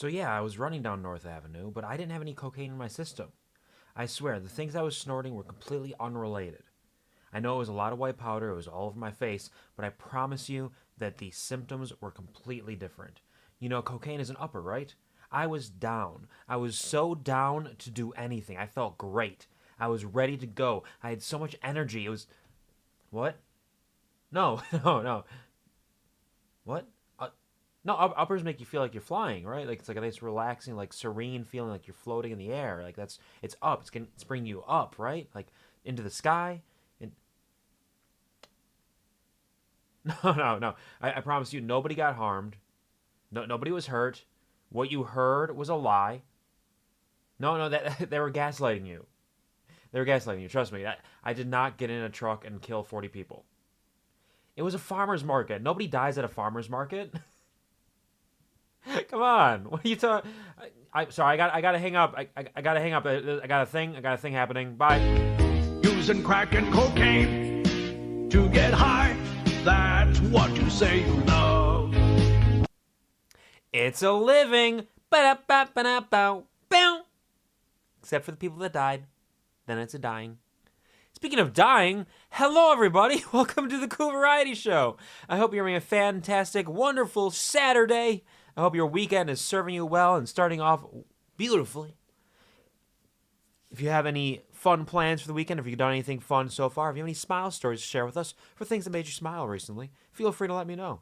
So yeah, I was running down North Avenue, but I didn't have any cocaine in my system. I swear, the things I was snorting were completely unrelated. I know it was a lot of white powder, it was all over my face, but I promise you that the symptoms were completely different. You know, cocaine is an upper, right? I was down. I was so down to do anything. I felt great. I was ready to go. I had so much energy. It was. What? No, no, no. What? No, uppers make you feel like you're flying, right? Like it's like a nice, relaxing, like serene feeling, like you're floating in the air. Like it's up. It's bringing you up, right? Like into the sky. And no, no, no. I promise you, nobody got harmed. No, nobody was hurt. What you heard was a lie. No, no, that they were gaslighting you. They were gaslighting you. Trust me. I did not get in a truck and kill 40 people. It was a farmer's market. Nobody dies at a farmer's market. Come on. What are you talking? Sorry. I gotta hang up. I gotta hang up. I got a thing. I got a thing happening. Bye. Using crack and cocaine to get high. That's what you say you love. It's a living. Ba-da-ba-ba-da-bow. Bow. Except for the people that died. Then it's a dying. Speaking of dying, hello everybody. Welcome to the Cool Variety Show. I hope you're having a fantastic, wonderful Saturday. I hope your weekend is serving you well and starting off beautifully. If you have any fun plans for the weekend, if you've done anything fun so far, if you have any smile stories to share with us for things that made you smile recently, feel free to let me know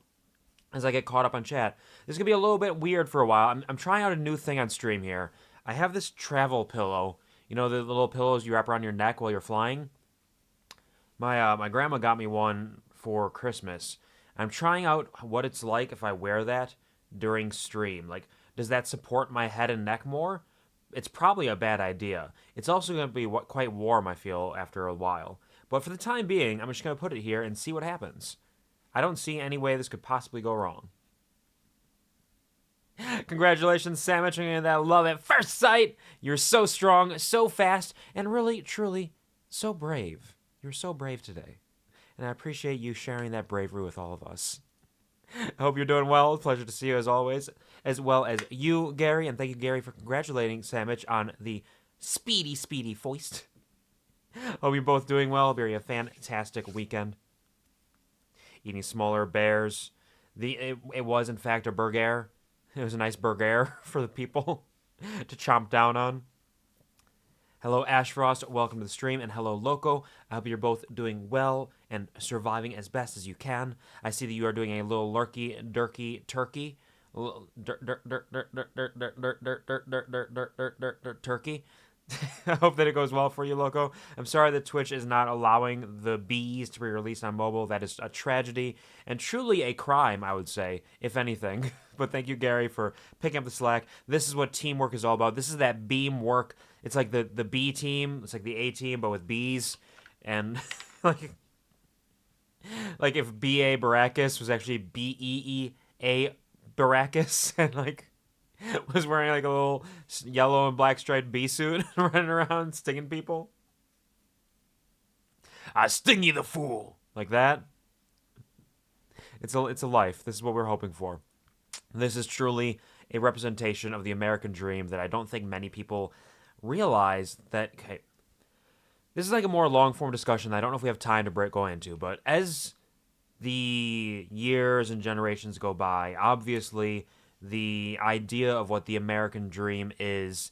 as I get caught up on chat. This is going to be a little bit weird for a while. I'm trying out a new thing on stream here. I have this travel pillow. You know, the little pillows you wrap around your neck while you're flying? My grandma got me one for Christmas. I'm trying out what it's like if I wear that during stream. Like, does that support my head and neck more? It's probably a bad idea. It's also going to be quite warm, I feel, after a while. But for the time being, I'm just going to put it here and see what happens. I don't see any way this could possibly go wrong. Congratulations, Sandwich, on that love at first sight. You're so strong, so fast, and really, truly, so brave. You're so brave today. And I appreciate you sharing that bravery with all of us. I hope you're doing well. Pleasure to see you as always, as well as you, Gary. And thank you, Gary, for congratulating Sandwich on the speedy foist. Hope you're both doing well. Very a fantastic weekend. Eating smaller bears. It was, in fact, a burger. It was a nice burger for the people to chomp down on. Hello, Ashfrost. Welcome to the stream. And hello, Loco. I hope you're both doing well and surviving as best as you can. I see that you are doing a little lurky, durky turkey. Turkey. I hope that it goes well for you, Loco. I'm sorry that Twitch is not allowing the bees to be released on mobile. That is a tragedy and truly a crime, I would say, if anything. But thank you, Gary, for picking up the slack. This is what teamwork is all about. This is that beam work. It's like the B team. It's like the A team, but with bees. And like if B.A. Baracus was actually B.E.E.A. Baracus and was wearing like a little yellow and black striped bee suit running around stinging people. I sting you, the fool. Like that. It's a life. This is what we're hoping for. This is truly a representation of the American dream that I don't think many people realize that. Okay, this is like a more long-form discussion that I don't know if we have time to go into, but as the years and generations go by, obviously the idea of what the American dream is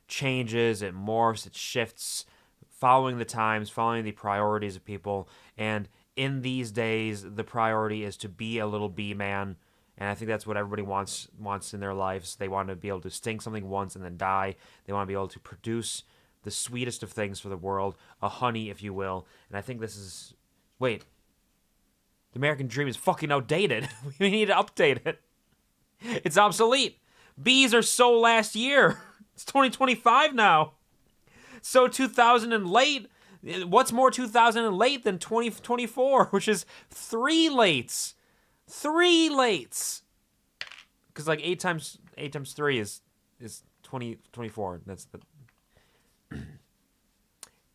changes, it morphs, it shifts, following the times, following the priorities of people. And in these days, the priority is to be a little bee man. And I think that's what everybody wants in their lives. They want to be able to sting something once and then die. They want to be able to produce the sweetest of things for the world, a honey, if you will. And I think this is... Wait. The American dream is fucking outdated. We need to update it. It's obsolete. Bees are so last year. It's 2025 now. So 2000 and late. What's more 2000 and late than 2024, which is 3 lates. 3 lates. Because like 8 times 3 is 24. That's the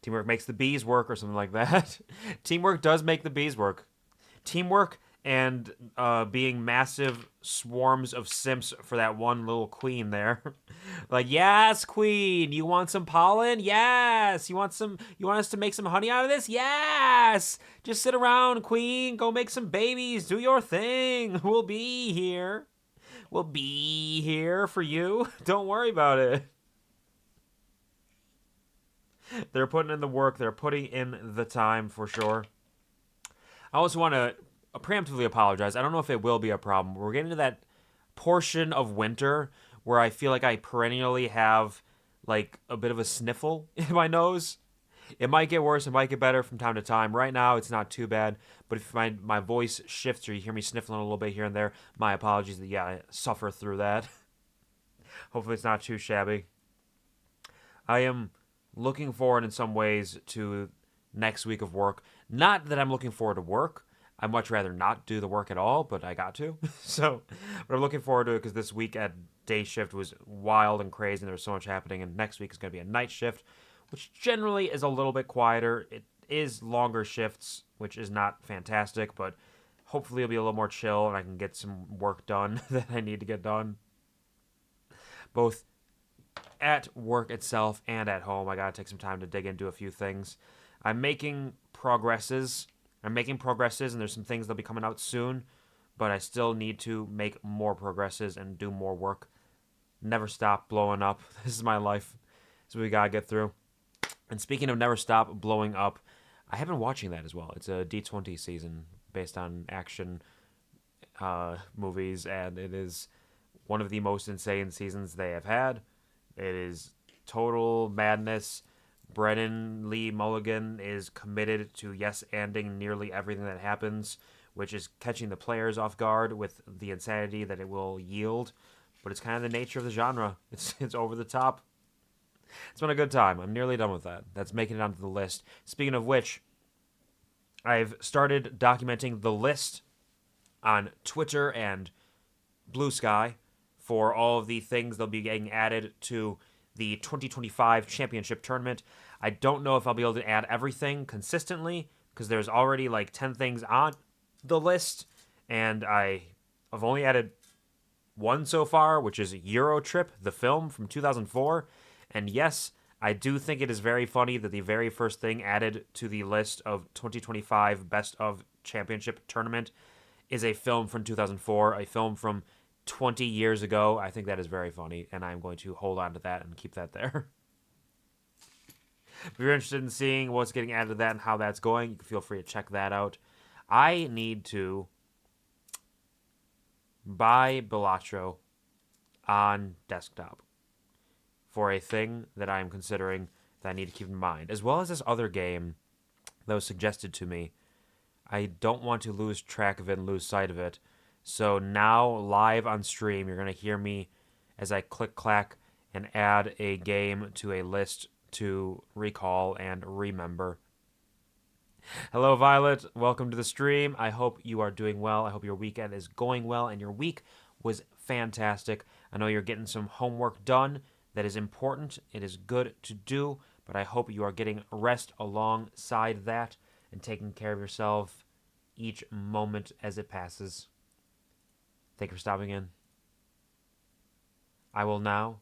teamwork makes the bees work or something like that. Teamwork does make the bees work. Teamwork and being massive swarms of simps for that one little queen there. Like, yes, queen, you want some pollen? Yes. You want us to make some honey out of this? Yes. Just sit around, queen. Go make some babies. Do your thing. We'll be here. We'll be here for you. Don't worry about it. They're putting in the work. They're putting in the time for sure. I also want to preemptively apologize. I don't know if it will be a problem. We're getting to that portion of winter where I feel like I perennially have like a bit of a sniffle in my nose. It might get worse. It might get better from time to time. Right now, it's not too bad. But if my voice shifts or you hear me sniffling a little bit here and there, my apologies. That I suffer through that. Hopefully, it's not too shabby. I am looking forward in some ways to next week of work. Not that I'm looking forward to work. I'd much rather not do the work at all, but I got to. But I'm looking forward to it because this week at day shift was wild and crazy and there was so much happening. And next week is going to be a night shift, which generally is a little bit quieter. It is longer shifts, which is not fantastic, but hopefully it'll be a little more chill and I can get some work done that I need to get done. Both at work itself and at home, I gotta take some time to dig into a few things. I'm making progresses, and there's some things that'll be coming out soon, but I still need to make more progresses and do more work. Never stop blowing up. This is my life. This is what we gotta get through. And speaking of never stop blowing up, I have been watching that as well. It's a D20 season based on action movies, and it is one of the most insane seasons they have had. It is total madness. Brennan Lee Mulligan is committed to yes-anding nearly everything that happens, which is catching the players off guard with the insanity that it will yield. But it's kind of the nature of the genre. It's over the top. It's been a good time. I'm nearly done with that. That's making it onto the list. Speaking of which, I've started documenting the list on Twitter and Blue Sky for all of the things that'll be getting added to the 2025 championship tournament. I don't know if I'll be able to add everything consistently because there's already like 10 things on the list, and I've only added one so far, which is Eurotrip, the film from 2004. And yes, I do think it is very funny that the very first thing added to the list of 2025 Best of Championship Tournament is a film from 2004, a film from 20 years ago. I think that is very funny, and I'm going to hold on to that and keep that there. If you're interested in seeing what's getting added to that and how that's going, you can feel free to check that out. I need to buy Balatro on desktop for a thing that I'm considering that I need to keep in mind, as well as this other game that was suggested to me. I don't want to lose track of it and lose sight of it. So now, live on stream, you're going to hear me as I click-clack and add a game to a list to recall and remember. Hello, Violet. Welcome to the stream. I hope you are doing well. I hope your weekend is going well, and your week was fantastic. I know you're getting some homework done. That is important. It is good to do, but I hope you are getting rest alongside that and taking care of yourself each moment as it passes. Thank you for stopping in. I will now...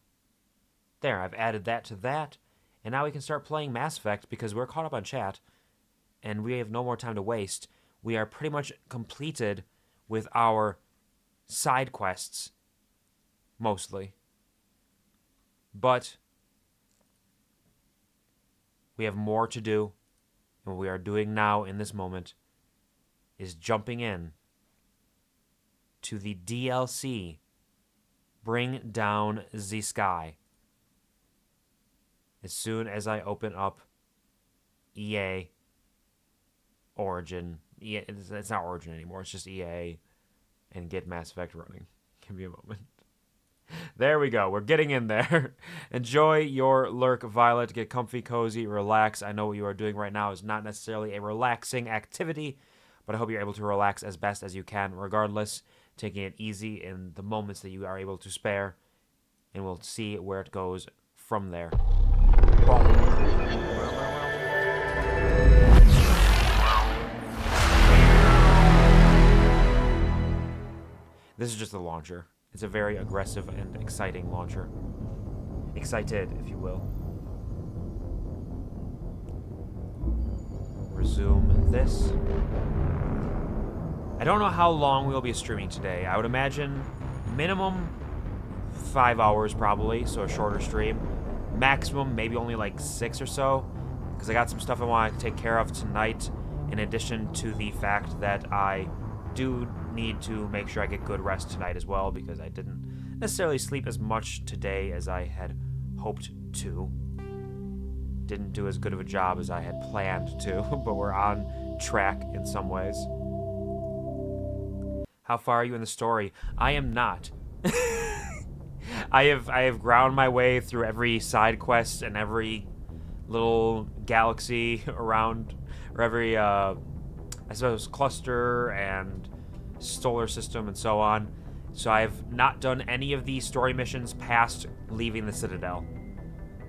There, I've added that to that. And now we can start playing Mass Effect because we're caught up on chat. And we have no more time to waste. We are pretty much completed with our side quests. Mostly. But we have more to do. And what we are doing now in this moment is jumping in to the DLC, Bring Down the Sky. As soon as I open up EA Origin, it's not Origin anymore, it's just EA, and get Mass Effect running. Give me a moment. There we go, we're getting in there. Enjoy your lurk, Violet. Get comfy, cozy, relax. I know what you are doing right now is not necessarily a relaxing activity, but I hope you're able to relax as best as you can regardless, taking it easy in the moments that you are able to spare, and we'll see where it goes from there. This is just the launcher. It's a very aggressive and exciting launcher. Excited, if you will. Resume this. I don't know how long we'll be streaming today. I would imagine minimum 5 hours probably, so a shorter stream. Maximum maybe only like 6 or so, because I got some stuff I want to take care of tonight, in addition to the fact that I do need to make sure I get good rest tonight as well, because I didn't necessarily sleep as much today as I had hoped to. Didn't do as good of a job as I had planned to, but we're on track in some ways. How far are you in the story? I am not. I have ground my way through every side quest and every little galaxy around, or every, I suppose, cluster and solar system and so on. So I've not done any of these story missions past leaving the Citadel.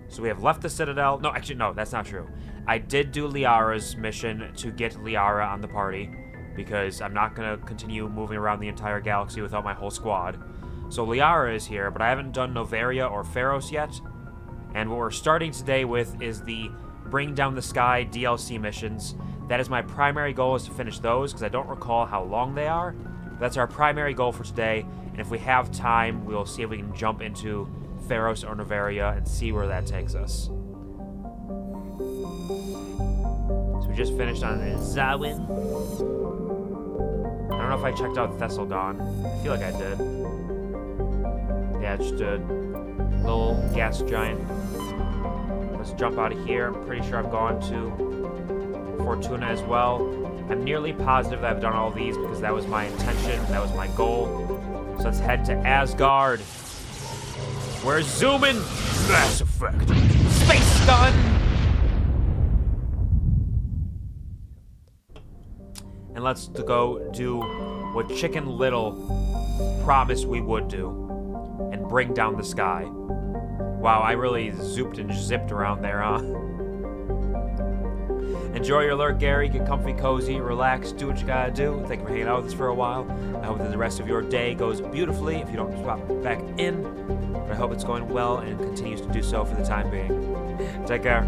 So we have left the Citadel. No, actually, no, that's not true. I did do Liara's mission to get Liara on the party, because I'm not going to continue moving around the entire galaxy without my whole squad. So Liara is here, but I haven't done Noveria or Pharos yet. And what we're starting today with is the Bring Down the Sky DLC missions. That is my primary goal, is to finish those, because I don't recall how long they are. That's our primary goal for today, and if we have time, we'll see if we can jump into Pharos or Noveria and see where that takes us. So we just finished on Zawin. I don't know if I checked out Thessalgon. I feel like I did. Yeah, just a little gas giant. Let's jump out of here. I'm pretty sure I've gone to Fortuna as well. I'm nearly positive that I've done all these because that was my intention, that was my goal. So let's head to Asgard. We're zooming! Mass Effect! Space gun! And let's go do what Chicken Little promised we would do, and bring down the sky. Wow, I really zooped and zipped around there, huh? Enjoy your alert, Gary. Get comfy, cozy, relax, do what you gotta do. Thank you for hanging out with us for a while. I hope that the rest of your day goes beautifully if you don't pop back in. But I hope it's going well and continues to do so for the time being. Take care.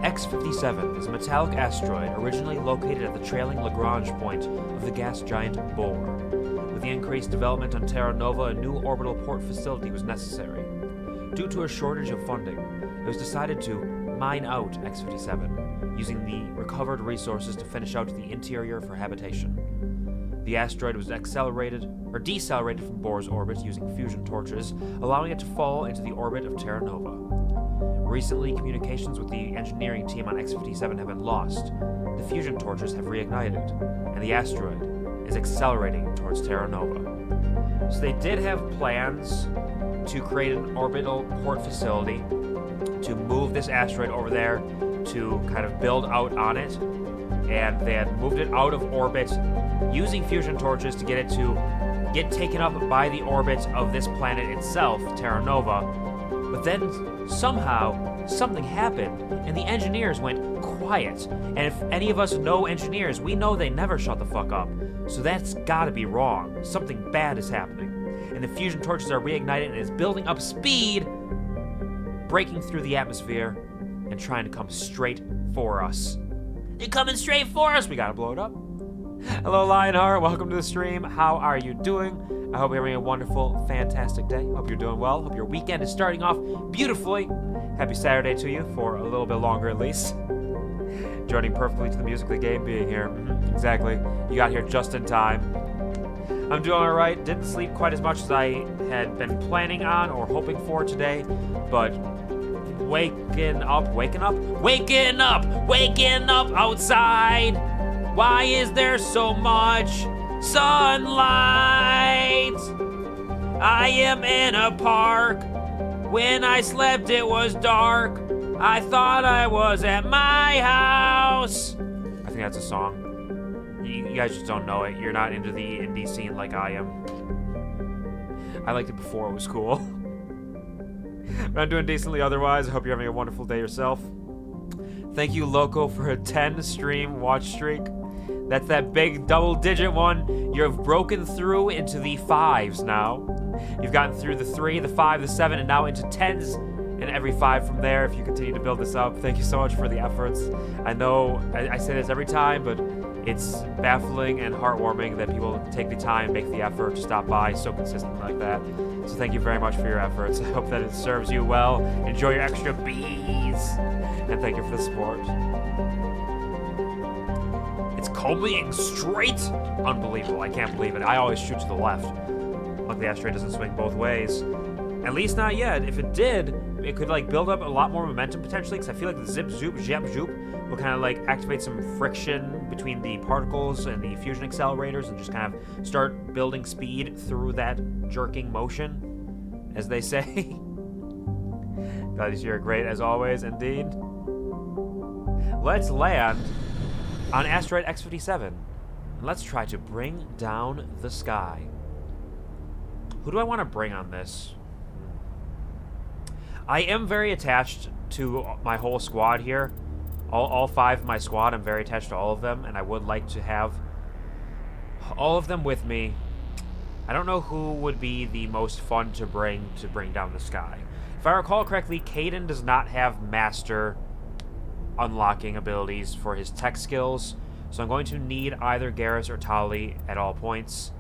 X-57 is a metallic asteroid originally located at the trailing Lagrange point of the gas giant Bohr. With the increased development on Terra Nova, a new orbital port facility was necessary. Due to a shortage of funding, it was decided to mine out X-57, using the recovered resources to finish out the interior for habitation. The asteroid was decelerated from Bohr's orbit using fusion torches, allowing it to fall into the orbit of Terra Nova. Recently, communications with the engineering team on X-57 have been lost. The fusion torches have reignited, and the asteroid is accelerating towards Terra Nova. So they did have plans to create an orbital port facility to move this asteroid over there to kind of build out on it, and they had moved it out of orbit using fusion torches to get it to get taken up by the orbit of this planet itself, Terra Nova. But then somehow something happened and the engineers went quiet. And if any of us know engineers, we know they never shut the fuck up. So that's gotta be wrong. Something bad is happening. And the fusion torches are reignited and it's building up speed, breaking through the atmosphere and trying to come straight for us. They're coming straight for us! We gotta blow it up. Hello, Lionheart. Welcome to the stream. How are you doing? I hope you're having a wonderful, fantastic day. Hope you're doing well. Hope your weekend is starting off beautifully. Happy Saturday to you for a little bit longer at least. Joining perfectly to the music of the game, being here. Exactly. You got here just in time. I'm doing all right. Didn't sleep quite as much as I had been planning on or hoping for today, but waking up outside. Why is there so much sunlight? I am in a park. When I slept, it was dark. I thought I was at my house. I think that's a song. You guys just don't know it. You're not into the indie scene like I am. I liked it before it was cool. But I'm doing decently otherwise. I hope you're having a wonderful day yourself. Thank you, Loco, for a 10 stream watch streak. That's that big double-digit one. You have broken through into the 5s now. You've gotten through the 3, the 5, the 7, and now into 10s, and every 5 from there if you continue to build this up. Thank you so much for the efforts. I know I say this every time, but it's baffling and heartwarming that people take the time and make the effort to stop by so consistently like that. So thank you very much for your efforts. I hope that it serves you well. Enjoy your extra bees. And thank you for the support. It's combing straight. Unbelievable. I can't believe it. I always shoot to the left. Like the asteroid doesn't swing both ways. At least not yet. If it did, it could like build up a lot more momentum potentially, because I feel like the zip zoop zap zoop will kind of like activate some friction between the particles and the fusion accelerators and just kind of start building speed through that jerking motion, as they say. Glad you are great as always, indeed. Let's land on asteroid X57 and let's try to bring down the sky. Who do I want to bring on this? I am very attached to my whole squad here. All 5 of my squad, I'm very attached to all of them, and I would like to have all of them with me. I don't know who would be the most fun to bring down the sky. If I recall correctly, Caden does not have master unlocking abilities for his tech skills, so I'm going to need either Garrus or Tali at all points.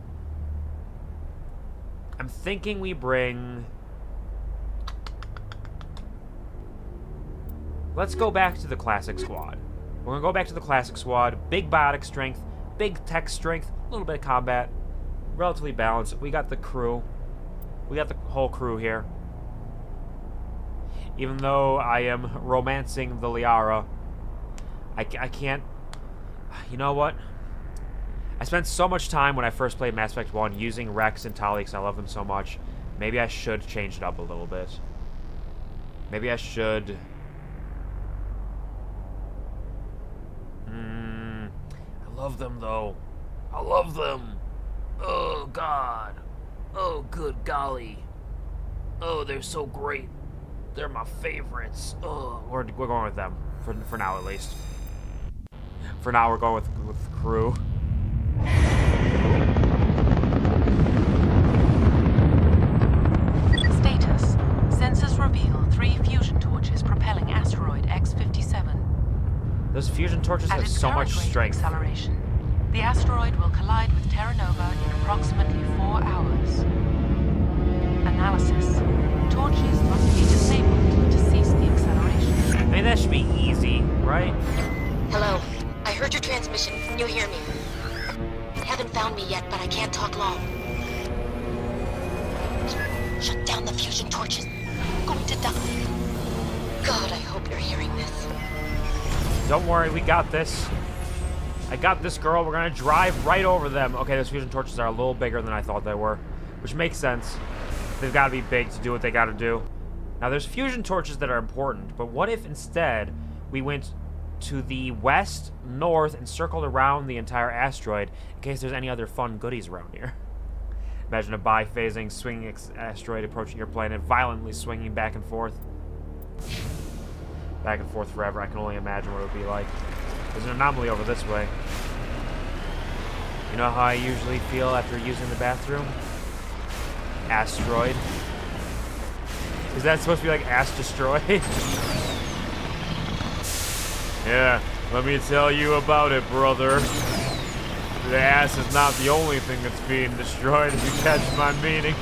I'm thinking we bring... Let's go back to the classic squad. We're going to go back to the classic squad. Big biotic strength, big tech strength, a little bit of combat. Relatively balanced. We got the crew. We got the whole crew here. Even though I am romancing the Liara, I can't... You know what? I spent so much time when I first played Mass Effect 1 using Rex and Tali because I love them so much. Maybe I should change it up a little bit. Maybe I should... I love them, though. I love them. Oh, God. Oh, good golly. Oh, they're so great. They're my favorites. Oh, we're going with them. For now, at least. For now, we're going with the crew. Status. Sensors reveal 3 fusion torches propelling asteroid X57. Those fusion torches have so much strength. Acceleration, the asteroid will collide with Terra Nova in approximately 4 hours. Analysis. Torches must be disabled to cease the acceleration. I mean, that should be easy, right? Hello. I heard your transmission. Can you hear me? Haven't found me yet, but I can't talk long. Shut down the fusion torches. I'm going to die. God, I hope you're hearing this. Don't worry, we got this. I got this, girl. We're gonna drive right over them. Okay, those fusion torches are a little bigger than I thought they were, which makes sense. They've got to be big to do what they got to do. Now, there's fusion torches that are important, but what if instead we went to the west, north, and circled around the entire asteroid in case there's any other fun goodies around here? Imagine a biphasing, swinging asteroid approaching your planet, violently swinging back and forth. Back and forth forever. I can only imagine what it would be like. There's an anomaly over this way. You know how I usually feel after using the bathroom? Asteroid. Is that supposed to be like ass destroyed? Yeah, let me tell you about it, brother. The ass is not the only thing that's being destroyed, if you catch my meaning.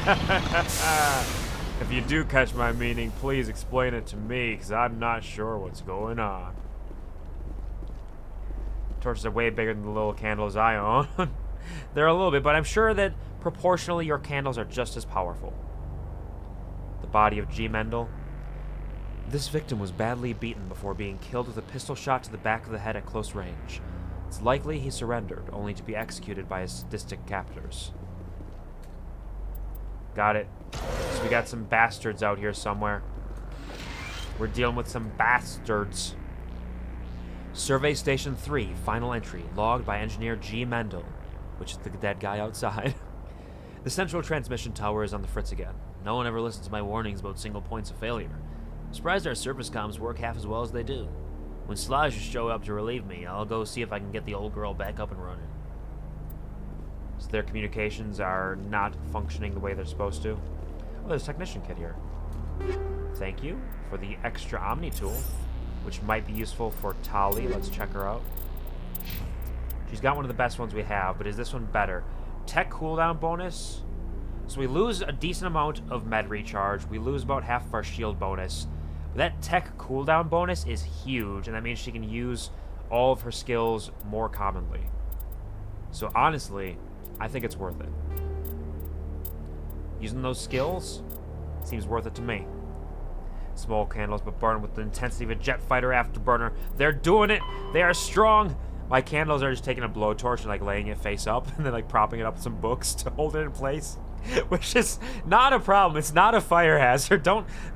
If you do catch my meaning, please explain it to me, because I'm not sure what's going on. Torches are way bigger than the little candles I own. They're a little bit, but I'm sure that proportionally your candles are just as powerful. The body of G. Mendel. This victim was badly beaten before being killed with a pistol shot to the back of the head at close range. It's likely he surrendered, only to be executed by his sadistic captors. Got it. So we got some bastards out here somewhere. We're dealing with some bastards. Survey Station 3, final entry, logged by engineer G. Mendel, which is the dead guy outside. The central transmission tower is on the fritz again. No one ever listens to my warnings about single points of failure. I'm surprised our surface comms work half as well as they do. When Sludge show up to relieve me, I'll go see if I can get the old girl back up and running. So their communications are not functioning the way they're supposed to. Oh, there's a technician kit here. Thank you for the extra Omni tool, which might be useful for Tali. Let's check her out. She's got one of the best ones we have, but is this one better? Tech cooldown bonus. So we lose a decent amount of med recharge. We lose about half of our shield bonus. That tech cooldown bonus is huge, and that means she can use all of her skills more commonly. So honestly, I think it's worth it. Using those skills seems worth it to me. Small candles, but burn with the intensity of a jet fighter afterburner. They're doing it. They are strong. My candles are just taking a blowtorch and like laying it face up and then like propping it up with some books to hold it in place, which is not a problem. It's not a fire hazard.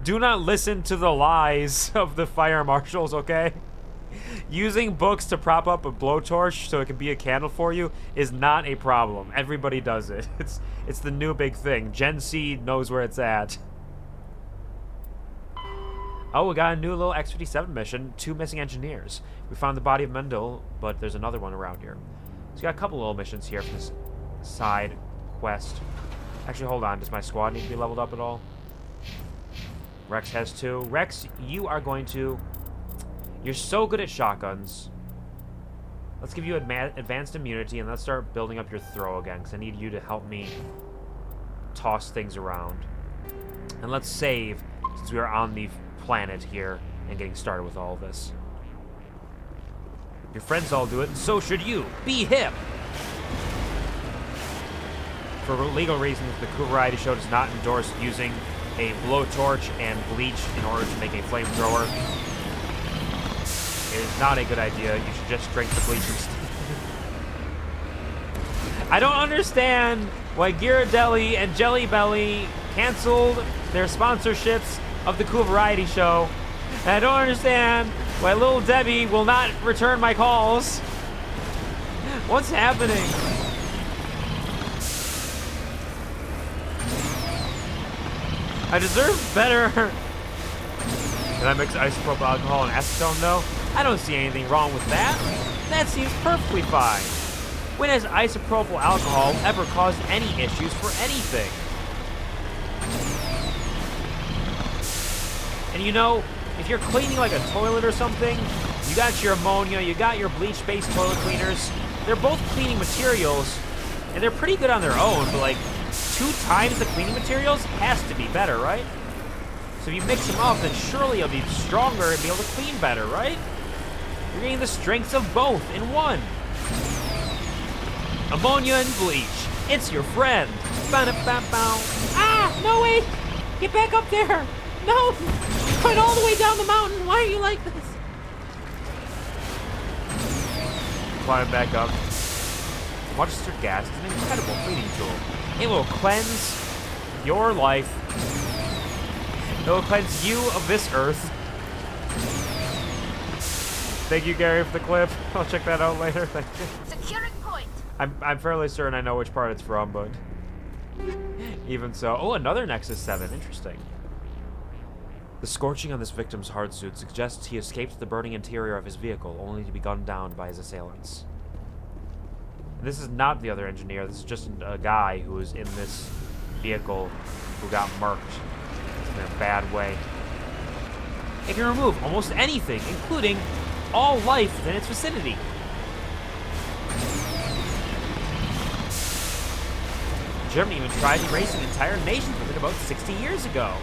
Do not listen to the lies of the fire marshals, okay? Using books to prop up a blowtorch so it can be a candle for you is not a problem. Everybody does it. It's the new big thing. Gen C knows where it's at. Oh, we got a new little X-57 mission. 2 missing engineers. We found the body of Mendel, but there's another one around here. So we got a couple little missions here for this side quest. Actually, hold on. Does my squad need to be leveled up at all? Rex has 2. Rex, you are going to... You're so good at shotguns. Let's give you advanced immunity, and let's start building up your throw again, because I need you to help me toss things around. And let's save, since we are on the planet here and getting started with all of this. Your friends all do it, and so should you. Be hip! For legal reasons, the QuvarTV show does not endorse using a blowtorch and bleach in order to make a flamethrower. It is not a good idea. You should just drink the bleach instead. I don't understand why Ghirardelli and Jelly Belly canceled their sponsorships of the QuvarTV show. And I don't understand why Little Debbie will not return my calls. What's happening? I deserve better. Can I mix isopropyl alcohol and acetone though? I don't see anything wrong with that. That seems perfectly fine. When has isopropyl alcohol ever caused any issues for anything? And you know, if you're cleaning like a toilet or something, you got your ammonia, you got your bleach-based toilet cleaners. They're both cleaning materials, and they're pretty good on their own, but like 2 times the cleaning materials has to be better, right? So if you mix them up, then surely you'll be stronger and be able to clean better, right? You're getting the strengths of both in one. Ammonia and bleach. It's your friend. Ba-da-ba-bow. Ah, no way! Get back up there! No! Going all the way down the mountain. Why are you like this? Climb back up. Monster gas is an incredible cleaning tool. It will cleanse your life. It will cleanse you of this earth. Thank you, Gary, for the clip. I'll check that out later. Thank you. Securing point. I'm fairly certain I know which part it's from, but even so. Oh, another Nexus 7. Interesting. The scorching on this victim's hard suit suggests he escaped the burning interior of his vehicle, only to be gunned down by his assailants. And this is not the other engineer. This is just a guy who was in this vehicle who got murked in a bad way. It can remove almost anything, including all life within its vicinity. Germany even tried to erase an entire nation from it about 60 years ago.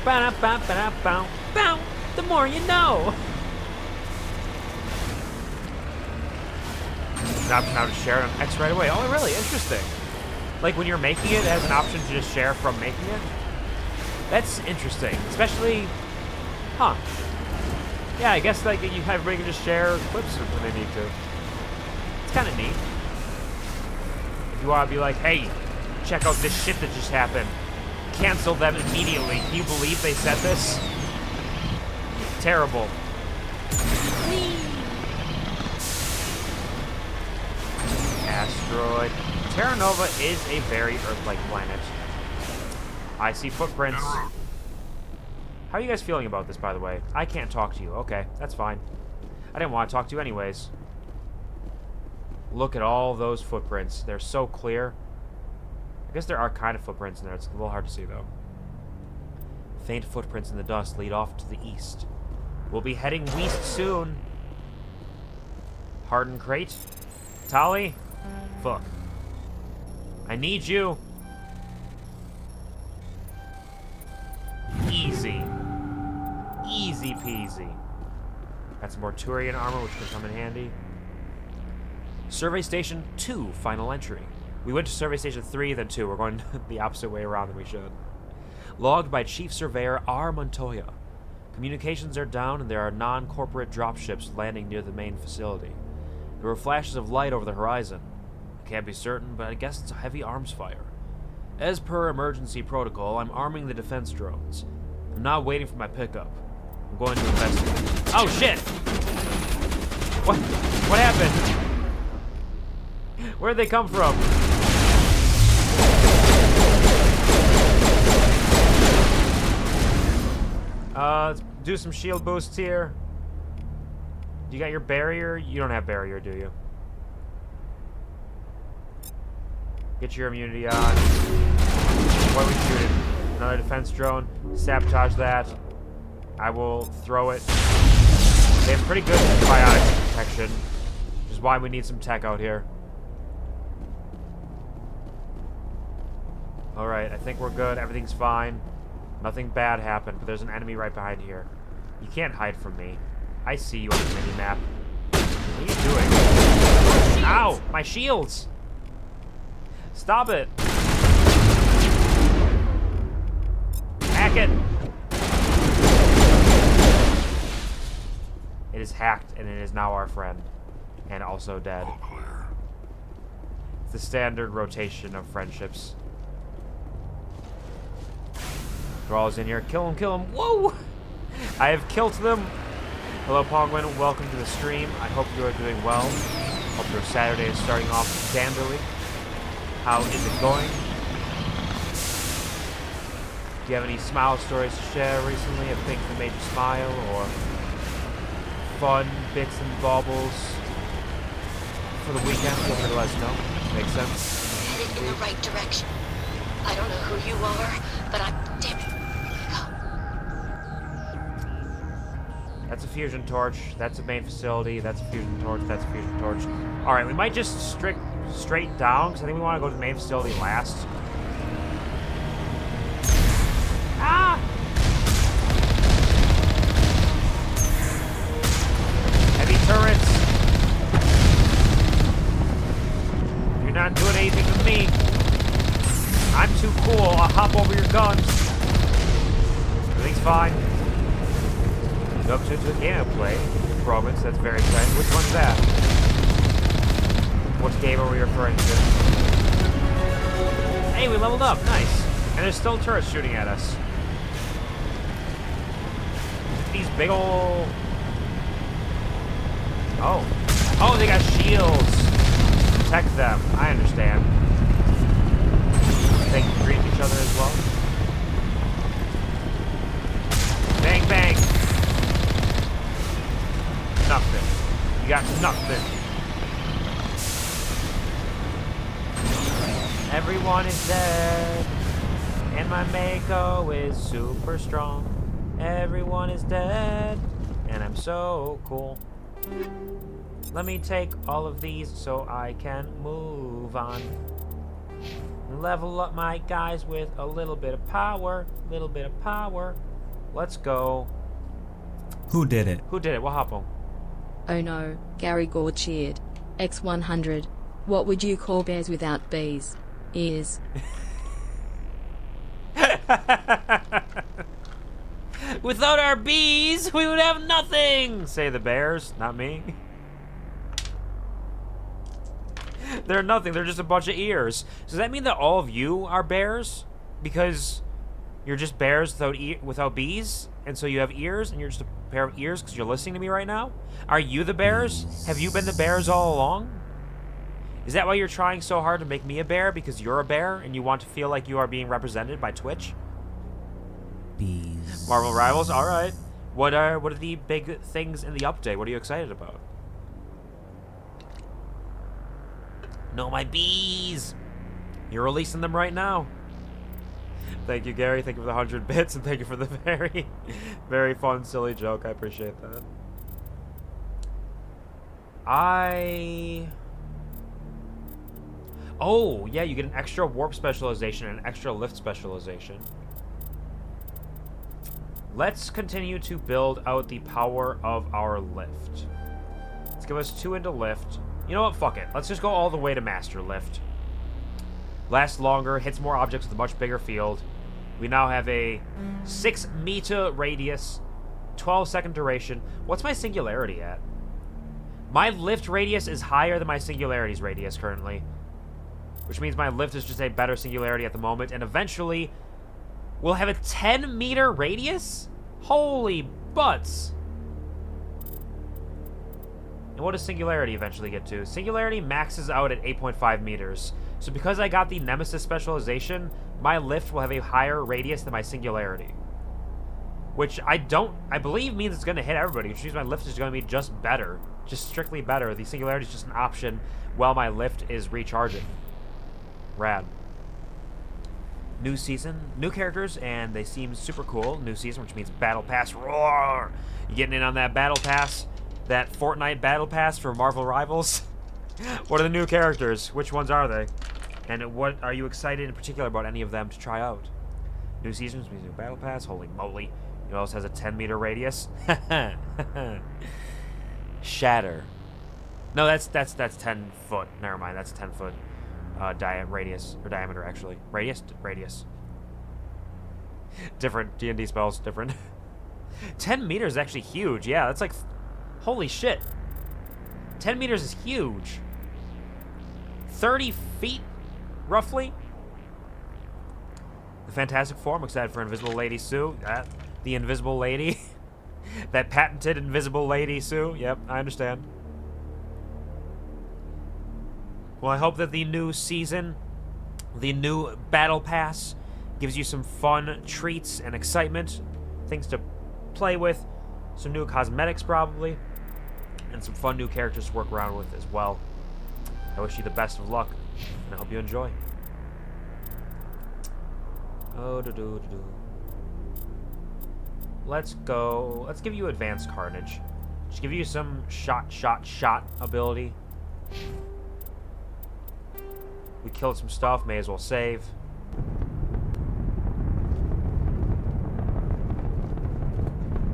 Ba-da-ba-ba-da-bow. Bow. The more you know. An option now to share it on X right away. Oh, really? Interesting. Like when you're making it, it has an option to just share from making it. That's interesting. Especially, huh? Yeah, I guess like everybody can just share clips when they need to. It's kind of neat. If you want to be like, hey, check out this shit that just happened. Cancel them immediately. Can you believe they said this? Terrible. Asteroid. Terra Nova is a very Earth-like planet. I see footprints. How are you guys feeling about this, by the way? I can't talk to you. Okay, that's fine. I didn't want to talk to you anyways. Look at all those footprints. They're so clear. I guess there are kind of footprints in there. It's a little hard to see, though. Faint footprints in the dust lead off to the east. We'll be heading west soon. Hardened crate? Tali? Fuck. I need you. Easy. Easy peasy. Got some Morturian armor, which can come in handy. Survey Station 2, final entry. We went to Survey Station 3, then 2. We're going the opposite way around than we should. Logged by Chief Surveyor R. Montoya. Communications are down and there are non-corporate dropships landing near the main facility. There were flashes of light over the horizon. I can't be certain, but I guess it's a heavy arms fire. As per emergency protocol, I'm arming the defense drones. I'm not waiting for my pickup. I'm going to investigate. Oh, shit! What happened? Where'd they come from? Let's do some shield boosts here. You got your barrier? You don't have barrier, do you? Get your immunity on. What are we shooting? Another defense drone. Sabotage that. I will throw it. They have pretty good biotic protection, which is why we need some tech out here. Alright, I think we're good. Everything's fine. Nothing bad happened, but there's an enemy right behind here. You can't hide from me. I see you on the mini-map. What are you doing? Ow! My shields! Stop it! Hack it! It is hacked, and it is now our friend. And also dead. It's the standard rotation of friendships. Thrall's in here. Kill him, kill him. Whoa! I have killed them. Hello, Pongwin. Welcome to the stream. I hope you are doing well. Hope your Saturday is starting off dandily. How is it going? Do you have any smile stories to share recently? A thing that made you smile, or fun bits and baubles for the weekend? Feel free to let us know. Makes sense. Headed in the right direction. I don't know who you are, but I'm... Damn it. That's a fusion torch. That's a main facility. That's a fusion torch. That's a fusion torch. All right, we might just straight down, because I think we want to go to the main facility last. Ah! Heavy turrets. You're not doing anything to me. I'm too cool. I'll hop over your guns. Everything's fine. Up to the gameplay. Romans, that's very exciting. Which one's that? Which game are we referring to? Hey, we leveled up. Nice. And there's still turrets shooting at us. These big ol'... Oh. Oh, they got shields. Protect them. I understand. They can greet each other as well. Bang, bang. Nothing. You got nothing. Everyone is dead. And my Mako is super strong. Everyone is dead. And I'm so cool. Let me take all of these so I can move on. Level up my guys with a little bit of power. Little bit of power. Let's go. Who did it? Who did it? What happened? Oh no, Gary Gore cheered. X100. What would you call bears without bees? Ears. Without our bees, we would have nothing, say the bears, not me. They're nothing, they're just a bunch of ears. Does that mean that all of you are bears? Because you're just bears without bees? And so you have ears, and you're just a pair of ears because you're listening to me right now? Are you the bears? Have you been the bears all along? Is that why you're trying so hard to make me a bear? Because you're a bear, and you want to feel like you are being represented by Twitch? bees. Marvel Rivals, all right. What are the big things in the update? What are you excited about? No, my bees. You're releasing them right now. Thank you, Gary. Thank you for the 100 bits, and thank you for the very, very fun, silly joke. I appreciate that. Oh, yeah, you get an extra warp specialization and an extra lift specialization. Let's continue to build out the power of our lift. Let's give us 2 into lift. You know what? Fuck it. Let's just go all the way to master lift. Lasts longer, hits more objects with a much bigger field. We now have a 6-meter radius, 12-second duration. What's my singularity at? My lift radius is higher than my singularity's radius currently, which means my lift is just a better singularity at the moment, and eventually we'll have a 10-meter radius? Holy butts! And what does singularity eventually get to? Singularity maxes out at 8.5 meters. So because I got the Nemesis specialization, my lift will have a higher radius than my singularity. Which I believe means it's going to hit everybody, which means my lift is going to be just better. Just strictly better. The singularity is just an option while my lift is recharging. Rad. New season, new characters, and they seem super cool. New season, which means Battle Pass. Roar! You getting in on that Battle Pass? That Fortnite Battle Pass for Marvel Rivals? What are the new characters? Which ones are they? And what are you excited in particular about any of them to try out? New seasons means new Battle Pass. Holy moly. You know what else has a 10-meter radius? Shatter. No, that's 10 foot. Never mind, that's 10 foot radius, or diameter actually. Radius. Different. D&D spells, different. 10 meters is actually huge. Yeah, that's like, holy shit. 10 meters is huge. 30 feet, roughly. The Fantastic Four, I'm excited for Invisible Lady Sue. The Invisible Lady. That patented Invisible Lady Sue. Yep, I understand. Well, I hope that the new season, the new Battle Pass, gives you some fun treats and excitement, things to play with, some new cosmetics probably, and some fun new characters to work around with as well. I wish you the best of luck, and I hope you enjoy. Let's go. Let's give you Advanced Carnage. Just give you some shot ability. We killed some stuff, may as well save.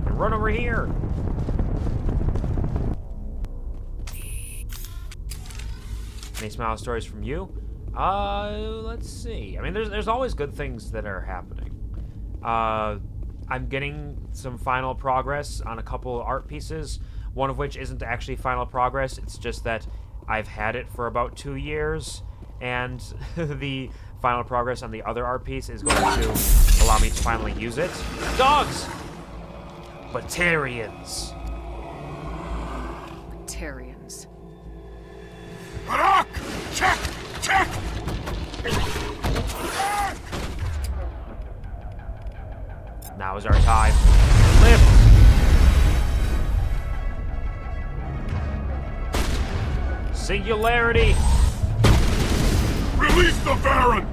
And run over here! Any smile stories from you? Let's see. I mean, there's always good things that are happening. I'm getting some final progress on a couple art pieces, one of which isn't actually final progress, it's just that I've had it for about 2 years, and the final progress on the other art piece is going to allow me to finally use it. Dogs! Batarians. Batarians. Rock! Check! Now is our time. Lift! Singularity! Release the Baron!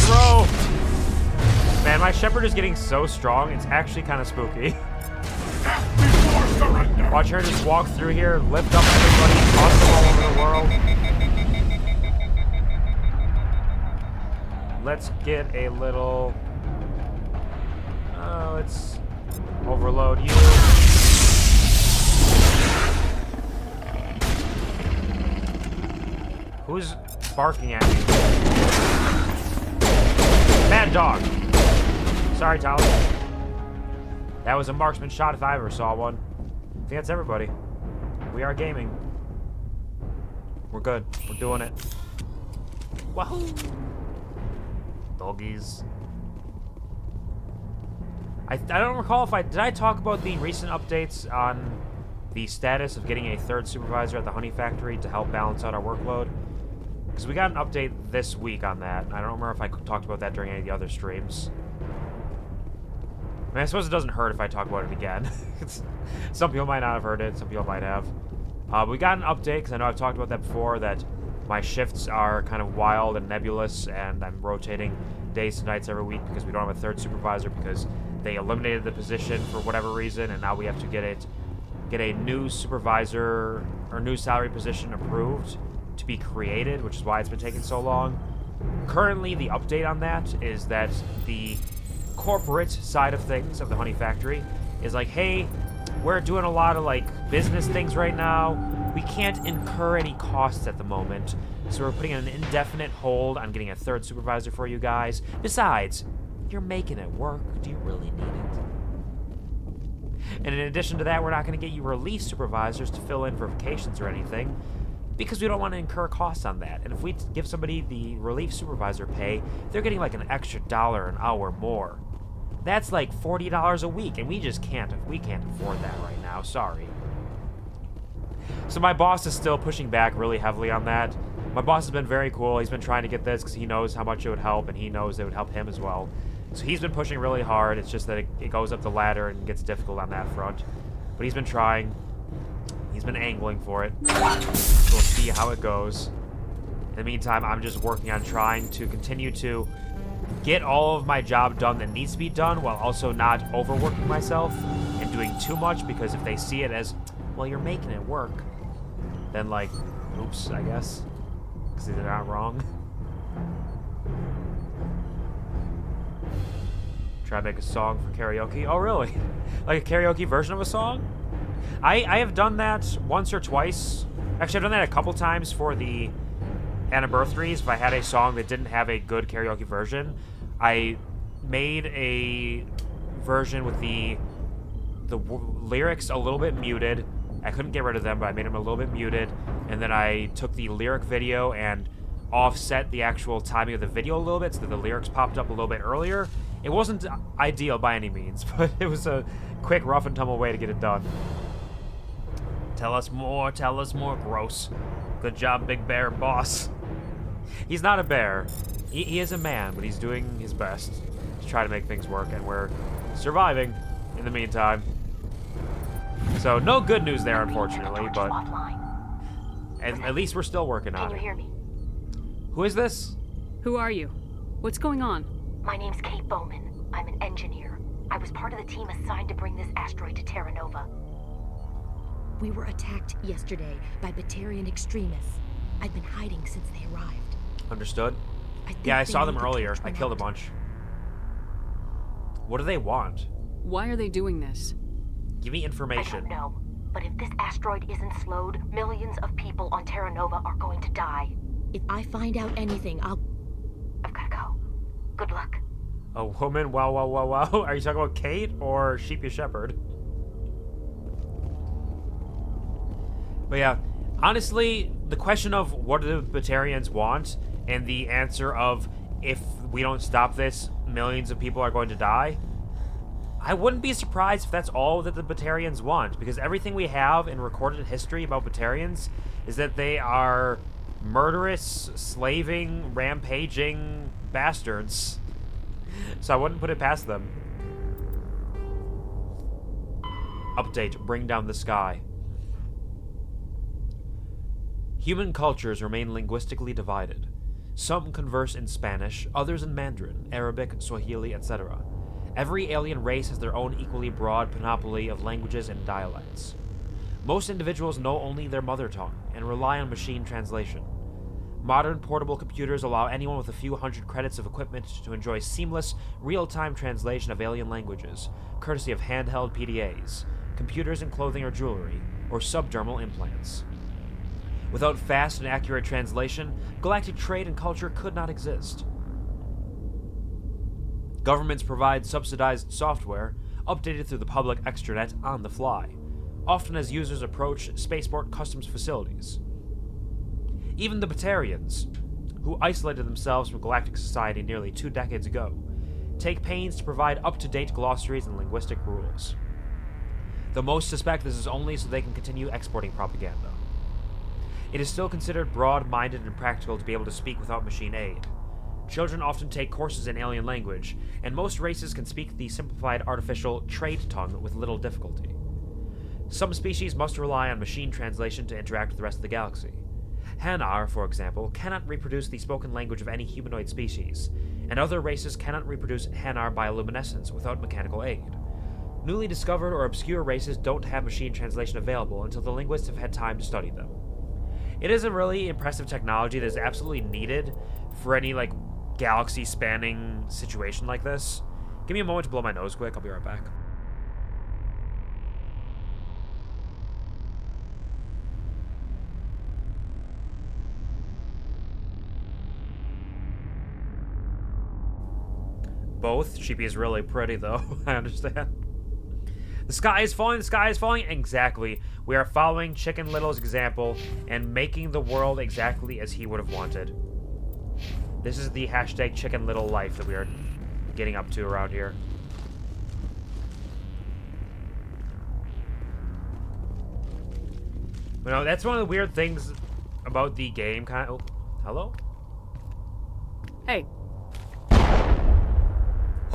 Throw! Man, my Shepherd is getting so strong, it's actually kind of spooky. Death before surrender! Watch her just walk through here, lift up everybody, toss them all over the world. Let's get a little... let's overload you. Who's barking at me? Mad Dog. Sorry, Tyler. That was a marksman shot if I ever saw one. I think that's everybody. We are gaming. We're good. We're doing it. Wahoo! Doggies. I don't recall if did I talk about the recent updates on the status of getting a third supervisor at the honey factory to help balance out our workload? Because we got an update this week on that. I don't remember if I talked about that during any of the other streams. I mean, I suppose it doesn't hurt if I talk about it again. Some people might not have heard it, some people might have. We got an update, because I know I've talked about that before, that my shifts are kind of wild and nebulous, and I'm rotating days to nights every week because we don't have a third supervisor because they eliminated the position for whatever reason, and now we have to get a new supervisor or new salary position approved to be created, which is why it's been taking so long. Currently, the update on that is that the corporate side of things of the honey factory is like, hey, we're doing a lot of like business things right now. We can't incur any costs at the moment, so we're putting an indefinite hold on getting a third supervisor for you guys. Besides, you're making it work. Do you really need it? And in addition to that, we're not going to get you relief supervisors to fill in for vacations or anything, because we don't want to incur costs on that. And if we give somebody the relief supervisor pay, they're getting like an extra $1 an hour more. That's like $40 a week, and we can't afford that right now. Sorry. So my boss is still pushing back really heavily on that. My boss has been very cool. He's been trying to get this because he knows how much it would help, and he knows it would help him as well. So he's been pushing really hard. It's just that it goes up the ladder and gets difficult on that front. But he's been trying. He's been angling for it. So we'll see how it goes. In the meantime, I'm just working on trying to continue to get all of my job done that needs to be done while also not overworking myself and doing too much, because if they see it as, well, you're making it work, then like, oops, I guess. Because they're not wrong. Try to make a song for karaoke. Oh, really? Like a karaoke version of a song? I have done that once or twice. Actually, I've done that a couple times for the anniversaries. If I had a song that didn't have a good karaoke version, I made a version with the lyrics a little bit muted. I couldn't get rid of them, but I made them a little bit muted. And then I took the lyric video and offset the actual timing of the video a little bit so that the lyrics popped up a little bit earlier. It wasn't ideal by any means, but it was a quick, rough and tumble way to get it done. Tell us more, gross. Good job, Big Bear boss. He's not a bear. He is a man, but he's doing his best to try to make things work, and we're surviving in the meantime. So, no good news there, unfortunately, but at least we're still working on it. Can you hear me? Who is this? Who are you? What's going on? My name's Kate Bowman. I'm an engineer. I was part of the team assigned to bring this asteroid to Terra Nova. We were attacked yesterday by Batarian extremists. I've been hiding since they arrived. Understood. Yeah, I saw them earlier. I killed a bunch. What do they want? Why are they doing this? Give me I information. don't know, but if this asteroid isn't slowed, millions of people on Terra Nova are going to die. If I find out anything, I've gotta go. Good luck. A woman? Wow, wow, wow, wow. Are you talking about Kate or Sheepy Shepherd? But yeah, honestly, the question of what do the Batarians want, and the answer of if we don't stop this, millions of people are going to die, I wouldn't be surprised if that's all that the Batarians want, because everything we have in recorded history about Batarians is that they are murderous, slaving, rampaging bastards. So I wouldn't put it past them. Update, bring down the sky. Human cultures remain linguistically divided. Some converse in Spanish, others in Mandarin, Arabic, Swahili, etc. Every alien race has their own equally broad panoply of languages and dialects. Most individuals know only their mother tongue and rely on machine translation. Modern portable computers allow anyone with a few hundred credits of equipment to enjoy seamless, real-time translation of alien languages, courtesy of handheld PDAs, computers in clothing or jewelry, or subdermal implants. Without fast and accurate translation, galactic trade and culture could not exist. Governments provide subsidized software, updated through the public extranet on the fly, often as users approach spaceport customs facilities. Even the Batarians, who isolated themselves from galactic society nearly 2 decades ago, take pains to provide up-to-date glossaries and linguistic rules. Though most suspect this is only so they can continue exporting propaganda. It is still considered broad-minded and practical to be able to speak without machine aid. Children often take courses in alien language, and most races can speak the simplified artificial trade tongue with little difficulty. Some species must rely on machine translation to interact with the rest of the galaxy. Hanar, for example, cannot reproduce the spoken language of any humanoid species, and other races cannot reproduce Hanar bioluminescence without mechanical aid. Newly discovered or obscure races don't have machine translation available until the linguists have had time to study them. It is a really impressive technology that is absolutely needed for any, galaxy-spanning situation like this. Give me a moment to blow my nose quick, I'll be right back. Both. Sheepy is really pretty, though. I understand. The sky is falling, the sky is falling. Exactly. We are following Chicken Little's example and making the world exactly as he would have wanted. This is the hashtag Chicken Little life that we are getting up to around here. You know, that's one of the weird things about the game. Oh, hello? Hey,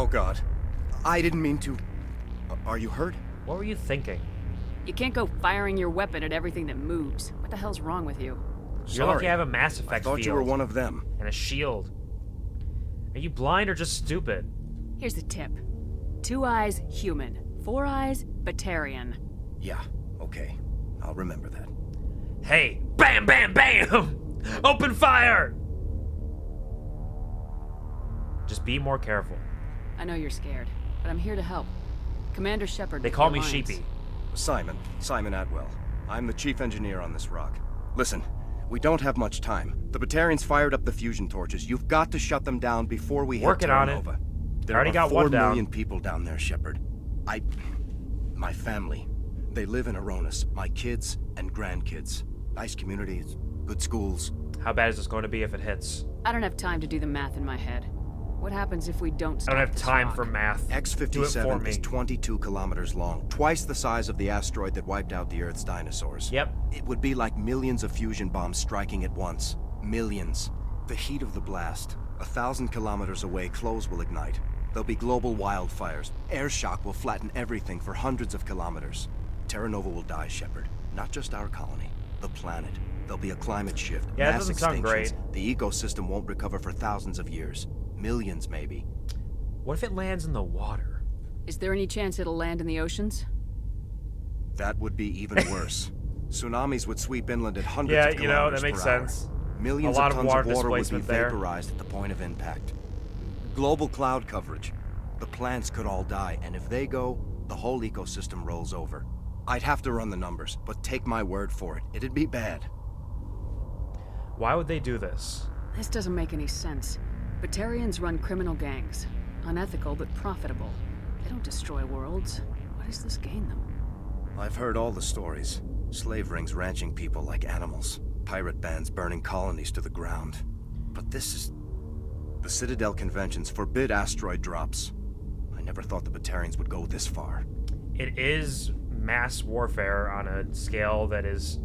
Oh God, I didn't mean to. Are you hurt? What were you thinking? you can't go firing your weapon at everything that moves. What the hell's wrong with you? You're lucky I have a Mass Effect I thought you were one of them. and a shield. Are you blind or just stupid? Here's the tip. 2 eyes, human. 4 eyes, Batarian. Yeah, okay. I'll remember that. Hey, bam, bam, bam! Open fire! Just be more careful. I know you're scared, but I'm here to help. Commander Shepard. They with call the me Alliance. Sheepy. Simon Atwell. I'm the chief engineer on this rock. Listen, we don't have much time. The Batarians fired up the fusion torches. You've got to shut them down before we hit Working on it. Terra-Nova. There Already are got 4 one down. million people down there, Shepard. My family, they live in Aronis. My kids and grandkids. Nice communities, good schools. How bad is this going to be if it hits? I don't have time to do the math in my head. What happens if we don't I stop don't have this time rock? for math. Do it for X-57 me. is 22 kilometers long, twice the size of the asteroid that wiped out the Earth's dinosaurs. Yep. It would be like millions of fusion bombs striking at once. Millions. The heat of the blast. 1,000 kilometers away, clothes will ignite. There'll be global wildfires. Air shock will flatten everything for hundreds of kilometers. Terra-Nova will die, Shepard. Not just our colony. The planet. There'll be a climate shift. Yeah, that mass doesn't sound extinctions. great. The ecosystem won't recover for thousands of years. Millions, maybe. What if it lands in the water? Is there any chance it'll land in the oceans? That would be even worse. Tsunamis would sweep inland at hundreds Yeah, of you know, kilometers that makes per hour. sense. Millions A lot of of tons water of water would be displacement there. vaporized at the point of impact. Global cloud coverage. The plants could all die, and if they go, the whole ecosystem rolls over. I'd have to run the numbers, but take my word for it, it'd be bad. Why would they do this? This doesn't make any sense. Batarians run criminal gangs. Unethical, but profitable. They don't destroy worlds. What does this gain them? I've heard all the stories. Slave rings ranching people like animals. Pirate bands burning colonies to the ground. But this is... The Citadel conventions forbid asteroid drops. I never thought the Batarians would go this far. It is mass warfare on a scale that is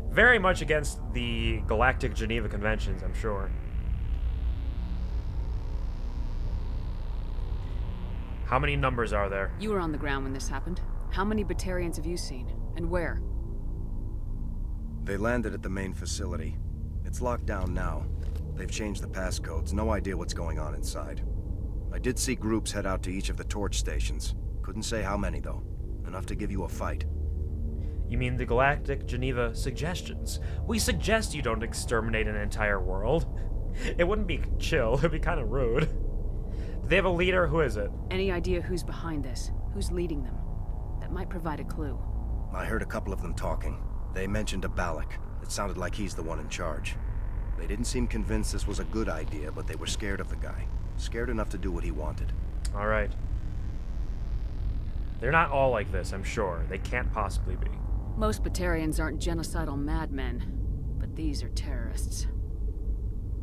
very much against the Galactic Geneva Conventions, I'm sure. How many numbers are there? You were on the ground when this happened. How many Batarians have you seen? And where? They landed at the main facility. It's locked down now. They've changed the passcodes. No idea what's going on inside. I did see groups head out to each of the torch stations. Couldn't say how many, though. Enough to give you a fight. You mean the Galactic Geneva Suggestions? We suggest you don't exterminate an entire world. It wouldn't be chill, it'd be kind of rude. Do they have a leader? Who is it? Any idea who's behind this? Who's leading them? That might provide a clue. I heard a couple of them talking. They mentioned a Balak. It sounded like he's the one in charge. They didn't seem convinced this was a good idea, but they were scared of the guy. Scared enough to do what he wanted. Alright. They're not all like this, I'm sure. They can't possibly be. Most Batarians aren't genocidal madmen, but these are terrorists.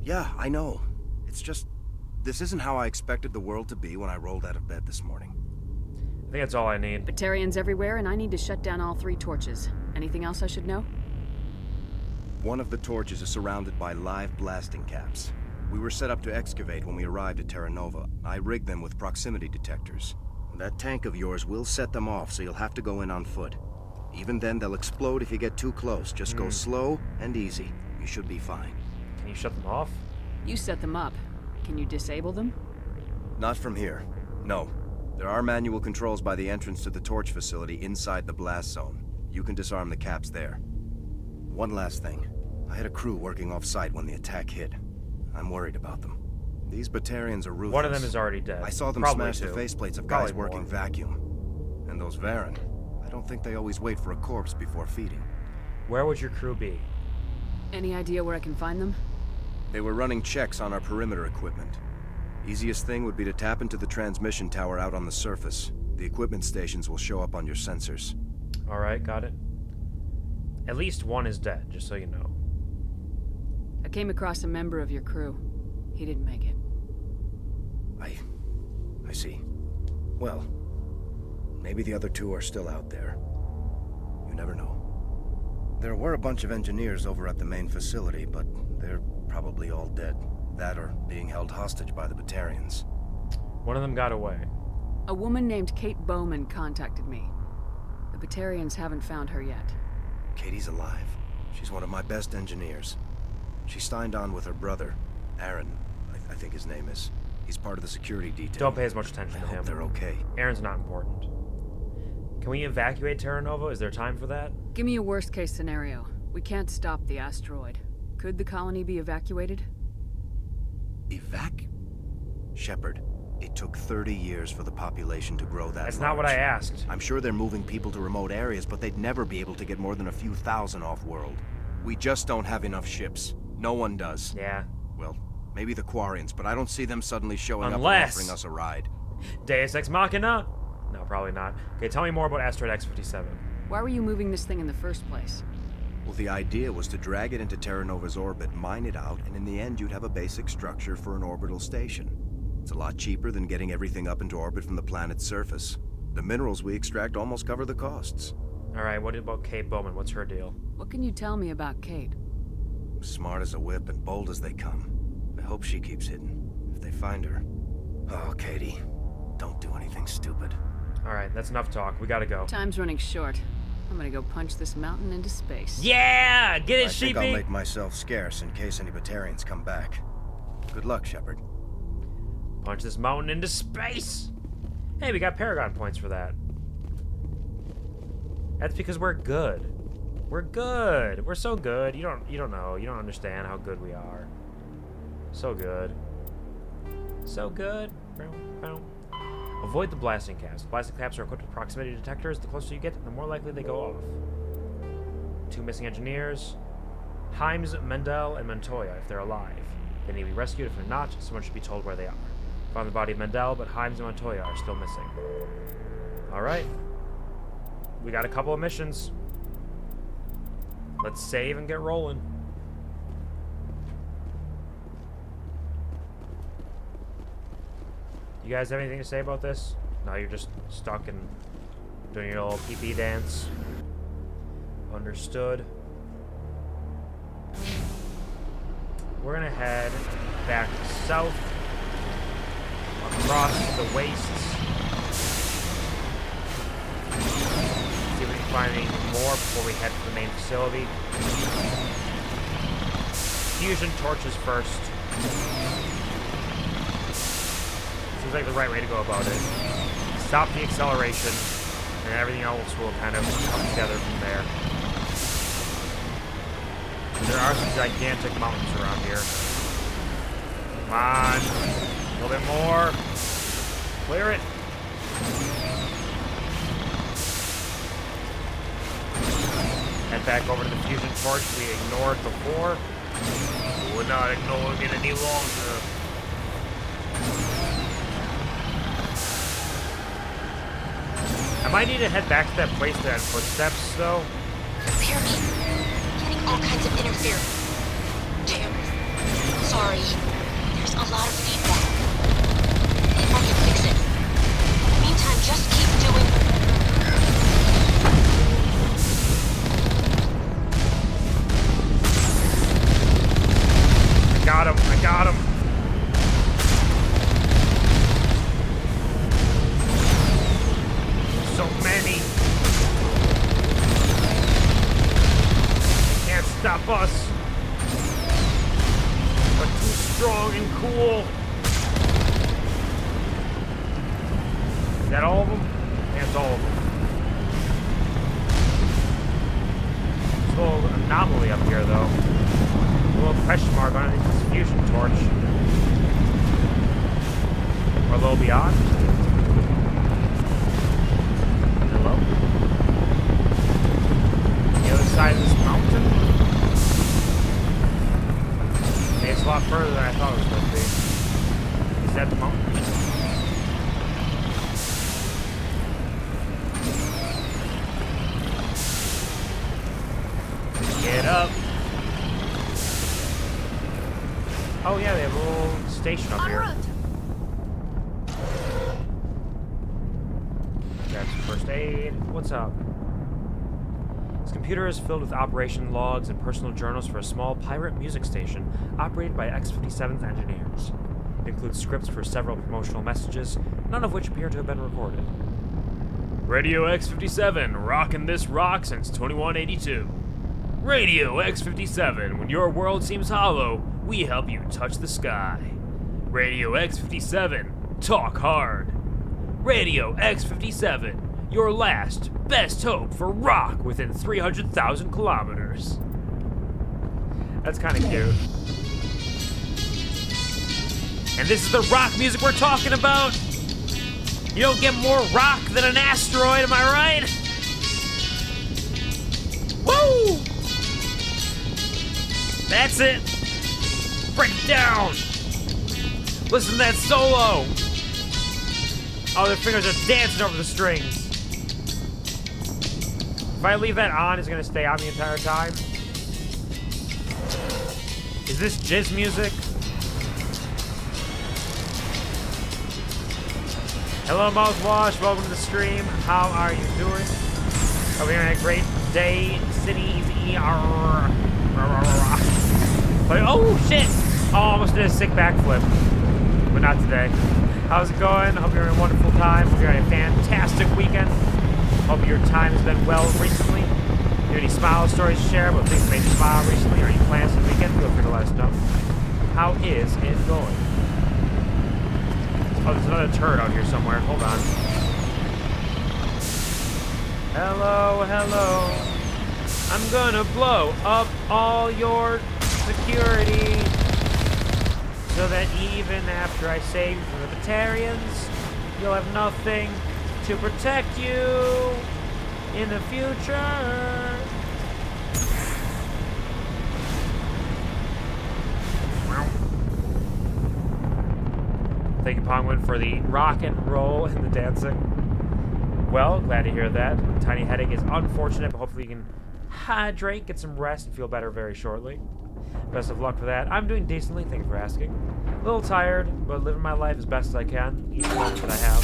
Yeah, I know. It's just... This isn't how I expected the world to be when I rolled out of bed this morning. I think that's all I need. Batarians everywhere, and I need to shut down all 3 torches. Anything else I should know? One of the torches is surrounded by live blasting caps. We were set up to excavate when we arrived at Terra Nova. I rigged them with proximity detectors. That tank of yours will set them off, so you'll have to go in on foot. Even then, they'll explode if you get too close. Just go slow and easy. You should be fine. Can you shut them off? You set them up. Can you disable them? Not from here. No. There are manual controls by the entrance to the torch facility inside the blast zone. You can disarm the caps there. One last thing. I had a crew working off-site when the attack hit. I'm worried about them. These Batarians are ruthless. One of them is already dead. I saw them Probably smash the two. faceplates of Probably guys working more. vacuum. And those Varen, I don't think they always wait for a corpse before feeding. Where would your crew be? Any idea where I can find them? They were running checks on our perimeter equipment. Easiest thing would be to tap into the transmission tower out on the surface. The equipment stations will show up on your sensors. Alright, got it. At least one is dead, just so you know. I came across a member of your crew. He didn't make it. I see. Well, maybe the other two are still out there. You never know. There were a bunch of engineers over at the main facility, but they're probably all dead. That or being held hostage by the Batarians. One of them got away. A woman named Kate Bowman contacted me. The Batarians haven't found her yet. Katie's alive. She's one of my best engineers. She signed on with her brother, Aaron, I think his name is. He's part of the security detail. Don't pay as much attention I to hope him. they're okay. Aaron's not important. Can we evacuate Terra Nova? Is there time for that? Give me a worst-case scenario. We can't stop the asteroid. Could the colony be evacuated? Shepard, it took 30 years for the population to grow that That's large. not what I asked. I'm sure they're moving people to remote areas, but they'd never be able to get more than a few thousand off-world. We just don't have enough ships. No one does. Yeah. Well, maybe the Quarians, but I don't see them suddenly showing up and Unless- offering us a ride. Deus Ex Machina? No, probably not. Okay, tell me more about Asteroid X-57. Why were you moving this thing in the first place? Well, the idea was to drag it into Terra Nova's orbit, mine it out, and in the end you'd have a basic structure for an orbital station. It's a lot cheaper than getting everything up into orbit from the planet's surface. The minerals we extract almost cover the costs. Alright, what about Kate Bowman? What's her deal? What can you tell me about Kate? Smart as a whip and bold as they come. I hope she keeps hidden. If they find her... Oh, Katie. Don't do anything stupid. Alright, that's enough talk. We gotta go. Time's running short. I'm gonna go punch this mountain into space. Yeah! Get it, I think sheepy! I'll make myself scarce in case any Batarians come back. Good luck, Shepard. Punch this mountain into space! Hey, we got Paragon points for that. That's because we're good. We're good. We're so good. You don't know. You don't understand how good we are. So good. So good. Avoid the blasting caps. Blasting caps are equipped with proximity detectors. The closer you get, the more likely they go off. 2 missing engineers. Himes, Mendel, and Montoya, if they're alive. They need to be rescued. If they're not, someone should be told where they are. Found the body of Mendel, but Himes and Montoya are still missing. Alright. We got a couple of missions. Let's save and get rolling. You guys have anything to say about this? No, you're just stuck and doing your little pee-pee dance. Understood. We're gonna head back south, across the wastes. See if we can find anything more before we head to the main facility. Fusion torches first. Seems like the right way to go about it. Stop the acceleration, and everything else will kind of come together from there. There are some gigantic mountains around here. Come on. A little bit more. Clear it. Head back over to the fusion torch we ignored before. We're not ignoring it any longer. I might need to head back to that place that had footsteps, though. Hear me? Getting all kinds of interference. Damn. Sorry. There's a lot of feedback. If I can fix it. Meantime, just keep doing... I got him. bus. But too strong and cool. Is that all of them? That's all of them. There's a little anomaly up here, though. A little question mark on this fusion torch. Or a little beyond. Hello? The other side of this mountain? Okay, it's a lot further than I thought it was going to be. Is that the mountain? Get up. Oh yeah, they have a little station up here. That's first aid. What's up? This computer is filled with operation logs and personal journals for a small pirate music station operated by X-57's engineers. It includes scripts for several promotional messages, none of which appear to have been recorded. Radio X-57, rocking this rock since 2182. Radio X-57, when your world seems hollow, we help you touch the sky. Radio X-57, talk hard. Radio X-57, your last, best hope for rock within 300,000 kilometers. That's kind of cute. And this is the rock music we're talking about? You don't get more rock than an asteroid, am I right? Woo! That's it. Break it down. Listen to that solo. Oh, their fingers are dancing over the strings. If I leave that on, it's gonna stay on the entire time. Is this jizz music? Hello, Mouthwash. Welcome to the stream. How are you doing? Hope you're having a great day. Cities E-R. Oh, shit! Oh, almost did a sick backflip. But not today. How's it going? Hope you're having a wonderful time. Hope you're having a fantastic weekend. Hope your time has been well recently. Do you have any smile stories to share about things that made you smile recently, or any plans for the weekend? Feel free to let us know. How is it going? Oh, there's another turret out here somewhere. Hold on. Hello, hello. I'm gonna blow up all your security so that even after I save you from the Batarians, you'll have nothing to protect you in the future. Thank you, Pongwin, for the rock and roll and the dancing. Well, glad to hear that. Tiny headache is unfortunate, but hopefully you can hydrate, get some rest, and feel better very shortly. Best of luck for that. I'm doing decently, thank you for asking. A little tired, but living my life as best as I can, each moment that I have.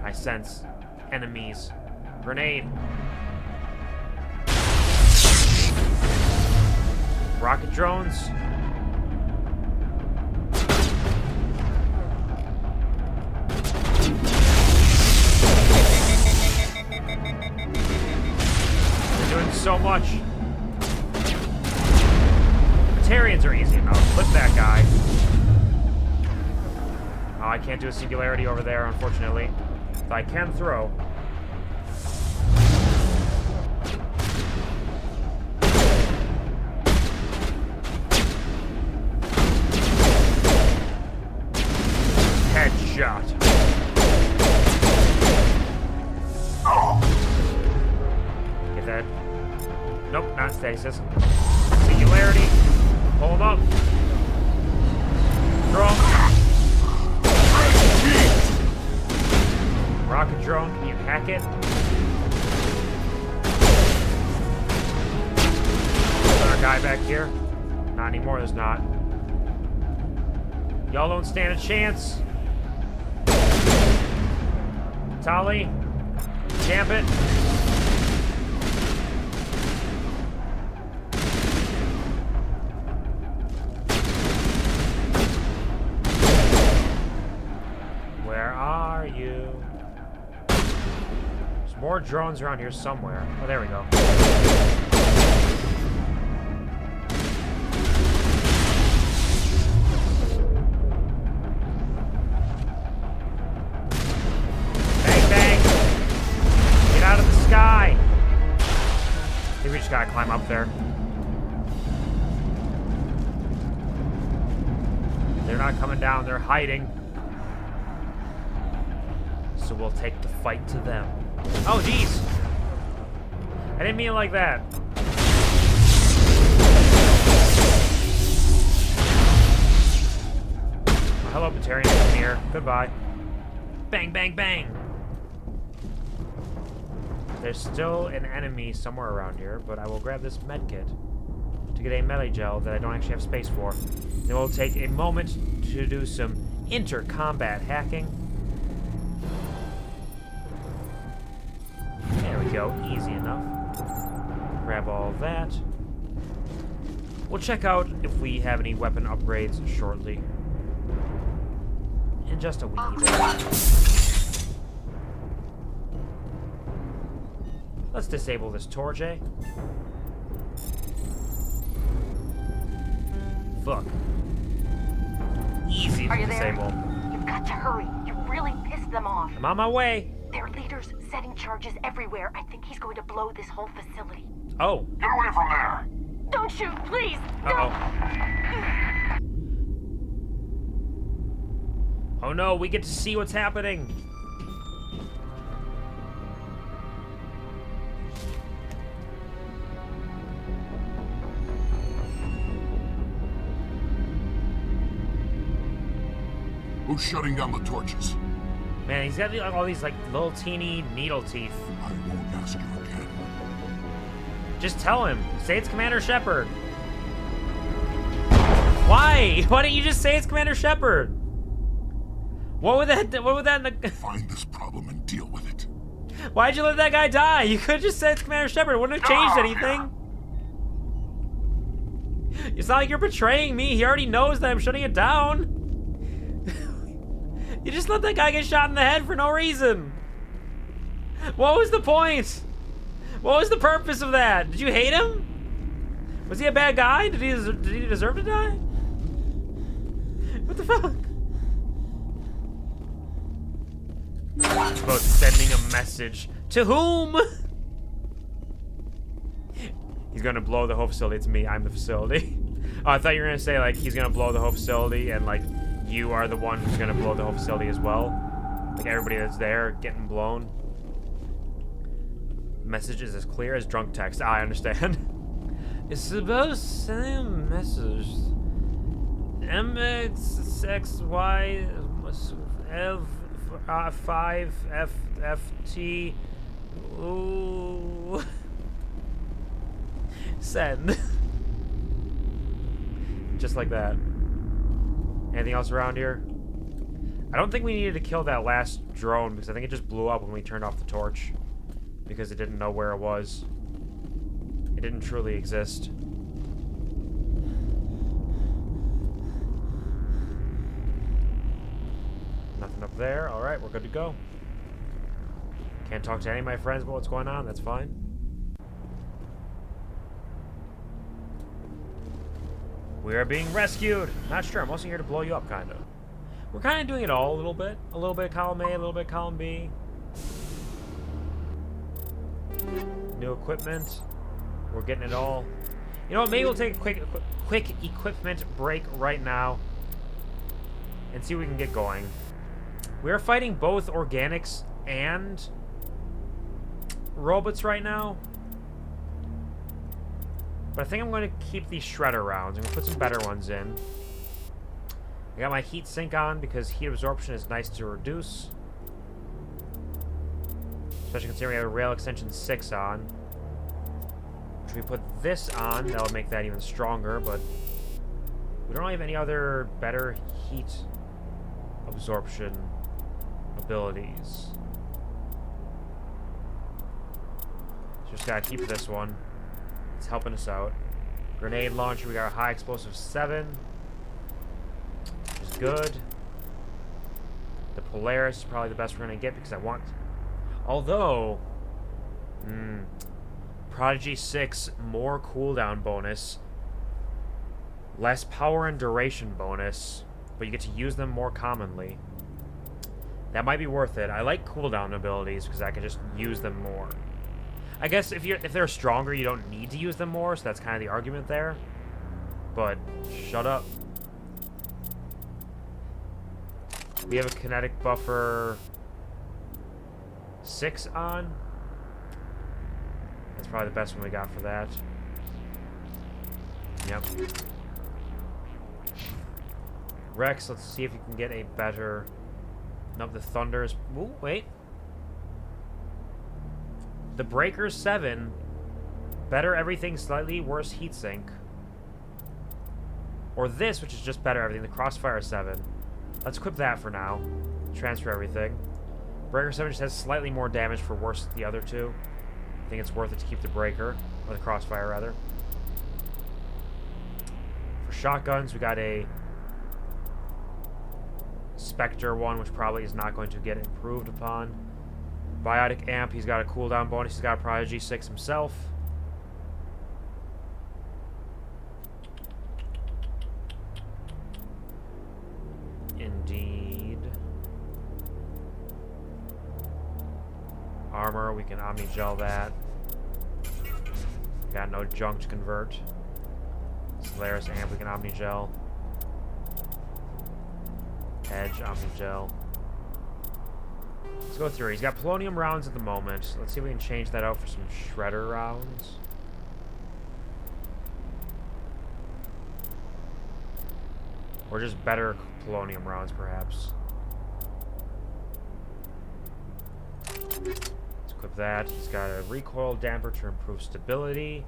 I sense enemies. Grenade. Rocket drones. They're doing so much. Batarians are easy enough. Flip that guy. Oh, I can't do a singularity over there, unfortunately. But I can throw. Headshot. Get that. Nope, not stasis. Singularity. Hold up. Drone. Rocket drone, can you hack it? Another guy back here. Not anymore, there's not. Y'all don't stand a chance. Tali, camp it. Where are you? There's more drones around here somewhere. Oh, there we go. up there. They're not coming down, they're hiding. So we'll take the fight to them. Oh, jeez! I didn't mean it like that. Oh, hello, Batarian Engineer. Goodbye. Bang, bang, bang! There's still an enemy somewhere around here, but I will grab this medkit to get a melee gel that I don't actually have space for. Then we'll take a moment to do some inter-combat hacking. There we go, easy enough. Grab all that. We'll check out if we have any weapon upgrades shortly. In just a wee bit. Let's disable this torch, eh? Fuck. Easy to disable. You've got to hurry. You really pissed them off. I'm on my way. Their leader's setting charges everywhere. I think he's going to blow this whole facility. Oh. Get away from there! Don't shoot, please! Uh-oh. Oh no, we get to see what's happening. Who's shutting down the torches? Man, he's got like, all these like little teeny needle teeth. I won't ask you again. Just tell him. Say it's Commander Shepard. Why? Why didn't you just say it's Commander Shepard? What would that Find this problem and deal with it. Why'd you let that guy die? You could have just said it's Commander Shepard. It wouldn't have changed anything. It's not like you're betraying me. He already knows that I'm shutting it down. You just let that guy get shot in the head for no reason. What was the point? What was the purpose of that? Did you hate him? Was he a bad guy? Did he deserve to die? What the fuck? It's about sending a message. To whom? He's gonna blow the whole facility. It's me. I'm the facility. Oh, I thought you were gonna say, like, he's gonna blow the whole facility and, like, you are the one who's gonna blow the whole facility as well. Like, everybody that's there getting blown. Message is as clear as drunk text. I understand. It's about sending a message. MXXY F5FFT. Ooh. Send. Just like that. Anything else around here? I don't think we needed to kill that last drone because I think it just blew up when we turned off the torch. Because it didn't know where it was. It didn't truly exist. Nothing up there. Alright, we're good to go. Can't talk to any of my friends about what's going on. That's fine. We are being rescued! Not sure. I'm also here to blow you up, kind of. We're kind of doing it all a little bit. A little bit of column A, a little bit of column B. New equipment. We're getting it all. You know what? Maybe we'll take a quick equipment break right now and see what we can get going. We are fighting both organics and robots right now. But I think I'm going to keep these shredder rounds. I'm going to put some better ones in. I got my heat sink on because heat absorption is nice to reduce. Especially considering we have a rail extension 6 on. If we put this on, that'll make that even stronger, but we don't really have any other better heat absorption abilities. Just gotta keep this one. It's helping us out. Grenade launcher, we got a high explosive 7. Which is good. The Polaris is probably the best we're gonna get because I want... Although... Prodigy 6, more cooldown bonus. Less power and duration bonus. But you get to use them more commonly. That might be worth it. I like cooldown abilities because I can just use them more. I guess if they're stronger, you don't need to use them more, so that's kind of the argument there. But shut up. We have a kinetic buffer 6 on. That's probably the best one we got for that. Yep. Rex, let's see if you can get a better... Nope, the Thunders... Ooh, wait. The Breaker's 7. Better everything, slightly worse heatsink. Or this, which is just better everything, the Crossfire 7. Let's equip that for now. Transfer everything. Breaker 7 just has slightly more damage for worse than the other two. I think it's worth it to keep the Breaker. Or the Crossfire, rather. For shotguns, we got a Spectre one, which probably is not going to get improved upon. Biotic Amp, he's got a cooldown bonus. He's got a Prodigy 6 himself. Indeed. Armor, we can Omni-Gel that. Got no junk to convert. Solaris Amp, we can Omni-Gel. Edge, Omni-Gel. Let's go through. He's got polonium rounds at the moment. Let's see if we can change that out for some shredder rounds. Or just better polonium rounds, perhaps. Let's equip that. He's got a recoil damper to improve stability.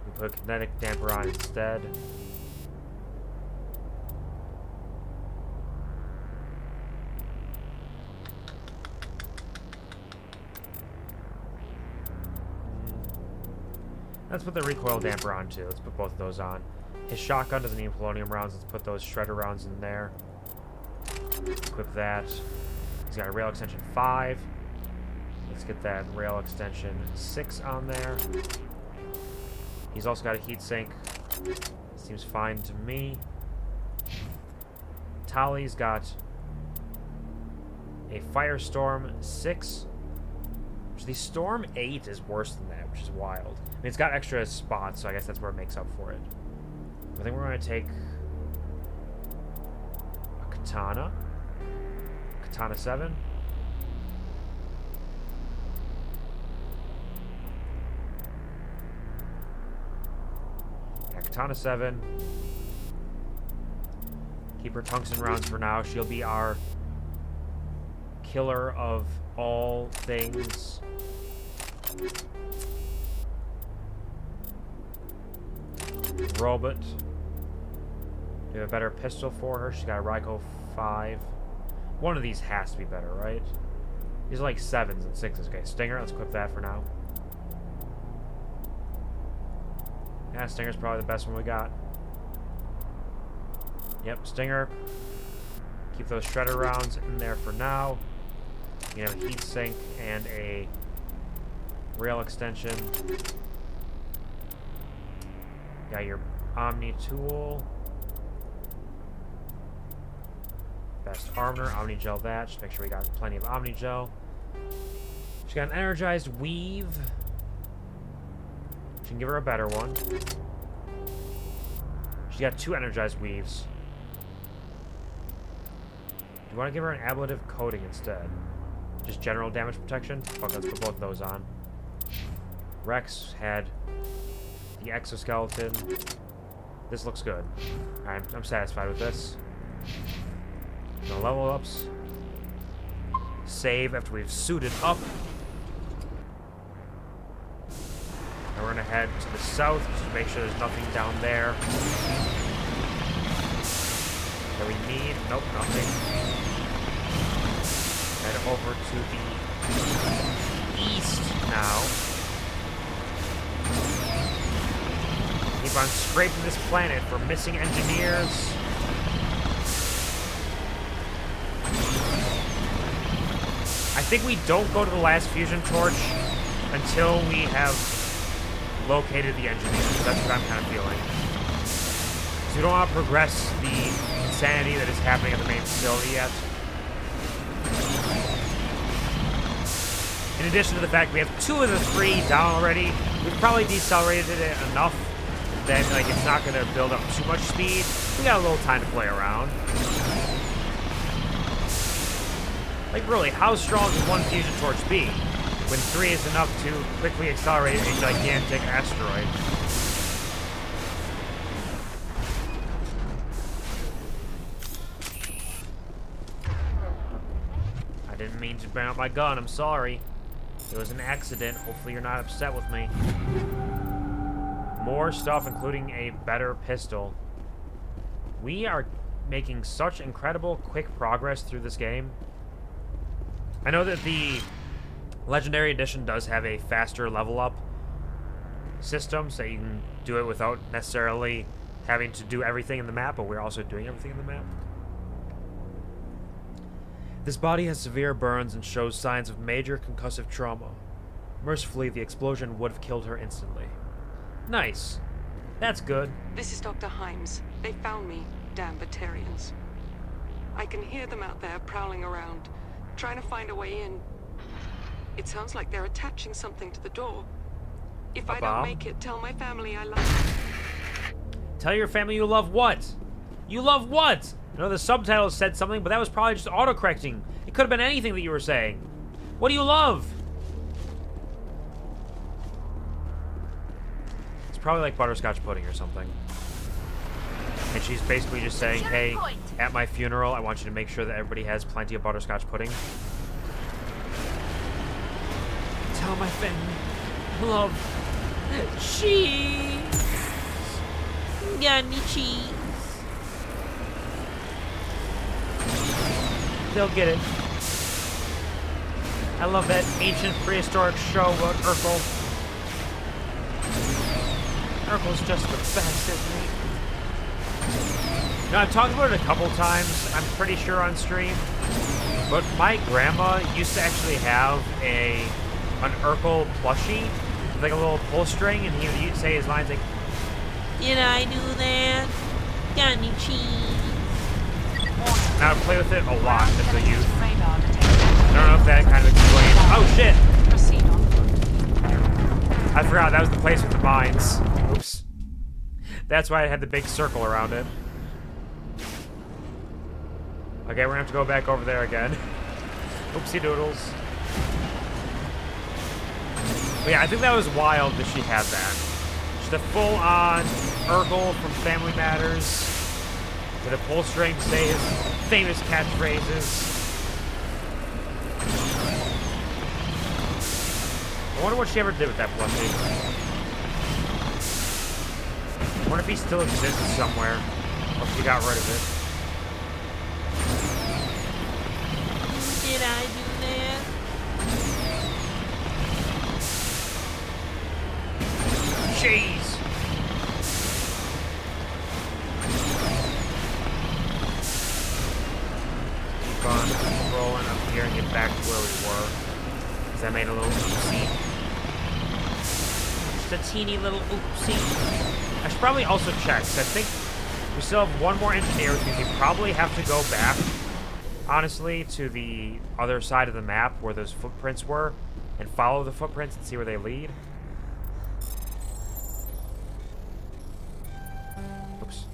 We put a kinetic damper on instead. Let's put the recoil damper on too. Let's put both of those on. His shotgun doesn't need polonium rounds. Let's put those shredder rounds in there. Equip that. He's got a rail extension 5. Let's get that rail extension 6 on there. He's also got a heatsink. Seems fine to me. Tali's got a Firestorm 6. The Storm 8 is worse than that, which is wild. I mean, it's got extra spots, so I guess that's where it makes up for it. I think we're going to take a Katana. Katana 7. Yeah, Katana 7. Keep her tungsten rounds for now. She'll be our killer of all things. Robot. We have a better pistol for her. She's got a Ryko 5. One of these has to be better, right? These are like 7s and 6s. Okay, Stinger. Let's equip that for now. Yeah, Stinger's probably the best one we got. Yep, Stinger. Keep those shredder rounds in there for now. You have a heat sink and a rail extension. Got your Omni tool. Best armor, Omni-Gel that. Just make sure we got plenty of Omni-Gel. She's got an energized weave. She can give her a better one. She's got 2 energized weaves. Do you want to give her an ablative coating instead? Just general damage protection? Fuck, let's put both of those on. Rex had the exoskeleton. This looks good. I'm satisfied with this. No level ups. Save after we've suited up. And we're gonna head to the south just to make sure there's nothing down there that we need. Nope, nothing. Head over to the east now. Keep on scraping this planet for missing engineers. I think we don't go to the last fusion torch until we have located the engineers. That's what I'm kind of feeling. So we don't want to progress the insanity that is happening at the main facility yet. In addition to the fact we have 2 of the 3 down already, we've probably decelerated it enough that like it's not going to build up too much speed. We got a little time to play around. Like really, how strong can 1 fusion torch be when 3 is enough to quickly accelerate a gigantic asteroid? I didn't mean to bring out my gun, I'm sorry. It was an accident. Hopefully you're not upset with me. More stuff, including a better pistol. We are making such incredible quick progress through this game. I know that the Legendary Edition does have a faster level up system, so you can do it without necessarily having to do everything in the map, but we're also doing everything in the map. This body has severe burns and shows signs of major concussive trauma. Mercifully, the explosion would have killed her instantly. Nice. That's good. This is Dr. Himes. They found me, damn Batarians. I can hear them out there prowling around, trying to find a way in. It sounds like they're attaching something to the door. If I don't make it, tell my family I love them. Tell your family you love what? You love what? I know the subtitles said something, but that was probably just autocorrecting. It could have been anything that you were saying. What do you love? It's probably like butterscotch pudding or something. And she's basically just saying, hey, at my funeral, I want you to make sure that everybody has plenty of butterscotch pudding. Tell my family, love, cheese. Got any cheese? They'll get it. I love that ancient prehistoric show about Urkel. Urkel's just the best, isn't he? Now, I've talked about it a couple times, I'm pretty sure on stream, but my grandma used to actually have an Urkel plushie with like a little pull string, and he would say his lines like, "Did I do that? Got any cheese?" And I would play with it a lot as a youth. I don't know if that kind of explains. Oh shit! Proceed on foot. I forgot that was the place with the mines. Oops. That's why it had the big circle around it. Okay, we're gonna have to go back over there again. Oopsie doodles. But yeah, I think that was wild that she had that. Just a full-on Urkel from Family Matters with a pull string to say his famous catchphrases. I wonder what she ever did with that plushie. I wonder if he still exists somewhere, or if she got rid of it. Did I do that? Jeez! Keep on rolling up here and get back to where we were. Because I made a little oopsie. Just a teeny little oopsie. I should probably also check, because I think we still have one more engineer, which means we probably have to go back, honestly, to the other side of the map where those footprints were, and follow the footprints and see where they lead. Oops.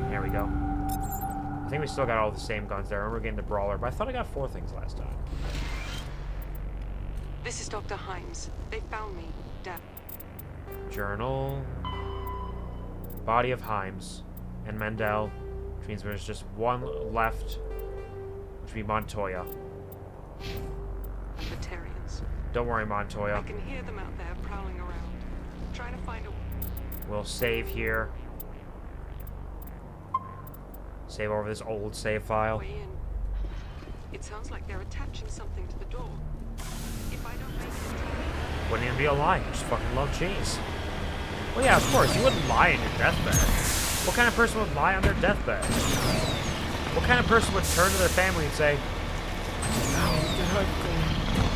There we go. I think we still got all the same guns there. I remember getting the brawler, but I thought I got 4 things last time. This is Dr. Himes. They found me, damn. Journal. Body of Himes and Mendel, which means there's just one left, which would be Montoya. Batarians. Don't worry, Montoya. I can hear them out there prowling around, trying to find a... We'll save here. Save over this old save file. way in. It sounds like they're attaching something to the door. If I don't make it... Wouldn't even be a lie. You just fucking love cheese. Well, yeah, of course. You wouldn't lie on your deathbed. What kind of person would lie on their deathbed? What kind of person would turn to their family and say, "Now that I'm gone,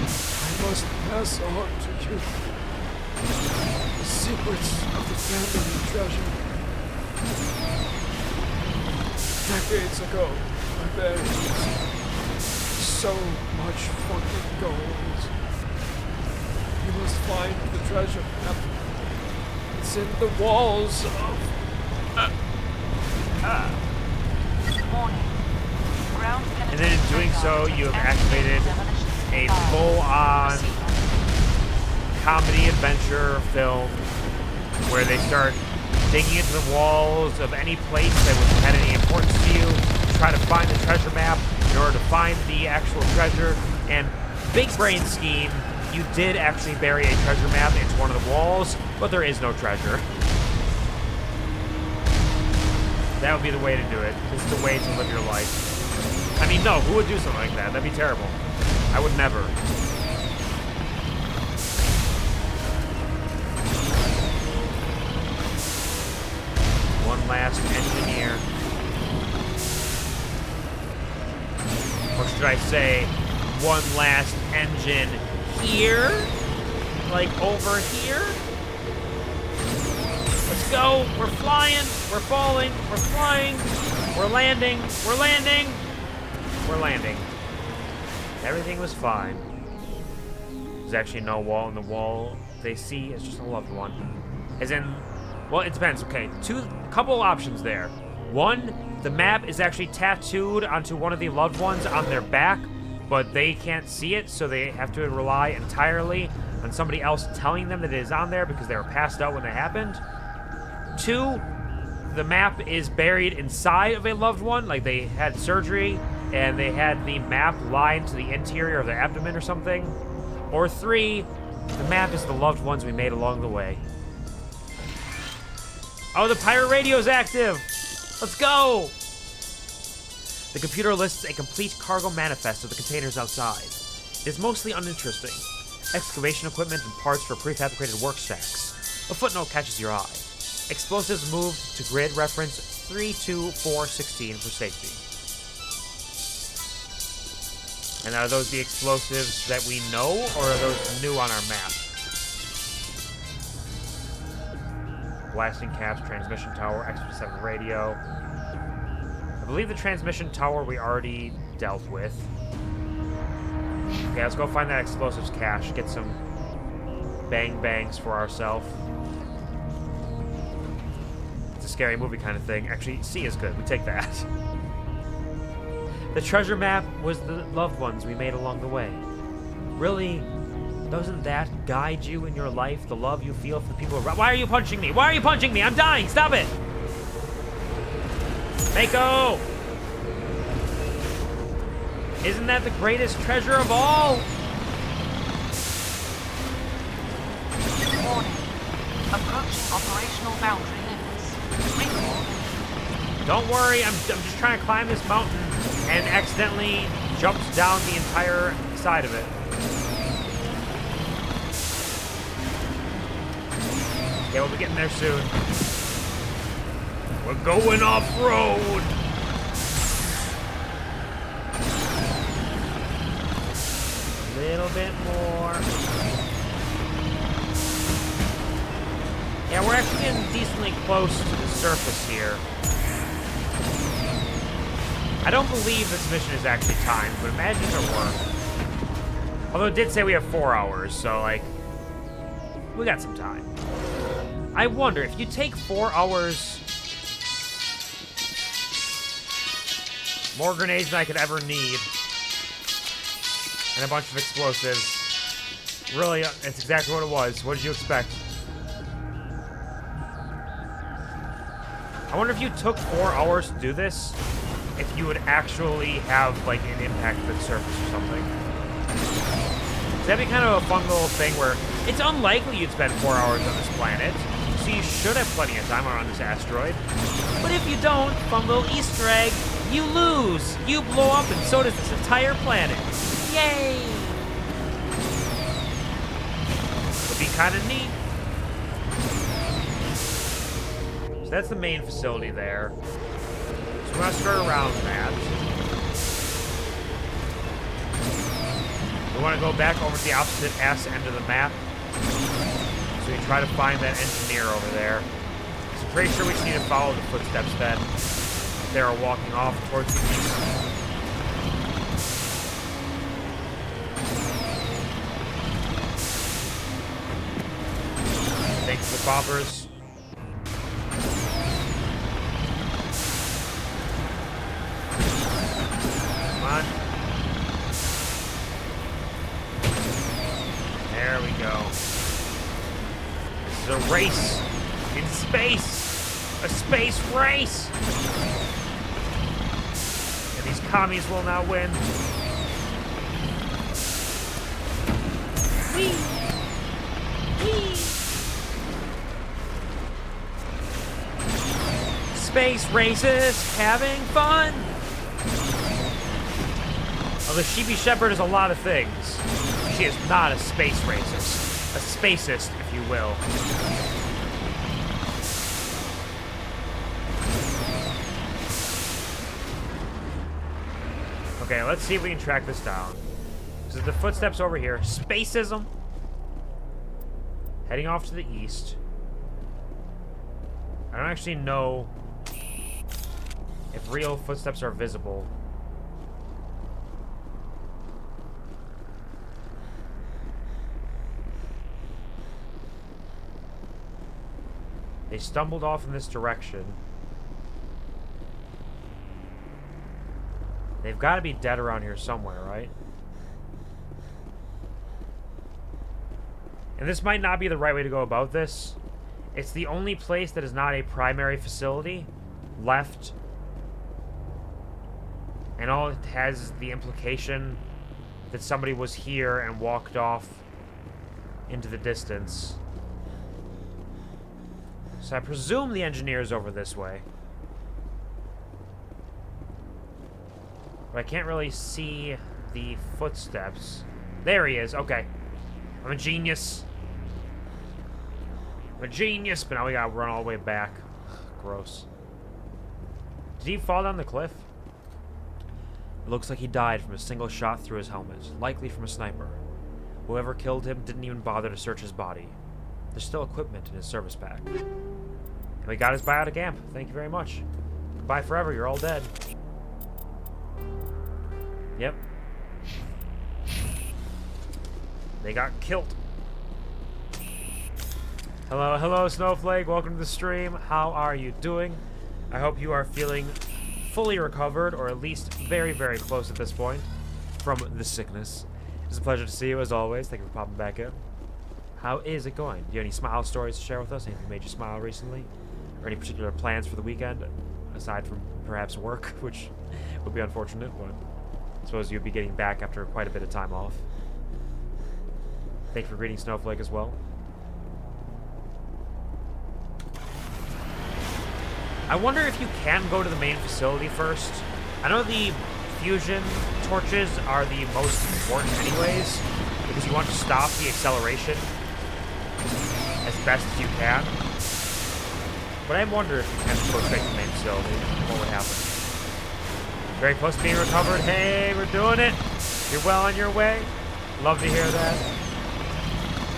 I must pass on to you the secrets of the family treasure. Decades ago, I buried so much fucking gold. You must find the treasure map. It's in the walls of... Warning. Ground And then in doing so, you have activated a full-on comedy adventure film where they start digging into the walls of any place that had any importance to you to try to find the treasure map in order to find the actual treasure. And big brain scheme, you did actually bury a treasure map into one of the walls, but there is no treasure. That would be the way to do it. This is the way to live your life. I mean, no, who would do something like that? That'd be terrible. I would never. One last engineer. Or should I say, one last engine here? Like over here? Let's go. We're flying. We're falling. We're flying. We're landing. We're landing. We're landing. Everything was fine. There's actually no wall in the wall they see. It's just a loved one. As in, well, it depends. Okay, a couple of options there. One, the map is actually tattooed onto one of the loved ones on their back, but they can't see it, so they have to rely entirely on somebody else telling them that it is on there because they were passed out when it happened. Two, the map is buried inside of a loved one, like they had surgery and they had the map lie into the interior of their abdomen or something. Or three, the map is the loved ones we made along the way. Oh, the pirate radio is active! Let's go! The computer lists a complete cargo manifest of the containers outside. It is mostly uninteresting. Excavation equipment and parts for prefabricated work stacks. A footnote catches your eye. Explosives moved to grid reference 32416 for safety. And are those the explosives that we know, or are those new on our map? Blasting caps, transmission tower, X-57 radio. I believe the transmission tower we already dealt with. Okay, let's go find that explosives cache. Get some bang-bangs for ourselves. It's a scary movie kind of thing. Actually, C is good. We take that. The treasure map was the loved ones we made along the way. Really, doesn't that guide you in your life? The love you feel for the people around? Why are you punching me? Why are you punching me? I'm dying! Stop it! Mako! Isn't that the greatest treasure of all? Warning. Approaching operational boundary limits. Recall. Don't worry, I'm just trying to climb this mountain and accidentally jumped down the entire side of it. Yeah, we'll be getting there soon. We're going off-road! A little bit more. Yeah, we're actually getting decently close to the surface here. I don't believe this mission is actually timed, but imagine if it were. Although it did say we have 4 hours, so, like, we got some time. I wonder, if you take 4 hours... More grenades than I could ever need. And a bunch of explosives. Really, it's exactly what it was. What did you expect? I wonder if you took 4 hours to do this, if you would actually have, like, an impact to the surface or something. That'd be kind of a fun little thing where it's unlikely you'd spend 4 hours on this planet, so you should have plenty of time around this asteroid. But if you don't, fun little Easter egg, you lose! You blow up, and so does this entire planet. Yay! Would be kind of neat. So that's the main facility there. So we want to skirt around that. We want to go back over to the opposite ass end of the map. So we try to find that engineer over there. So I'm pretty sure we just need to follow the footsteps then. They are walking off towards the east. Thanks to the bombers. Come on. There we go. This is a race in space. A space race. And these commies will not win. Whee! Whee! Space races, having fun. Well, the Sheepy Shepherd is a lot of things. She is not a space racist. A spacist, if you will. Okay, let's see if we can track this down. So the footsteps over here. Spacism. Heading off to the east. I don't actually know if real footsteps are visible. They stumbled off in this direction. They've got to be dead around here somewhere, right? And this might not be the right way to go about this. It's the only place that is not a primary facility left. And all it has is the implication that somebody was here and walked off into the distance. So I presume the engineer's over this way. But I can't really see the footsteps. There he is. Okay. I'm a genius. I'm a genius, but now we gotta run all the way back. Gross. Did he fall down the cliff? It looks like he died from a single shot through his helmet, likely from a sniper. Whoever killed him didn't even bother to search his body. There's still equipment in his service pack. And we got his biotic amp. Thank you very much. Goodbye forever, you're all dead. Yep. They got killed. Hello, hello, Snowflake. Welcome to the stream. How are you doing? I hope you are feeling fully recovered, or at least very, very close at this point, from the sickness. It's a pleasure to see you, as always. Thank you for popping back in. How is it going? Do you have any smile stories to share with us? Anything made you smile recently? Or any particular plans for the weekend, aside from perhaps work, which would be unfortunate, but I suppose you'd be getting back after quite a bit of time off. Thank you for greeting Snowflake as well. I wonder if you can go to the main facility first. I know the fusion torches are the most important anyways, because you want to stop the acceleration as best as you can. But I wonder if you can just go straight to the main facility. What would happen? Very close to being recovered. Hey, we're doing it. You're well on your way. Love to hear that.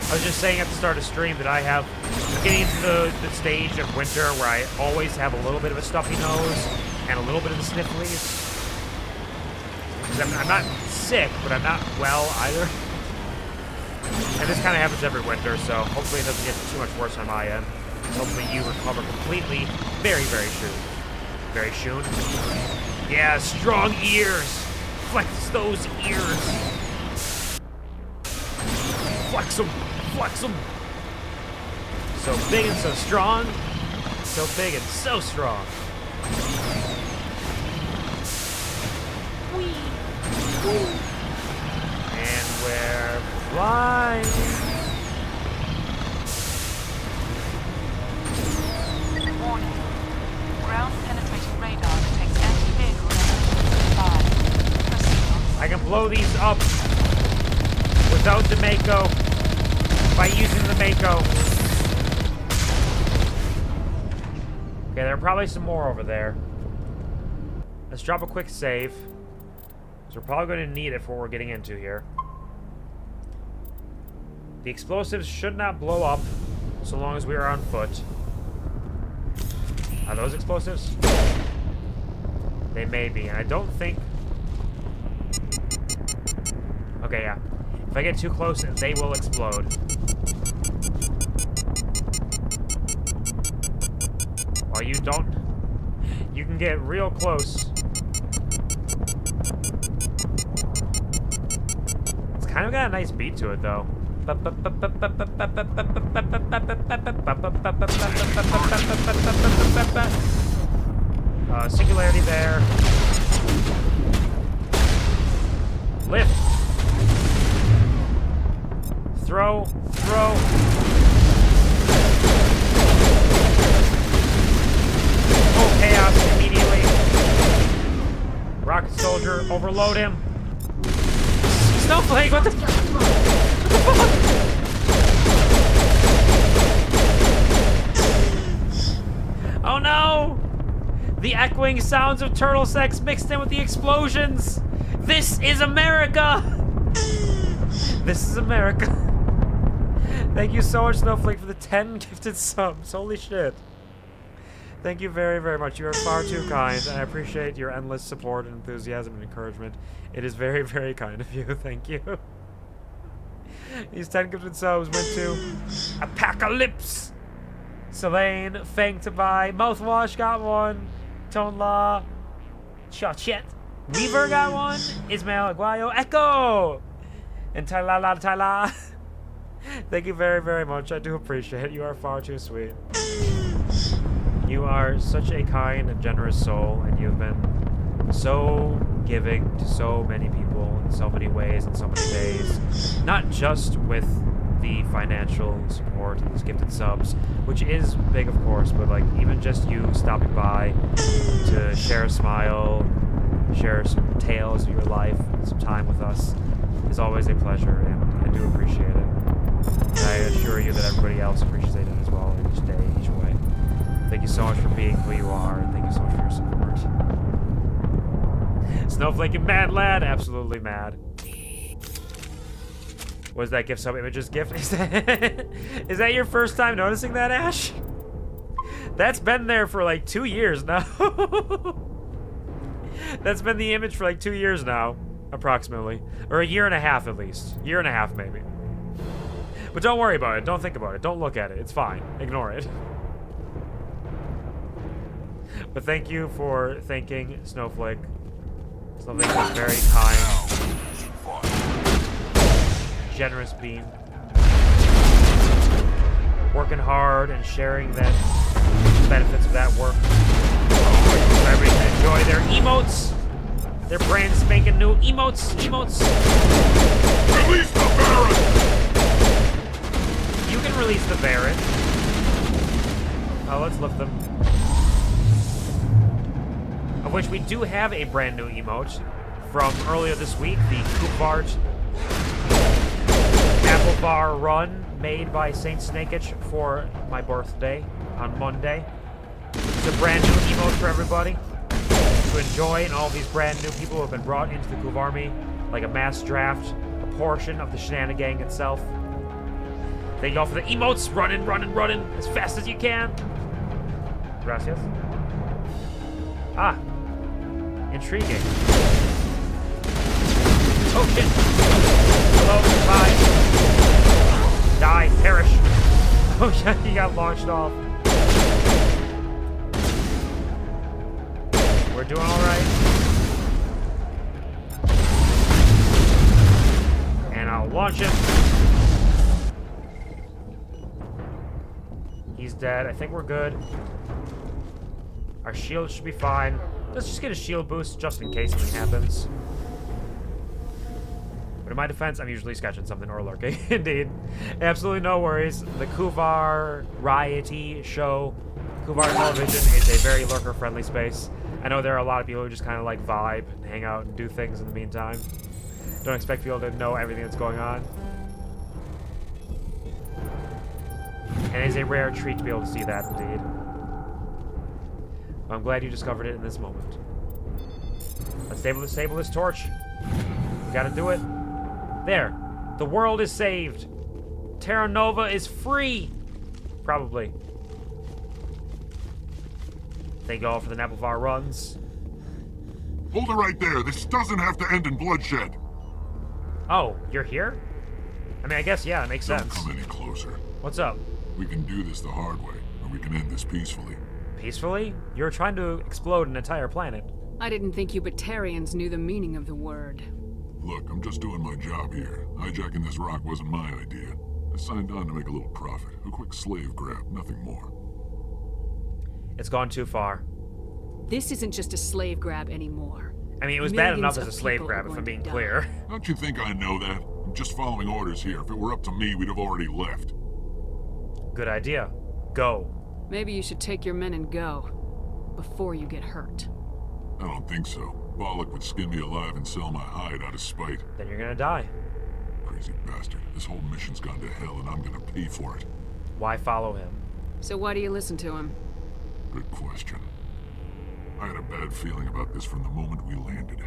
I was just saying at the start of stream that I'm getting into the stage of winter where I always have a little bit of a stuffy nose and a little bit of the snifflies. Because I'm not sick, but I'm not well either. And this kind of happens every winter, so hopefully it doesn't get too much worse on my end. Hopefully you recover completely very, very soon. Very soon. Yeah, strong ears. Flex those ears. Flex them. Flex them. So big and so strong. So big and so strong. Whee! Woo! And we're flying. Warning. Ground-penetrating radar detects anti-vehicle evidence 5. Proceed on. I can blow these up without the Mako by using the Mako. Okay, there are probably some more over there. Let's drop a quick save. So we're probably going to need it for what we're getting into here. The explosives should not blow up so long as we are on foot. Are those explosives? They may be, and I don't think... Okay, yeah. If I get too close, they will explode. While you don't... You can get real close. It's kind of got a nice beat to it, though. Singularity there. Lift. Throw. Throw. Oh, chaos immediately. Rocket soldier, overload him. Snowflake, what the fuck? Oh no! The echoing sounds of turtle sex mixed in with the explosions! This is America! This is America. Thank you so much, Snowflake, for the 10 gifted subs. Holy shit. Thank you very, very much. You are far too kind, and I appreciate your endless support and enthusiasm and encouragement. It is very, very kind of you. Thank you. These 10 gifted subs went to Apocalypse, Selene, Fang to buy, Mouthwash got one, Tone Law, Chachet, Weaver got one, Ismail Aguayo, Echo, and Tyla. Thank you very, very much. I do appreciate it. You are far too sweet. You are such a kind and generous soul, and you've been so giving to so many people in so many ways and so many days. Not just with the financial support and these gifted subs, which is big, of course, but like even just you stopping by to share a smile, share some tales of your life, some time with us is always a pleasure, and I do appreciate it. And I assure you that everybody else appreciates it as well each day, each way. Thank you so much for being who you are, and thank you so much for your support. Snowflake and Mad Lad, absolutely mad. Was that gift sub images gift? Is that your first time noticing that, Ash? That's been there for like 2 years now. That's been the image for like 2 years now, approximately. Or a year and a half at least. Year and a half maybe. But don't worry about it. Don't think about it. Don't look at it. It's fine. Ignore it. But thank you for thanking Snowflake. Snowflake was very kind. Generous being. Working hard and sharing the benefits of that work. So everybody can enjoy their emotes. Their brand spanking new emotes. Release the Baron! You can release the Baron. Oh, let's lift them. Of which we do have a brand new emote from earlier this week, the QuvarTV Apple Bar Run made by Saint Snakeitch for my birthday on Monday. It's a brand new emote for everybody to enjoy, and all these brand new people who have been brought into the Quvar Army, like a mass draft, a portion of the shenanigan itself. Thank you all for the emotes. Running as fast as you can. Gracias. Ah. Intriguing. Oh shit. Hello, bye. Die, perish. Oh yeah, he got launched off. We're doing alright. And I'll launch him. He's dead. I think we're good. Our shield should be fine. Let's just get a shield boost just in case something happens. But in my defense, I'm usually sketching something or lurking. Indeed. Absolutely no worries. The QuvarTV show, Quvar Television, is a very lurker-friendly space. I know there are a lot of people who just kind of like vibe and hang out and do things in the meantime. Don't expect people to know everything that's going on. And it is a rare treat to be able to see that, indeed. I'm glad you discovered it in this moment. Let's disable this torch. We gotta do it. There. The world is saved. Terra Nova is free. Probably. Thank you all for the Napovar runs. Hold it right there. This doesn't have to end in bloodshed. Oh, you're here? I mean, I guess, yeah, it makes Don't sense. come any closer. What's up? We can do this the hard way, or we can end this peacefully. Peacefully? You're trying to explode an entire planet. I didn't think you Batarians knew the meaning of the word. Look, I'm just doing my job here. Hijacking this rock wasn't my idea. I signed on to make a little profit. A quick slave grab, nothing more. It's gone too far. This isn't just a slave grab anymore. I mean, it was bad enough Millions as a of slave people grab, are if I'm going being to clear. die. Don't you think I know that? I'm just following orders here. If it were up to me, we'd have already left. Good idea. Go. Maybe you should take your men and go. Before you get hurt. I don't think so. Balak would skin me alive and sell my hide out of spite. Then you're gonna die. Crazy bastard. This whole mission's gone to hell and I'm gonna pay for it. Why follow him? So why do you listen to him? Good question. I had a bad feeling about this from the moment we landed.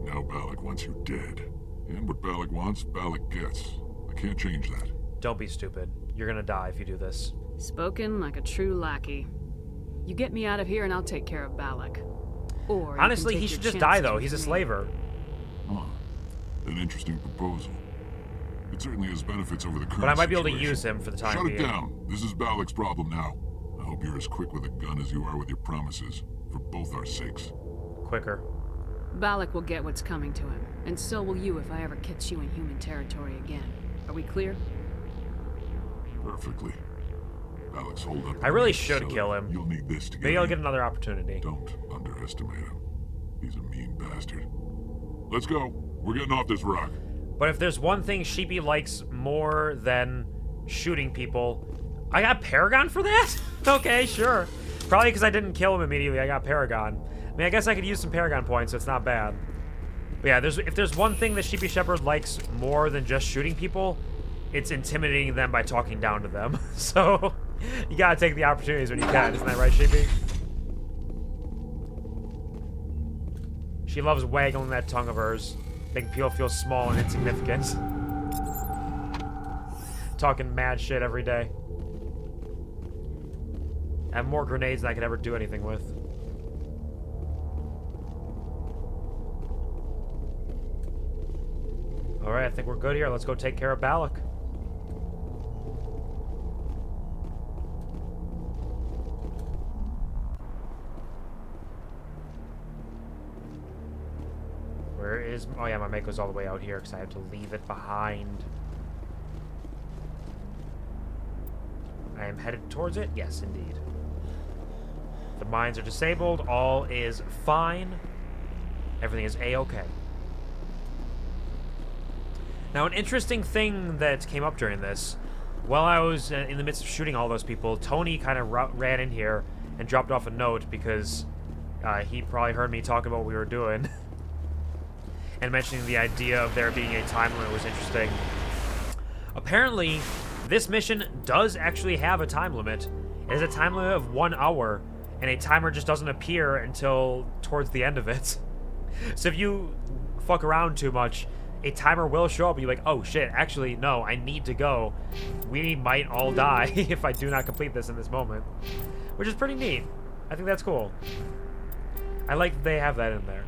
Now Balak wants you dead. And what Balak wants, Balak gets. I can't change that. Don't be stupid. You're gonna die if you do this. Spoken like a true lackey. You get me out of here and I'll take care of Balak. Or you Honestly, can he take should your just die, chances though. with He's a me. slaver. Huh. An interesting proposal. It certainly has benefits over the current But I might be able to situation. use him for the time Shut being. it down. This is Balak's problem now. I hope you're as quick with a gun as you are with your promises. For both our sakes. Quicker. Balak will get what's coming to him. And so will you if I ever catch you in human territory again. Are we clear? Perfectly. Balak's hold up. I really should kill him. You'll need this to get Maybe I'll in. get another opportunity. Don't underestimate him. He's a mean bastard. Let's go. We're getting off this rock. But if there's one thing Sheepy likes more than shooting people, I got Paragon for that? Okay, sure. Probably because I didn't kill him immediately, I got Paragon. I mean, I guess I could use some Paragon points, so it's not bad. But yeah, if there's one thing that Sheepy Shepherd likes more than just shooting people, it's intimidating them by talking down to them. So, you gotta take the opportunities when you can, isn't that right, Sheepy? She loves waggling that tongue of hers, making people feel small and insignificant. Talking mad shit every day. I have more grenades than I could ever do anything with. Alright, I think we're good here. Let's go take care of Balak. Where is... Oh yeah, my mate goes all the way out here because I have to leave it behind. I am headed towards it? Yes, indeed. The mines are disabled. All is fine. Everything is A-okay. Now, an interesting thing that came up during this, while I was in the midst of shooting all those people, Tony kind of ran in here and dropped off a note because he probably heard me talking about what we were doing. And mentioning the idea of there being a time limit was interesting. Apparently, this mission does actually have a time limit. It has a time limit of 1 hour, and a timer just doesn't appear until towards the end of it. So if you fuck around too much, a timer will show up and you're like, oh shit, actually, no, I need to go. We might all die if I do not complete this in this moment. Which is pretty neat. I think that's cool. I like that they have that in there.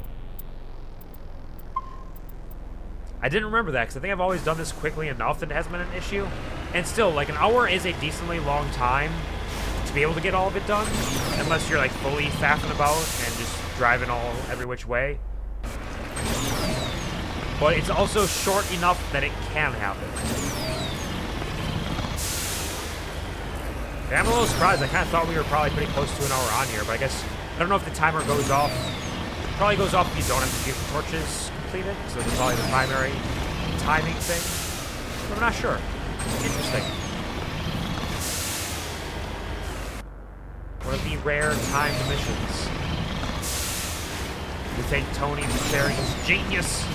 I didn't remember that because I think I've always done this quickly enough that it hasn't been an issue. And still, like, an hour is a decently long time to be able to get all of it done. Unless you're, like, fully faffing about and just driving every which way. But it's also short enough that it can happen. Yeah, I'm a little surprised. I kind of thought we were probably pretty close to an hour on here, but I guess, I don't know if the timer goes off. It probably goes off if you don't have the fusion torches completed, so it's probably the primary timing thing. But I'm not sure. Interesting. One of the rare timed missions. We thank Tony for sharing his genius.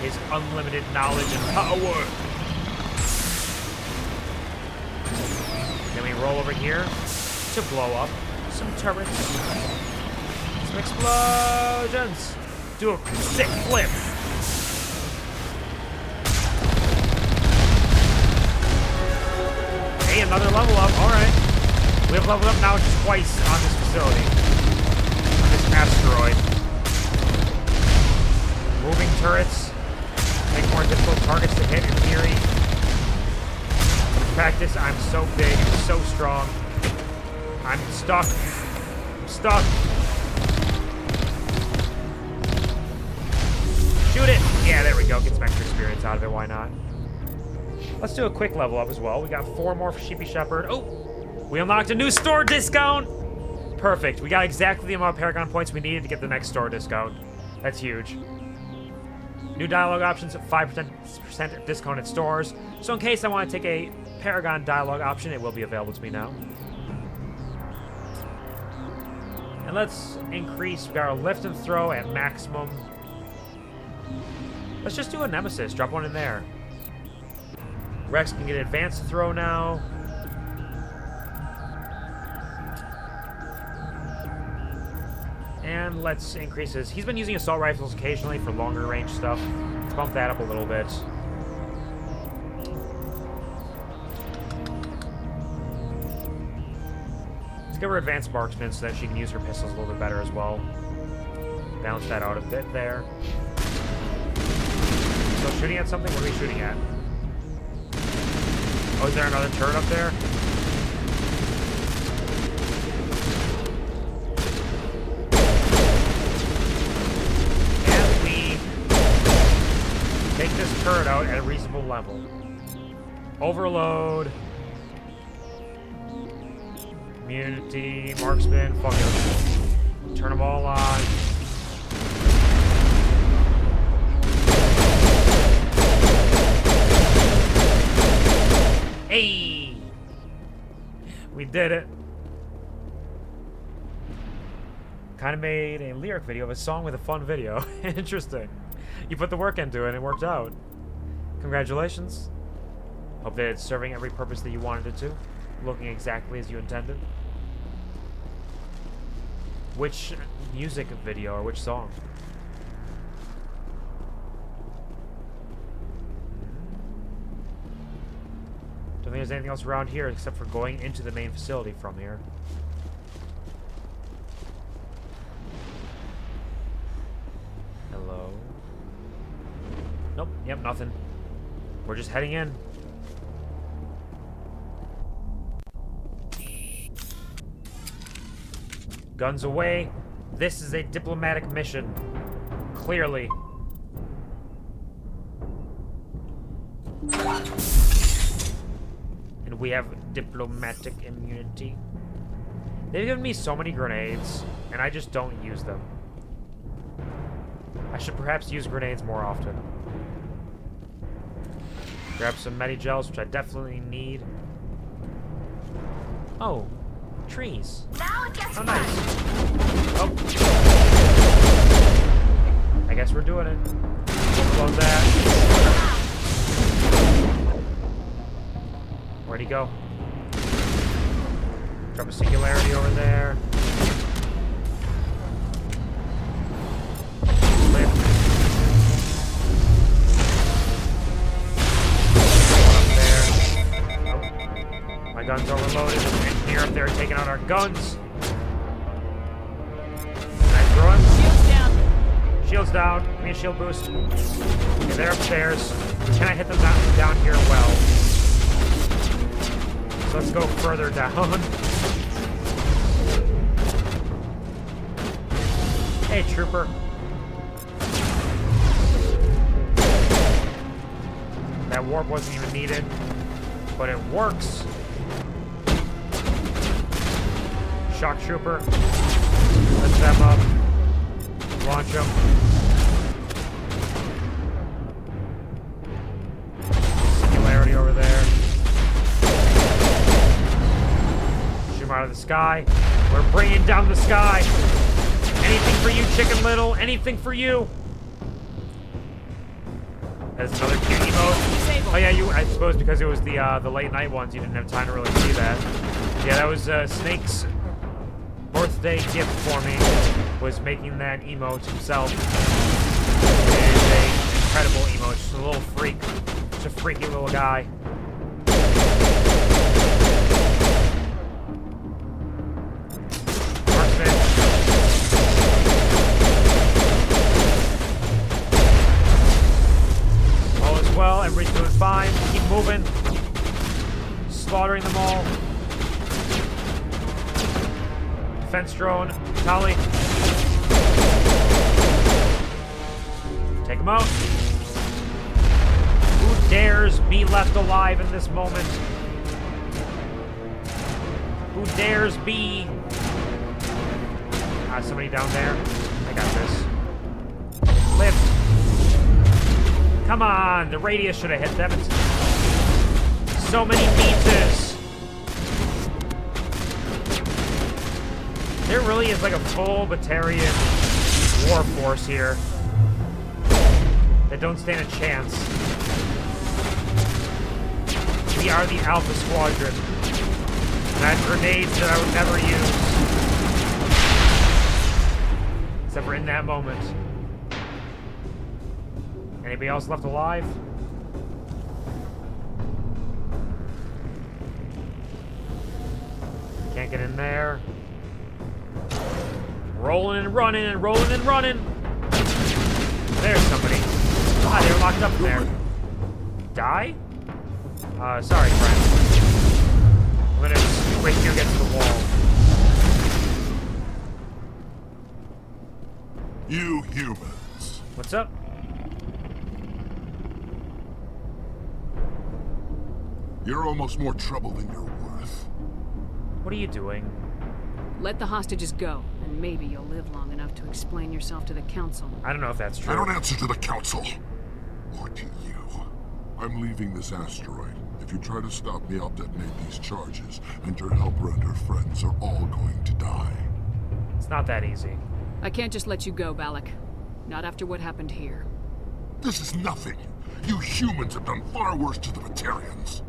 His unlimited knowledge and power. Then we roll over here to blow up some turrets. Some explosions. Do a sick flip. Hey, another level up. All right. We have leveled up now just twice on this facility. On this asteroid. Moving turrets make more difficult targets to hit in theory. In practice, I'm so big and so strong. I'm stuck. I'm stuck. Shoot it! Yeah, there we go. Get some extra experience out of it. Why not? Let's do a quick level up as well. We got 4 more for Sheepy Shepherd. Oh! We unlocked a new store discount! Perfect. We got exactly the amount of Paragon points we needed to get the next store discount. That's huge. New dialogue options at 5% discount at stores. So in case I want to take a Paragon dialogue option, it will be available to me now. And let's increase. We got our lift and throw at maximum. Let's just do a Nemesis. Drop one in there. Rex can get advanced throw now. And let's increase his... He's been using assault rifles occasionally for longer range stuff. Let's bump that up a little bit. Let's give her advanced marksman so that she can use her pistols a little bit better as well. Balance that out a bit there. Still shooting at something? What are we shooting at? Oh, is there another turret up there? And we take this turret out at a reasonable level. Overload. Community, marksman, fuck it. Turn them all on. Hey! We did it. Kind of made a lyric video of a song with a fun video. Interesting. You put the work into it and it worked out. Congratulations. Hope that it's serving every purpose that you wanted it to. Looking exactly as you intended. Which music video or which song? Don't think there's anything else around here except for going into the main facility from here. Hello? Nope, yep, nothing. We're just heading in. Guns away. This is a diplomatic mission. Clearly. And we have diplomatic immunity. They've given me so many grenades, and I just don't use them. I should perhaps use grenades more often. Grab some medi-gels, which I definitely need. Oh, trees. Now it gets Oh, nice. Oh. I guess we're doing it. Close that. Where'd he go? Drop a singularity over there. Lift. One up there. Oh. My gun's overloaded. There's an engineer up there taking out our guns. Can I throw him? Shields down. Shields down. Give me a shield boost. Okay, they're upstairs. We cannot hit them down here well. So let's go further down. Hey, trooper. That warp wasn't even needed, but it works. Shock trooper. Lift them up. Launch them. Singularity over there. Shoot them out of the sky. We're bringing down the sky. Anything for you, Chicken Little. Anything for you. There's another cute emote. Oh yeah, I suppose because it was the late night ones, you didn't have time to really see that. Yeah, that was Snake's birthday gift for me. Was making that emote himself. It is an incredible emote. Just a little freak. Just a freaky little guy. well. Everybody's doing fine. Keep moving. Slaughtering them all. Defense drone. Tali. Take him out. Who dares be left alive in this moment? Who dares be... somebody down there. I got this. Lift. Come on, the radius should have hit them. It's so many meters. There really is like a full Batarian war force here that don't stand a chance. We are the Alpha Squadron. And I have grenades that I would never use. Except for in that moment. Anybody else left alive? Can't get in there. Rolling and running and rolling and running. There's somebody. Ah, they were locked up in there. Die? Sorry, friend. I'm gonna wait till you get to the wall. You humans. What's up? You're almost more trouble than you're worth. What are you doing? Let the hostages go, and maybe you'll live long enough to explain yourself to the Council. I don't know if that's true. I don't answer to the Council. Or to you. I'm leaving this asteroid. If you try to stop me, I'll detonate these charges, and your helper and her friends are all going to die. It's not that easy. I can't just let you go, Balak. Not after what happened here. This is nothing. You humans have done far worse to the Batarians.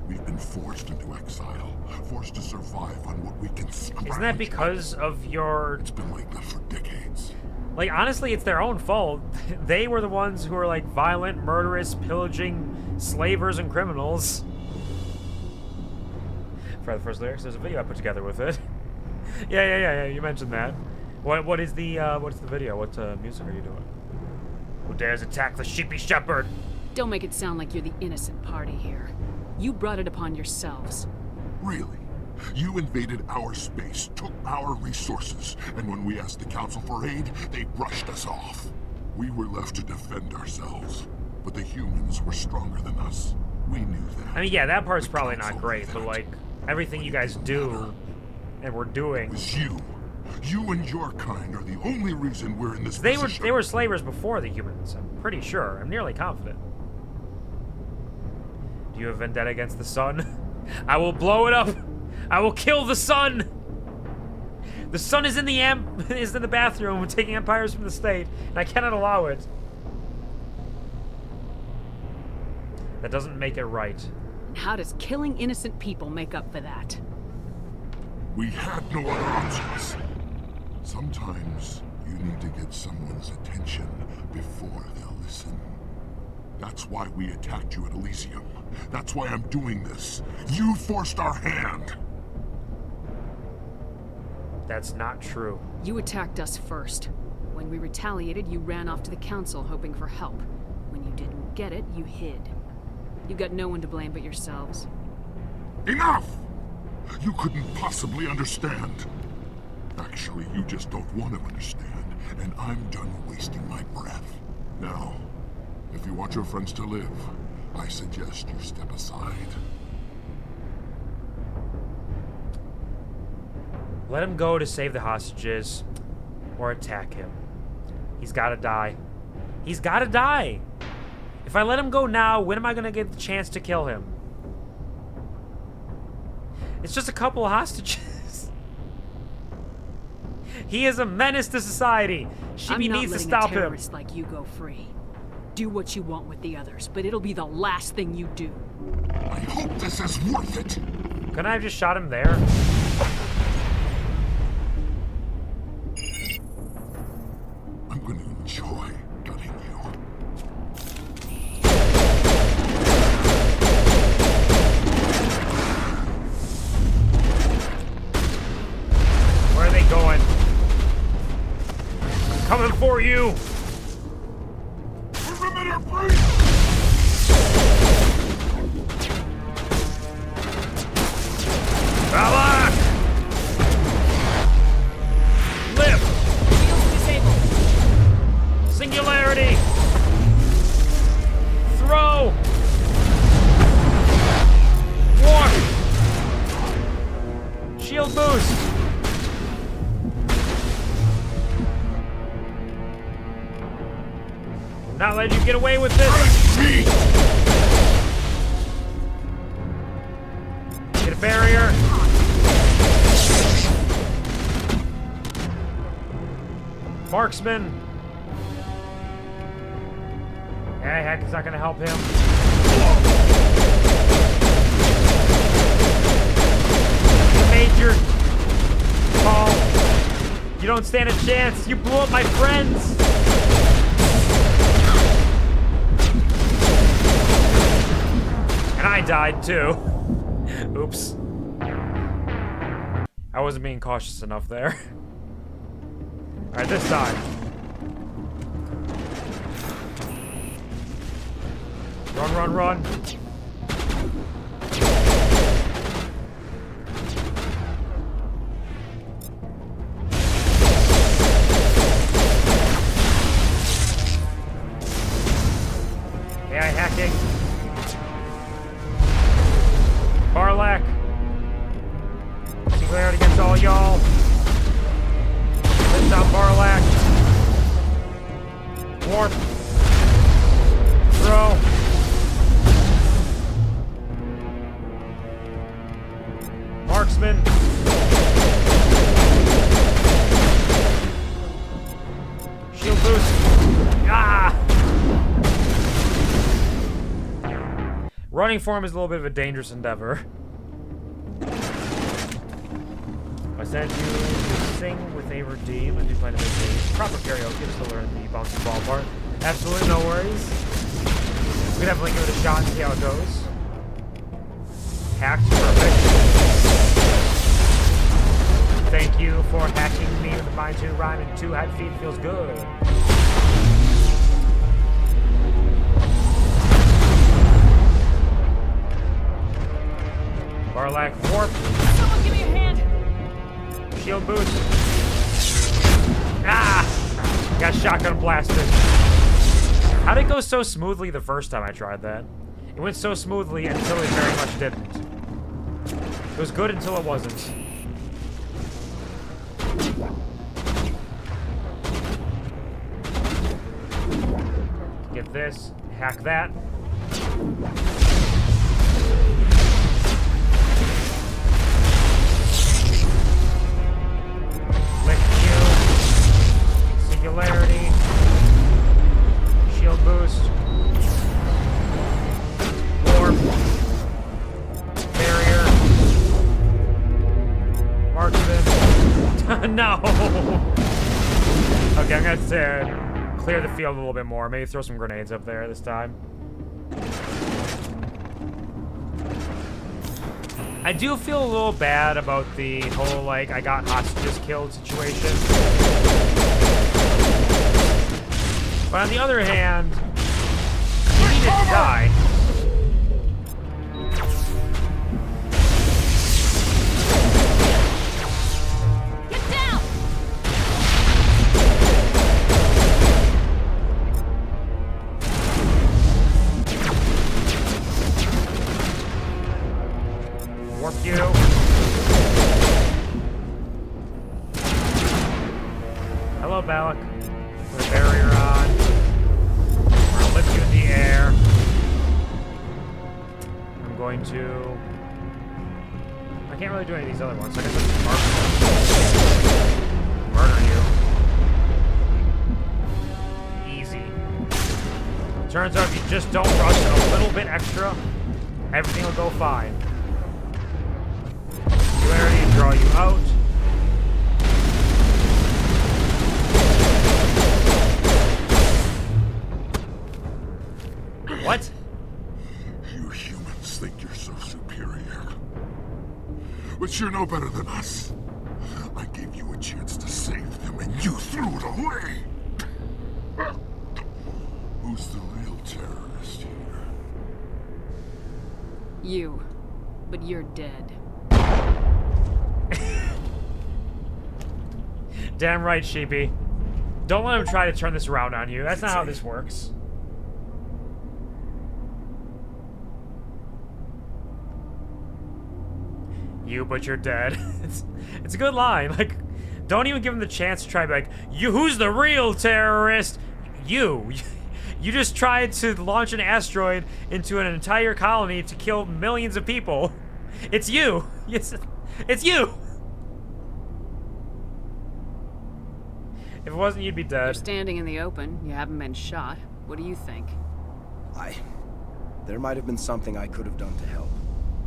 We've been forced into exile, forced to survive on what we can scrounge. Isn't that because of your... It's been like that for decades. Like, honestly, it's their own fault. They were the ones who were, like, violent, murderous, pillaging slavers and criminals. For the first lyrics, there's a video I put together with it. Yeah, you mentioned that. What is the, what's the video? What, music are you doing? Who dares attack the sheepy shepherd? Don't make it sound like you're the innocent party here. You brought it upon yourselves. Really? You invaded our space, took our resources, and when we asked the Council for aid, they brushed us off. We were left to defend ourselves, but the humans were stronger than us. We knew that. I mean, yeah, that part's probably not great, but, like, everything you guys do and we're doing... It was you. You and your kind are the only reason we're in this position. They were slavers before the humans, I'm pretty sure. I'm nearly confident. Do you have vendetta against the sun? I will blow it up! I will kill the sun! The sun is in the bathroom taking empires from the state, and I cannot allow it. That doesn't make it right. How does killing innocent people make up for that? We had no other options. Sometimes you need to get someone's attention before they'll listen. That's why we attacked you at Elysium. That's why I'm doing this. You forced our hand. That's not true. You attacked us first. When we retaliated, you ran off to the Council hoping for help. When you didn't get it, you hid. You got no one to blame but yourselves. Enough! You couldn't possibly understand. Actually, you just don't want to understand, and I'm done wasting my breath. Now, if you want your friends to live, I suggest you step aside. Let him go to save the hostages, or attack him. He's gotta die. He's gotta die! If I let him go now, when am I gonna get the chance to kill him? It's just a couple of hostages. He is a menace to society. Shibi needs to stop him. I'm not letting a terrorist like you go free. Do what you want with the others, but it'll be the last thing you do. I hope this is worth it. Couldn't I have just shot him there? I'm going to enjoy gutting you. Where are they going? I'm coming for you! Perimeter breach! let you get away with this. Get a barrier. Marksman. Yeah, heck, it's not gonna help him. Major call. You don't stand a chance. You blew up my friends. And I died too. Oops. I wasn't being cautious enough there. Alright, this time. Run, run, run. AI hacking. Barlack. Single out against all y'all. Lift down Barlack. Warp. Throw. Marksman. Shield boost. Ah! Running for him is a little bit of a dangerous endeavor. I sent you to sing with a redeem and you plan to make a proper karaoke just to learn the bouncy ball part. Absolutely no worries. We can definitely give it a shot and see how it goes. Hacked, perfect. Thank you for hacking me with the Mind 2 rhyme and 2 head feet. Feels good. Barlack warp. Someone give me a hand. Shield boost. Ah! Got shotgun blasted. How'd it go so smoothly the first time I tried that? It went so smoothly until it very much didn't. It was good until it wasn't. Get this. Hack that. Singularity. Shield boost. Warp. Barrier. Marksman. No! Okay, I'm gonna clear the field a little bit more. Maybe throw some grenades up there this time. I do feel a little bad about the whole, like, I got hostages killed situation. But on the other hand, he needed to die. Get down! Warp you. Hello, Balak. Put a barrier on. We're gonna lift you in the air. I'm going to... I can't really do any of these other ones, so I guess I'll just murder you. Easy. Turns out if you just don't rush a little bit extra, everything will go fine. Singularity, draw you out. What? You humans think you're so superior. But you're no better than us. I gave you a chance to save them and you threw it away! Who's the real terrorist here? You. But you're dead. Damn right, Sheepy. Don't let him try to turn this around on you. That's not how this works. You, but you're dead. It's a good line. Like, don't even give him the chance to try to be like, you, who's the real terrorist? You. You just tried to launch an asteroid into an entire colony to kill millions of people. It's you. It's you. If it wasn't, you'd be dead. You're standing in the open. You haven't been shot. What do you think? There might have been something I could have done to help.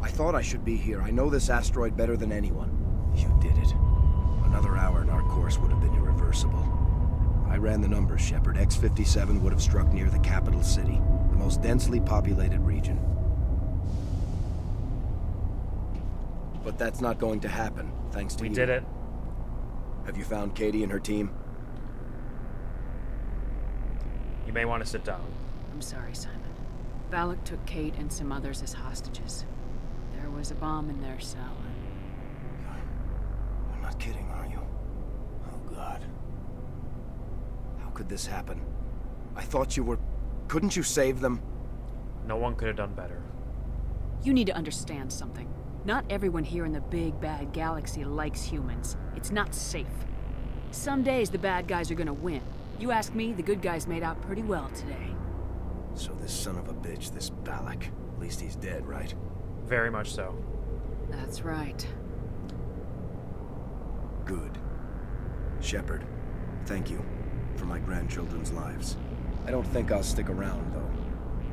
I thought I should be here. I know this asteroid better than anyone. You did it. Another hour and our course would have been irreversible. I ran the numbers, Shepard. X-57 would have struck near the capital city, the most densely populated region. But that's not going to happen, thanks to you. We did it. Have you found Katie and her team? You may want to sit down. I'm sorry, Simon. Valak took Kate and some others as hostages. There was a bomb in their cell. You're not kidding, are you? Oh, God. How could this happen? I thought you were... Couldn't you save them? No one could have done better. You need to understand something. Not everyone here in the big, bad galaxy likes humans. It's not safe. Some days the bad guys are gonna win. You ask me, the good guys made out pretty well today. So this son of a bitch, this Valak, at least he's dead, right? Very much so. That's right. Good. Shepard, thank you for my grandchildren's lives. I don't think I'll stick around, though.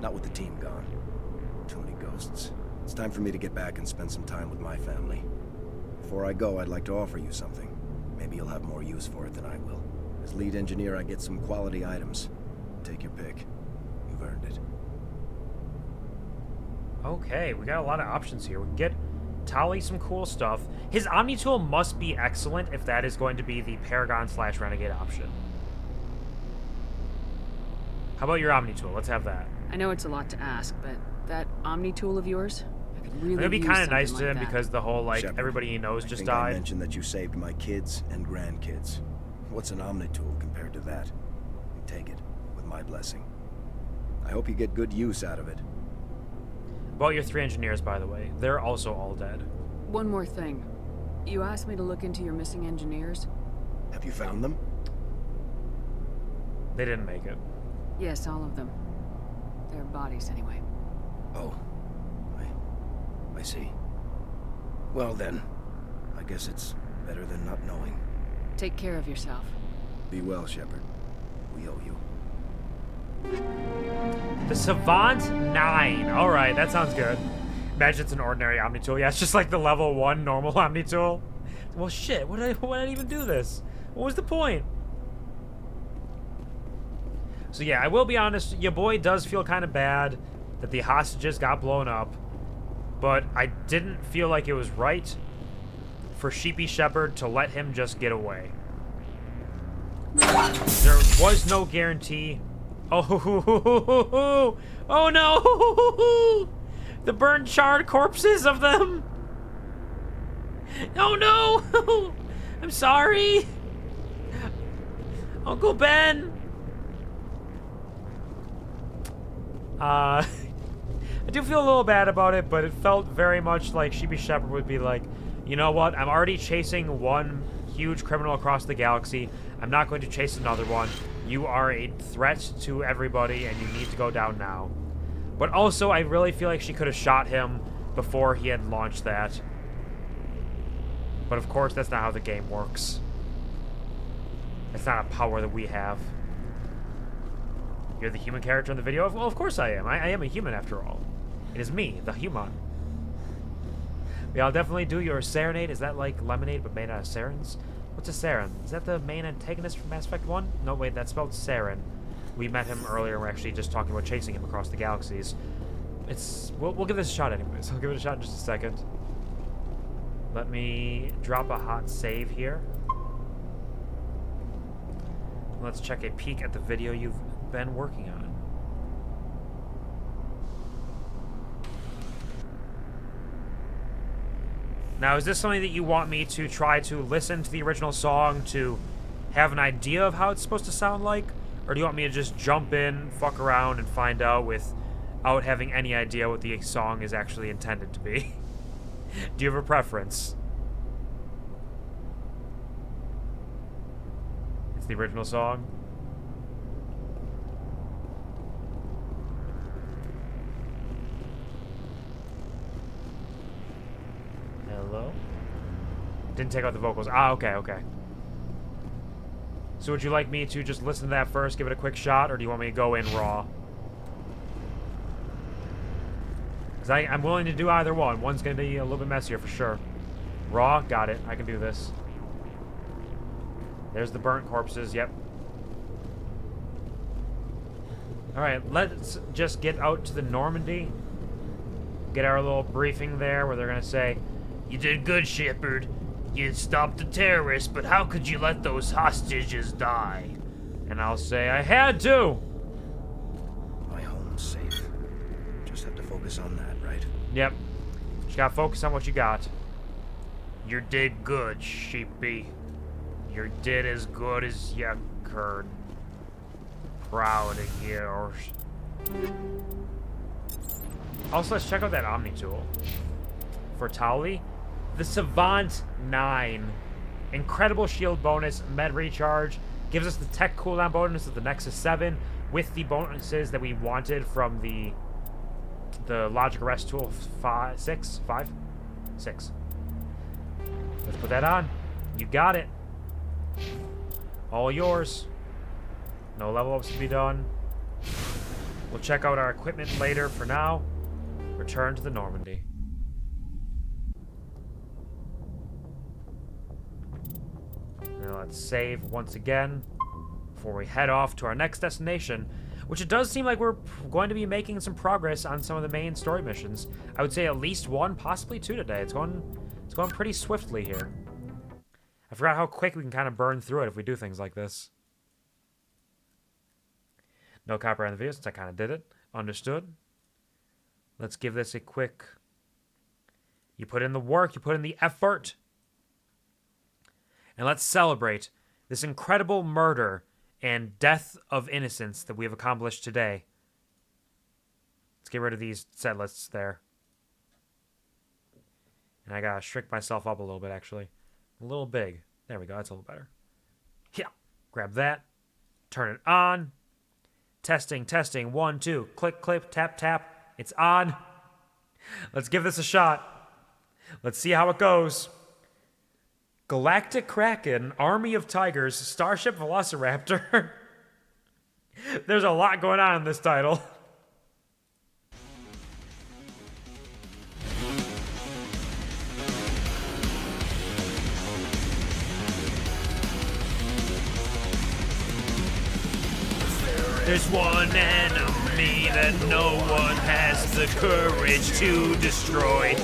Not with the team gone. Too many ghosts. It's time for me to get back and spend some time with my family. Before I go, I'd like to offer you something. Maybe you'll have more use for it than I will. As lead engineer, I get some quality items. Take your pick. You've earned it. Okay, we got a lot of options here. We can get Tali some cool stuff. His Omni Tool must be excellent if that is going to be the Paragon/Renegade option. How about your Omni Tool? Let's have that. I know it's a lot to ask, but that Omni Tool of yours, I could really It'd be use kind of something nice to like him that. because the whole, like, Shepard, everybody he knows just I died. mentioned that you saved my kids and grandkids. What's an Omni Tool compared to that? Take it, with my blessing. I hope you get good use out of it. About your 3 engineers, by the way. They're also all dead. One more thing. You asked me to look into your missing engineers? Have you found them? They didn't make it. Yes, all of them. Their bodies, anyway. Oh. I see. Well then, I guess it's better than not knowing. Take care of yourself. Be well, Shepard. We owe you. The Savant 9. Alright, that sounds good. Imagine it's an ordinary Omni Tool. Yeah, it's just like the level 1 normal Omni Tool. Well, shit, why did I even do this? What was the point? So yeah, I will be honest, your boy does feel kind of bad that the hostages got blown up, but I didn't feel like it was right for Sheepy Shepard to let him just get away. There was no guarantee. Oh, oh no! The burned, charred corpses of them! Oh no! I'm sorry! Uncle Ben! I do feel a little bad about it, but it felt very much like Sheepy Shepard would be like, you know what, I'm already chasing one huge criminal across the galaxy. I'm not going to chase another one. You are a threat to everybody, and you need to go down now. But also, I really feel like she could have shot him before he had launched that. But of course, that's not how the game works. It's not a power that we have. You're the human character in the video? Well, of course I am. I am a human after all. It is me, the human. Yeah, I'll definitely do your serenade. Is that like lemonade but made out of sarens? What's a saren? Is that the main antagonist from Mass Effect 1? No, wait, that's spelled Saren. We met him earlier. We're actually just talking about chasing him across the galaxies. We'll give this a shot anyways. I'll give it a shot in just a second. Let me drop a hot save here. Let's check a peek at the video you've been working on. Now, is this something that you want me to try to listen to the original song to have an idea of how it's supposed to sound like? Or do you want me to just jump in, fuck around, and find out without having any idea what the song is actually intended to be? Do you have a preference? It's the original song? Didn't take out the vocals. Ah, okay, okay. So would you like me to just listen to that first, give it a quick shot, or do you want me to go in raw? Because I'm willing to do either one. One's going to be a little bit messier for sure. Raw, got it. I can do this. There's the burnt corpses, yep. Alright, let's just get out to the Normandy. Get our little briefing there where they're going to say, "You did good, Shepard. You stopped the terrorists, but how could you let those hostages die?" And I'll say, "I had to!" My home's safe. Just have to focus on that, right? Yep. Just gotta focus on what you got. You did good, sheepy. You did as good as you could. Proud of yours. Also, let's check out that Omni tool. For Tali, the Savant 9. Incredible shield bonus, med recharge. Gives us the tech cooldown bonus of the Nexus 7 with the bonuses that we wanted from the logic arrest tool 6. Let's put that on. You got it. All yours. No level ups to be done. We'll check out our equipment later. For now, return to the Normandy. Now let's save once again before we head off to our next destination, which it does seem like we're going to be making some progress on some of the main story missions. I would say at least one, possibly two today. It's going pretty swiftly here. I forgot how quick we can kind of burn through it if we do things like this. No copyright on the video since I kind of did it. Understood. Let's give this a quick... You put in the work, you put in the effort. And let's celebrate this incredible murder and death of innocence that we have accomplished today. Let's get rid of these set lists there. And I gotta shrink myself up a little bit, actually. A little big. There we go, that's a little better. Yeah. Grab that. Turn it on. Testing, testing. 1, 2. Click, click, tap, tap. It's on. Let's give this a shot. Let's see how it goes. Galactic Kraken, Army of Tigers, Starship Velociraptor. There's a lot going on in this title. There's one enemy that no one has the courage to destroy.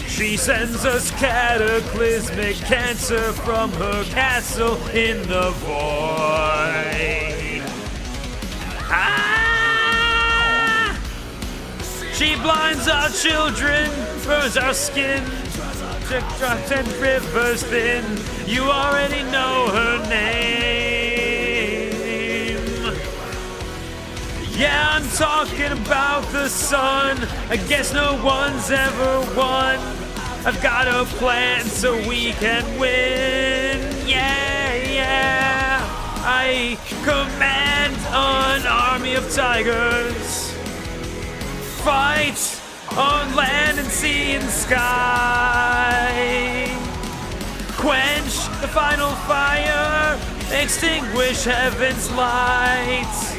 She sends us cataclysmic cancer from her castle in the void. Ah! She blinds our children, burns our skin, drops and rivers thin. You already know her name. Yeah, I'm talking about the sun. I guess no one's ever won. I've got a plan so we can win. Yeah, yeah. I command an army of tigers. Fight on land and sea and sky. Quench the final fire. Extinguish heaven's light.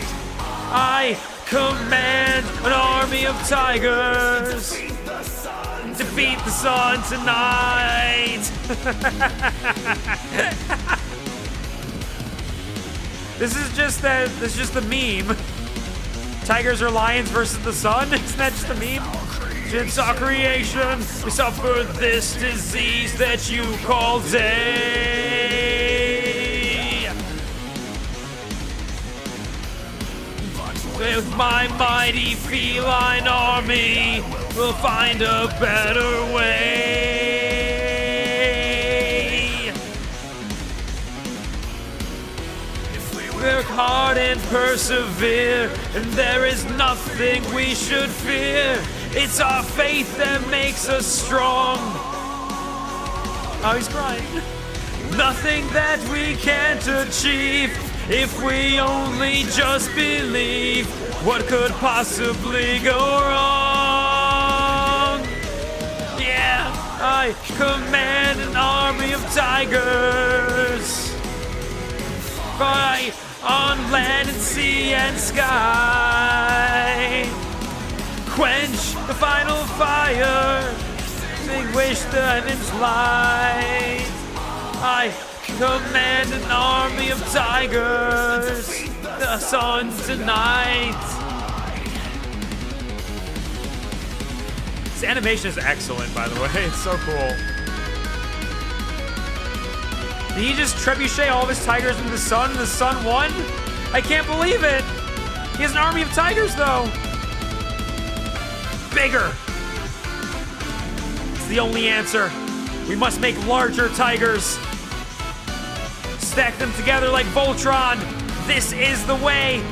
I command an army of tigers. Defeat the sun tonight. This is just the meme. Tigers or lions versus the sun? Isn't that just a meme? It's our creation. We suffer this disease that you call day. With my mighty feline army, we'll find a better way. Work hard and persevere, and there is nothing we should fear. It's our faith that makes us strong. Oh, he's crying. Nothing that we can't achieve if we only just believe. What could possibly go wrong? I command an army of tigers. Fight on land and sea and sky. Quench the final fire. Extinguish the heaven's light. I command an army of tigers. The sun tonight. This animation is excellent, by the way. It's so cool. Did he just trebuchet all of his tigers into the sun and the sun won? I can't believe it. He has an army of tigers, though. Bigger. It's the only answer. We must make larger tigers. Stack them together like Voltron. This is the way.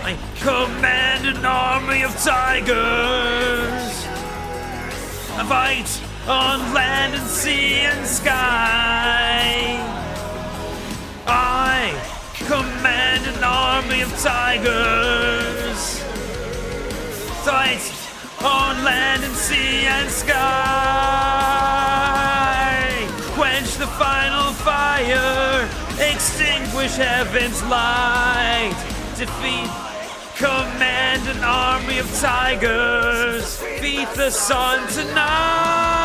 I command an army of tigers. A fight on land and sea and sky. I command an army of tigers. Fight on land and sea and sky. Quench the final fire. Extinguish heaven's light. Defeat. Command an army of tigers. Beat the sun tonight.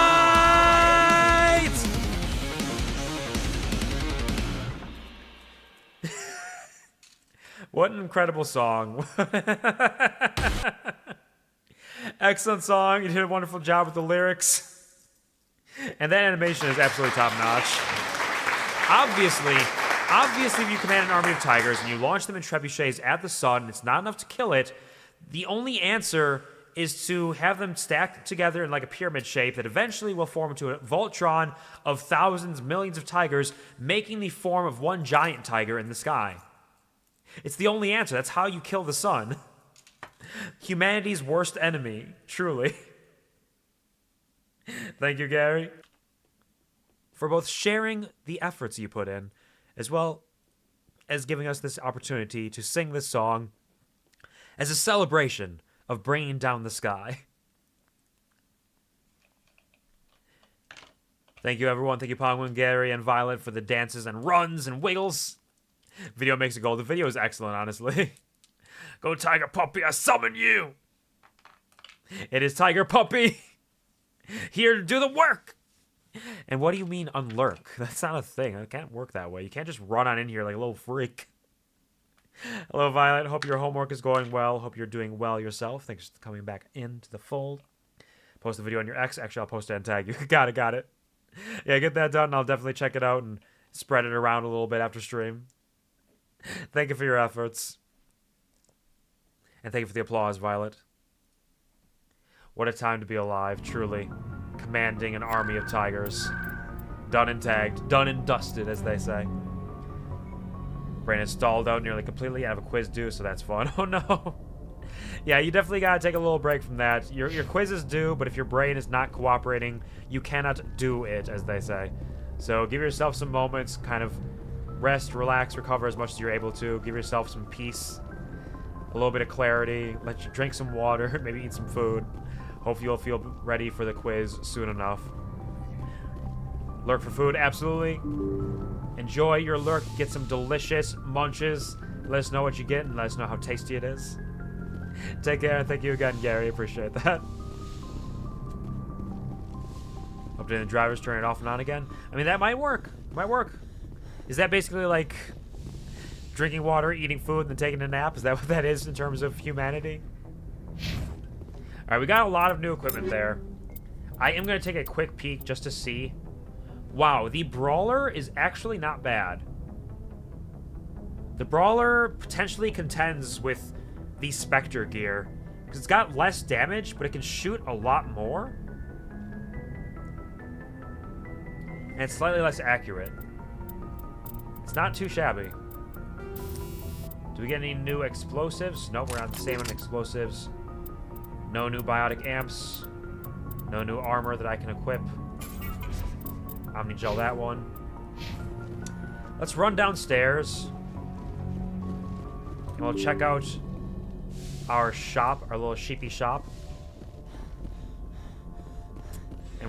What an incredible song. Excellent song. You did a wonderful job with the lyrics. And that animation is absolutely top notch. Obviously, if you command an army of tigers and you launch them in trebuchets at the sun, it's not enough to kill it. The only answer is to have them stacked together in like a pyramid shape that eventually will form into a Voltron of thousands, millions of tigers, making the form of one giant tiger in the sky. It's the only answer. That's how you kill the sun. Humanity's worst enemy, truly. Thank you, Gary, for both sharing the efforts you put in, as well as giving us this opportunity to sing this song as a celebration of bringing down the sky. Thank you, everyone. Thank you, Penguin, Gary, and Violet for the dances and runs and wiggles. Video makes it go. The video is excellent, honestly. Go, Tiger Puppy, I summon you. It is Tiger Puppy. Here to do the work. And what do you mean unlurk? That's not a thing. It can't work that way. You can't just run on in here like a little freak. Hello, Violet. Hope your homework is going well. Hope you're doing well yourself. Thanks for coming back into the fold. Post the video on your X. Actually, I'll post it and tag you. Got it. Yeah, get that done, and I'll definitely check it out and spread it around a little bit after stream. Thank you for your efforts. And thank you for the applause, Violet. What a time to be alive, truly. Commanding an army of tigers. Done and tagged. Done and dusted, as they say. Brain is stalled out nearly completely. I have a quiz due, so that's fun. Oh, no. Yeah, you definitely gotta take a little break from that. Your quiz is due, but if your brain is not cooperating, you cannot do it, as they say. So give yourself some moments, kind of rest, relax, recover as much as you're able to. Give yourself some peace, a little bit of clarity. Let you drink some water, maybe eat some food. Hopefully you'll feel ready for the quiz soon enough. Lurk for food, absolutely. Enjoy your lurk. Get some delicious munches. Let us know what you get and let us know how tasty it is. Take care, and thank you again, Gary. Appreciate that. Updating the drivers, turn it off and on again. I mean, that might work. Is that basically like drinking water, eating food, and then taking a nap? Is that what that is in terms of humanity? Alright, we got a lot of new equipment there. I am going to take a quick peek just to see. Wow, the Brawler is actually not bad. The Brawler potentially contends with the Spectre gear, because it's got less damage, but it can shoot a lot more. And it's slightly less accurate. It's not too shabby. Do we get any new explosives? Nope, we're on the same on explosives. No new biotic amps. No new armor that I can equip. Omnigel that one. Let's run downstairs. And we'll check out our shop, our little sheepy shop.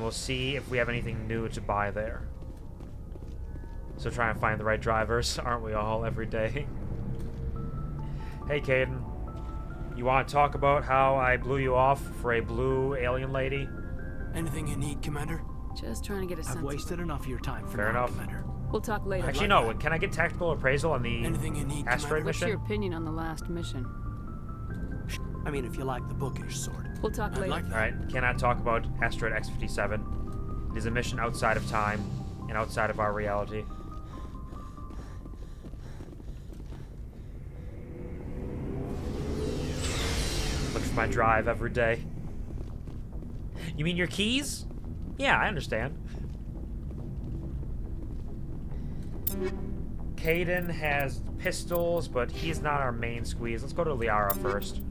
and we'll see if we have anything new to buy there. So try and find the right drivers, aren't we all, every day? Hey, Caden. You want to talk about how I blew you off for a blue alien lady? Anything you need, Commander? Just trying to get a sense. I've wasted enough of your time for Fair now, enough. Commander. We'll talk later. Actually, no. Can I get tactical appraisal on the Anything you need, asteroid Commander? What's mission? your opinion on the last mission? I mean, if you like the bookish sort. We'll talk I'd later. like that. Alright, cannot talk about asteroid X-57. It is a mission outside of time and outside of our reality. Look for my drive every day. You mean your keys? Yeah, I understand. Caden has pistols, but he's not our main squeeze. Let's go to Liara first.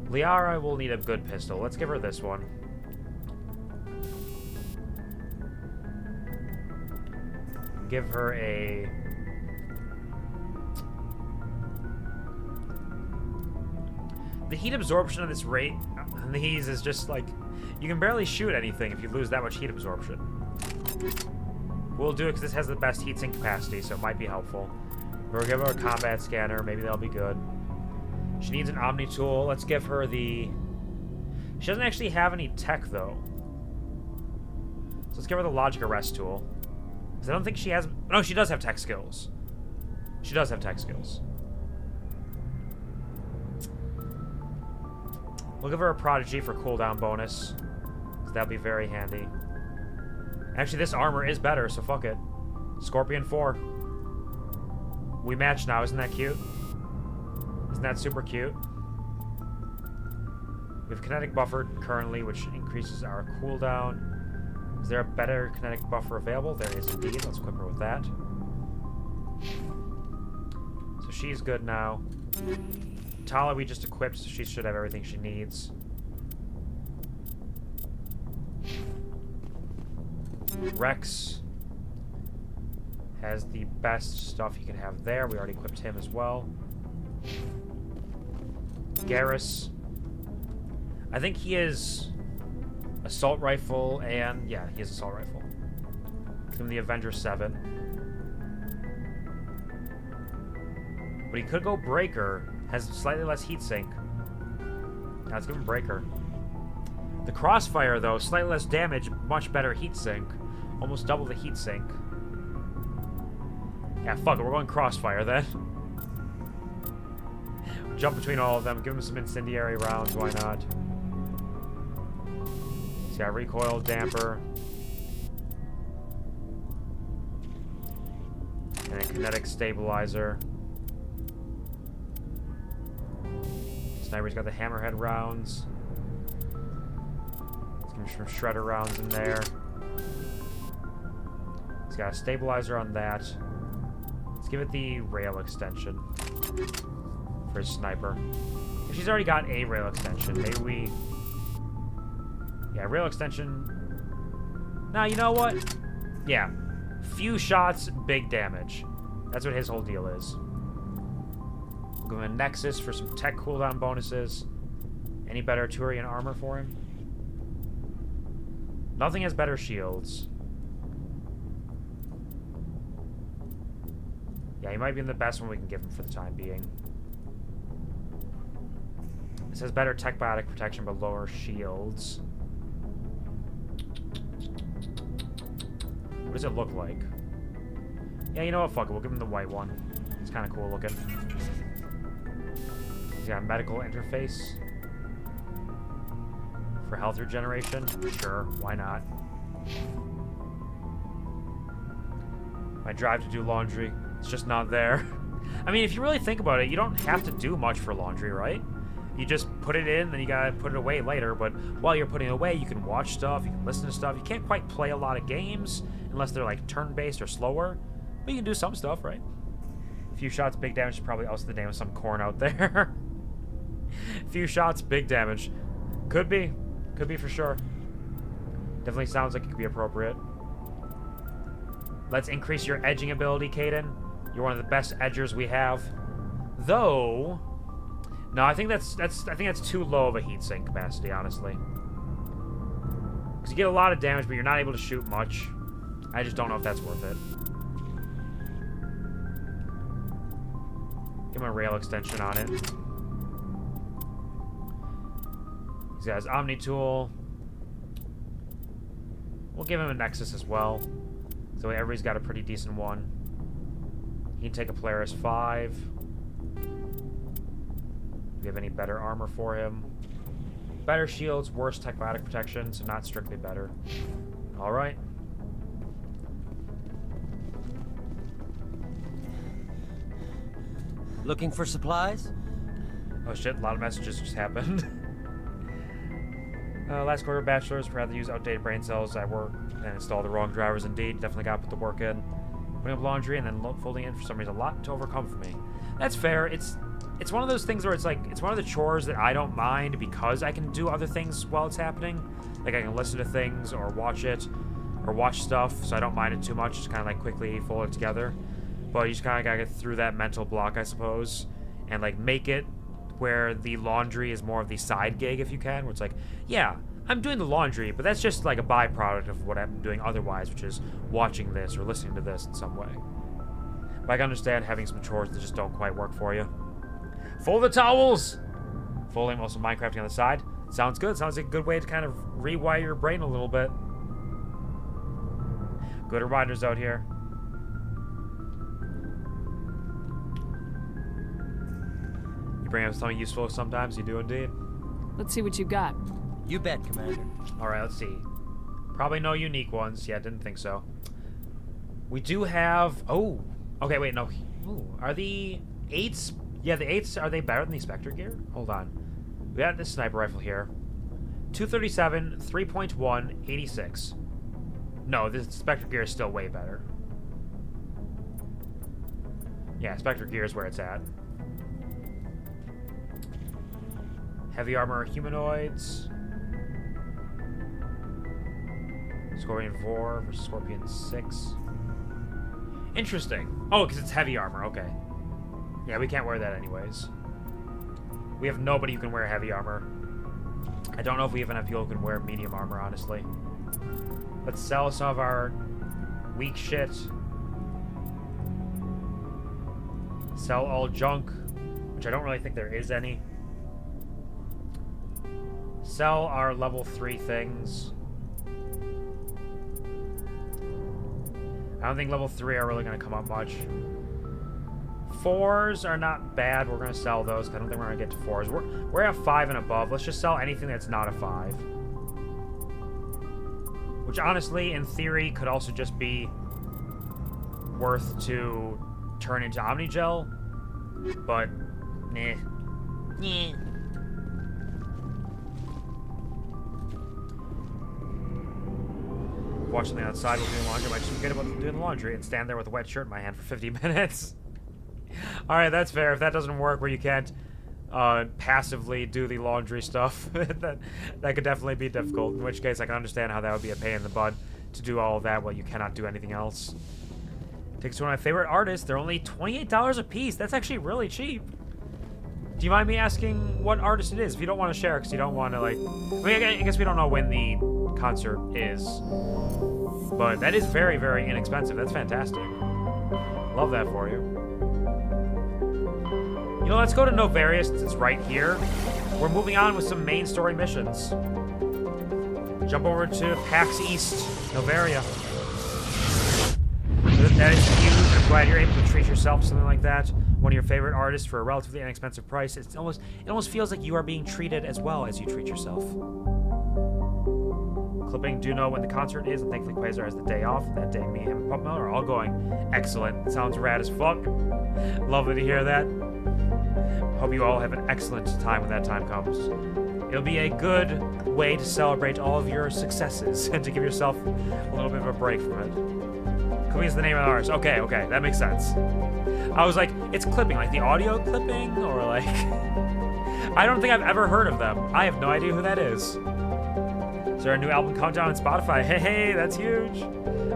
Liara will need a good pistol. Let's give her this one. Give her a... The heat absorption of this rate on these is just like... You can barely shoot anything if you lose that much heat absorption. We'll do it because this has the best heatsink capacity, so it might be helpful. We'll give her a combat scanner. Maybe that'll be good. She needs an Omni tool. Let's give her the... She doesn't actually have any tech, though. So let's give her the logic arrest tool. Because I don't think she has... No, she does have tech skills. She does have tech skills. We'll give her a prodigy for cooldown bonus. Because that'll be very handy. Actually, this armor is better, so fuck it. Scorpion 4. We match now. Isn't that cute? Isn't that super cute? We have kinetic buffer currently, which increases our cooldown. Is there a better kinetic buffer available? There is indeed. Let's equip her with that. So she's good now. Tala we just equipped, so she should have everything she needs. Rex has the best stuff he can have there. We already equipped him as well. Garrus. I think he is assault rifle and... Yeah, he is assault rifle. Give him the Avenger 7. But he could go Breaker. Has slightly less heatsink. Now let's give him Breaker. The Crossfire, though, slightly less damage, much better heatsink. Almost double the heatsink. Yeah, fuck it, we're going Crossfire then. Jump between all of them, give him some incendiary rounds, why not? So yeah, recoil, damper. And a kinetic stabilizer. Sniper's got the hammerhead rounds. Let's give him some shredder rounds in there. He's got a stabilizer on that. Let's give it the rail extension for his sniper. If she's already got a rail extension, maybe we... Yeah, rail extension... Nah, you know what? Yeah. Few shots, big damage. That's what his whole deal is. We'll give him a Nexus for some tech cooldown bonuses. Any better Turian armor for him? Nothing has better shields. Yeah, he might be the best one we can give him for the time being. It says better tech biotic protection but lower shields. What does it look like? Yeah, you know what? Fuck it. We'll give him the white one. It's kind of cool looking. He's got a medical interface. For health regeneration? Sure, why not? My drive to do laundry. It's just not there. I mean, if you really think about it, you don't have to do much for laundry, right? You just put it in, then you gotta put it away later. But while you're putting it away, you can watch stuff, you can listen to stuff. You can't quite play a lot of games unless they're like turn-based or slower. But you can do some stuff, right? A few shots, big damage is probably also the name of some corn out there. Few shots, big damage. Could be. Could be for sure. Definitely sounds like it could be appropriate. Let's increase your edging ability, Caden. You're one of the best edgers we have. Though... No, I think that's too low of a heatsink capacity, honestly. Because you get a lot of damage, but you're not able to shoot much. I just don't know if that's worth it. Give him a rail extension on it. He has Omni Tool. We'll give him a Nexus as well. So everybody's got a pretty decent one. He can take a Polaris 5. Do we have any better armor for him? Better shields, worse techmatic protection, so not strictly better. Alright. Looking for supplies? Oh shit, a lot of messages just happened. Last quarter, bachelors rather use outdated brain cells at work and install the wrong drivers indeed. Definitely got to put the work in. Putting up laundry and then folding it for some reason a lot to overcome for me. That's fair. It's one of those things where it's like, it's one of the chores that I don't mind because I can do other things while it's happening. Like I can listen to things or watch it or watch stuff, so I don't mind it too much. Just kind of like quickly fold it together. But you just kind of gotta get through that mental block, I suppose, and like make it where the laundry is more of the side gig if you can, where it's like, yeah, I'm doing the laundry, but that's just like a byproduct of what I'm doing otherwise, which is watching this or listening to this in some way. But I can understand having some chores that just don't quite work for you. Fold the towels! Folding, also Minecrafting on the side. Sounds good. Sounds like a good way to kind of rewire your brain a little bit. Good reminders out here. You bring up something useful sometimes, you do indeed. Let's see what you got. You bet, Commander. Alright, let's see. Probably no unique ones. Yeah, didn't think so. We do have... Oh! Okay, wait, no. Ooh, are the 8s... Yeah, the 8s, are they better than the Spectre gear? Hold on. We got this sniper rifle here. 237, 3.1, 86. No, this Spectre gear is still way better. Yeah, Spectre gear is where it's at. Heavy armor humanoids. Scorpion 4 versus Scorpion 6. Interesting. Oh, because it's heavy armor. Okay. Yeah, we can't wear that anyways. We have nobody who can wear heavy armor. I don't know if we even have people who can wear medium armor, honestly. Let's sell some of our weak shit. Sell all junk, which I don't really think there is any. Sell our level 3 things. I don't think level 3 are really going to come up much. 4s are not bad. We're going to sell those. I don't think we're going to get to 4s. We're at 5 and above. Let's just sell anything that's not a 5. Which honestly, in theory, could also just be worth to turn into Omnigel. But, nah. Nah. Watch something outside while doing laundry. I might just forget about doing the laundry and stand there with a wet shirt in my hand for 50 minutes. Alright, that's fair. If that doesn't work where you can't passively do the laundry stuff, that could definitely be difficult. In which case, I can understand how that would be a pain in the butt to do all of that while you cannot do anything else. Takes to one of my favorite artists. They're only $28 a piece. That's actually really cheap. Do you mind me asking what artist it is? If you don't want to share, because you don't want to, like... I mean, I guess we don't know when the concert is. But that is very, very inexpensive. That's fantastic. Love that for you. You know, let's go to Noveria since it's right here. We're moving on with some main story missions. Jump over to PAX East, Noveria. That is huge. I'm glad you're able to treat yourself to something like that. One of your favorite artists for a relatively inexpensive price. It almost feels like you are being treated as well as you treat yourself. Clipping, do know when the concert is, and thankfully Quasar has the day off. That day, me, him, and Pup Miller are all going. Excellent. Sounds rad as fuck. Lovely to hear that. Hope you all have an excellent time when that time comes. It'll be a good way to celebrate all of your successes and to give yourself a little bit of a break from it. Clipping is the name of the artist. Okay, that makes sense. I was like, it's clipping, like the audio clipping, or like... I don't think I've ever heard of them. I have no idea who that is. Is there a new album countdown on Spotify? Hey, that's huge.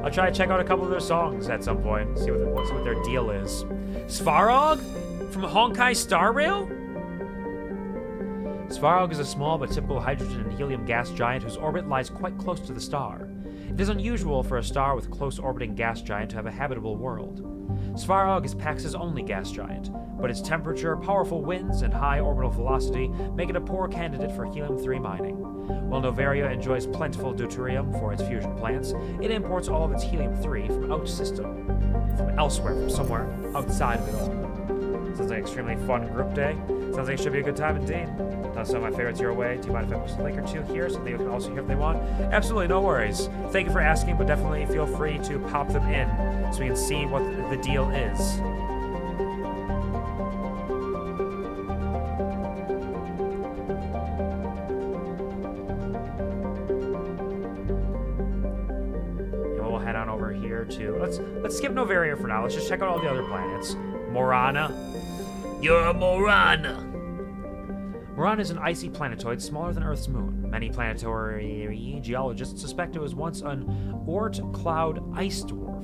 I'll try to check out a couple of their songs at some point, see what their deal is. Svarog? From Honkai Star Rail? Svarog is a small but typical hydrogen and helium gas giant whose orbit lies quite close to the star. It is unusual for a star with close orbiting gas giant to have a habitable world. Svarog is Pax's only gas giant, but its temperature, powerful winds, and high orbital velocity make it a poor candidate for helium-3 mining. While Noveria enjoys plentiful deuterium for its fusion plants, it imports all of its helium-3 from elsewhere, from somewhere outside of it all. Sounds like an extremely fun group day. Sounds like it should be a good time indeed. Toss some of my favorites your way. Do you mind if I post a link or two here so they can also hear if they want? Absolutely, no worries. Thank you for asking, but definitely feel free to pop them in so we can see what the deal is. And we'll head on over here to let's skip Noveria for now. Let's just check out all the other planets. Morana. You're a Morana! Morana is an icy planetoid smaller than Earth's moon. Many planetary geologists suspect it was once an Oort cloud ice dwarf,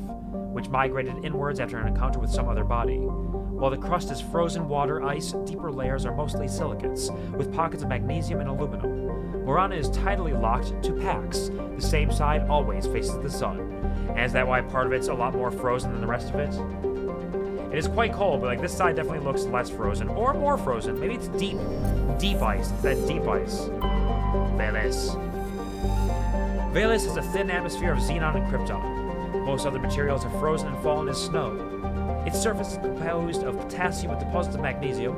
which migrated inwards after an encounter with some other body. While the crust is frozen water ice, deeper layers are mostly silicates, with pockets of magnesium and aluminum. Morana is tidally locked to Pax. The same side always faces the sun. And is that why part of it's a lot more frozen than the rest of it? It is quite cold, but like this side definitely looks less frozen, or more frozen. Maybe it's deep ice. It's that deep ice. Veles. Veles has a thin atmosphere of xenon and krypton. Most other materials have frozen and fallen as snow. Its surface is composed of potassium with deposits of magnesium.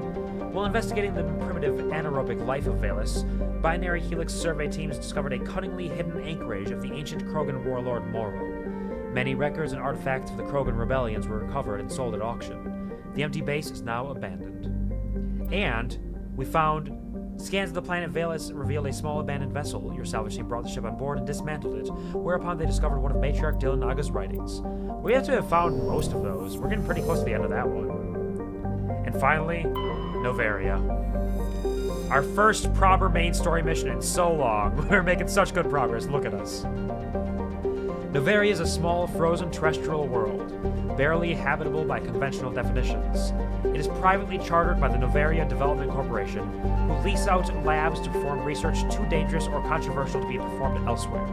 While investigating the primitive anaerobic life of Veles, binary helix survey teams discovered a cunningly hidden anchorage of the ancient Krogan warlord Moro. Many records and artifacts of the Krogan rebellions were recovered and sold at auction. The empty base is now abandoned. And we found scans of the planet Veles revealed a small abandoned vessel. Your salvage team brought the ship on board and dismantled it, whereupon they discovered one of Matriarch Dylan Naga's writings. We have to have found most of those. We're getting pretty close to the end of that one. And finally, Noveria. Our first proper main story mission in so long. We're making such good progress. Look at us. Noveria is a small, frozen terrestrial world, barely habitable by conventional definitions. It is privately chartered by the Noveria Development Corporation, who lease out labs to perform research too dangerous or controversial to be performed elsewhere.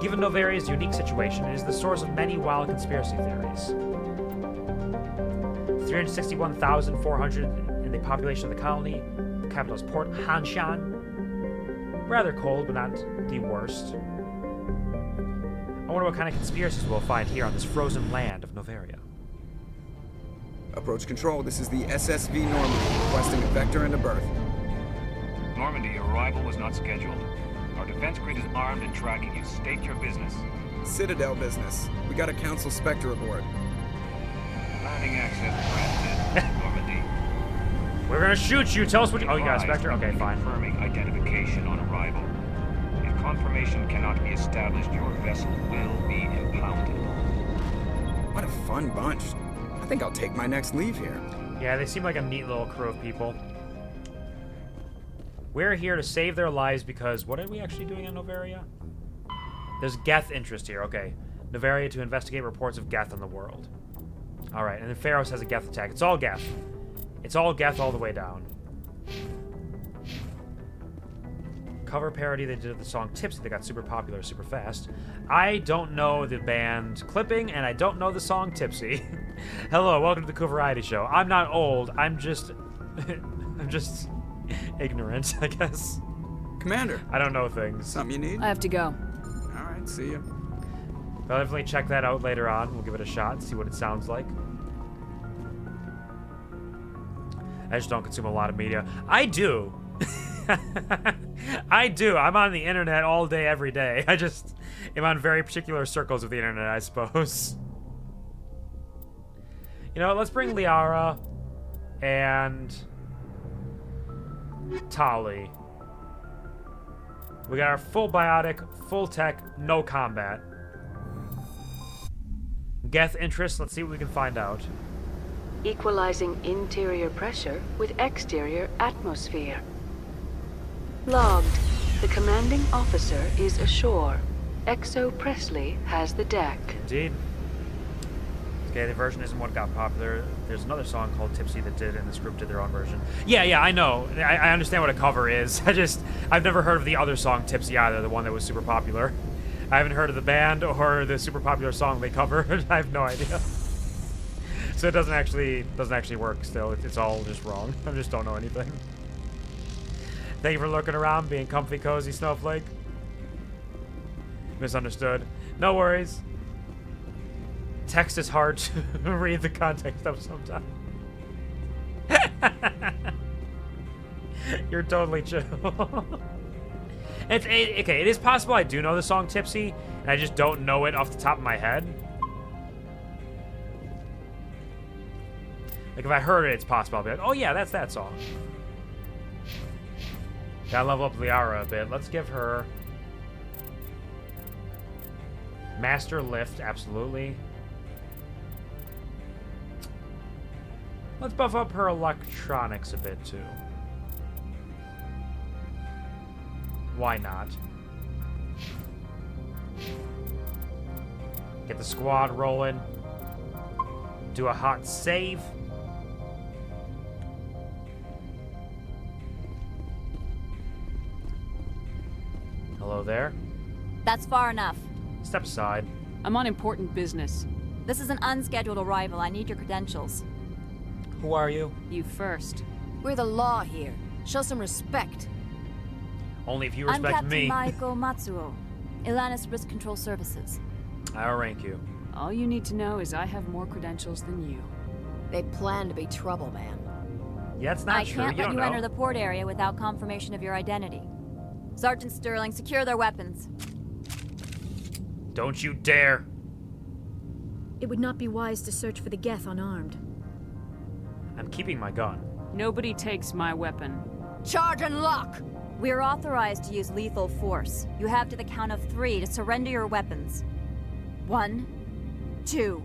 Given Noveria's unique situation, it is the source of many wild conspiracy theories. 361,400 in the population of the colony. The capital is Port Hanshan. Rather cold, but not the worst. I wonder what kind of conspiracies we'll find here on this frozen land of Noveria. Approach control, this is the SSV Normandy, requesting a vector and a berth. Normandy, your arrival was not scheduled. Our defense grid is armed and tracking you. State your business. Citadel business. We got a Council Spectre aboard. Landing access granted, Normandy. We're gonna shoot you. Tell us what you... Oh, you got a Spectre? Okay, fine. Confirming identification on arrival. If confirmation cannot be established, your vessel will be impounded. What a fun bunch. I think I'll take my next leave here. Yeah, they seem like a neat little crew of people. We're here to save their lives because... What are we actually doing on Noveria? There's Geth interest here. Okay. Noveria to investigate reports of Geth in the world. Alright, and then Pharos has a Geth attack. It's all Geth. It's all Geth all the way down. Cover parody they did of the song Tipsy that got super popular super fast. I don't know the band Clipping, and I don't know the song Tipsy. Hello, welcome to the QuvarTV show. I'm not old, I'm just... I'm just ignorant, I guess. Commander. I don't know things. Something you need? I have to go. Alright, see ya. I'll definitely check that out later on. We'll give it a shot, see what it sounds like. I just don't consume a lot of media. I do. I do. I'm on the internet all day, every day. I just am on very particular circles of the internet, I suppose. You know what? Let's bring Liara and Tali. We got our full biotic, full tech, no combat. Geth interest. Let's see what we can find out. Equalizing interior pressure with exterior atmosphere. Logged. The commanding officer is ashore. Exo Presley has the deck. Indeed. Okay, the version isn't what got popular. There's another song called Tipsy that did, and this group did their own version. Yeah, I know. I understand what a cover is. I've never heard of the other song Tipsy either, the one that was super popular. I haven't heard of the band or the super popular song they covered. I have no idea. So it doesn't actually work still. It's all just wrong. I just don't know anything. Thank you for looking around, being comfy, cozy, snowflake. Misunderstood. No worries. Text is hard to read the context of sometimes. You're totally chill. Okay, it is possible I do know the song Tipsy, and I just don't know it off the top of my head. Like, if I heard it, it's possible I'll be like, oh yeah, that's that song. Gotta level up Liara a bit. Let's give her... Master Lift, absolutely. Let's buff up her electronics a bit, too. Why not? Get the squad rolling. Do a hot save. Hello there. That's far enough. Step aside. I'm on important business. This is an unscheduled arrival. I need your credentials. Who are you? You first. We're the law here. Show some respect. Only if you respect I'm me. Captain Maiko Matsuo, Ilanis Risk Control Services. I'll rank you. All you need to know is I have more credentials than you. They plan to be trouble, man. Yeah, it's not true. I can't You let don't you know. enter the port area without confirmation of your identity. Sergeant Sterling, secure their weapons. Don't you dare. It would not be wise to search for the Geth unarmed. I'm keeping my gun. Nobody takes my weapon. Charge and lock! We're authorized to use lethal force. You have to the count of 3 to surrender your weapons. 1, 2,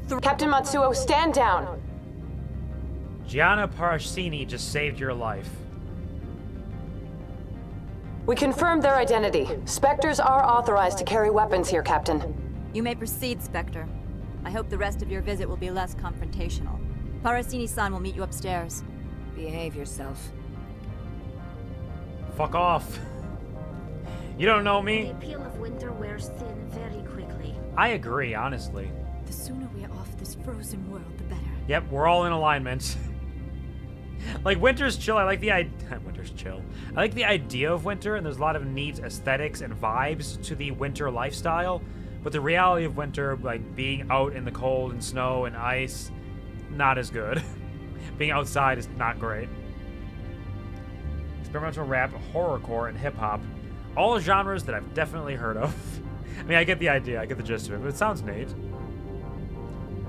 3. Captain Matsuo, stand down! Gianna Paraschini just saved your life. We confirmed their identity. Spectres are authorized to carry weapons here, Captain. You may proceed, Spectre. I hope the rest of your visit will be less confrontational. Paraschini-san will meet you upstairs. Behave yourself. Fuck off. You don't know The me. appeal of winter wears thin very quickly. I agree, honestly. The sooner we're off this frozen world, the better. Yep, we're all in alignment. Like, winter's chill. I like the idea. Winter's chill. I like the idea of winter, and there's a lot of neat aesthetics and vibes to the winter lifestyle. But the reality of winter, like being out in the cold and snow and ice, not as good. Being outside is not great. Experimental rap, horrorcore, and hip hop. All genres that I've definitely heard of. I mean, I get the idea. I get the gist of it, but it sounds neat.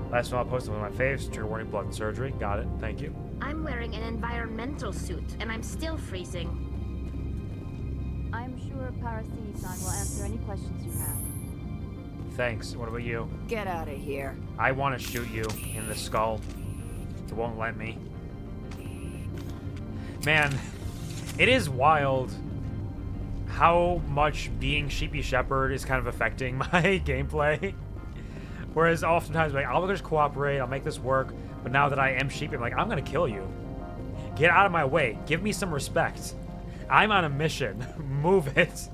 Last one I'll post one of my faves. Trigger warning, blood and surgery. Got it. Thank you. I'm wearing an environmental suit, and I'm still freezing. I'm sure Paraschini-san will answer any questions you have. Thanks. What about you? Get out of here. I want to shoot you in the skull. It won't let me. Man, it is wild how much being Sheepy Shepherd is kind of affecting my gameplay. Whereas oftentimes, like, I'll just cooperate, I'll make this work, but now that I am Sheepy, I'm like, I'm gonna kill you. Get out of my way. Give me some respect. I'm on a mission. Move it.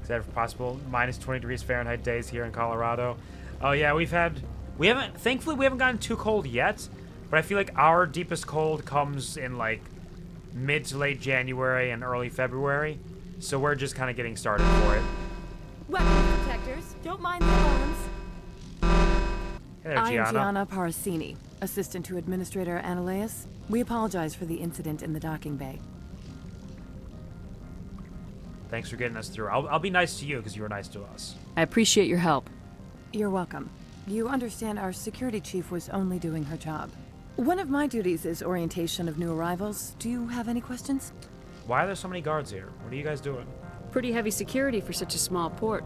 Except for possible minus 20 degrees Fahrenheit days here in Colorado. Oh yeah, thankfully we haven't gotten too cold yet, but I feel like our deepest cold comes in like mid to late January and early February, so we're just kind of getting started for it. Weapon protectors, don't mind the alarms. Hey there, I am Gianna. Gianna Paraschini, assistant to Administrator Ananias. We apologize for the incident in the docking bay. Thanks for getting us through. I'll be nice to you because you were nice to us. I appreciate your help. You're welcome. You understand our security chief was only doing her job. One of my duties is orientation of new arrivals. Do you have any questions? Why are there so many guards here? What are you guys doing? Pretty heavy security for such a small port.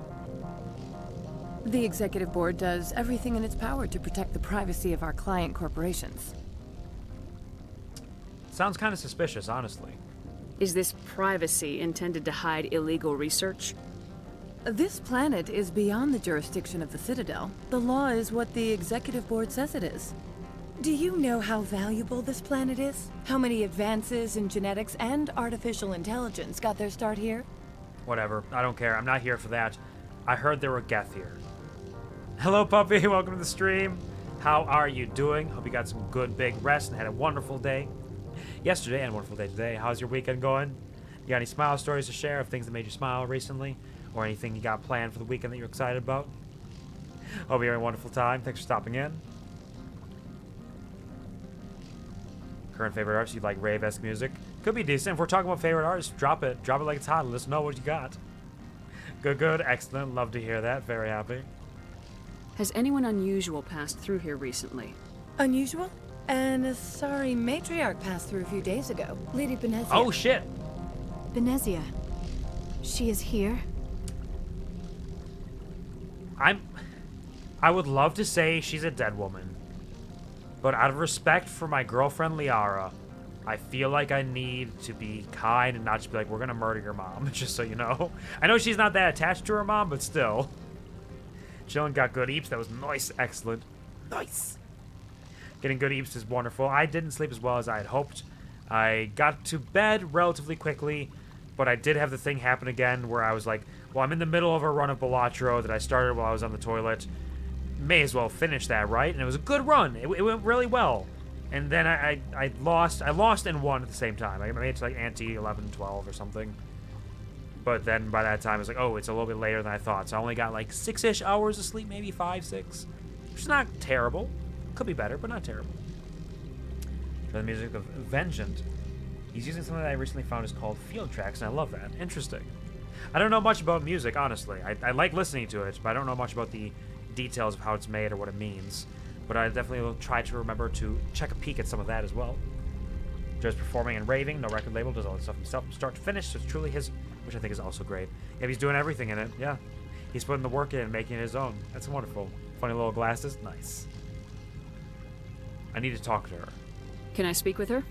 The executive board does everything in its power to protect the privacy of our client corporations. Sounds kind of suspicious, honestly. Is this privacy intended to hide illegal research? This planet is beyond the jurisdiction of the Citadel. The law is what the Executive Board says it is. Do you know how valuable this planet is? How many advances in genetics and artificial intelligence got their start here? Whatever. I don't care. I'm not here for that. I heard there were Geth here. Hello, puppy. Welcome to the stream. How are you doing? Hope you got some good big rest and had a wonderful day yesterday and a wonderful day today. How's your weekend going? You got any smile stories to share of things that made you smile recently? Or anything you got planned for the weekend that you're excited about? Hope you're having a wonderful time. Thanks for stopping in. Current favorite artist, you like rave-esque music? Could be decent. If we're talking about favorite artists, drop it. Drop it like it's hot. Let us know what you got. Good, good. Excellent. Love to hear that. Very happy. Has anyone unusual passed through here recently? Unusual? And a sorry matriarch passed through a few days ago. Lady Benezia. Oh, shit. Benezia. She is here? I would love to say she's a dead woman. But out of respect for my girlfriend Liara, I feel like I need to be kind and not just be like, we're gonna murder your mom, just so you know. I know she's not that attached to her mom, but still. Chillin' got good eeps. That was nice. Excellent. Nice. Getting good eeps is wonderful. I didn't sleep as well as I had hoped. I got to bed relatively quickly, but I did have the thing happen again where I was like, well, I'm in the middle of a run of Balatro that I started while I was on the toilet. May as well finish that, right? And it was a good run. It went really well. And then I lost and won at the same time. I made it to like ante 11, 12 or something. But then by that time, I was like, oh, it's a little bit later than I thought. So I only got like 6-ish hours of sleep, maybe 5, 6. Which is not terrible. Could be better, but not terrible. For the music of Vengeant, he's using something that I recently found is called Field Tracks, and I love that. Interesting. I don't know much about music, honestly. I like listening to it, but I don't know much about the details of how it's made or what it means. But I definitely will try to remember to check a peek at some of that as well. Just performing and raving, no record label, does all this stuff himself from start to finish, so it's truly his, which I think is also great. Yeah, he's doing everything in it, yeah. He's putting the work in and making it his own. That's wonderful. Funny little glasses, nice. I need to talk to her. Can I speak with her?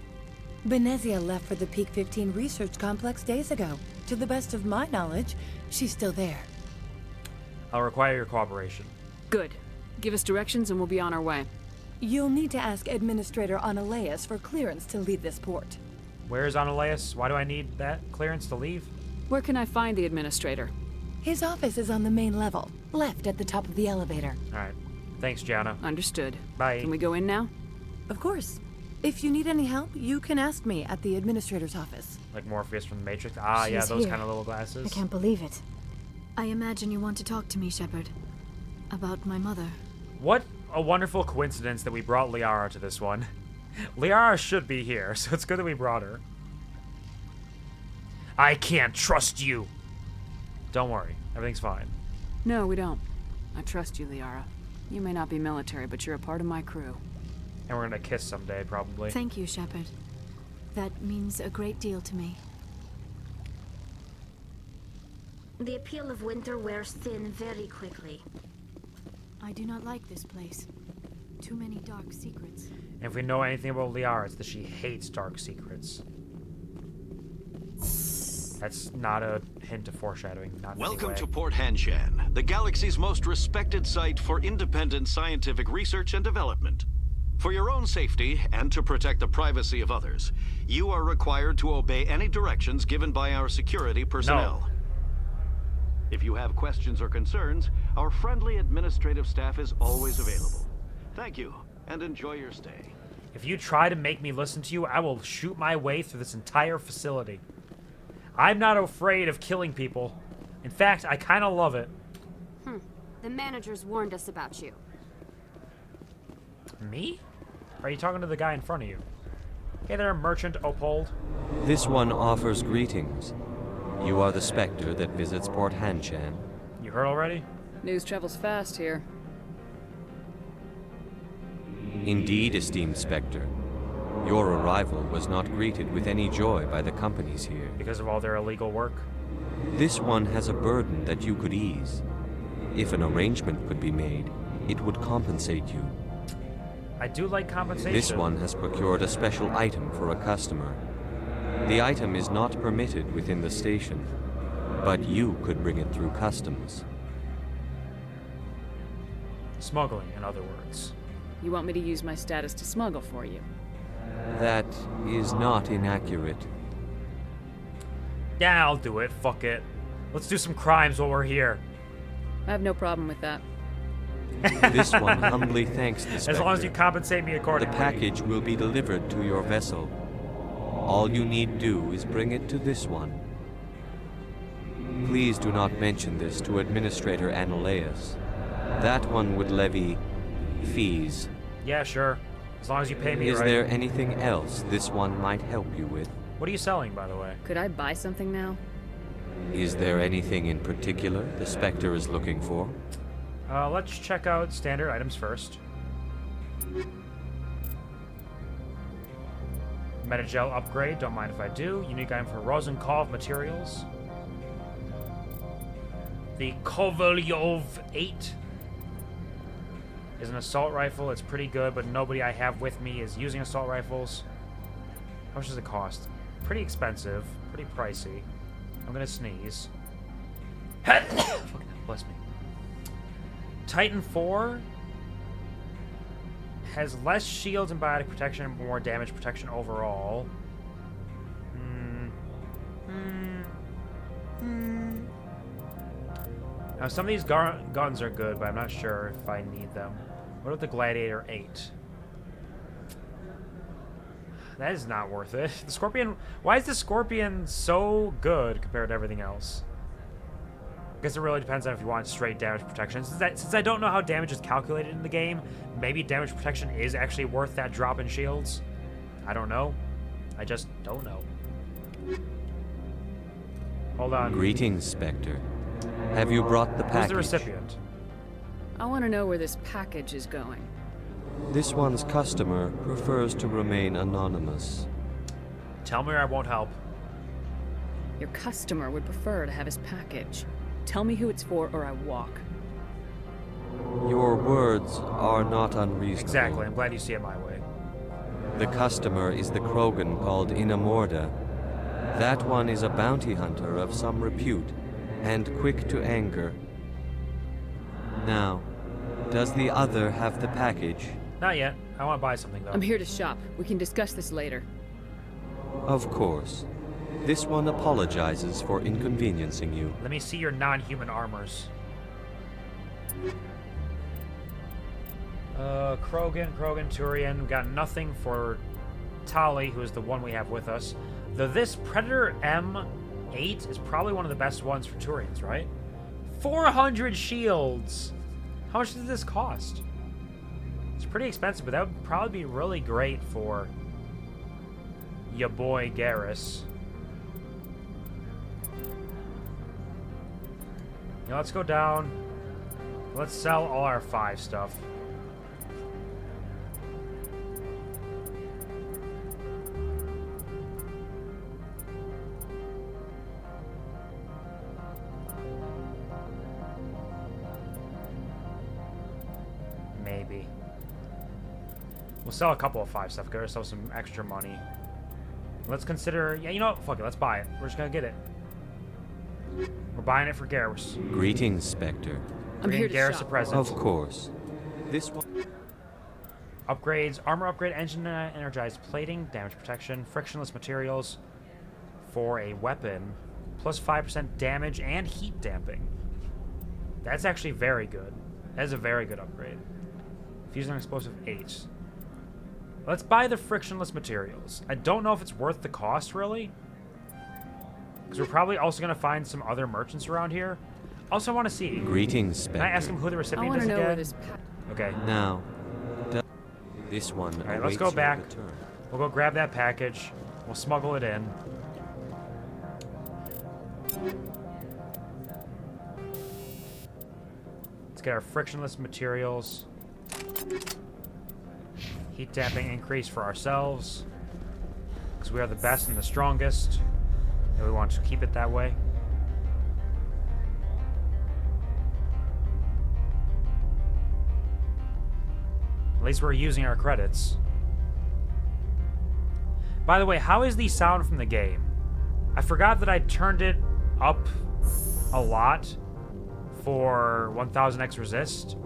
Benezia left for the Peak 15 research complex days ago. To the best of my knowledge, she's still there. I'll require your cooperation. Good. Give us directions and we'll be on our way. You'll need to ask Administrator Analeas for clearance to leave this port. Where is Analeas? Why do I need that clearance to leave? Where can I find the Administrator? His office is on the main level, left at the top of the elevator. Alright. Thanks, Gianna. Understood. Bye. Can we go in now? Of course. If you need any help, you can ask me at the Administrator's office. Like Morpheus from the Matrix? Ah, yeah, those kind of little glasses. I can't believe it. I imagine you want to talk to me, Shepard. About my mother. What a wonderful coincidence that we brought Liara to this one. Liara should be here, so it's good that we brought her. I can't trust you. Don't worry, everything's fine. No, we don't. I trust you, Liara. You may not be military, but you're a part of my crew. And we're gonna kiss someday, probably. Thank you, Shepard. That means a great deal to me. The appeal of winter wears thin very quickly. I do not like this place. Too many dark secrets. And if we know anything about Liara, it's that she hates dark secrets. That's not a hint of foreshadowing. Not Welcome to Port Hanshan, the galaxy's most respected site for independent scientific research and development. For your own safety and to protect the privacy of others, you are required to obey any directions given by our security personnel. No. If you have questions or concerns, our friendly administrative staff is always available. Thank you, and enjoy your stay. If you try to make me listen to you, I will shoot my way through this entire facility. I'm not afraid of killing people. In fact, I kind of love it. The managers warned us about you. Me? Or are you talking to the guy in front of you? Hey there, Merchant Opold. This one offers greetings. You are the Spectre that visits Port Hanshan. You heard already? News travels fast here. Indeed, esteemed Spectre. Your arrival was not greeted with any joy by the companies here. Because of all their illegal work? This one has a burden that you could ease. If an arrangement could be made, it would compensate you. I do like compensation. This one has procured a special item for a customer. The item is not permitted within the station. But you could bring it through customs. Smuggling, in other words. You want me to use my status to smuggle for you? That is not inaccurate. Yeah, I'll do it. Fuck it. Let's do some crimes while we're here. I have no problem with that. This one humbly thanks the Spectre. As long as you compensate me accordingly. The package will be delivered to your vessel. All you need do is bring it to this one. Please do not mention this to Administrator Anoleus. That one would levy fees. Yeah, sure. As long as you pay me Is right. there anything else this one might help you with? What are you selling, by the way? Could I buy something now? Is there anything in particular the Spectre is looking for? Let's check out standard items first. Metagel upgrade, don't mind if I do. Unique item for Rosenkov materials. The Kovalyov 8 is an assault rifle. It's pretty good, but nobody I have with me is using assault rifles. How much does it cost? Pretty expensive, pretty pricey. I'm gonna sneeze. Fucking hell, bless me. Titan 4 has less shields and biotic protection and more damage protection overall. Now, some of these guns are good, but I'm not sure if I need them. What about the Gladiator 8? That is not worth it. The Scorpion... Why is the Scorpion so good compared to everything else? I guess it really depends on if you want straight damage protection. Since I don't know how damage is calculated in the game, maybe damage protection is actually worth that drop in shields. I don't know. I just don't know. Hold on. Greetings, Spectre. Have you brought the package? Who's the recipient? I want to know where this package is going. This one's customer prefers to remain anonymous. Tell me or I won't help. Your customer would prefer to have his package. Tell me who it's for or I walk. Your words are not unreasonable. Exactly. I'm glad you see it my way. The customer is the Krogan called Inamorda. That one is a bounty hunter of some repute, and quick to anger. Now, does the other have the package? Not yet. I want to buy something, though. I'm here to shop. We can discuss this later. Of course. This one apologizes for inconveniencing you. Let me see your non-human armors. Krogan, Turian. We got nothing for Tali, who is the one we have with us. Though this Predator M8 is probably one of the best ones for Turians, right? 400 shields! How much does this cost? It's pretty expensive, but that would probably be really great for ya boy Garrus. Now let's go down. Let's sell all our 5 stuff. Maybe. We'll sell a couple of 5 stuff, get ourselves some extra money. Let's consider... Yeah, you know what? Fuck it, let's buy it. We're just gonna get it. We're buying it for Garrus. Greetings, Spectre. I'm here to Garrus shop. a present. Of course. This one... Upgrades, armor upgrade, engine energized plating, damage protection, frictionless materials for a weapon, plus 5% damage and heat damping. That's actually very good. That is a very good upgrade. Fusing explosive 8. Let's buy the frictionless materials. I don't know if it's worth the cost, really. Because we're probably also going to find some other merchants around here. Also, I want to see. Greetings, Spectre. Can I ask him who the recipient is again? Where this okay. Now, this one. All right, let's go back. We'll go grab that package. We'll smuggle it in. Let's get our frictionless materials. Heat damping increase for ourselves. Because we are the best and the strongest. And we want to keep it that way. At least we're using our credits. By the way, how is the sound from the game? I forgot that I turned it up a lot for 1000x resist.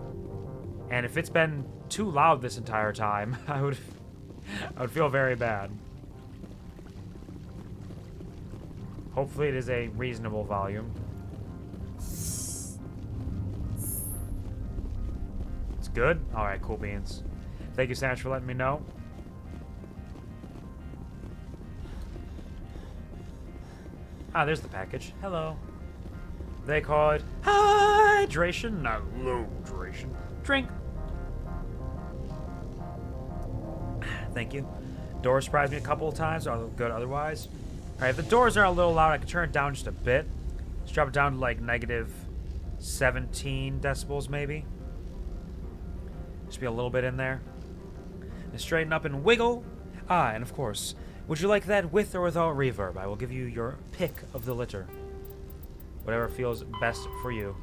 And if it's been too loud this entire time, I would feel very bad. Hopefully it is a reasonable volume. It's good? Alright, cool beans. Thank you, Sash, for letting me know. Ah, there's the package. Hello. They call it hydration, not low-dration. Drink. Thank you. Door surprised me a couple of times. Are good otherwise. Alright, if the doors are a little loud, I can turn it down just a bit. Let's drop it down to like negative 17 decibels, maybe. Just be a little bit in there. And straighten up and wiggle. Ah, and of course, would you like that with or without reverb? I will give you your pick of the litter. Whatever feels best for you.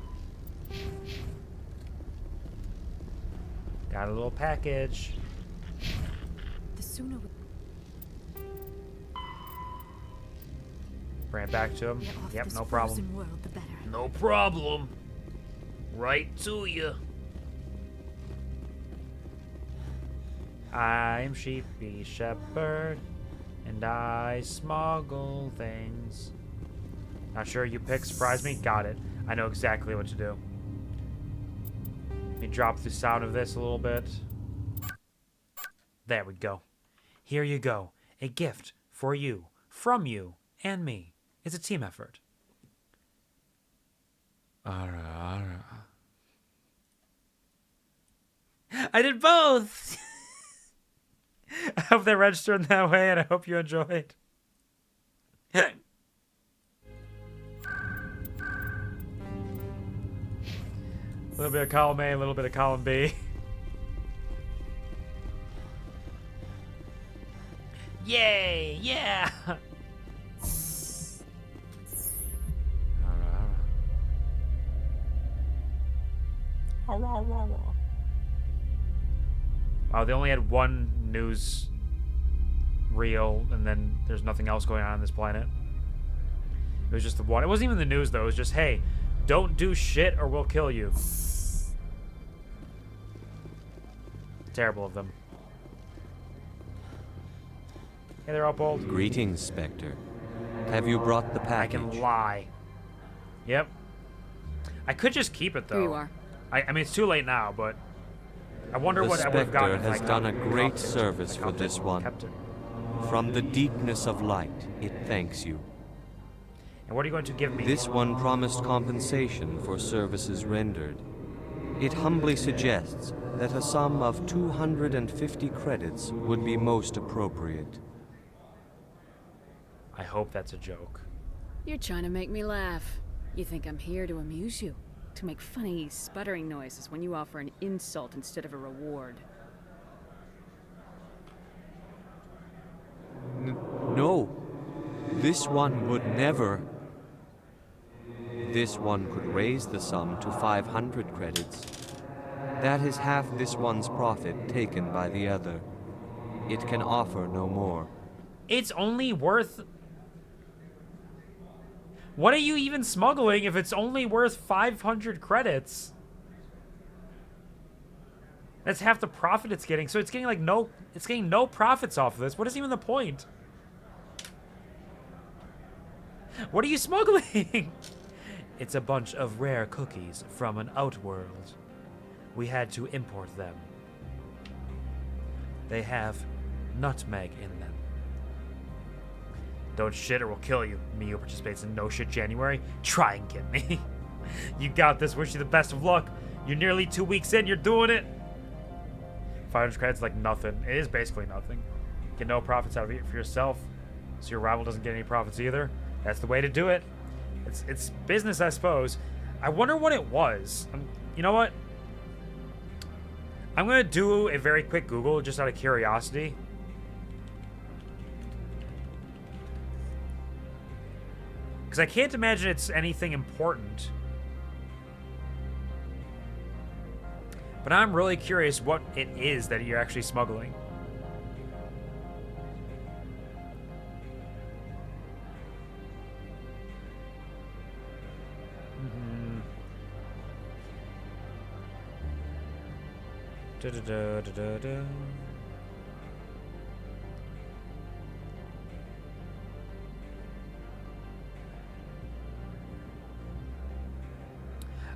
Got a little package. The sooner we bring it back to him. Yep, no problem. world, the better. No problem. Right to you. I'm Sheepy Shepherd, and I smuggle things. Not sure you pick surprise me? Got it. I know exactly what to do. Let me drop the sound of this a little bit. There we go. Here you go. A gift for you, from you, and me. It's a team effort. I did both! I hope they registered in that way, and I hope you enjoyed. A little bit of column A, a little bit of column B. Yay! Yeah! Wow, they only had one news reel, and then there's nothing else going on this planet. It was just the one. It wasn't even the news, though. It was just, hey, don't do shit or we'll kill you. Terrible of them. Hey there, Uphold. Greetings, Spectre. Have you brought the package? I can lie. Yep. I could just keep it, though. Here you are. I mean, it's too late now, but I wonder what I would have gotten. The Spectre has done a great service for this one. From the deepness of light, it thanks you. And what are you going to give me? This one promised compensation for services rendered. It humbly suggests that a sum of 250 credits would be most appropriate. I hope that's a joke. You're trying to make me laugh. You think I'm here to amuse you? To make funny, sputtering noises when you offer an insult instead of a reward. No. This one would never. This one could raise the sum to 500 credits. That is half this one's profit taken by the other. It can offer no more. It's only worth... What are you even smuggling if it's only worth 500 credits? That's half the profit it's getting. So it's getting like it's getting no profits off of this. What is even the point? What are you smuggling? It's a bunch of rare cookies from an outworld. We had to import them. They have nutmeg in them. Don't shit or we'll kill you. Me who participates in No Shit January. Try and get me. You got this. Wish you the best of luck. You're nearly 2 weeks in. You're doing it. 500 credits like nothing. It is basically nothing. Get no profits out of it for yourself, so your rival doesn't get any profits either. That's the way to do it. It's business, I suppose. I wonder what it was. You know what? I'm gonna do a very quick Google just out of curiosity. Because I can't imagine it's anything important. But I'm really curious what it is that you're actually smuggling. Da-da-da-da-da-da.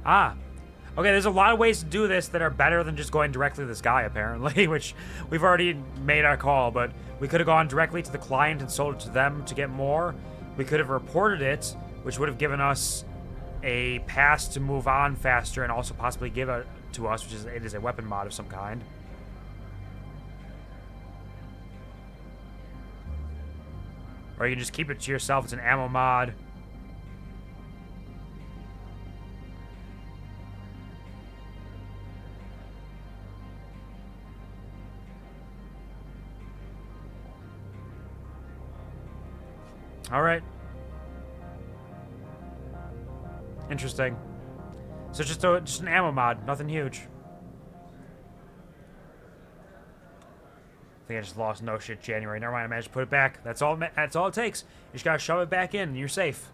Ah. Okay, there's a lot of ways to do this that are better than just going directly to this guy, apparently, which we've already made our call, but we could have gone directly to the client and sold it to them to get more. We could have reported it, which would have given us a pass to move on faster and also possibly give it to us, which is it is a weapon mod of some kind. Or you can just keep it to yourself. It's an ammo mod. All right. Interesting. So just an ammo mod, nothing huge. I think I just lost no shit January. Never mind, I managed to put it back. That's all it takes. You just gotta shove it back in and you're safe.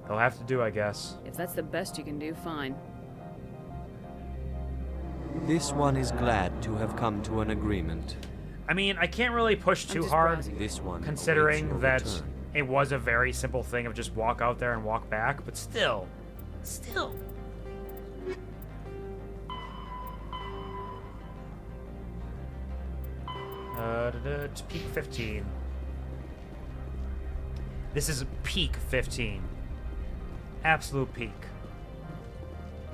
They'll have to do, I guess. If that's the best you can do, fine. This one is glad to have come to an agreement. I mean, I can't really push too hard, this one considering that return. it was a very simple thing of just walk out there and walk back, but still. It's peak 15. This is peak 15. Absolute peak.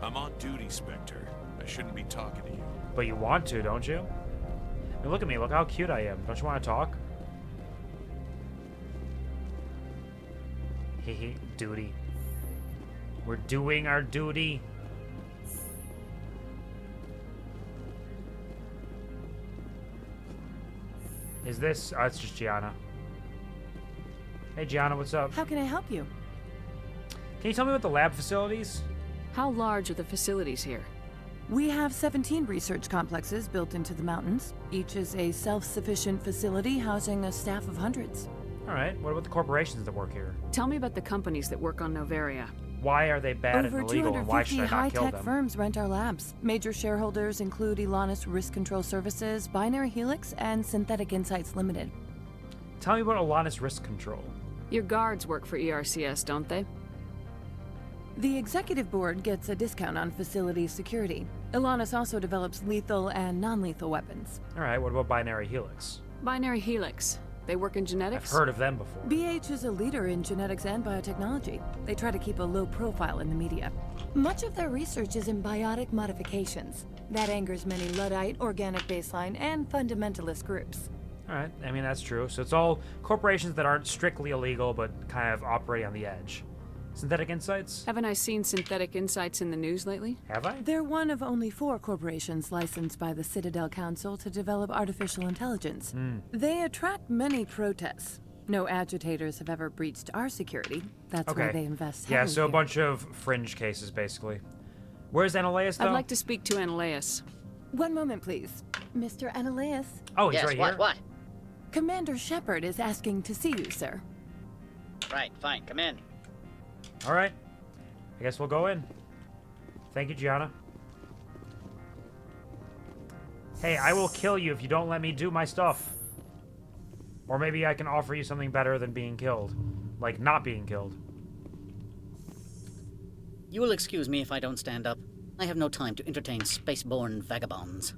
I'm on duty, Spectre. I shouldn't be talking to you. But you want to, don't you? I mean, look at me. Look how cute I am. Don't you want to talk? Hehe, duty. We're doing our duty. Is this... Oh, it's just Gianna. Hey, Gianna, what's up? How can I help you? Can you tell me about the lab facilities? How large are the facilities here? We have 17 research complexes built into the mountains. Each is a self-sufficient facility housing a staff of hundreds. All right. What about the corporations that work here? Tell me about the companies that work on Noveria. Why are they bad and illegal, and why should I not kill high-tech them? firms rent our labs. Major shareholders include Elanus Risk Control Services, Binary Helix, and Synthetic Insights Limited. Tell me about Elanus Risk Control. Your guards work for ERCS, don't they? The executive board gets a discount on facility security. Elanus also develops lethal and non-lethal weapons. All right, what about Binary Helix? Binary Helix. They work in genetics? I've heard of them before. BH is a leader in genetics and biotechnology. They try to keep a low profile in the media. Much of their research is in biotic modifications. That angers many Luddite, organic baseline, and fundamentalist groups. All right, I mean, that's true. So it's all corporations that aren't strictly illegal, but kind of operate on the edge. Synthetic Insights? Haven't I seen Synthetic Insights in the news lately? Have I? They're one of only 4 corporations licensed by the Citadel Council to develop artificial intelligence. They attract many protests. No agitators have ever breached our security. That's why they invest heavily. Yeah, so a bunch of fringe cases, basically. Where's Ananias, though? I'd like to speak to Ananias. One moment, please. Mr. Ananias? Oh, he's right here? What? Commander Shepard is asking to see you, sir. Right, fine, come in. All right. I guess we'll go in. Thank you, Gianna. Hey, I will kill you if you don't let me do my stuff. Or maybe I can offer you something better than being killed. Like, not being killed. You will excuse me if I don't stand up. I have no time to entertain spaceborne vagabonds.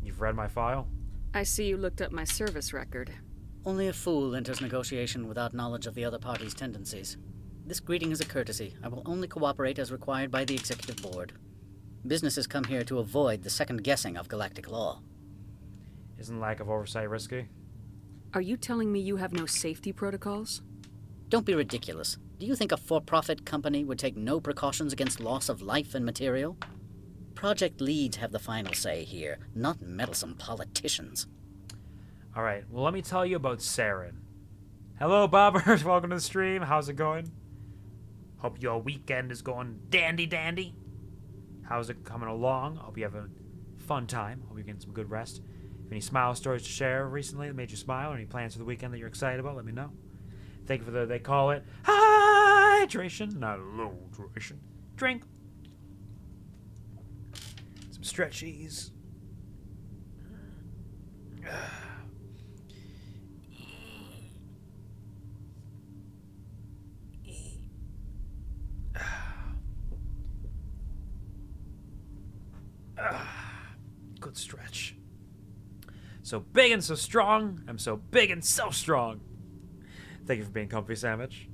You've read my file? I see you looked up my service record. Only a fool enters negotiation without knowledge of the other party's tendencies. This greeting is a courtesy. I will only cooperate as required by the Executive Board. Businesses come here to avoid the second guessing of galactic law. Isn't lack of oversight risky? Are you telling me you have no safety protocols? Don't be ridiculous. Do you think a for-profit company would take no precautions against loss of life and material? Project leads have the final say here, not meddlesome politicians. All right, well, let me tell you about Saren. Hello, Bobbers. Welcome to the stream. How's it going? Hope your weekend is going dandy. How's it coming along? Hope you have a fun time. Hope you're getting some good rest. If any smile stories to share recently that made you smile, or any plans for the weekend that you're excited about, let me know. Thank you for they call it hydration, not low hydration. Drink. some stretchies. Good stretch. So big and so strong. I'm so big and so strong. Thank you for being comfy, Sandwich.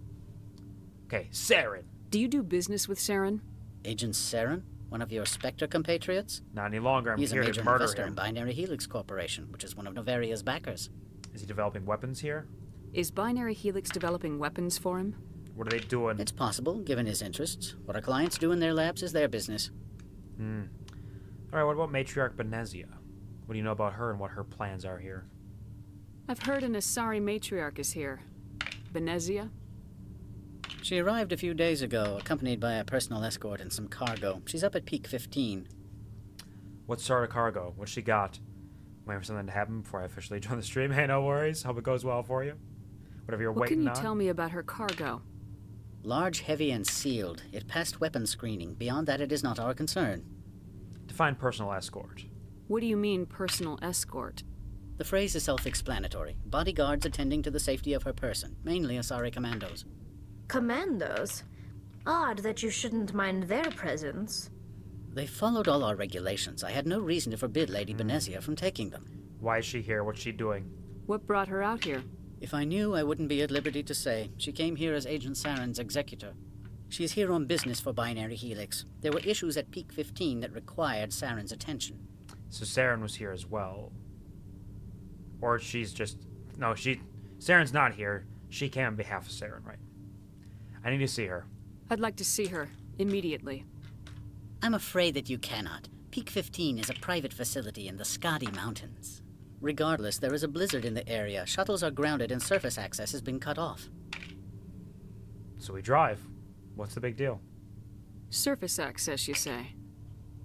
Okay, Saren. Do you do business with Saren? Agent Saren? One of your Spectre compatriots? Not any longer. I'm He's here a major to murder investor him. in Binary Helix Corporation, which is one of Noveria's backers. Is he developing weapons here? Is Binary Helix developing weapons for him? What are they doing? It's possible, given his interests. What our clients do in their labs is their business. Alright, what about Matriarch Benezia? What do you know about her and what her plans are here? I've heard an Asari matriarch is here. Benezia? She arrived a few days ago, accompanied by a personal escort and some cargo. She's up at Peak 15. What sort of cargo? What she got? Waiting for something to happen before I officially join the stream. Hey, no worries. Hope it goes well for you. Whatever you're What can waiting you on. tell me about her cargo? Large, heavy, and sealed. It passed weapons screening. Beyond that, it is not our concern. Define personal escort. What do you mean, personal escort? The phrase is self-explanatory. Bodyguards attending to the safety of her person, mainly Asari commandos. Commandos? Odd that you shouldn't mind their presence. They followed all our regulations. I had no reason to forbid Lady Benezia from taking them. Why is she here? What's she doing? What brought her out here? If I knew, I wouldn't be at liberty to say. She came here as Agent Saren's executor. She's here on business for Binary Helix. There were issues at Peak 15 that required Saren's attention. So Saren was here as well. Or she's just... No, Saren's not here. She came on behalf of Saren, right? I need to see her. I'd like to see her. Immediately. I'm afraid that you cannot. Peak 15 is a private facility in the Skadi Mountains. Regardless, there is a blizzard in the area. Shuttles are grounded and surface access has been cut off. So we drive. What's the big deal? Surface access, you say?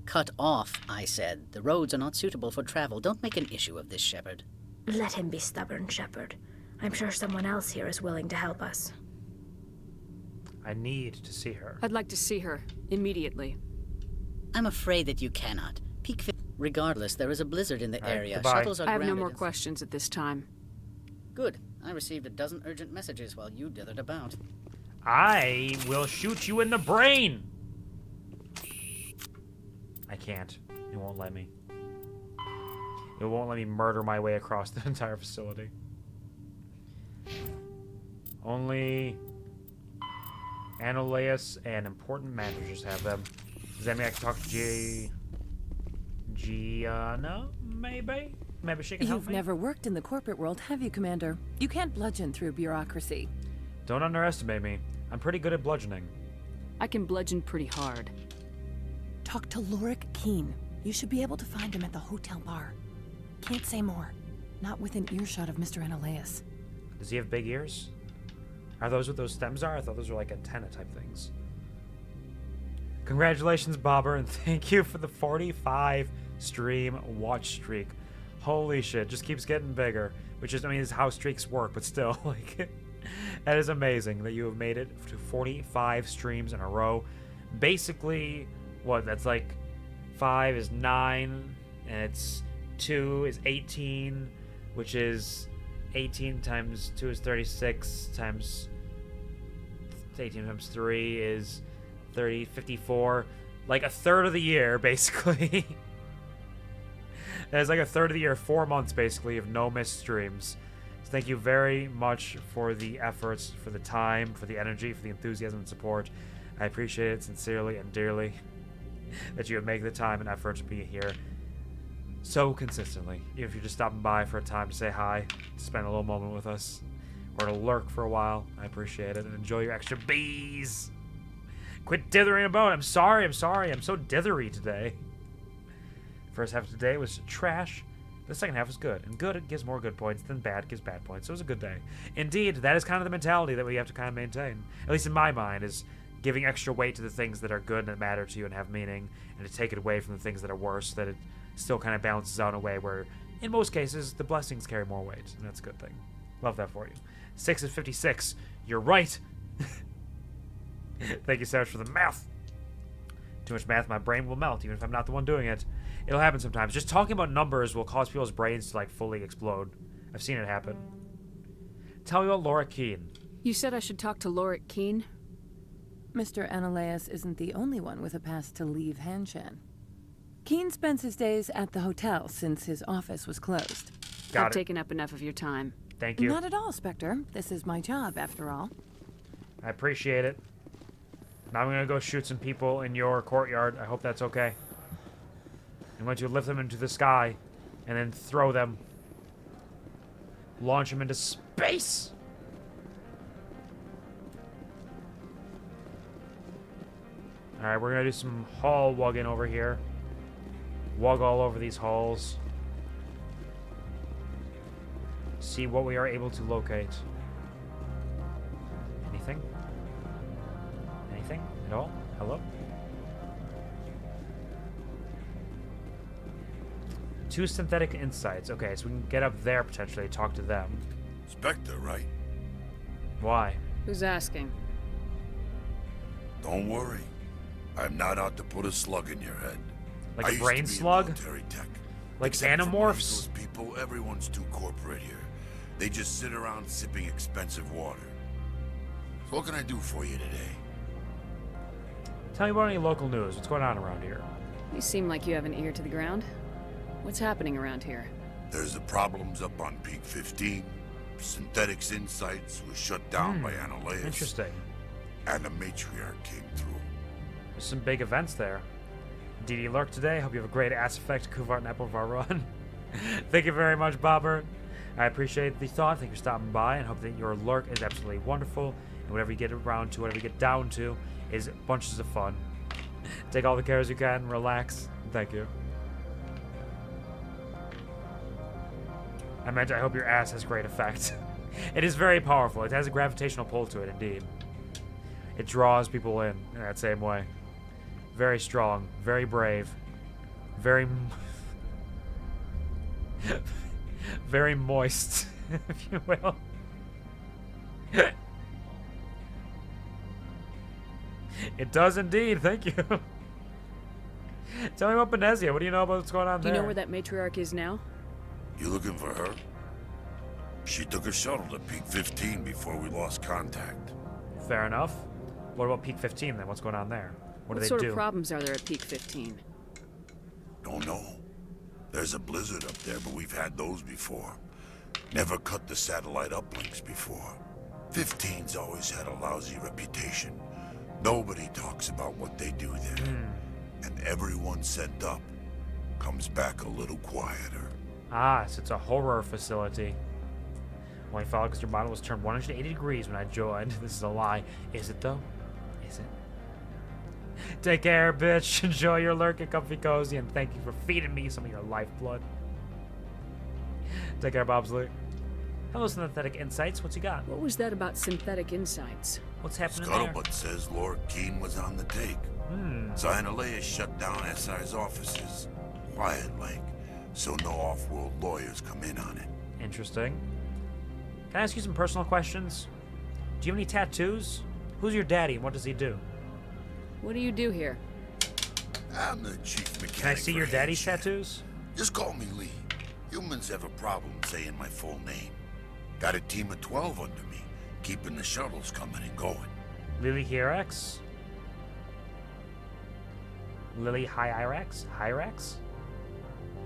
Cut off, I said. The roads are not suitable for travel. Don't make an issue of this, Shepard. Let him be stubborn, Shepard. I'm sure someone else here is willing to help us. I need to see her. I'd like to see her. Immediately. I'm afraid that you cannot. Peak 15... Regardless, there is a blizzard in the area. Goodbye. Shuttles are I have grounded. no more questions at this time. Good. I received a dozen urgent messages while you dithered about. I will shoot you in the brain! I can't. It won't let me. It won't let me murder my way across the entire facility. Only Anoleus and important managers have them. Does that mean I can talk to Gianna? Maybe? Maybe she can help You've me? never worked in the corporate world, have you, Commander? You can't bludgeon through bureaucracy. Don't underestimate me. I'm pretty good at bludgeoning. I can bludgeon pretty hard. Talk to Lorik Keen. You should be able to find him at the hotel bar. Can't say more. Not within earshot of Mr. Anoleus. Does he have big ears? Are those what those stems are? I thought those were like antenna type things. Congratulations, Bobber, and thank you for the 45 stream watch streak. Holy shit, just keeps getting bigger. Which is, I mean, is how streaks work, but still, like, that is amazing that you have made it to 45 streams in a row. Basically, what, that's like 5 is 9, and it's 2 is 18, which is 18 times 2 is 36, times 18 times 3 is 30, 54. Like a third of the year, basically. That is like a third of the year, 4 months, basically, of no missed streams. So thank you very much for the efforts, for the time, for the energy, for the enthusiasm and support. I appreciate it sincerely and dearly that you have made the time and effort to be here so consistently. Even if you're just stopping by for a time to say hi, to spend a little moment with us, or to lurk for a while, I appreciate it. And enjoy your extra bees. Quit dithering about. I'm sorry. I'm so dithery today. First half of today was trash. The second half was good. And good gives more good points than bad gives bad points. So it was a good day. Indeed, that is kind of the mentality that we have to kind of maintain. At least in my mind, is giving extra weight to the things that are good and that matter to you and have meaning, and to take it away from the things that are worse, that it still kind of balances out in a way where, in most cases, the blessings carry more weight. And that's a good thing. Love that for you. 6 is 56. You're right. Thank you so much for the math. Too much math, my brain will melt, even if I'm not the one doing it. It'll happen sometimes. Just talking about numbers will cause people's brains to, like, fully explode. I've seen it happen. Tell me about Laura Keene. You said I should talk to Laura Keene? Mr. Ananias isn't the only one with a pass to leave Hanshan. Keene spends his days at the hotel since his office was closed. I've taken up enough of your time. Thank you. Not at all, Spectre. This is my job, after all. I appreciate it. Now I'm gonna go shoot some people in your courtyard. I hope that's okay. I'm going to lift them into the sky and then throw them. Launch them into space! Alright, we're gonna do some hall wugging over here. Wug all over these halls. See what we are able to locate. Anything? Anything at all? Hello? Two synthetic insights. Okay, so we can get up there potentially, talk to them. Spectre, right? Why? Who's asking? Don't worry. I'm not out to put a slug in your head. Like a brain slug? Tech. Like Xenomorphs? Those people, everyone's too corporate here. They just sit around sipping expensive water. So what can I do for you today? Tell me about any local news. What's going on around here? You seem like you have an ear to the ground. What's happening around here? There's the problems up on Peak 15. Synthetics Insights was shut down by Ananias. Interesting. And the matriarch came through. There's some big events there. DD Lurk today. Hope you have a great Ass Effect Kuvart Nepalvar run. Thank you very much, Bobber. I appreciate the thought. Thank you for stopping by and hope that your lurk is absolutely wonderful. And whatever you get around to, whatever you get down to, is bunches of fun. Take all the cares you can, relax. Thank you. I hope your ass has great effect. It is very powerful. It has a gravitational pull to it, indeed. It draws people in that same way. Very strong, very brave, very very moist, if you will. It does indeed, thank you. Tell me about Benezia. What do you know about what's going on there? Do you know where that matriarch is now? You looking for her? She took a shuttle to Peak 15 before we lost contact. Fair enough. What about Peak 15 then? What's going on there? What do they do? What sort of problems are there at Peak 15? Don't know. There's a blizzard up there, but we've had those before. Never cut the satellite uplinks before. 15's always had a lousy reputation. Nobody talks about what they do there. And everyone sent up comes back a little quieter. Ah, so it's a horror facility. Only followed because your model was turned 180 degrees when I joined. This is a lie. Is it, though? Is it? Take care, bitch. Enjoy your lurk and comfy cozy, and thank you for feeding me some of your lifeblood. Take care, Bobsley. Hello, Synthetic Insights. What you got? What was that about Synthetic Insights? What's happening Scuttlebutt says Laura Keene was on the take. So Ananias shut down SI's offices. Quiet like, so no off-world lawyers come in on it. Interesting. Can I ask you some personal questions? Do you have any tattoos? Who's your daddy and what does he do? What do you do here? I'm the chief mechanic. Can I see your daddy's tattoos? Just call me Lee. Humans have a problem saying my full name. Got a team of 12 under me, keeping the shuttles coming and going. Lily Hyrax? Lily Hyrax? Hyrax?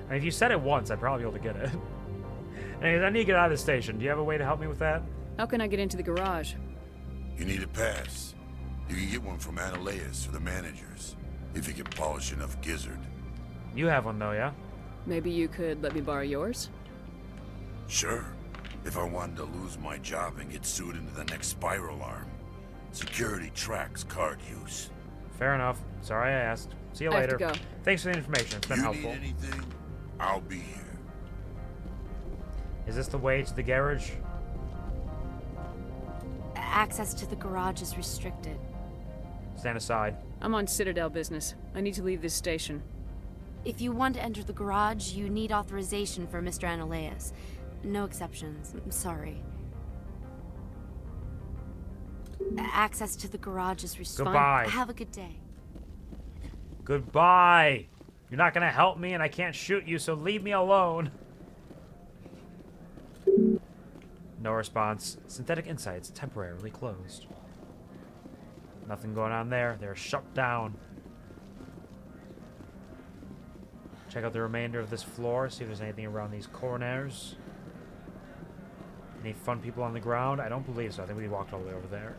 I mean, if you said it once, I'd probably be able to get it. Anyways, I need to get out of the station. Do you have a way to help me with that? How can I get into the garage? You need a pass. You can get one from Ananias or the managers, if you can polish enough gizzard. You have one, though, yeah? Maybe you could let me borrow yours? Sure. If I wanted to lose my job and get sued into the next spiral arm. Security tracks card use. Fair enough. Sorry I asked. See you I later. have to go. Thanks for the information. It's been helpful. You need anything? I'll be here. Is this the way to the garage? Access to the garage is restricted. Stand aside. I'm on Citadel business. I need to leave this station. If you want to enter the garage, you need authorization for Mr. Ananias. No exceptions. I'm sorry. Access to the garage is restricted. Goodbye. Have a good day. Goodbye. You're not gonna help me and I can't shoot you, so leave me alone. No response. Synthetic Insights temporarily closed. Nothing going on there. They're shut down. Check out the remainder of this floor, see if there's anything around these corners. Any fun people on the ground? I don't believe so. I think we walked all the way over there.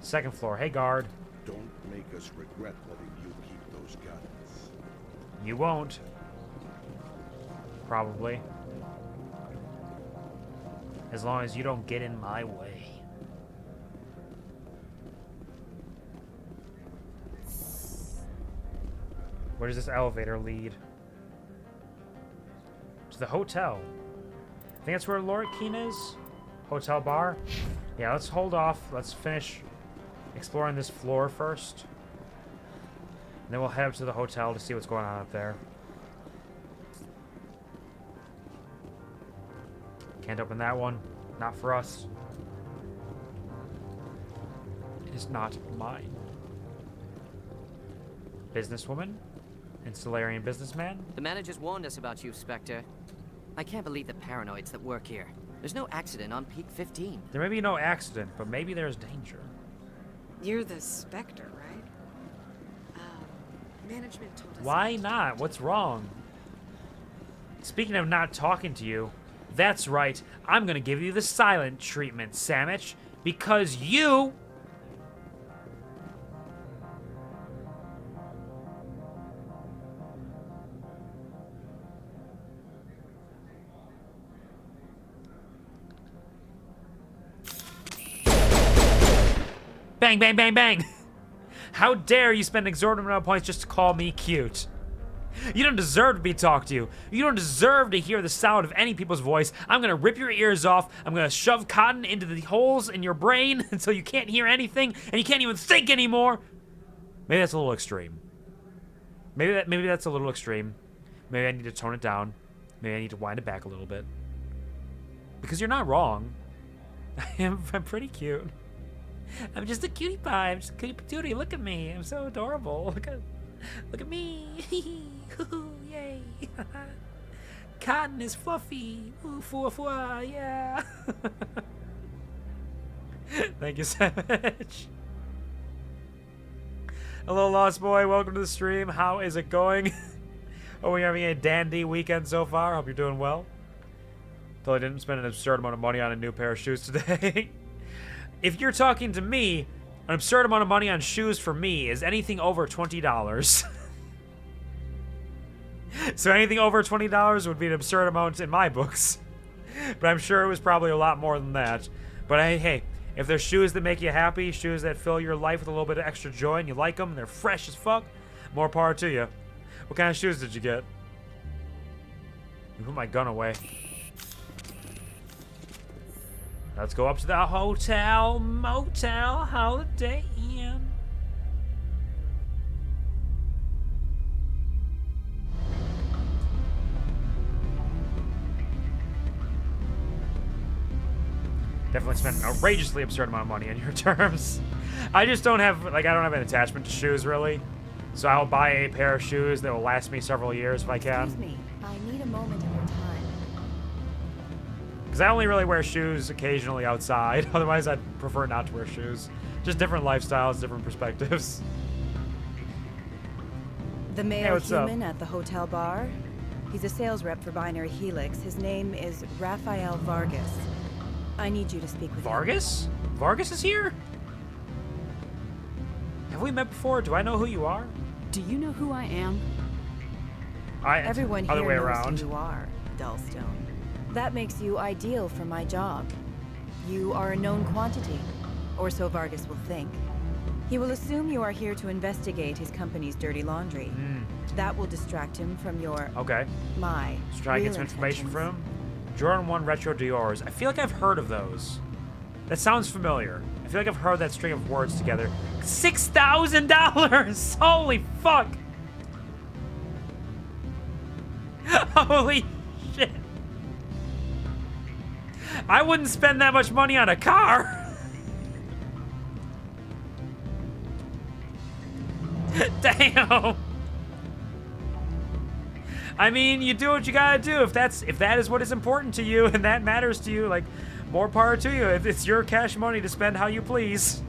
Second floor. Hey, guard. Don't make us regret letting you keep those guns. You won't. Probably. As long as you don't get in my way. Where does this elevator lead? To the hotel. I think that's where Lord Keen is. Hotel bar. Yeah, let's hold off. Let's finish exploring this floor first. And then we'll head up to the hotel to see what's going on up there. Can't open that one. Not for us. It is not mine. Businesswoman? Installarian businessman? The managers warned us about you, Spectre. I can't believe the paranoids that work here. There's no accident on Peak 15. There may be no accident, but maybe there's danger. You're the Spectre, right? Management told us... Why not? What's wrong? Speaking of not talking to you, that's right. I'm gonna give you the silent treatment, Samich, because you... Bang, bang, bang, bang! How dare you spend an exorbitant amount of points just to call me cute? You don't deserve to be talked to. You don't deserve to hear the sound of any people's voice. I'm gonna rip your ears off. I'm gonna shove cotton into the holes in your brain until you can't hear anything and you can't even think anymore. Maybe that's a little extreme. Maybe that's a little extreme. Maybe I need to tone it down. Maybe I need to wind it back a little bit. Because you're not wrong. I'm pretty cute. I'm just a cutie pie. I'm just a cutie patootie. Look at me. I'm so adorable. Look at me. Yay. Cotton is fluffy. Ooh, fua fua, yeah. Thank you, Savage. Hello, Lost Boy. Welcome to the stream. How is it going? Are we having a dandy weekend so far? Hope you're doing well. Though I didn't spend an absurd amount of money on a new pair of shoes today. If you're talking to me, an absurd amount of money on shoes for me is anything over $20. So anything over $20 would be an absurd amount in my books. But I'm sure it was probably a lot more than that. But hey, if there's shoes that make you happy, shoes that fill your life with a little bit of extra joy and you like them and they're fresh as fuck, more power to you. What kind of shoes did you get? You put my gun away. Let's go up to the hotel, motel, Holiday Inn. Definitely spent an outrageously absurd amount of money on your terms. I just don't have, I don't have an attachment to shoes, really. So I'll buy a pair of shoes that will last me several years if I can. Excuse me, I need a moment of your time. Because I only really wear shoes occasionally outside. Otherwise, I'd prefer not to wear shoes. Just different lifestyles, different perspectives. The male what's up? human at the hotel bar? He's a sales rep for Binary Helix. His name is Raphael Vargas. I need you to speak with Vargas? Vargas is here? Have we met before? Do I know who you are? Do you know who I am? Everyone other here way knows around. who you are, Dullstone. That makes you ideal for my job. You are a known quantity, or so Vargas will think. He will assume you are here to investigate his company's dirty laundry. That will distract him from your... Okay. My... Just try to get some real information intentions. from him. Jordan 1 Retro Dior's. I feel like I've heard of those. That sounds familiar. I feel like I've heard that string of words together. $6,000! Holy fuck! Holy shit! I wouldn't spend that much money on a car! Damn! I mean, you do what you gotta do. If that is what is important to you and that matters to you, like, more power to you. If it's your cash money to spend how you please.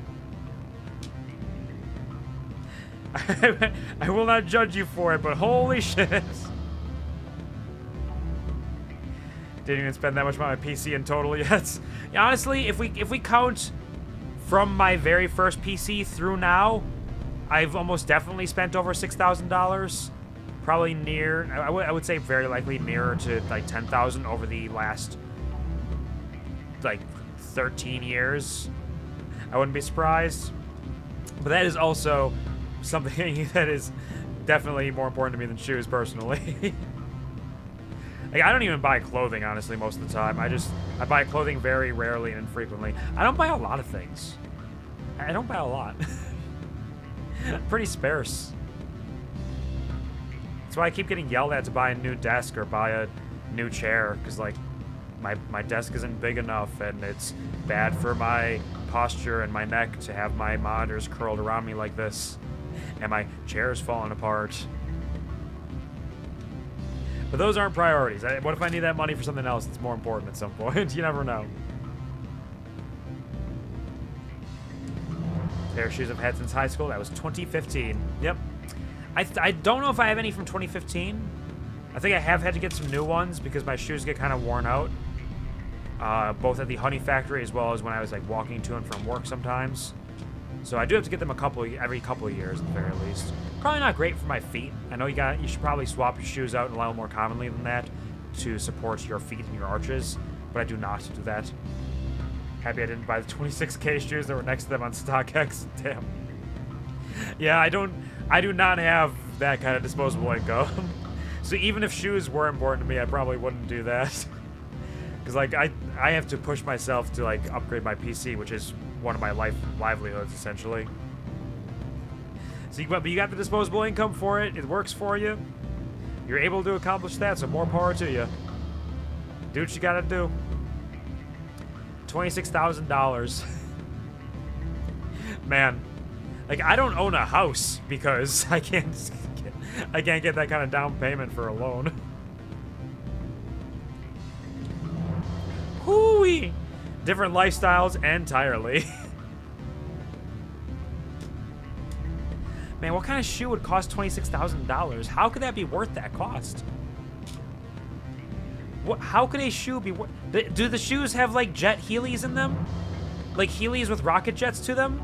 I will not judge you for it, but holy shit. Didn't even spend that much on my PC in total yet. Yeah, honestly, if we count from my very first PC through now, I've almost definitely spent over $6,000. Probably near, I would say very likely nearer to like 10,000 over the last like 13 years. I wouldn't be surprised. But that is also something that is definitely more important to me than shoes personally. Like, I don't even buy clothing, honestly, most of the time. I buy clothing very rarely and infrequently. I don't buy a lot of things. I don't buy a lot. Pretty sparse. That's why I keep getting yelled at to buy a new desk or buy a new chair, because, like, my desk isn't big enough, and it's bad for my posture and my neck to have my monitors curled around me like this, and my chair's falling apart. But those aren't priorities. What if I need that money for something else that's more important at some point? You never know. Pair of shoes I've had since high school. That was 2015. Yep. I don't know if I have any from 2015. I think I have had to get some new ones because my shoes get kind of worn out. Both at the Honey Factory as well as when I was like walking to and from work sometimes. So I do have to get them every couple of years at the very least. Probably not great for my feet. I know you should probably swap your shoes out a little more commonly than that to support your feet and your arches, but I do not do that. Happy I didn't buy the 26K shoes that were next to them on StockX. Damn. Yeah, I do not have that kind of disposable income. So even if shoes were important to me, I probably wouldn't do that. Because like I have to push myself to like upgrade my PC, which is one of my livelihoods essentially. So but you got the disposable income for it. It works for you. You're able to accomplish that, so more power to you. Do what you gotta do. $26,000. Man, like I don't own a house because I can't get that kind of down payment for a loan. Hooey! Different lifestyles entirely. Man, what kind of shoe would cost $26,000? How could that be worth that cost? How could a shoe be worth... Do the shoes have, like, jet Heelys in them? Like, Heelys with rocket jets to them?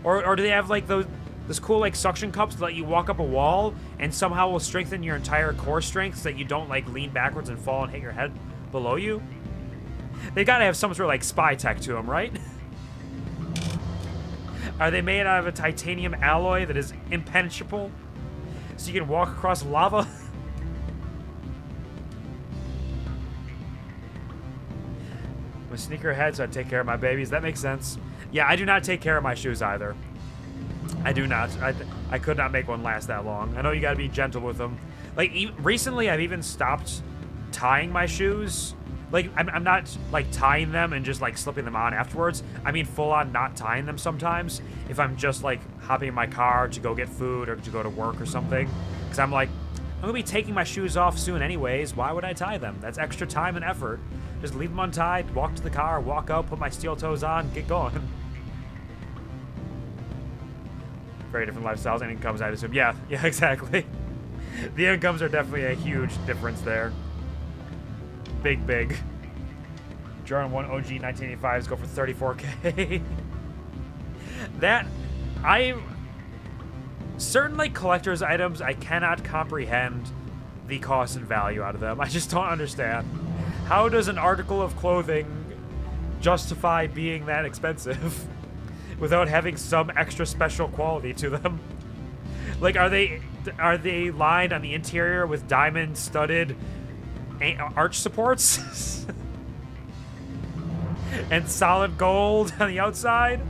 Or do they have, like, those cool, like, suction cups that let you walk up a wall and somehow will strengthen your entire core strength so that you don't, like, lean backwards and fall and hit your head below you? They gotta have some sort of, like, spy tech to them, right? Are they made out of a titanium alloy that is impenetrable? So you can walk across lava? I'm a sneakerhead, so I take care of my babies. That makes sense. Yeah, I do not take care of my shoes either. I do not. I could not make one last that long. I know you gotta be gentle with them. Like, recently I've even stopped tying my shoes. Like, I'm not, like, tying them and just, like, slipping them on afterwards. I mean, full-on not tying them sometimes. If I'm just, like, hopping in my car to go get food or to go to work or something. Because I'm like, I'm going to be taking my shoes off soon anyways. Why would I tie them? That's extra time and effort. Just leave them untied, walk to the car, walk out, put my steel toes on, get going. Very different lifestyles and incomes, I'd assume. Yeah, exactly. The incomes are definitely a huge difference there. Big. Jordan 1 OG 1985s go for 34K. Certain, like, collector's items, I cannot comprehend the cost and value out of them. I just don't understand. How does an article of clothing justify being that expensive without having some extra special quality to them? Like, are they lined on the interior with diamond-studded arch supports and solid gold on the outside?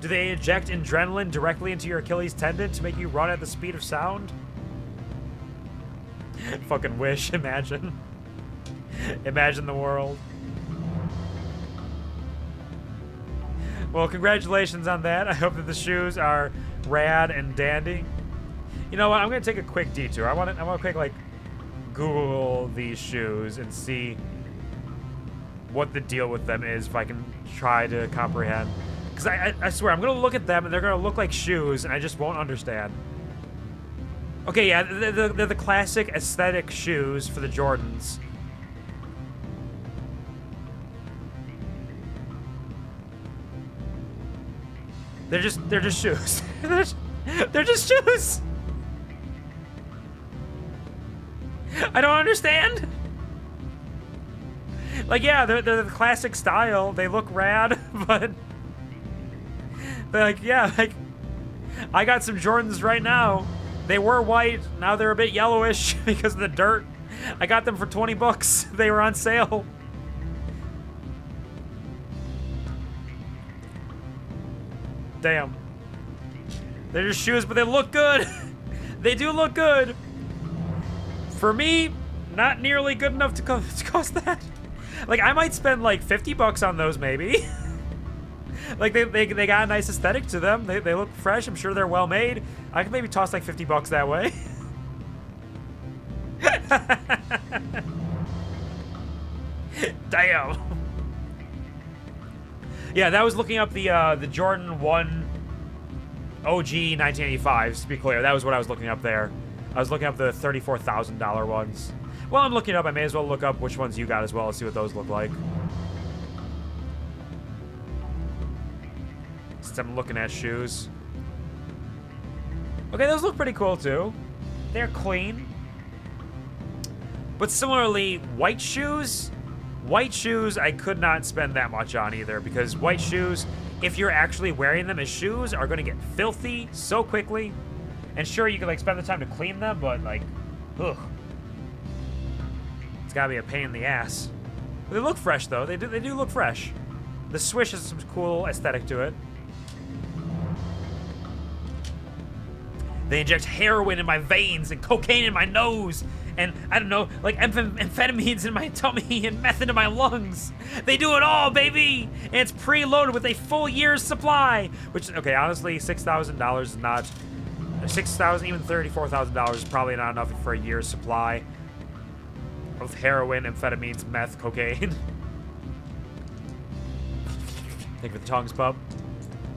Do they inject adrenaline directly into your Achilles tendon to make you run at the speed of sound? Fucking wish. Imagine the world. Well, congratulations on that. I hope that the shoes are rad and dandy. You know what? I'm gonna take a quick detour. I want to quick like Google these shoes and see what the deal with them is, if I can try to comprehend. Because I swear, I'm gonna look at them and they're gonna look like shoes, and I just won't understand. Okay, yeah, they're the classic aesthetic shoes for the Jordans. They're just shoes. They're just shoes. I don't understand. Like, yeah, they're the classic style. They look rad, but they're like, yeah, like, I got some Jordans right now. They were white. Now they're a bit yellowish because of the dirt. I got them for 20 bucks. They were on sale. Damn. They're just shoes, but they look good. They do look good. For me, not nearly good enough to cost that. Like, I might spend like 50 bucks on those, maybe. Like, they got a nice aesthetic to them. They look fresh. I'm sure they're well made. I could maybe toss like 50 bucks that way. Damn. Yeah, that was looking up the Jordan 1 OG 1985s, to be clear. That was what I was looking up there. I was looking up the $34,000 ones. Well, I'm looking it up. I may as well look up which ones you got as well and see what those look like. Since I'm looking at shoes. Okay, those look pretty cool too. They're clean. But similarly, white shoes I could not spend that much on either, because white shoes, if you're actually wearing them as shoes, are going to get filthy so quickly. And sure, you can like spend the time to clean them, but like, ugh. It's gotta be a pain in the ass. But they look fresh though. They do look fresh. The swish has some cool aesthetic to it. They inject heroin in my veins and cocaine in my nose and, I don't know, like amphetamines in my tummy and meth into my lungs. They do it all, baby! And it's preloaded with a full year's supply. Which, okay, honestly, $6,000 is not... $6,000, even $34,000 is probably not enough for a year's supply of heroin, amphetamines, meth, cocaine. Thank you for the tongues, pup.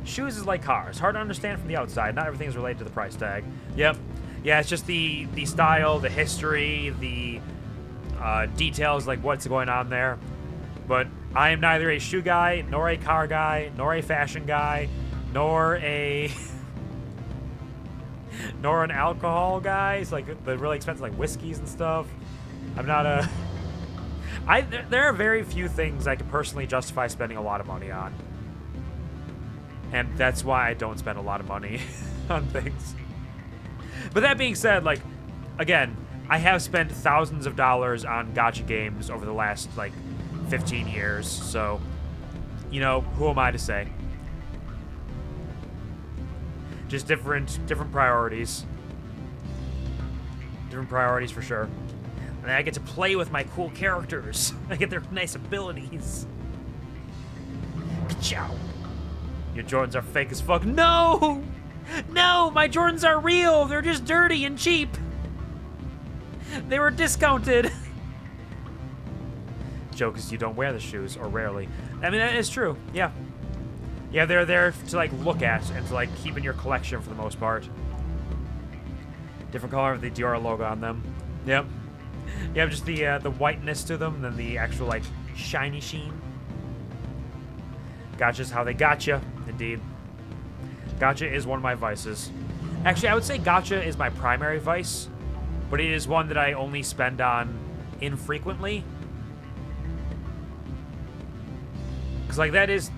Shoes is like cars. Hard to understand from the outside. Not everything is related to the price tag. Yep. Yeah, it's just the style, the history, the details, like what's going on there. But I am neither a shoe guy, nor a car guy, nor a fashion guy, nor a... nor an alcohol guy. It's like the really expensive like whiskeys and stuff. I'm not a... there are very few things I can personally justify spending a lot of money on. And that's why I don't spend a lot of money on things. But that being said, like, again, I have spent thousands of dollars on gacha games over the last, like, 15 years. So, you know, who am I to say? Just different priorities. Different priorities for sure. And I get to play with my cool characters. I get their nice abilities. Ka-chow. Your Jordans are fake as fuck. No! No! My Jordans are real! They're just dirty and cheap! They were discounted! Joke is you don't wear the shoes, or rarely. I mean, that is true. Yeah. Yeah, they're there to, like, look at and to, like, keep in your collection for the most part. Different color of the Dior logo on them. Yep. You have just the whiteness to them than the actual, like, shiny sheen. Gotcha's how they gotcha, indeed. Gotcha is one of my vices. Actually, I would say gotcha is my primary vice, but it is one that I only spend on infrequently. Because, like, that is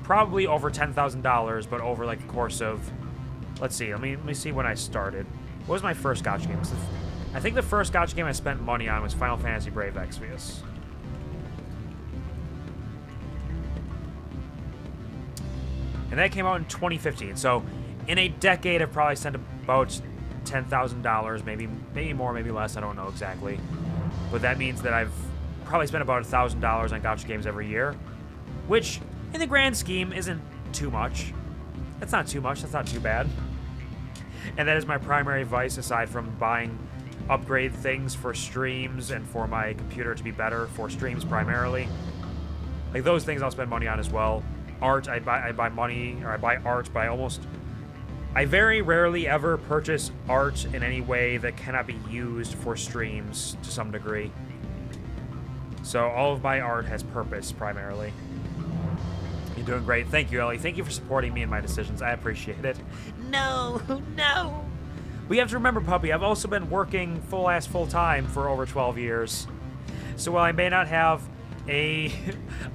probably over $10,000, but over, like, the course of... Let's see, let me see when I started. What was my first gotcha game? I think the first gotcha game I spent money on was Final Fantasy Brave Exvius. And that came out in 2015. So in a decade, I've probably spent about $10,000, maybe more, maybe less. I don't know exactly. But that means that I've probably spent about $1,000 on gacha games every year, which in the grand scheme isn't too much. That's not too much. That's not too bad. And that is my primary vice, aside from buying upgrade things for streams and for my computer to be better for streams primarily. Like, those things I'll spend money on as well. Art, I buy art by almost... I very rarely ever purchase art in any way that cannot be used for streams to some degree. So all of my art has purpose, primarily. You're doing great. Thank you, Ellie. Thank you for supporting me in my decisions. I appreciate it. No, no. But you have to remember, puppy, I've also been working full time for over 12 years. So while I may not have a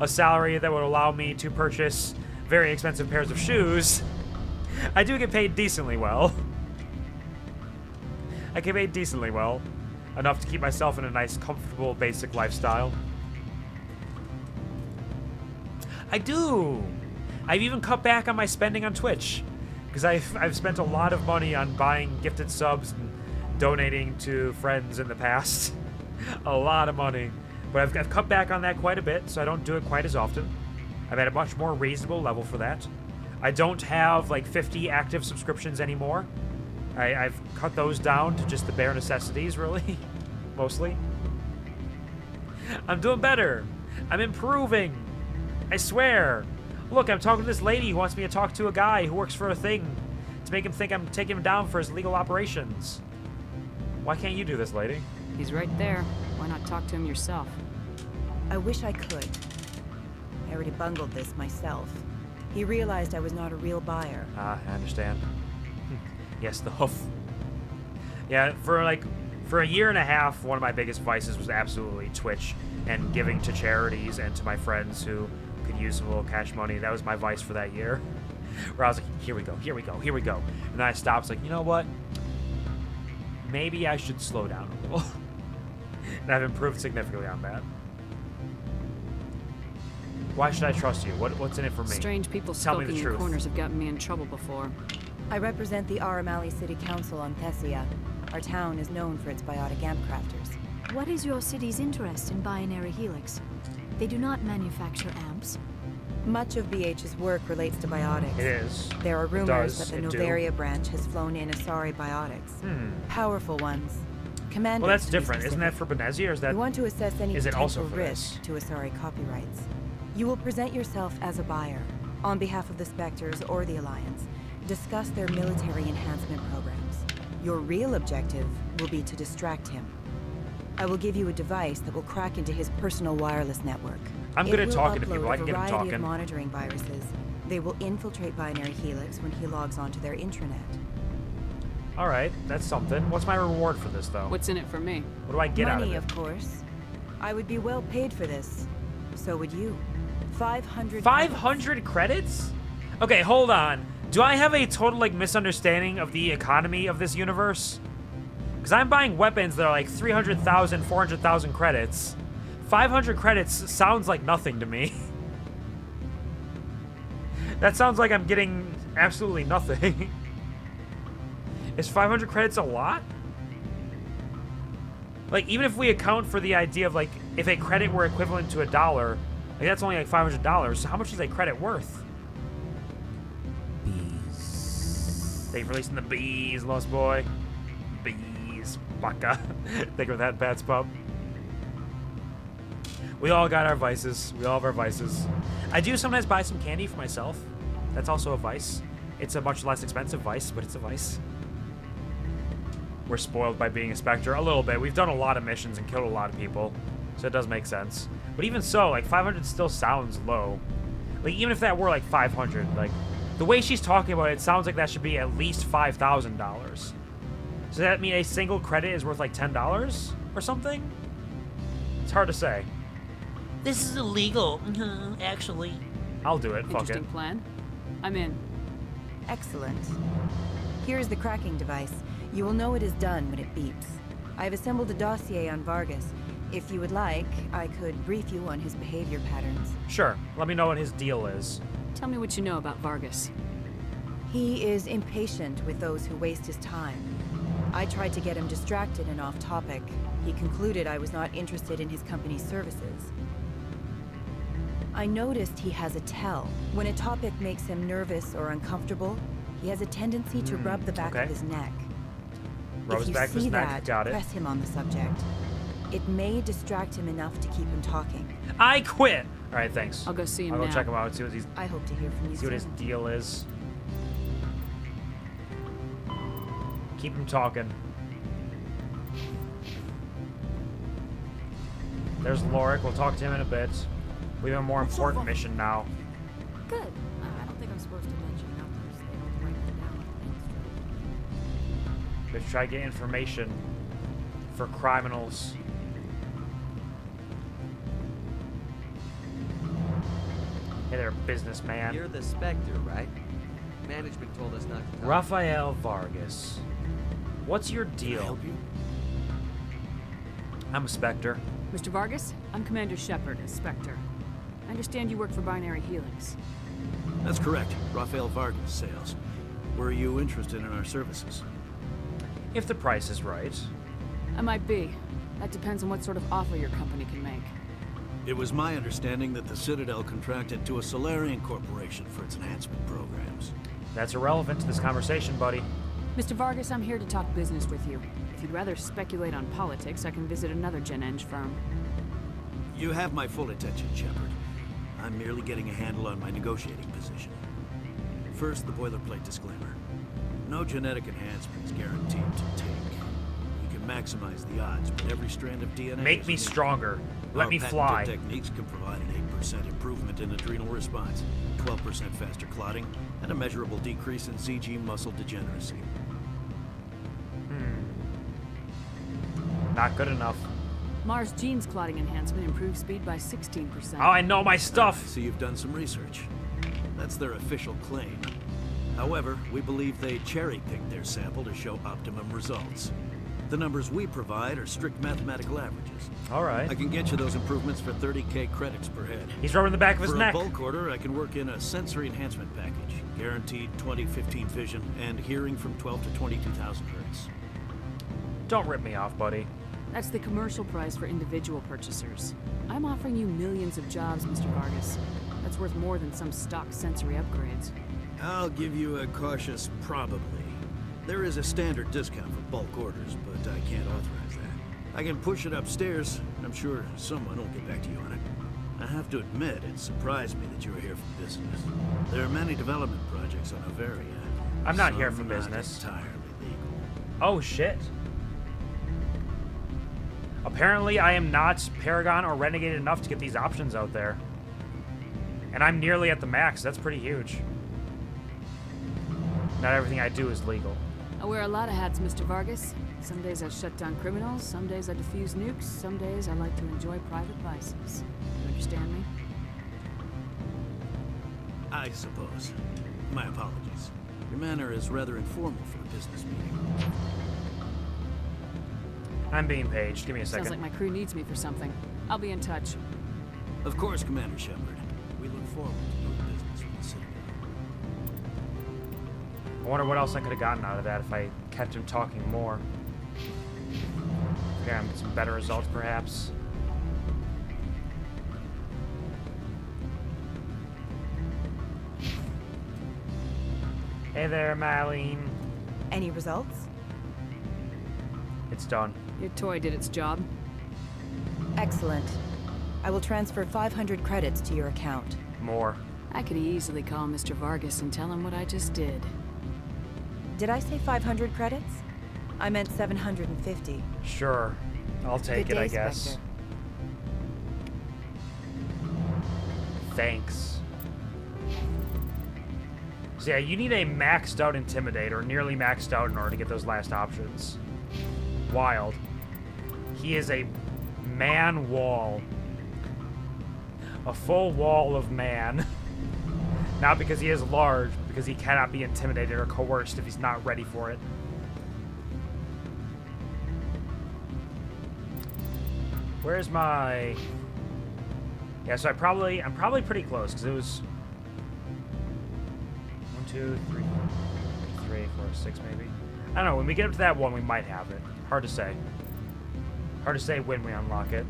salary that would allow me to purchase very expensive pairs of shoes, I do get paid decently well. I get paid decently well. Enough to keep myself in a nice, comfortable, basic lifestyle. I do! I've even cut back on my spending on Twitch. Because I've spent a lot of money on buying gifted subs and donating to friends in the past. A lot of money. But I've cut back on that quite a bit, so I don't do it quite as often. I'm at a much more reasonable level for that. I don't have like 50 active subscriptions anymore. I've cut those down to just the bare necessities, really. Mostly. I'm doing better. I'm improving. I swear. Look, I'm talking to this lady who wants me to talk to a guy who works for a thing to make him think I'm taking him down for his legal operations. Why can't you do this, lady? He's right there. Why not talk to him yourself? I wish I could. I already bungled this myself. He realized I was not a real buyer. Ah, I understand. Yes, the hoof. Yeah, for a year and a half, one of my biggest vices was absolutely Twitch and giving to charities and to my friends who could use some little cash money. That was my vice for that year. Where I was like, here we go, here we go, here we go. And then I stopped, like, you know what? Maybe I should slow down a little. And I've improved significantly on that. Why should I trust you? What's in it for me? Strange people Tell me skulking the in truth. corners have gotten me in trouble before. I represent the Aramali City Council on Thessia. Our town is known for its biotic amp crafters. What is your city's interest in binary helix? They do not manufacture amps. Much of BH's work relates to biotics. It is. There are rumors that the It do. Noveria branch has flown in Asari biotics. Powerful ones. Commanders, Well, that's to be different. Isn't that specific. for Benezi, or is that... You want to assess any is it also potential for risk to Asari copyrights. You will present yourself as a buyer, on behalf of the Spectres or the Alliance. Discuss their military enhancement programs. Your real objective will be to distract him. I will give you a device that will crack into his personal wireless network. I'm good at talking to people. I can get him It will upload a variety talking. of monitoring viruses. They will infiltrate Binary Helix when he logs onto their intranet. Alright, that's something. What's my reward for this, though? What's in it for me? What do I get out of Money, it? of course. I would be well paid for this. So would you. 500 500 credits? Okay, hold on. Do I have a total, like, misunderstanding of the economy of this universe? Because I'm buying weapons that are like 300,000, 400,000 credits. 500 credits sounds like nothing to me. That sounds like I'm getting absolutely nothing. Is 500 credits a lot? Like, even if we account for the idea of, like, if a credit were equivalent to $1, like, that's only like $500. So how much is a credit worth? Bees. They've released the bees, Lost Boy. Bees. Baka. Think of that, Pat's Pub. We all got our vices. We all have our vices. I do sometimes buy some candy for myself. That's also a vice. It's a much less expensive vice, but it's a vice. We're spoiled by being a Spectre a little bit. We've done a lot of missions and killed a lot of people, so it does make sense. But even so, like, 500 still sounds low. Like, even if that were like 500, like, the way she's talking about it, it sounds like that should be at least $5,000. Does that mean a single credit is worth like $10 or something? It's hard to say. This is illegal, actually. I'll do it. Fuck it. Interesting plan. I'm in. Excellent. Here is the cracking device. You will know it is done when it beeps. I have assembled a dossier on Vargas. If you would like, I could brief you on his behavior patterns. Sure. Let me know what his deal is. Tell me what you know about Vargas. He is impatient with those who waste his time. I tried to get him distracted and off topic. He concluded I was not interested in his company's services. I noticed he has a tell. When a topic makes him nervous or uncomfortable, he has a tendency to rub the back of his neck. Rub If his you back of his see neck. that, Got it. press him on the subject. It may distract him enough to keep him talking. I quit. All right, thanks. I'll go see him I'll go now. check him out. See what he's. I hope to hear from you See what his soon. deal is. Keep him talking. There's Lorik. We'll talk to him in a bit. We have a more important mission now. Good. I don't think I'm supposed to mention numbers. They don't write them down. We have to try to get information for criminals. Hey there, businessman. You're the Spectre, right? Management told us not to talk. Rafael Vargas. What's your deal? help you? I'm a Spectre. Mr. Vargas, I'm Commander Shepard, a Spectre. I understand you work for Binary Helix. That's correct. Rafael Vargas, sales. Were you interested in our services? If the price is right. I might be. That depends on what sort of offer your company can make. It was my understanding that the Citadel contracted to a Solarian corporation for its enhancement programs. That's irrelevant to this conversation, buddy. Mr. Vargas, I'm here to talk business with you. If you'd rather speculate on politics, I can visit another Gen Eng firm. You have my full attention, Shepard. I'm merely getting a handle on my negotiating position. First, the boilerplate disclaimer. No genetic enhancement is guaranteed to take. We can maximize the odds, but every strand of DNA... Make me stronger. Let me fly. Our patented techniques can provide an 8% improvement in adrenal response, 12% faster clotting, and a measurable decrease in CG muscle degeneracy. Not good enough. Mars Gene's clotting enhancement improves speed by 16%. Oh, I know my stuff. So you've done some research. That's their official claim. However, we believe they cherry-picked their sample to show optimum results. The numbers we provide are strict mathematical averages. All right. I can get you those improvements for 30k credits per head. He's rubbing the back of his neck. For a bulk order, I can work in a sensory enhancement package. Guaranteed 20/15 vision and hearing from 12 to 22,000 hertz. Don't rip me off, buddy. That's the commercial price for individual purchasers. I'm offering you millions of jobs, Mr. Vargas. That's worth more than some stock sensory upgrades. I'll give you a cautious probably. There is a standard discount for bulk orders, but I can't authorize that. I can push it upstairs. I'm sure someone will get back to you on it. I have to admit, it surprised me that you were here for business. There are many development projects on Noveria. I'm not here Some for not business. entirely legal. Oh, shit. Apparently, I am not Paragon or Renegade enough to get these options out there. And I'm nearly at the max. That's pretty huge. Not everything I do is legal. I wear a lot of hats, Mr. Vargas. Some days I shut down criminals, some days I defuse nukes, some days I like to enjoy private vices. You understand me? I suppose. My apologies. Your manner is rather informal for a business meeting. I'm being paged. Give me a second. Sounds like my crew needs me for something. I'll be in touch. Of course, Commander Shepard. We look forward to doing business with the Citadel. I wonder what else I could have gotten out of that if I kept him talking more. Yeah, some better results, perhaps. Hey there, Marlene. Any results? It's done. Your toy did its job. Excellent. I will transfer 500 credits to your account. More. I could easily call Mr. Vargas and tell him what I just did. Did I say 500 credits? I meant 750. Sure. I'll take Good it, day, I guess. Spectre. Thanks. So yeah, you need a maxed out Intimidate, or nearly maxed out, in order to get those last options. Wild. He is a man wall. A full wall of man. Not because he is large, but because he cannot be intimidated or coerced if he's not ready for it. Where's my... Yeah, so I'm probably pretty close, because it was 1, 2, 3, 4, 6 maybe. I don't know, when we get up to that one, we might have it. Hard to say. Hard to say when we unlock it.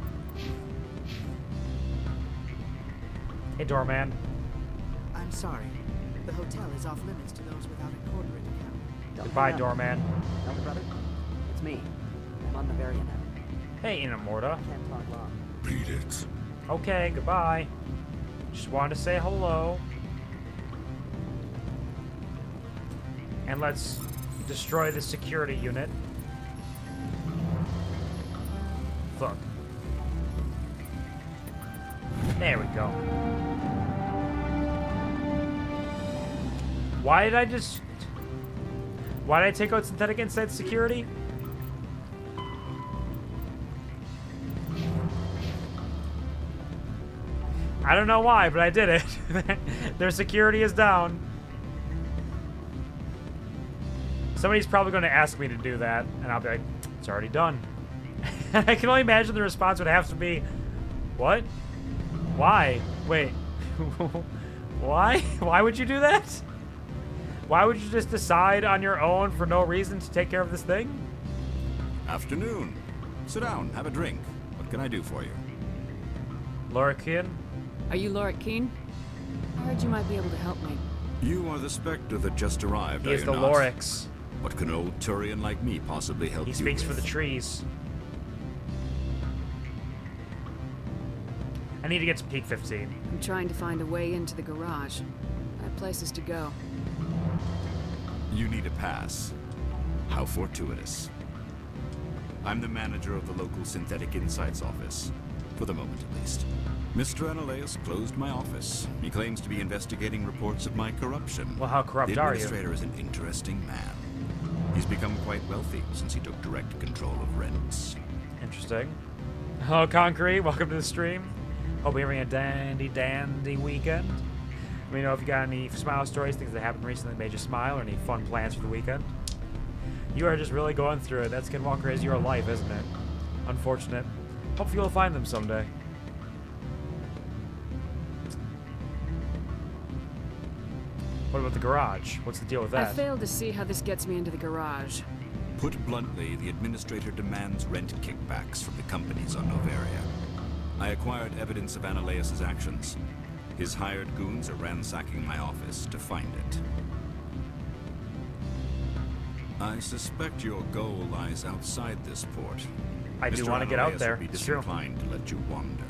Hey, doorman. I'm sorry. The hotel is off limits to those without a corporate account. Goodbye, doorman. Elder brother, it's me. I'm on Noveria now. Hey, Inamorta. Can't talk long. Beat it. Okay, goodbye. Just wanted to say hello. And let's destroy the security unit. Look. There we go. Why did I take out synthetic inside security? I don't know why, but I did it. Their security is down. Somebody's probably going to ask me to do that, and I'll be like, it's already done. I can only imagine the response would have to be, what? Why? Wait. Why? Why would you do that? Why would you just decide on your own for no reason to take care of this thing? Afternoon. Sit down, have a drink. What can I do for you? Lorcan? Are you Lorik Keen? I heard you might be able to help me. You are the Spectre that just arrived, He is are the you not? Lorix. What can an old Turian like me possibly help you He speaks with? for the trees. I need to get to peak 15. I'm trying to find a way into the garage. I have places to go. You need a pass. How fortuitous. I'm the manager of the local Synthetic Insights office. For the moment, at least. Mr. Analeus closed my office. He claims to be investigating reports of my corruption. Well, how corrupt the are you? administrator is an interesting man. He's become quite wealthy since he took direct control of rents. Interesting. Hello, Concrete. Welcome to the stream. Hope you're having a dandy weekend. Let me know if you got any smile stories, things that happened recently that made you smile, or any fun plans for the weekend. You are just really going through it. That Skinwalker is your life, isn't it? Unfortunate. Hopefully you'll find them someday. What about the garage? What's the deal with that? I failed to see how this gets me into the garage. Put bluntly, the administrator demands rent kickbacks from the companies on Noveria. I acquired evidence of Analeus' actions. His hired goons are ransacking my office to find it. I suspect your goal lies outside this port. I do Mr. want to get out Analeus there. would be It's true. disinclined to let you wander.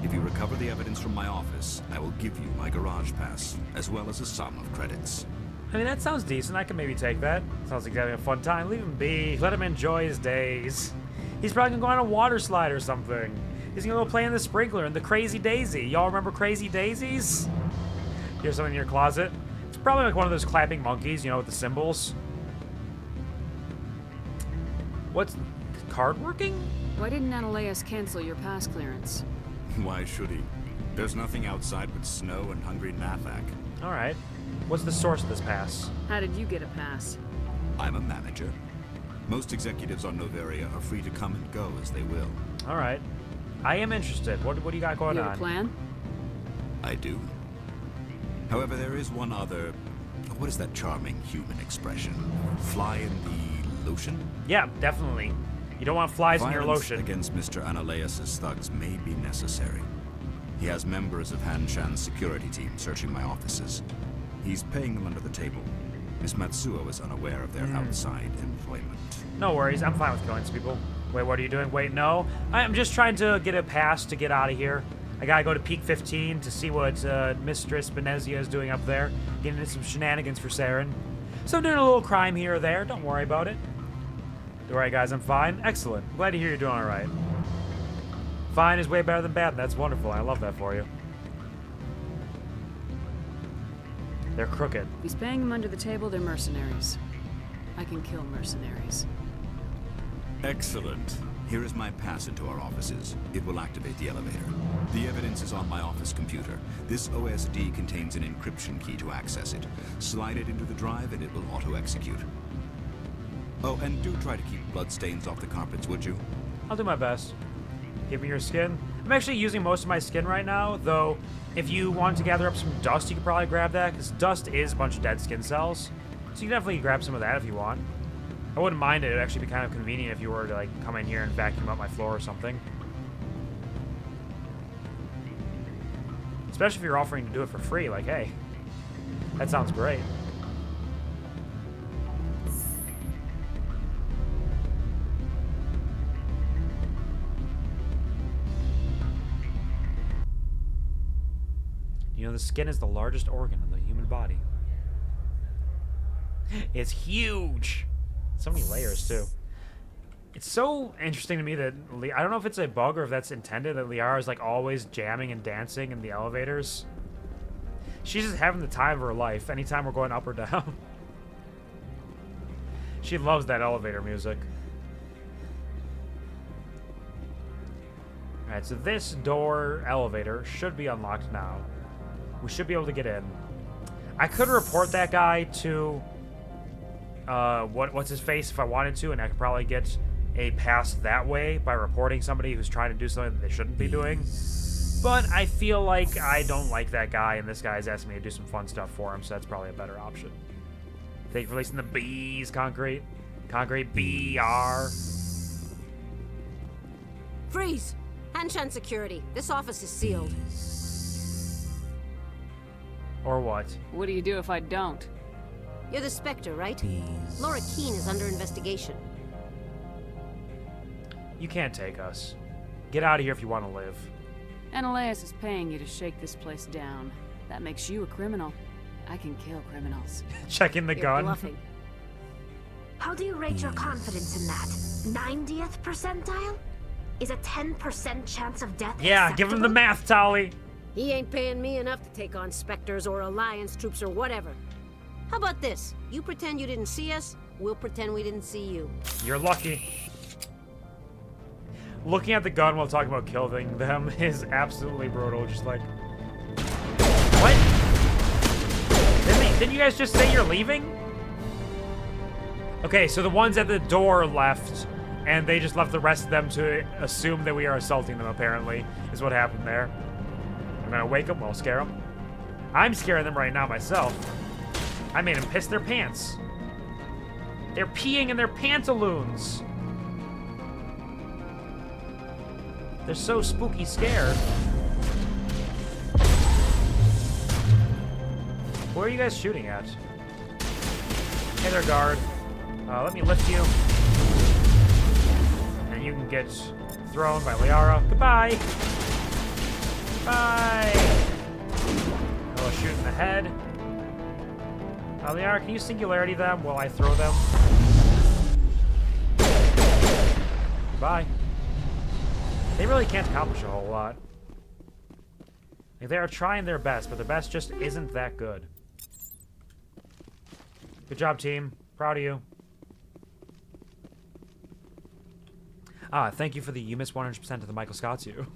If you recover the evidence from my office, I will give you my garage pass, as well as a sum of credits. I mean, that sounds decent. I can maybe take that. Sounds like he's having a fun time. Leave him be. Let him enjoy his days. He's probably gonna go on a water slide or something. He's gonna go play in the sprinkler and the Crazy Daisy. Y'all remember Crazy Daisies? Here's something in your closet. It's probably like one of those clapping monkeys, you know, with the symbols. What's the card working? Why didn't Analeus cancel your pass clearance? Why should he? There's nothing outside but snow and hungry Nathak. Alright. What's the source of this pass? How did you get a pass? I'm a manager. Most executives on Noveria are free to come and go as they will. Alright. I am interested. What do you got going You on? have a plan? I do. However, there is one other... What is that charming human expression? Fly in the lotion? Yeah, definitely. You don't want flies in your Violence lotion. against Mr. Analeus' thugs may be necessary. He has members of Han-Shan's security team searching my offices. He's paying them under the table. Miss Matsuo is unaware of their outside employment. No worries, I'm fine with killing some people. Wait, what are you doing? Wait, no. I'm just trying to get a pass to get out of here. I gotta go to peak 15 to see what Mistress Benezia is doing up there. Getting into some shenanigans for Saren. So I'm doing a little crime here or there. Don't worry about it. Alright, guys, I'm fine. Excellent. Glad to hear you're doing alright. Fine is way better than bad, and that's wonderful. I love that for you. They're crooked. If he's paying them under the table, they're mercenaries. I can kill mercenaries. Excellent. Here is my pass into our offices. It will activate the elevator. The evidence is on my office computer. This OSD contains an encryption key to access it. Slide it into the drive and it will auto-execute. Oh, and do try to keep bloodstains off the carpets, would you? I'll do my best. Give me your skin. I'm actually using most of my skin right now, though if you want to gather up some dust, you could probably grab that, because dust is a bunch of dead skin cells. So you can definitely grab some of that if you want. I wouldn't mind it. It would actually be kind of convenient if you were to like come in here and vacuum up my floor or something. Especially if you're offering to do it for free. Like, hey, that sounds great. You know, the skin is the largest organ in the human body. It's huge. So many layers, too. It's so interesting to me that I don't know if it's a bug or if that's intended, that Liara is like always jamming and dancing in the elevators. She's just having the time of her life anytime we're going up or down. She loves that elevator music. Alright, so this door elevator should be unlocked now. We should be able to get in. I could report that guy to what's his face if I wanted to, and I could probably get a pass that way by reporting somebody who's trying to do something that they shouldn't be doing. But I feel like I don't like that guy, and this guy's asking me to do some fun stuff for him, so that's probably a better option. Thank you for releasing the bees, Concrete. Concrete BR. Freeze! Hanshan security. This office is sealed. Or what? What do you do if I don't? You're the Spectre, right? Laura Keene is under investigation. You can't take us. Get out of here if you want to live. Ananias is paying you to shake this place down. That makes you a criminal. I can kill criminals. Checking the gun. Bluffing. How do you rate your confidence in that? 90th percentile? Is a 10% chance of death Yeah, give him the math, Tali. He ain't paying me enough to take on Spectres or Alliance troops or whatever. How about this? You pretend you didn't see us, we'll pretend we didn't see you. You're lucky. Looking at the gun while talking about killing them is absolutely brutal. Just like... What? Didn't you guys just say you're leaving? Okay, so the ones at the door left, and they just left the rest of them to assume that we are assaulting them, apparently, is what happened there. I'm gonna wake them, we'll scare them. I'm scaring them right now myself. I made them piss their pants. They're peeing in their pantaloons. They're so spooky scared. Where are you guys shooting at? Hey there, guard. Let me lift you. And you can get thrown by Liara. Goodbye. Bye. I'll shoot in the head. Liara, can you singularity them while I throw them? Goodbye. They really can't accomplish a whole lot. Like, they are trying their best, but their best just isn't that good. Good job, team. Proud of you. Thank you for the you missed 100% of the Michael Scott's you.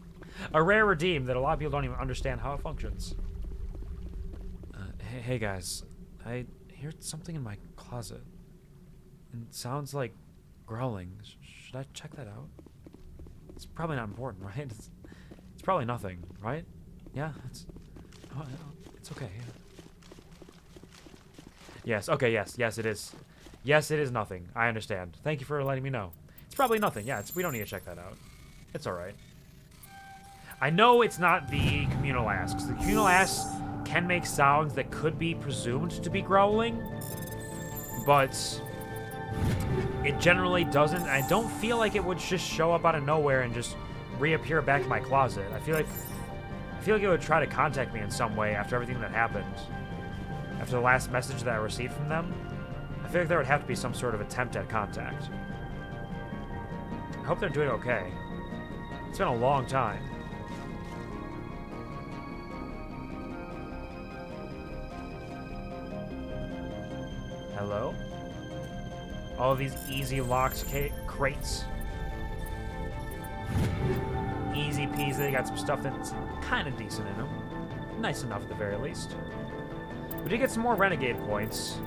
A rare redeem that a lot of people don't even understand how it functions. Hey guys. I heard something in my closet. And it sounds like growling. Should I check that out? It's probably not important, right? It's probably nothing, right? Yeah, it's okay. Yeah. Yes, okay, yes, it is. Yes, it is nothing. I understand. Thank you for letting me know. It's probably nothing. Yeah, we don't need to check that out. It's alright. I know it's not the communal ass, because the communal ass can make sounds that could be presumed to be growling, but it generally doesn't. I don't feel like it would just show up out of nowhere and just reappear back in my closet. I feel like it would try to contact me in some way after everything that happened. After the last message that I received from them, I feel like there would have to be some sort of attempt at contact. I hope they're doing okay. It's been a long time. Hello? All these easy locked crates. Easy peasy. They got some stuff that's kind of decent in them. Nice enough at the very least. We did get some more renegade points.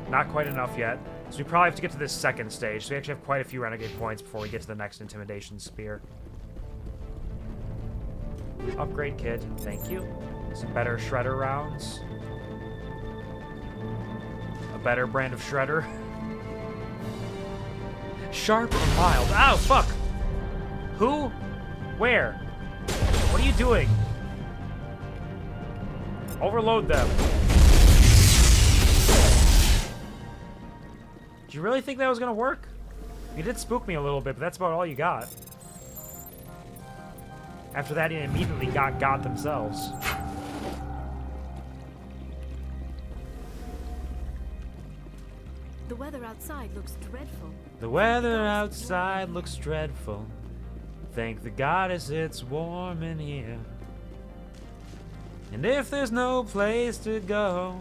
Not quite enough yet. So we probably have to get to this second stage. So we actually have quite a few renegade points before we get to the next intimidation spear. Upgrade kit. Thank you. Some better shredder rounds. A better brand of shredder. Sharp or mild? Ow, fuck! Who? Where? What are you doing? Overload them. Did you really think that was gonna work? You did spook me a little bit, but that's about all you got. After that, he immediately got themselves. The weather outside looks dreadful. The weather outside looks dreadful. Thank the goddess it's warm in here. And if there's no place to go,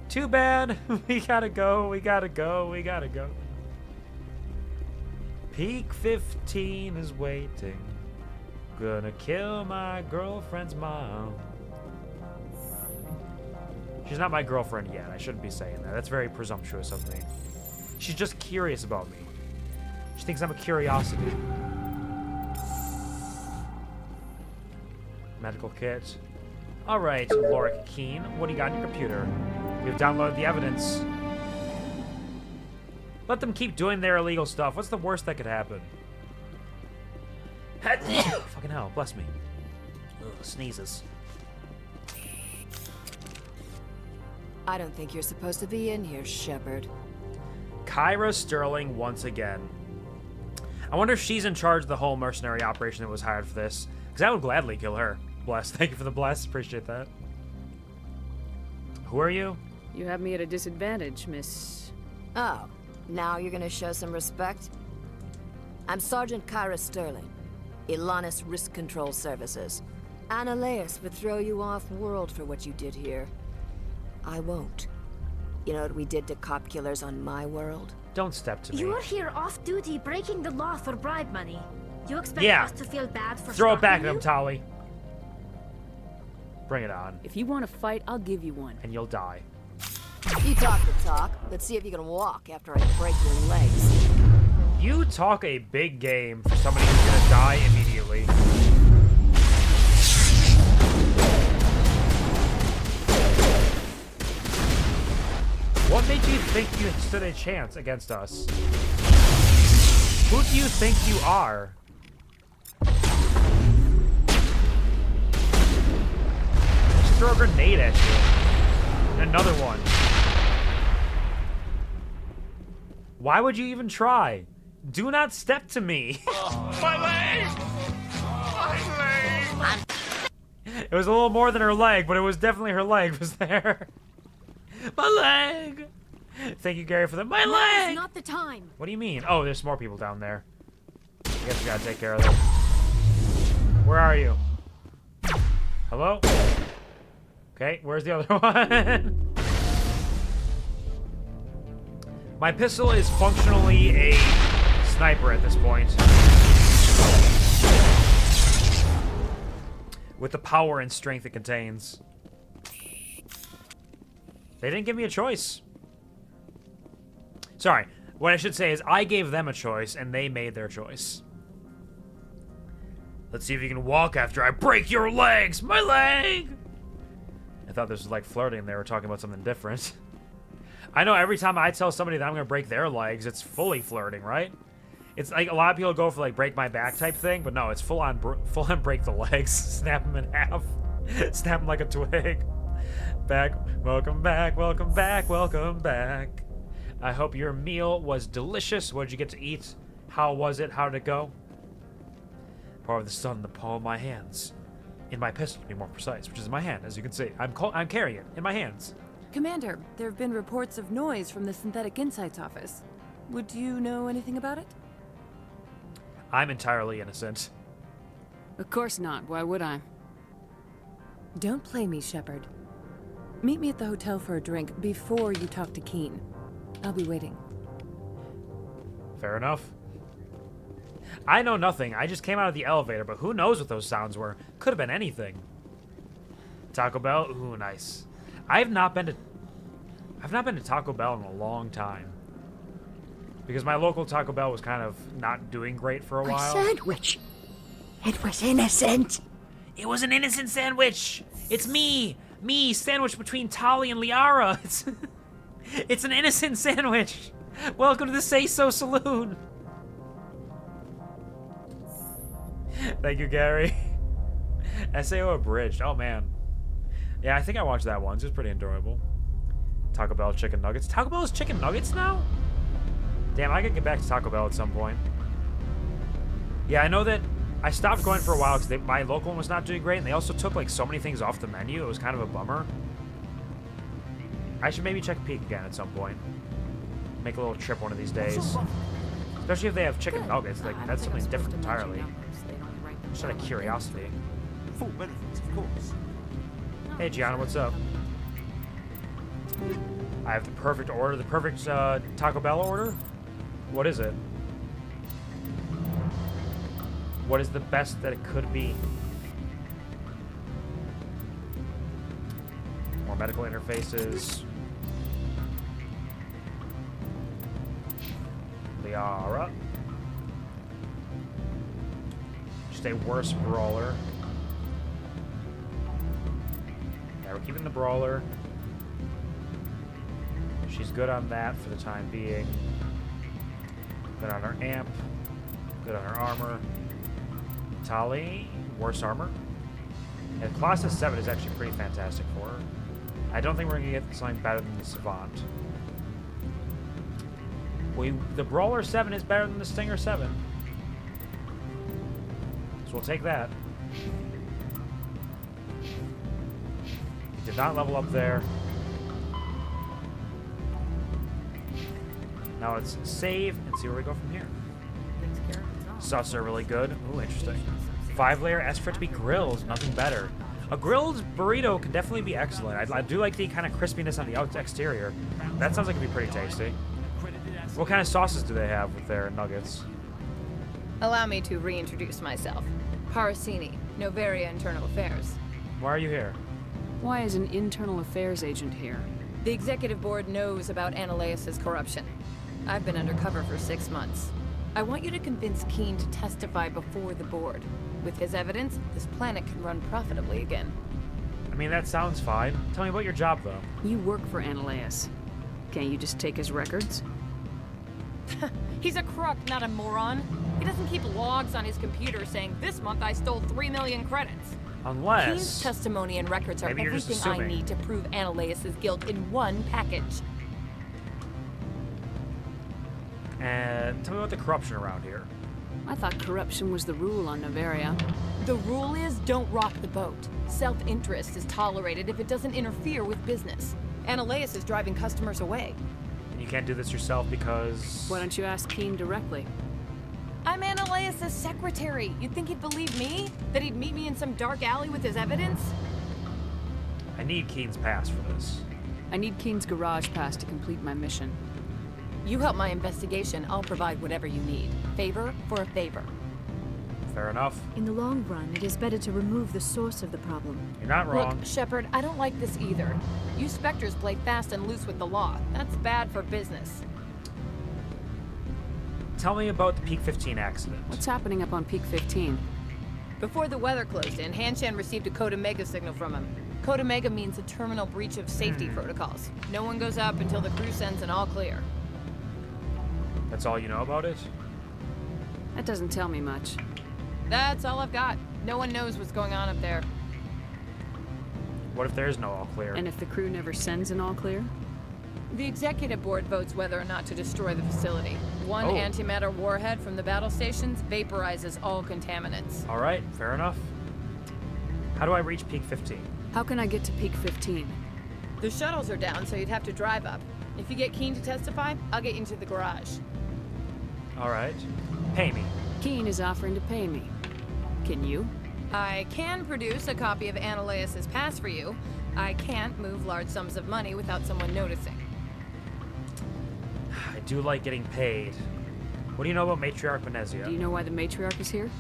too bad. We gotta go, we gotta go, we gotta go. Peak 15 is waiting. Gonna kill my girlfriend's mom. She's not my girlfriend yet. I shouldn't be saying that. That's very presumptuous of me. She's just curious about me. She thinks I'm a curiosity. Medical kit. Alright, Lorik Keen, what do you got on your computer? We've downloaded the evidence. Let them keep doing their illegal stuff. What's the worst that could happen? Fucking hell, bless me. Ugh, sneezes. I don't think you're supposed to be in here, Shepard. Kyra Sterling once again. I wonder if she's in charge of the whole mercenary operation that was hired for this. Because I would gladly kill her. Bless. Thank you for the bless. Appreciate that. Who are you? You have me at a disadvantage, Miss... Oh, now you're gonna show some respect? I'm Sergeant Kyra Sterling, Ilanis Risk Control Services. Ananias would throw you off-world for what you did here. I won't. You know what we did to cop killers on my world? Don't step to me. You're here off-duty breaking the law for bribe money. You expect Yeah. us to feel bad for Throw it back at stalking him, you? Tali. Bring it on. If you want to fight, I'll give you one. And you'll die. You talk the talk. Let's see if you can walk after I break your legs. You talk a big game for somebody who's gonna die immediately. What made you think you stood a chance against us? Who do you think you are? Just throw a grenade at you. And another one. Why would you even try? Do not step to me. My leg! My leg! It was a little more than her leg, but it was definitely her leg was there. My leg! Thank you, Gary, for the my leg! Now's not the time. What do you mean? Oh, there's more people down there. I guess we gotta take care of them. Where are you? Hello? Okay, where's the other one? My pistol is functionally a sniper at this point. With the power and strength it contains. They didn't give me a choice. Sorry, what I should say is I gave them a choice and they made their choice. Let's see if you can walk after I break your legs! My leg! I thought this was like flirting. They were talking about something different. I know every time I tell somebody that I'm gonna break their legs, it's fully flirting, right? It's like a lot of people go for like break my back type thing, but no, it's full on break the legs, snap them in half, snap them like a twig. Back, welcome back, welcome back, welcome back. I hope your meal was delicious. What did you get to eat? How was it? How did it go? Power of the sun in the palm of my hands. In my pistol, to be more precise, which is in my hand, as you can see. I'm carrying it in my hands. Commander, there have been reports of noise from the Synthetic Insights office. Would you know anything about it? I'm entirely innocent. Of course not. Why would I? Don't play me, Shepard. Meet me at the hotel for a drink before you talk to Keen. I'll be waiting. Fair enough. I know nothing. I just came out of the elevator, but who knows what those sounds were? Could have been anything. Taco Bell? Ooh, nice. I've not been to Taco Bell in a long time. Because my local Taco Bell was kind of not doing great for a while. My sandwich. It was innocent. It was an innocent sandwich. It's me. Me, sandwiched between Tali and Liara. It's an innocent sandwich. Welcome to the Say So Saloon. Thank you, Gary. SAO abridged. Oh, man. Yeah, I think I watched that once. It was pretty enjoyable. Taco Bell chicken nuggets. Taco Bell is chicken nuggets now? Damn, I could get back to Taco Bell at some point. Yeah, I know that I stopped going for a while because my local one was not doing great, and they also took like so many things off the menu. It was kind of a bummer. I should maybe check Peak again at some point. Make a little trip one of these days. Especially if they have chicken nuggets. Like, that's something different entirely. Just out of curiosity. Full benefits, of course. Hey, Gianna, what's up? I have the perfect order. The perfect Taco Bell order? What is it? What is the best that it could be? More medical interfaces. Liara. Just a worse brawler. Yeah, we're keeping the brawler. She's good on that for the time being. Good on her amp. Good on her armor. Tali, worse armor. And Class 7 is actually pretty fantastic for her. I don't think we're going to get something better than the Savant. The Brawler 7 is better than the Stinger 7. So we'll take that. We did not level up there. Now let's save and see where we go from here. Sauces are really good. Ooh, interesting. 5-layer, ask for it to be grilled. Nothing better. A grilled burrito can definitely be excellent. I do like the kind of crispiness on the exterior. That sounds like it'd be pretty tasty. What kind of sauces do they have with their nuggets? Allow me to reintroduce myself. Parasini, Noveria Internal Affairs. Why are you here? Why is an internal affairs agent here? The executive board knows about Ananias' corruption. I've been undercover for 6 months. I want you to convince Keen to testify before the board. With his evidence, this planet can run profitably again. I mean, that sounds fine. Tell me about your job, though. You work for Ananias. Can't you just take his records? He's a crook, not a moron. He doesn't keep logs on his computer saying, this month I stole 3 million credits. Unless... Keen's testimony and records are everything I need to prove Ananias' guilt in one package. And tell me about the corruption around here. I thought corruption was the rule on Noveria. The rule is don't rock the boat. Self-interest is tolerated if it doesn't interfere with business. Ananias is driving customers away. And you can't do this yourself because... Why don't you ask Keen directly? I'm Ananias' secretary. You'd think he'd believe me? That he'd meet me in some dark alley with his evidence? I need Keen's pass for this. I need Keen's garage pass to complete my mission. You help my investigation, I'll provide whatever you need. Favor for a favor. Fair enough. In the long run, it is better to remove the source of the problem. You're not wrong. Look, Shepard, I don't like this either. You Spectres play fast and loose with the law. That's bad for business. Tell me about the Peak 15 accident. What's happening up on Peak 15? Before the weather closed in, Hanshan received a Code Omega signal from him. Code Omega means a terminal breach of safety protocols. No one goes up until the crew sends an all clear. That's all you know about it? That doesn't tell me much. That's all I've got. No one knows what's going on up there. What if there is no all clear? And if the crew never sends an all clear? The executive board votes whether or not to destroy the facility. One antimatter warhead from the battle stations vaporizes all contaminants. All right, fair enough. How do I reach Peak 15? How can I get to Peak 15? The shuttles are down, so you'd have to drive up. If you get Keen to testify, I'll get you into the garage. All right. Pay me. Keen is offering to pay me. Can you? I can produce a copy of Ananias' pass for you. I can't move large sums of money without someone noticing. I do like getting paid. What do you know about Matriarch Venezia? Do you know why the Matriarch is here?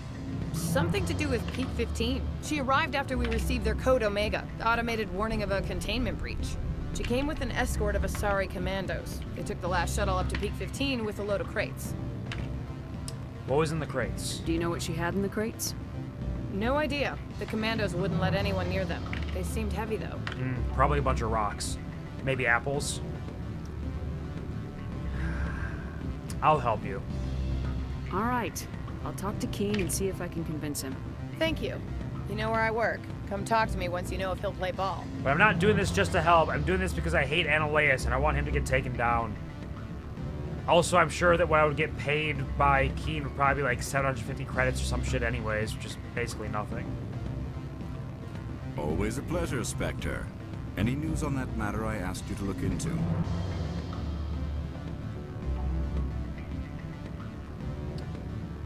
Something to do with Peak 15. She arrived after we received their Code Omega, automated warning of a containment breach. She came with an escort of Asari commandos. They took the last shuttle up to Peak 15 with a load of crates. What was in the crates? Do you know what she had in the crates? No idea. The commandos wouldn't let anyone near them. They seemed heavy, though. Probably a bunch of rocks. Maybe apples. All right. I'll talk to Keen and see if I can convince him. Thank you. You know where I work. Come talk to me once you know if he'll play ball. But I'm not doing this just to help. I'm doing this because I hate Ananias and I want him to get taken down. Also, I'm sure that what I would get paid by Keen would probably be like 750 credits or some shit anyways, which is basically nothing. Always a pleasure, Spectre. Any news on that matter I asked you to look into?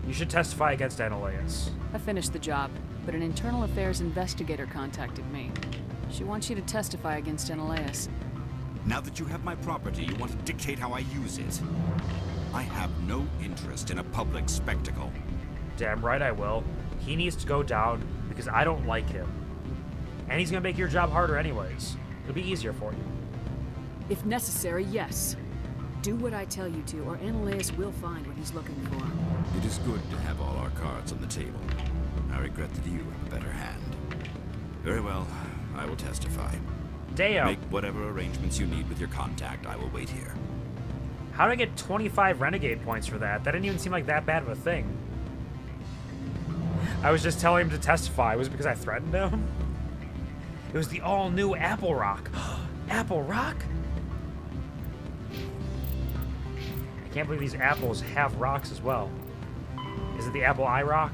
You should testify against Ananias. I finished the job, but an internal affairs investigator contacted me. She wants you to testify against Ananias. Now that you have my property, you want to dictate how I use it. I have no interest in a public spectacle. Damn right I will. He needs to go down because I don't like him. And he's gonna make your job harder anyways. It'll be easier for you. If necessary, yes. Do what I tell you to, or Ananias will find what he's looking for. It is good to have all our cards on the table. I regret that you have a better hand. Very well, I will testify. Damn. Make whatever arrangements you need with your contact. I will wait here. How did I get 25 Renegade points for that? That didn't even seem like that bad of a thing. I was just telling him to testify. Was it because I threatened him? It was the all-new Apple Rock. Apple Rock? I can't believe these apples have rocks as well. Is it the Apple iRock?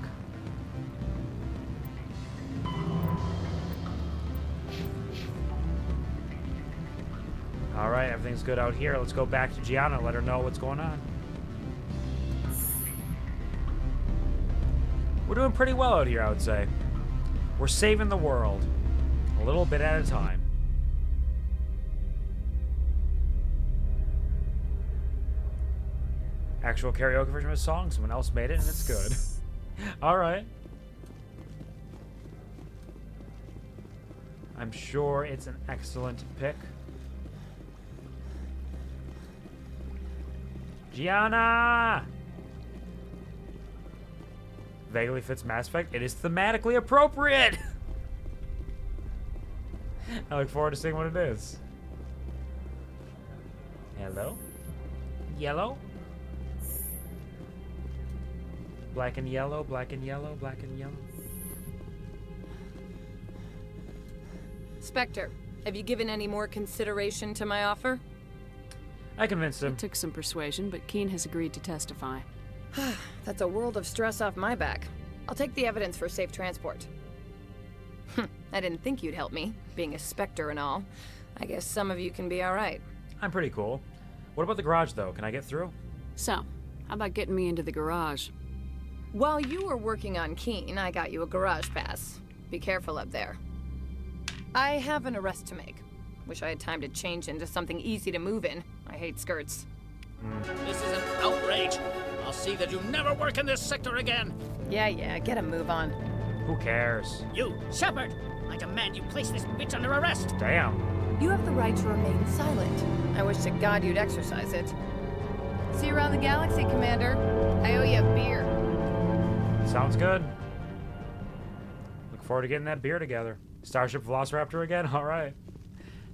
Alright, everything's good out here. Let's go back to Gianna and let her know what's going on. We're doing pretty well out here, I would say. We're saving the world. A little bit at a time. Actual karaoke version of a song. Someone else made it and it's good. Alright. I'm sure it's an excellent pick. Gianna! Vaguely fits Mass Effect. It is thematically appropriate! I look forward to seeing what it is. Hello? Yellow? Black and yellow, black and yellow, black and yellow. Spectre, have you given any more consideration to my offer? I convinced him. It took some persuasion, but Keen has agreed to testify. That's a world of stress off my back. I'll take the evidence for safe transport. I didn't think you'd help me, being a Spectre and all. I guess some of you can be alright. I'm pretty cool. What about the garage, though? Can I get through? So, how about getting me into the garage? While you were working on Keen, I got you a garage pass. Be careful up there. I have an arrest to make. Wish I had time to change into something easy to move in. I hate skirts. This is an outrage. I'll see that you never work in this sector again. Yeah, get a move on. Who cares? You, Shepard! I demand you place this bitch under arrest. Damn. You have the right to remain silent. I wish to God you'd exercise it. See you around the galaxy, Commander. I owe you a beer. Sounds good. Look forward to getting that beer together. Starship Velociraptor again? Alright.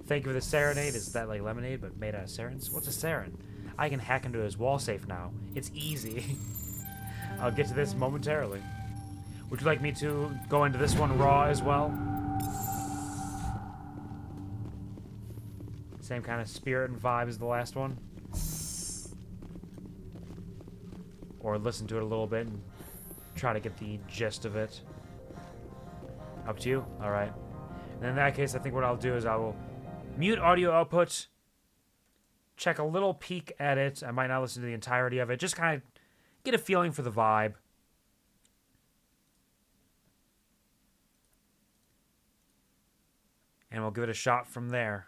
Thank you for the serenade. Is that like lemonade but made out of sarens? What's a saren? I can hack into his wall safe now. It's easy. I'll get to this momentarily. Would you like me to go into this one raw as well? Same kind of spirit and vibe as the last one? Or listen to it a little bit and try to get the gist of it? Up to you? Alright. And in that case, I think what I'll do is I will mute audio output, check a little peek at it. I might not listen to the entirety of it. Just kind of get a feeling for the vibe. And we'll give it a shot from there.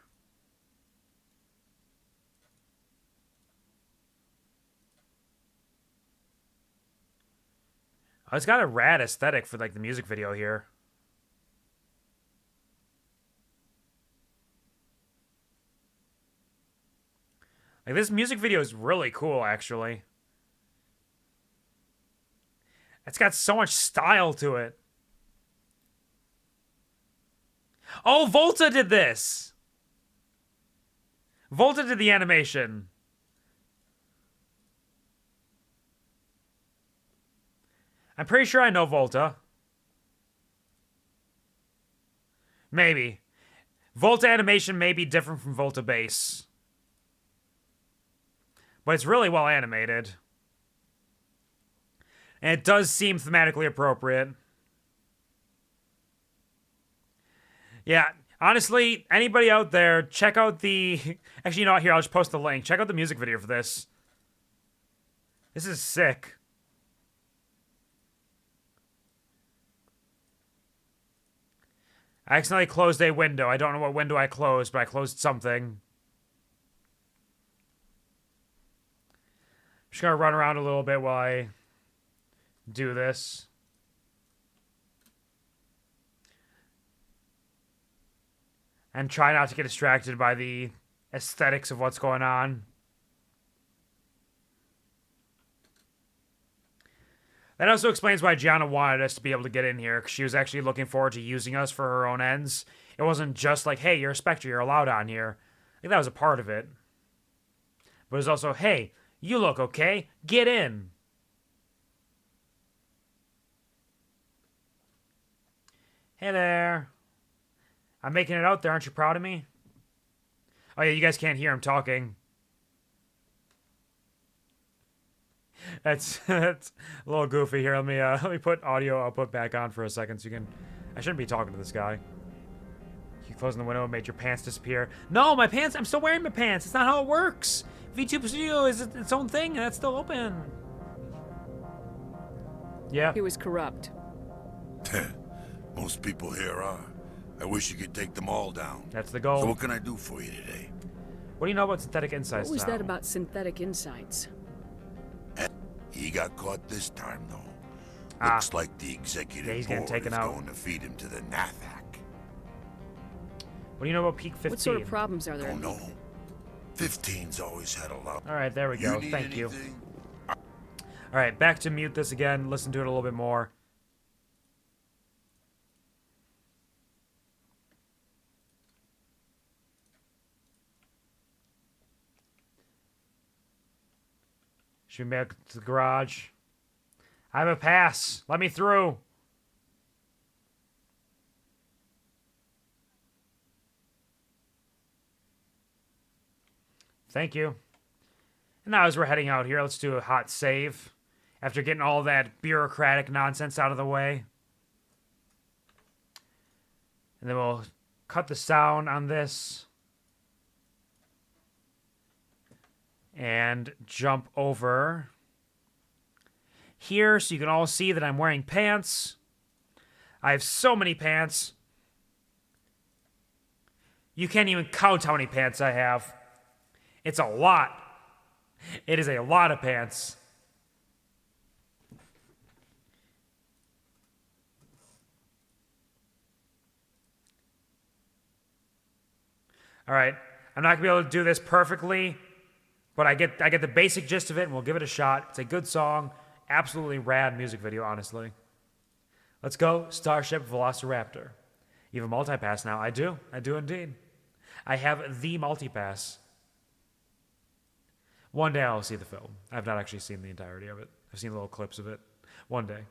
Oh, it's got a rad aesthetic for like the music video here. Like, this music video is really cool, actually. It's got so much style to it. Oh, Volta did this! Volta did the animation. I'm pretty sure I know Volta. Maybe. Volta animation may be different from Volta base. But it's really well animated. And it does seem thematically appropriate. Yeah, honestly, anybody out there, check out the... Actually, you know what? Here, I'll just post the link. Check out the music video for this. This is sick. I accidentally closed a window. I don't know what window I closed, but I closed something. Just gonna run around a little bit while I do this. And try not to get distracted by the aesthetics of what's going on. That also explains why Gianna wanted us to be able to get in here, because she was actually looking forward to using us for her own ends. It wasn't just like, hey, you're a Spectre, you're allowed on here. I think that was a part of it. But it was also, hey, you look okay, get in. Hey there. I'm making it out there, aren't you proud of me? Oh yeah, you guys can't hear him talking. That's a little goofy here. Let me put audio output back on for a second so you can... I shouldn't be talking to this guy. You closing the window and made your pants disappear. No, my pants... I'm still wearing my pants. It's not how it works. VTube Studio is its own thing and that's still open. Yeah. He was corrupt. Most people here are. I wish you could take them all down. That's the goal. So what can I do for you today? What do you know about synthetic insights? What was that about synthetic insights? He got caught this time, though. Looks like the executive board is going to feed him to the Nathak. What do you know about Peak 15? What sort of problems are there? Don't know. 15's always had a lot. All right, there we go. Thank you. All right, back to mute this again. Listen to it a little bit more. Should we make it to the garage? I have a pass. Let me through. Thank you. And now as we're heading out here, let's do a hot save. After getting all that bureaucratic nonsense out of the way. And then we'll cut the sound on this. And jump over here so you can all see that I'm wearing pants. I have so many pants. You can't even count how many pants I have. It's a lot. It is a lot of pants. All right. I'm not going to be able to do this perfectly. But I get the basic gist of it, and we'll give it a shot. It's a good song. Absolutely rad music video, honestly. Let's go, Starship Velociraptor. You have a multi-pass now. I do. I do indeed. I have the multi-pass. One day I'll see the film. I've not actually seen the entirety of it. I've seen little clips of it. One day.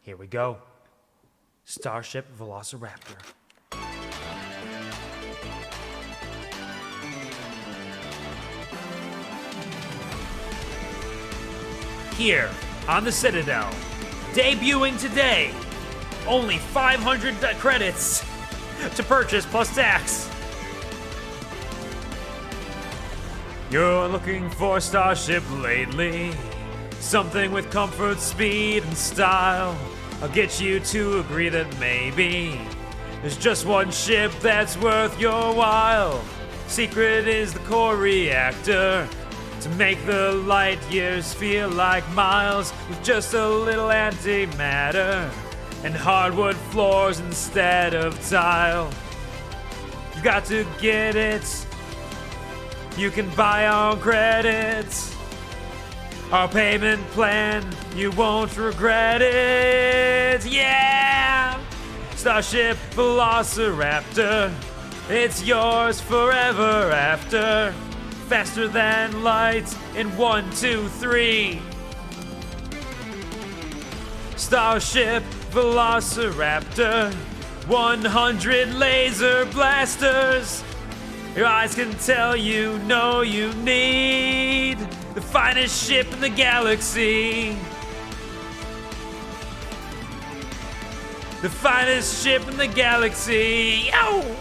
Here we go. Starship Velociraptor. Here on the Citadel, debuting today, only 500 credits to purchase plus tax. You're looking for a starship lately, something with comfort, speed, and style. I'll get you to agree that maybe there's just one ship that's worth your while. Secret is the core reactor, to make the light years feel like miles, with just a little antimatter and hardwood floors instead of tile. You got to get it. You can buy on credit. Our payment plan, you won't regret it. Yeah! Starship Velociraptor, it's yours forever after. faster than light in 1, 2, 3. Starship Velociraptor, 100 laser blasters. Your eyes can tell you know you need the finest ship in the galaxy. The finest ship in the galaxy. Yo!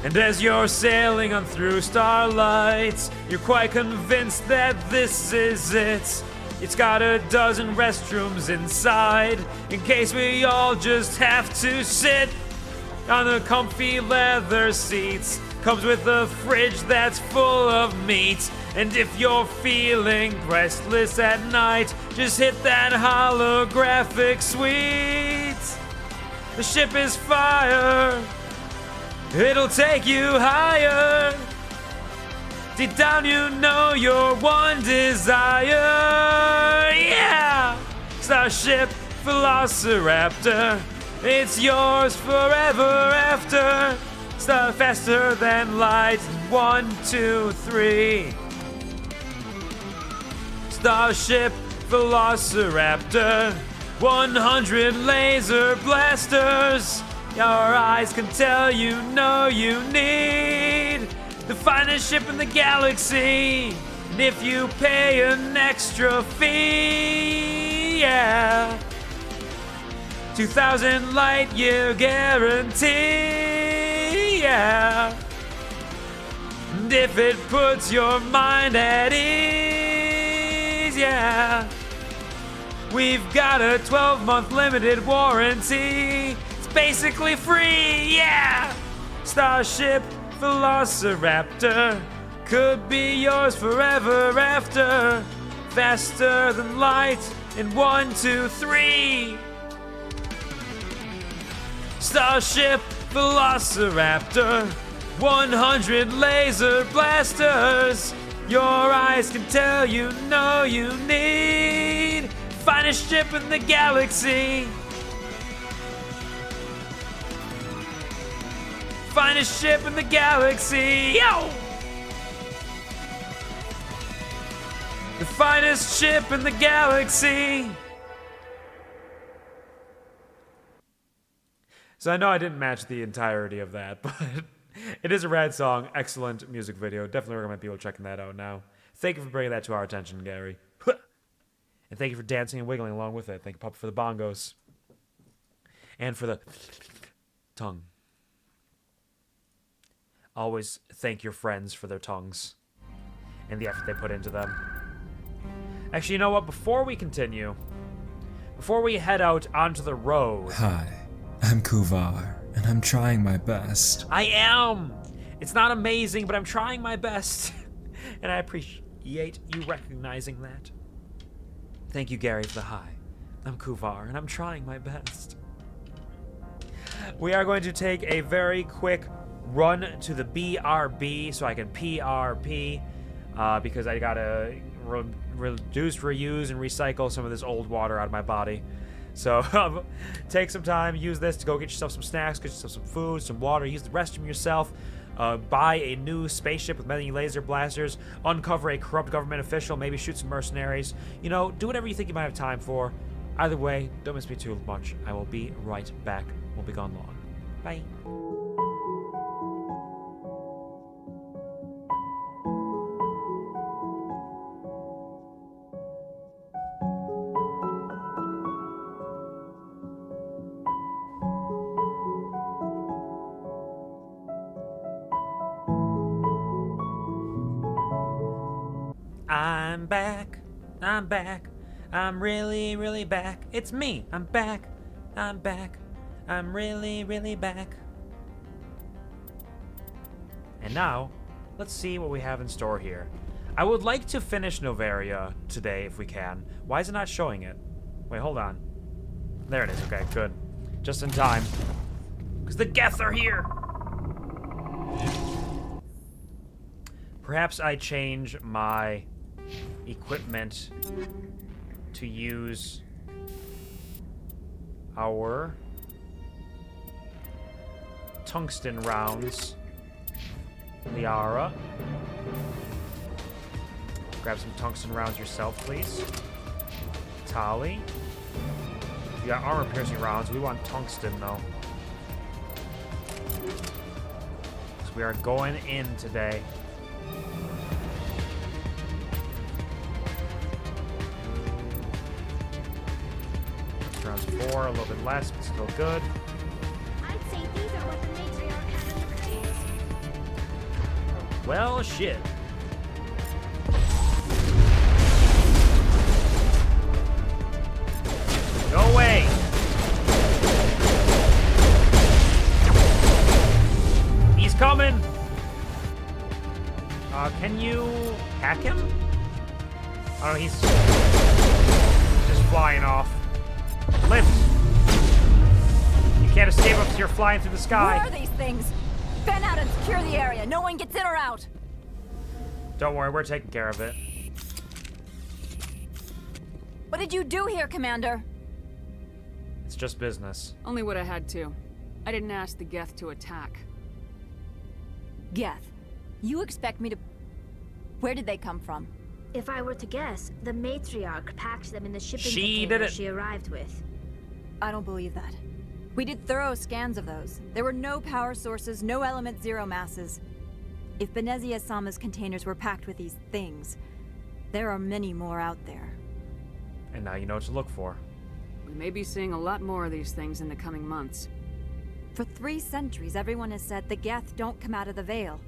And as you're sailing on through starlights, you're quite convinced that this is it. It's got a dozen restrooms inside, in case we all just have to sit on the comfy leather seats. Comes with a fridge that's full of meat. And if you're feeling restless at night, just hit that holographic suite. The ship is fire. It'll take you higher. Deep down you know your one desire. Yeah! Starship Velociraptor, it's yours forever after. Star faster than light. 1, 2, 3. Starship Velociraptor, 100 laser blasters. Your eyes can tell you know you need the finest ship in the galaxy. And if you pay an extra fee, yeah, 2,000 light year guarantee, yeah. And if it puts your mind at ease, yeah, we've got a 12-month limited warranty. Basically free, yeah! Starship Velociraptor could be yours forever after. Faster than light in 1, 2, 3. Starship Velociraptor, 100 laser blasters. Your eyes can tell you know you need finest ship in the galaxy. Finest ship in the galaxy, yo! The finest ship in the galaxy. So I know I didn't match the entirety of that, but it is a rad song, excellent music video. Definitely recommend people checking that out now. Thank you for bringing that to our attention, Gary. And thank you for dancing and wiggling along with it. Thank you, Papa, for the bongos. And for the tongue. Always thank your friends for their tongues and the effort they put into them. Actually, you know what? Before we continue, before we head out onto the road... Hi, I'm Quvar, and I'm trying my best. I am! It's not amazing, but I'm trying my best. And I appreciate you recognizing that. Thank you, Gary, for the hi. I'm Quvar, and I'm trying my best. We are going to take a very quick run to the BRB so I can PRP because I gotta reduce, reuse, and recycle some of this old water out of my body. So take some time, use this to go get yourself some snacks, get yourself some food, some water, use the restroom yourself, buy a new spaceship with many laser blasters, uncover a corrupt government official, maybe shoot some mercenaries. You know, do whatever you think you might have time for. Either way, don't miss me too much. I will be right back. Won't be gone long. Bye. I'm back, I'm back, I'm really, really back. It's me, I'm back, I'm really, really back. And now, let's see what we have in store here. I would like to finish Noveria today if we can. Why is it not showing it? Wait, hold on. There it is, okay, good. Just in time. Because the Geth are here! Perhaps I change my equipment to use our tungsten rounds. Liara. Grab some tungsten rounds yourself, please. Tali. You got armor-piercing rounds. We want tungsten, though. So we are going in today. Rounds 4, a little bit less, but still good. I'd say these are what the matriarch had in the crates. Well, shit. No way! He's coming! Can you hack him? I don't know, he's just flying off. Lift! You can't escape us, you're flying through the sky. What are these things? Fan out and secure the area. No one gets in or out. Don't worry, we're taking care of it. What did you do here, Commander? It's just business. Only what I had to. I didn't ask the Geth to attack. Geth, you expect me to... Where did they come from? If I were to guess, the matriarch packed them in the shipping She container did it. she arrived with. I don't believe that. We did thorough scans of those. There were no power sources, no element zero masses. If Benezia-sama's containers were packed with these things, there are many more out there. And now you know what to look for. We may be seeing a lot more of these things in the coming months. For 3 centuries, everyone has said the Geth don't come out of the Veil.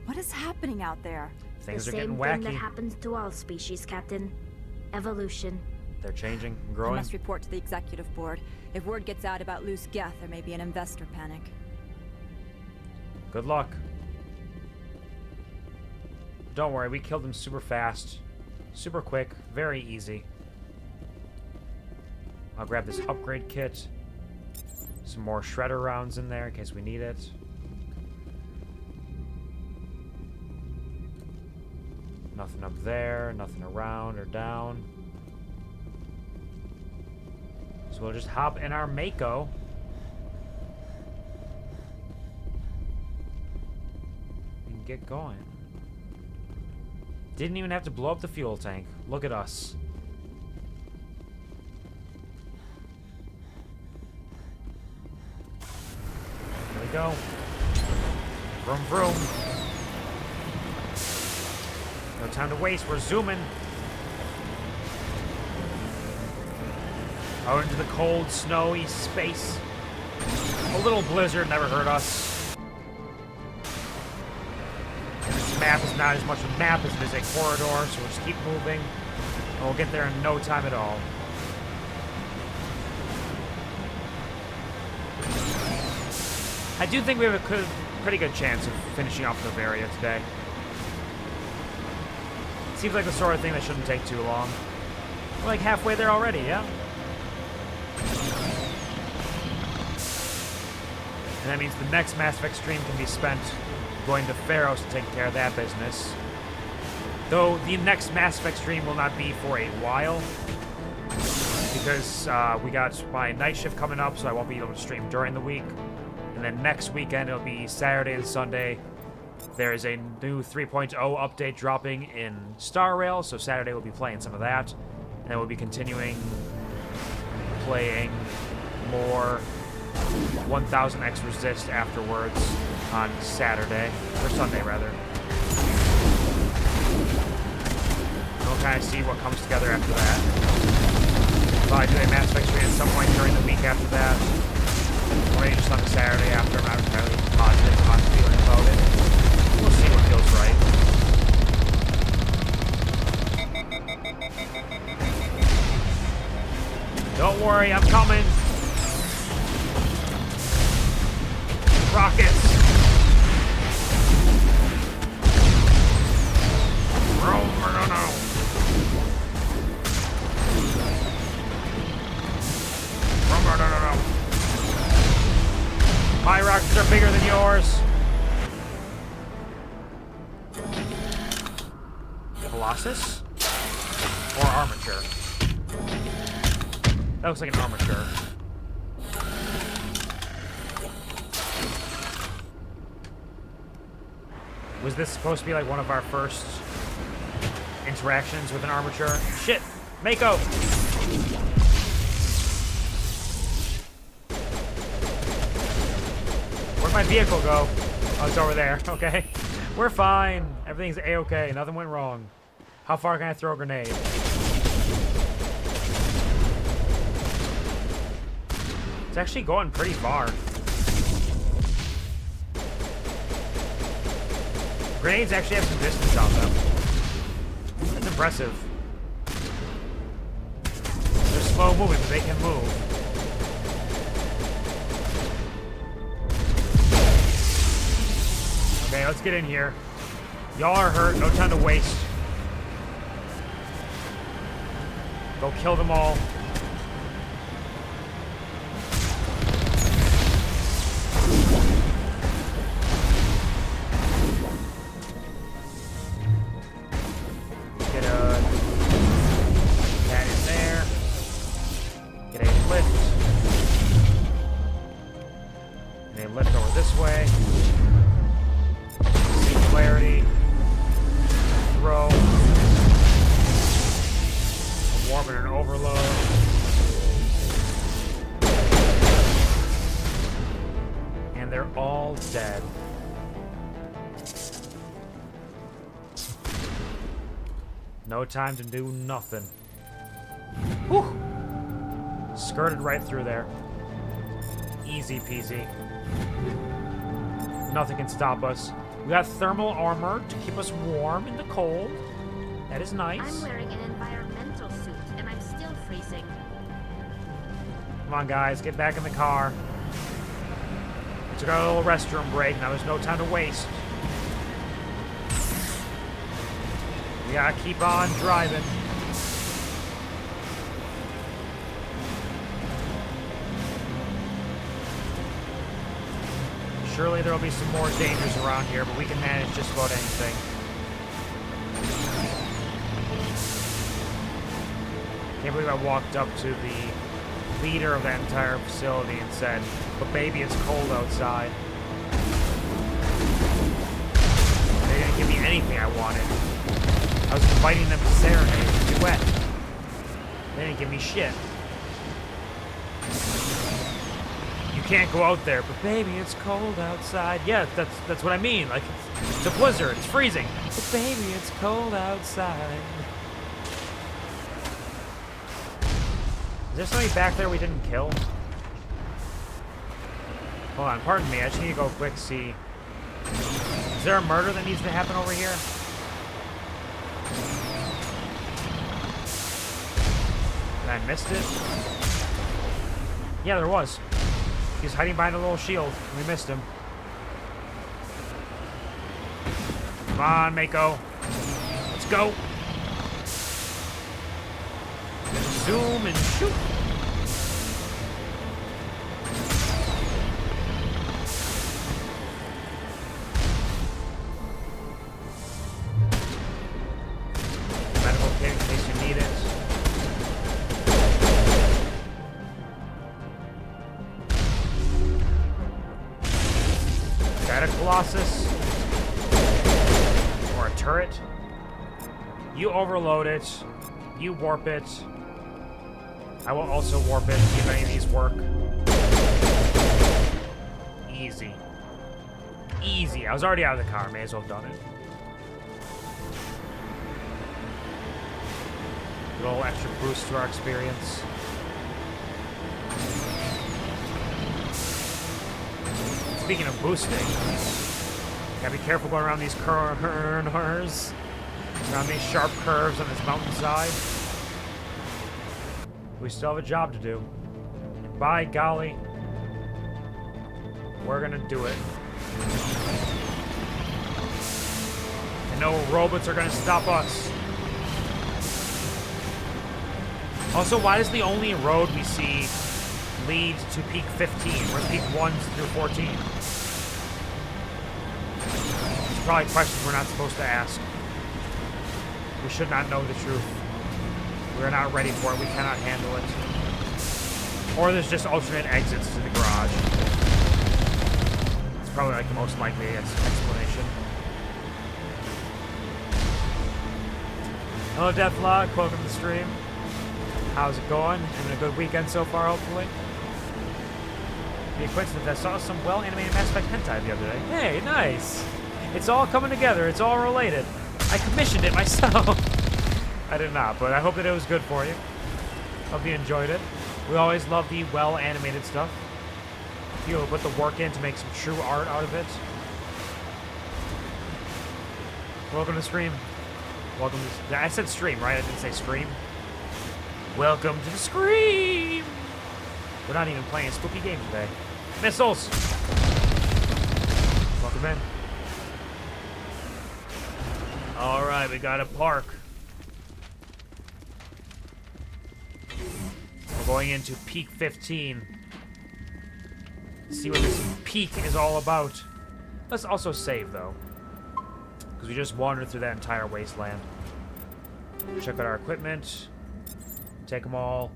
What is happening out there? Things The are getting same thing wacky. that happens to all species, Captain. Evolution. They're changing and I growing. must report to the executive board. If word gets out about loose Geth, there may be an investor panic. Good luck. Don't worry, we killed them super fast. Super quick, very easy. I'll grab this upgrade kit. Some more shredder rounds in there in case we need it. Nothing up there, nothing around or down. So we'll just hop in our Mako. And get going. Didn't even have to blow up the fuel tank. Look at us. There we go. Vroom vroom. No time to waste, we're zooming. Out into the cold, snowy space. A little blizzard never hurt us. And this map is not as much a map as it is a corridor, so we'll just keep moving. And we'll get there in no time at all. I do think we have a pretty good chance of finishing off Noveria today. Seems like the sort of thing that shouldn't take too long. We're like halfway there already, yeah? And that means the next Mass Effect stream can be spent going to Pharos to take care of that business. Though the next Mass Effect stream will not be for a while. Because we got my night shift coming up, so I won't be able to stream during the week. And then next weekend, it'll be Saturday and Sunday. There is a new 3.0 update dropping in Star Rail, so Saturday we'll be playing some of that. And then we'll be continuing playing more 1000X Resist afterwards on Saturday, or Sunday rather. And we'll kind of see what comes together after that. Probably do a Mass Effect stream at some point during the week after that. Or maybe just on the Saturday after. I'm not entirely positive how I'm feeling about it. We'll see what feels right. Don't worry, I'm coming. Rockets. My rockets are bigger than yours. Colossus? Or armature? That looks like an armature. Was this supposed to be like one of our first interactions with an armature? Shit! Mako! Where'd my vehicle go? Oh, it's over there. Okay. We're fine. Everything's A-okay. Nothing went wrong. How far can I throw a grenade? It's actually going pretty far. Grenades actually have some distance on them. That's impressive. They're slow moving, but they can move. Okay, let's get in here. Y'all are hurt. No time to waste. Go kill them all. Get that in there. Get a lift. And a lift over this way. Clarity. Throw. A warp and an overload. And they're all dead. No time to do nothing. Whew. Skirted right through there. Easy peasy. Nothing can stop us. We got thermal armor to keep us warm in the cold. That is nice. I'm wearing an environmental suit, and I'm still freezing. Come on, guys. Get back in the car. We took our little restroom break. Now there's no time to waste. We gotta keep on driving. Surely there will be some more dangers around here, but we can manage just about anything. Can't believe I walked up to the leader of that entire facility and said, "But baby, it's cold outside." They didn't give me anything I wanted. I was inviting them to serenade, to duet. They didn't give me shit. You can't go out there, but baby, it's cold outside. Yeah, that's what I mean. Like, it's a blizzard. It's freezing. But baby, it's cold outside. Is there somebody back there we didn't kill? Hold on, pardon me. I just need to go quick see. Is there a murder that needs to happen over here? And I missed it? Yeah, there was. He's hiding behind a little shield. We missed him. Come on, Mako. Let's go. Zoom and shoot. Medical kit in case you need it. Got a Colossus. Or a turret. You overload it. You warp it. I will also warp it, see if any of these work. Easy. Easy. I was already out of the car. May as well have done it. A little extra boost to our experience. Speaking of boosting, gotta be careful going around these corners, around these sharp curves on this mountainside. We still have a job to do. By golly, we're gonna do it. And no robots are gonna stop us. Also, why is the only road we see lead to peak 15, whereas peak 1 through 14? There's probably questions we're not supposed to ask. We should not know the truth. We're not ready for it. We cannot handle it. Or there's just alternate exits to the garage. It's probably like the most likely explanation. Hello, Deathlog. Welcome to the stream. How's it going? Having a good weekend so far, hopefully. Be a coincidence, I saw some well-animated Mass Effect hentai the other day. Hey, nice! It's all coming together. It's all related. I commissioned it myself. I did not, but I hope that it was good for you. Hope you enjoyed it. We always love the well-animated stuff. People put the work in to make some true art out of it. Welcome to the stream. Welcome to... I said stream, right? I didn't say scream. Welcome to the scream! We're not even playing a spooky game today. Missiles! Welcome in. Alright, we got a park. We're going into Peak 15. See what this peak is all about. Let's also save, though. Because we just wandered through that entire wasteland. Check out our equipment. Take them all.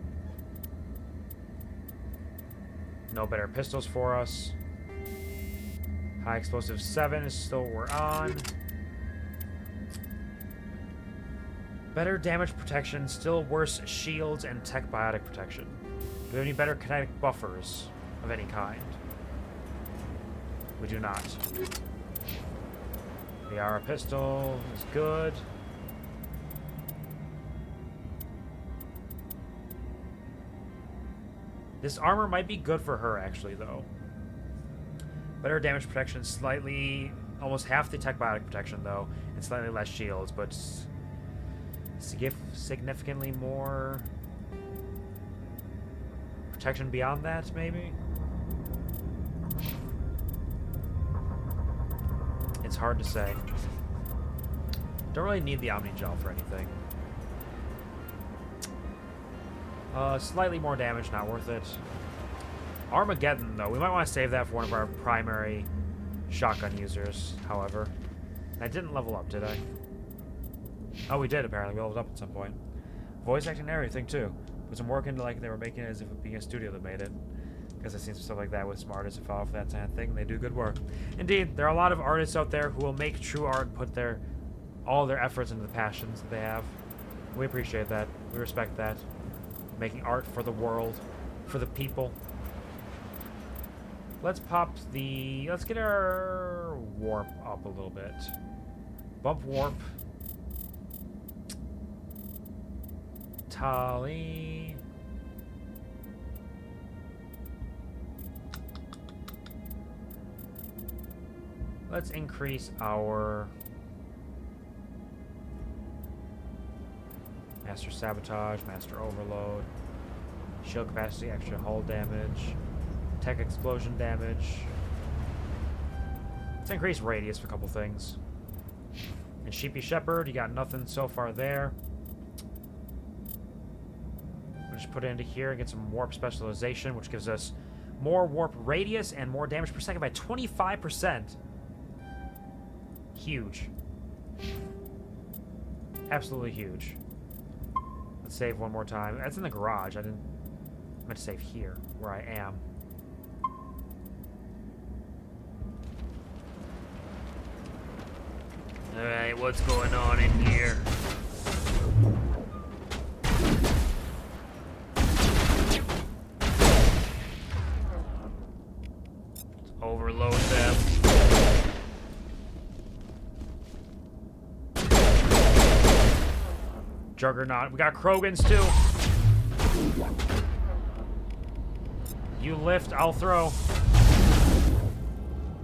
No better pistols for us. High explosive 7 is still what we're on. Better damage protection, still worse shields and tech biotic protection. Do we have any better kinetic buffers of any kind? We do not. The AR pistol is good. This armor might be good for her, actually, though. Better damage protection, slightly... almost half the tech biotic protection, though, and slightly less shields, but... significantly more... protection beyond that, maybe? It's hard to say. Don't really need the Omni Gel for anything. Slightly more damage, not worth it. Armageddon, though. We might want to save that for one of our primary shotgun users, however. I didn't level up, did I? Oh, we did, apparently. We leveled up at some point. Voice acting and everything, too. Put some work into like they were making it as if it being a studio that made it. Because I've seen some stuff like that with some artists who follow for that kind of thing. They do good work. Indeed, there are a lot of artists out there who will make true art and put all their efforts into the passions that they have. We appreciate that. We respect that. Making art for the world, for the people. Let's let's get our warp up a little bit. Bump warp. Tali. Let's increase our Master Sabotage, Master Overload, Shield Capacity, extra hull damage, Tech Explosion damage. Let's increase Radius for a couple things. And Sheepy Shepherd, you got nothing so far there. We'll just put it into here and get some Warp Specialization, which gives us more Warp Radius and more damage per second by 25%. Huge. Absolutely huge. Let's save one more time. That's in the garage. I meant to save here, where I am. Alright, what's going on in here? Let's overload them. Juggernaut. We got Krogans too. You lift, I'll throw.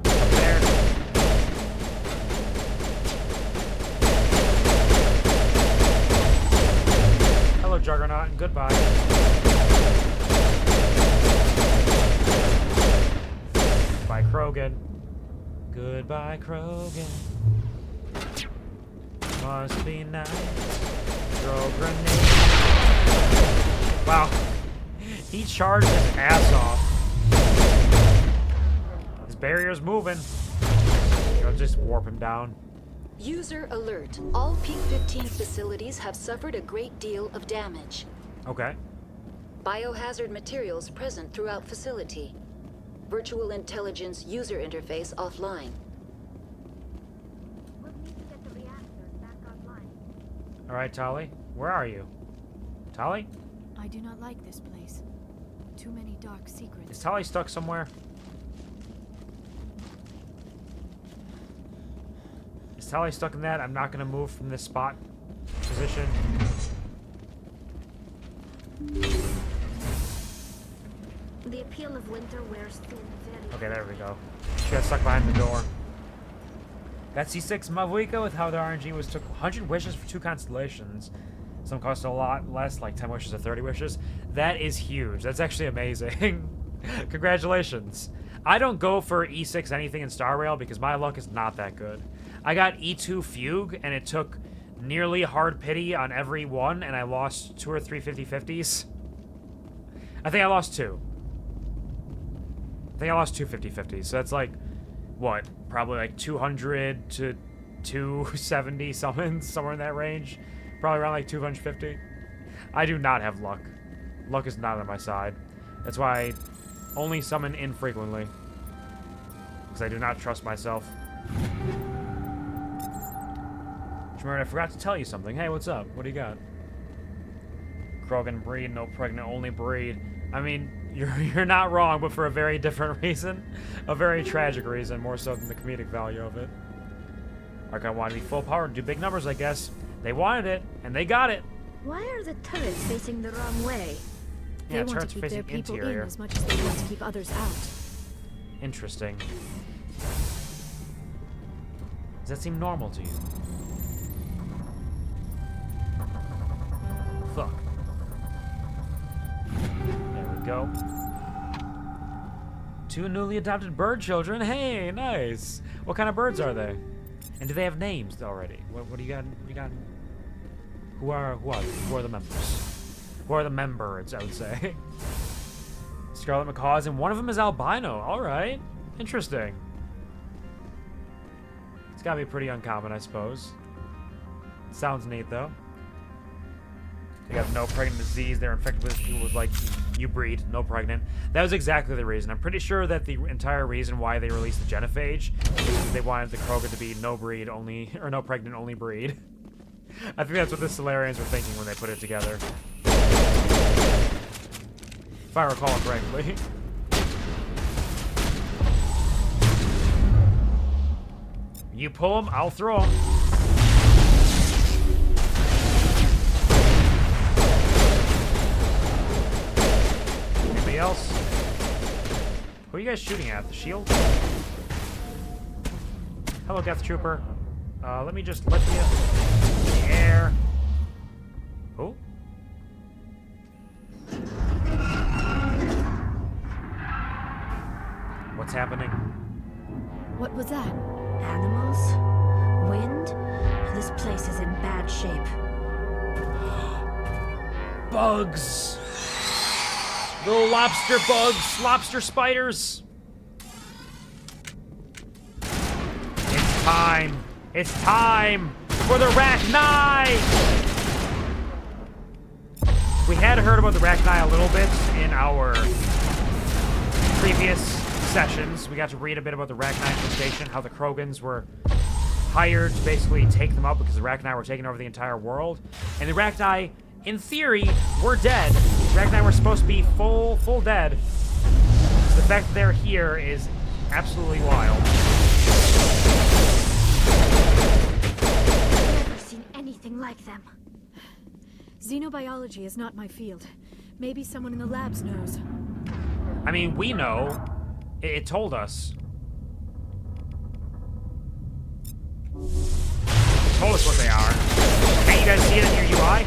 There. Hello, Juggernaut, and goodbye. Bye, Krogan. Goodbye, Krogan. Must be nice. Throw grenade. Wow. He charged his ass off. His barrier's moving. I'll just warp him down. User alert. All Peak 15 facilities have suffered a great deal of damage. Okay. Biohazard materials present throughout facility. Virtual intelligence user interface offline. Alright, Tali. Where are you? Tali? I do not like this place. Too many dark secrets. Is Tali stuck somewhere? Is Tali stuck in that? I'm not gonna move from this spot position. The appeal of winter wears thin very. Okay, there we go. She got stuck behind the door. Got C6 Mavuika with how the RNG was took 100 wishes for 2 constellations. Some cost a lot less, like 10 wishes or 30 wishes. That is huge. That's actually amazing. Congratulations. I don't go for E6 anything in Star Rail because my luck is not that good. I got E2 Fugue, and it took nearly hard pity on every one, and I lost 2 or 3 50-50s. I think I lost 2. I think I lost 2 50-50s, so that's like, what? Probably like 200 to 270 summons, somewhere in that range. Probably around like 250. I do not have luck. Luck is not on my side. That's why I only summon infrequently. Because I do not trust myself. Shmurd, I forgot to tell you something. Hey, what's up? What do you got? Krogan breed, no pregnant, only breed. I mean, you're not wrong, but for a very different reason. A very tragic reason, more so than the comedic value of it. Archon wanted to be full power to do big numbers, I guess. They wanted it, and they got it. Why are the turrets facing the wrong way? They Yeah, want turrets to keep their facing people interior. in as much as they want to keep others out. Interesting. Does that seem normal to you? Fuck. There we go. 2 newly adopted bird children. Hey, nice. What kind of birds are they? And do they have names already? What do you got? What do you got? Who are the members? Who are the members, I would say. Scarlet Macaws, and one of them is albino. All right. Interesting. It's gotta be pretty uncommon, I suppose. Sounds neat, though. They have no pregnant disease. They're infected with people with, like, you breed, no pregnant. That was exactly the reason. I'm pretty sure that the entire reason why they released the genophage was because they wanted the Krogan to be no breed only, or no pregnant only breed. I think that's what the Solarians were thinking when they put it together. If I recall correctly. You pull them, I'll throw them. Anybody else? Who are you guys shooting at? The shield? Hello, Death Trooper. Let me just lift you in the air. Who? What's happening? What was that? Animals? Wind? This place is in bad shape. Bugs! Little lobster bugs, lobster spiders. It's time. It's time for the Rachni! We had heard about the Rachni a little bit in our previous sessions. We got to read a bit about the Rachni infestation, how the Krogans were hired to basically take them out because the Rachni were taking over the entire world. And the Rachni, in theory, were dead. The Rachni were supposed to be full dead. So the fact that they're here is absolutely wild. I've never seen anything like them. Xenobiology is not my field. Maybe someone in the labs knows. I mean, we know. It told us. It told us what they are. Can't you guys see it in your UI?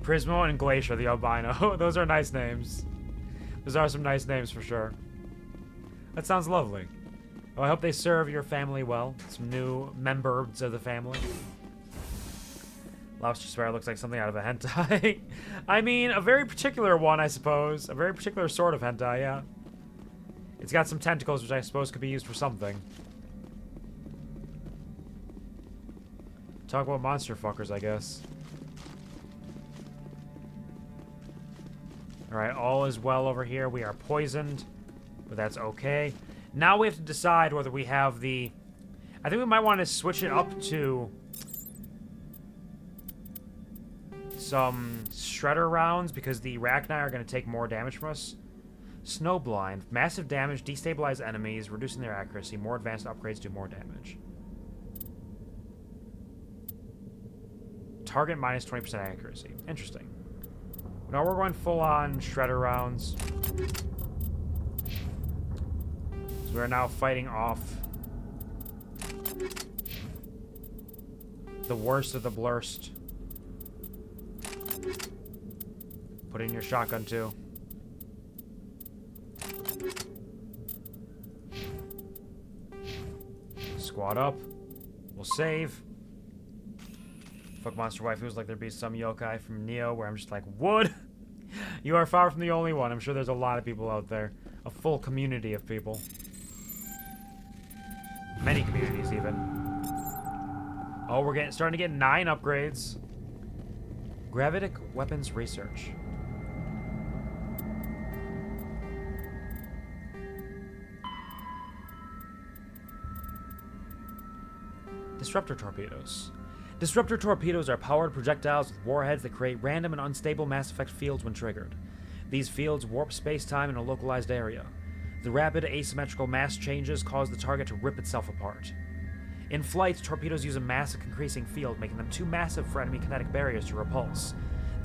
Prismo and Glacier, the albino. Those are nice names. Those are some nice names for sure. That sounds lovely. Oh, I hope they serve your family well. Some new members of the family. Lobster Spider looks like something out of a hentai. I mean, a very particular one, I suppose. A very particular sort of hentai, yeah. It's got some tentacles, which I suppose could be used for something. Talk about monster fuckers, I guess. Alright, all is well over here. We are poisoned, but that's okay. Now we have to decide whether we have the I think we might want to switch it up to some shredder rounds because the Arachni are going to take more damage from us. Snowblind. Massive damage, destabilize enemies, reducing their accuracy. More advanced upgrades do more damage. Target minus 20% accuracy. Interesting. No, we're going full on shredder rounds. So we're now fighting off the worst of the blurst. Put in your shotgun too. Squad up. We'll save. Fuck monster wife. It was like there'd be some yokai from Neo where I'm just like, wood. You are far from the only one. I'm sure there's a lot of people out there. A full community of people. Many communities even. Oh, we're starting to get 9 upgrades. Gravitic weapons research. Disruptor torpedoes. Disruptor torpedoes are powered projectiles with warheads that create random and unstable mass effect fields when triggered. These fields warp space-time in a localized area. The rapid asymmetrical mass changes cause the target to rip itself apart. In flight, torpedoes use a massive increasing field, making them too massive for enemy kinetic barriers to repulse.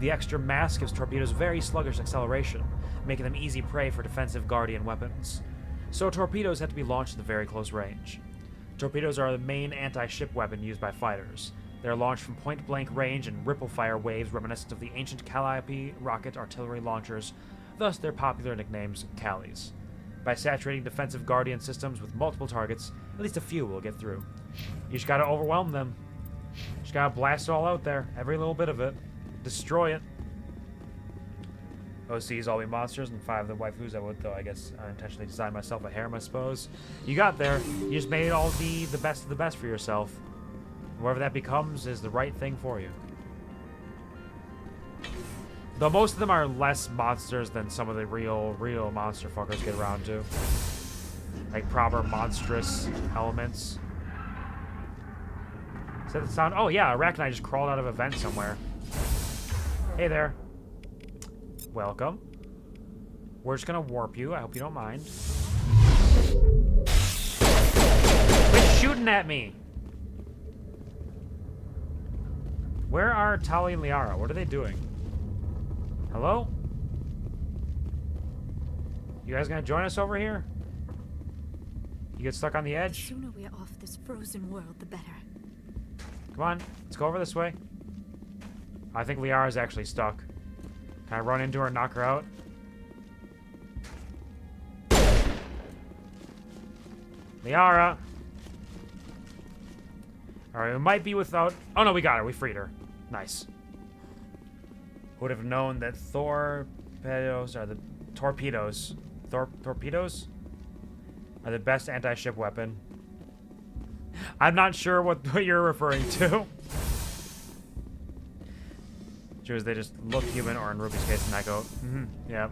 The extra mass gives torpedoes very sluggish acceleration, making them easy prey for defensive Guardian weapons. So torpedoes have to be launched at a very close range. Torpedoes are the main anti-ship weapon used by fighters. They are launched from point-blank range and ripple-fire waves reminiscent of the ancient Calliope rocket artillery launchers, thus their popular nicknames, Callies. By saturating defensive Guardian systems with multiple targets, at least a few will get through. You just gotta overwhelm them. Just gotta blast it all out there, every little bit of it. Destroy it. OCs all be monsters, and 5 of the waifus I would, though I guess unintentionally designed myself a harem, I suppose. You got there. You just made all the best of the best for yourself. Whoever that becomes is the right thing for you. Though most of them are less monsters than some of the real monster fuckers get around to. Like proper monstrous elements. Is that the sound? Oh yeah, Arachni just crawled out of a vent somewhere. Hey there. Welcome. We're just gonna warp you. I hope you don't mind. Quit shooting at me! Where are Tali and Liara? What are they doing? Hello? You guys gonna join us over here? You get stuck on the edge? The sooner we're off this frozen world, the better. Come on, let's go over this way. I think Liara's actually stuck. Can I run into her and knock her out? Liara! Alright, we might be without... Oh no, we got her. We freed her. Nice. Who would have known that torpedoes are the... Torpedoes. Torpedoes? Are the best anti-ship weapon. I'm not sure what you're referring to. Sure, they just look human, or in Ruby's case, and I go, yeah.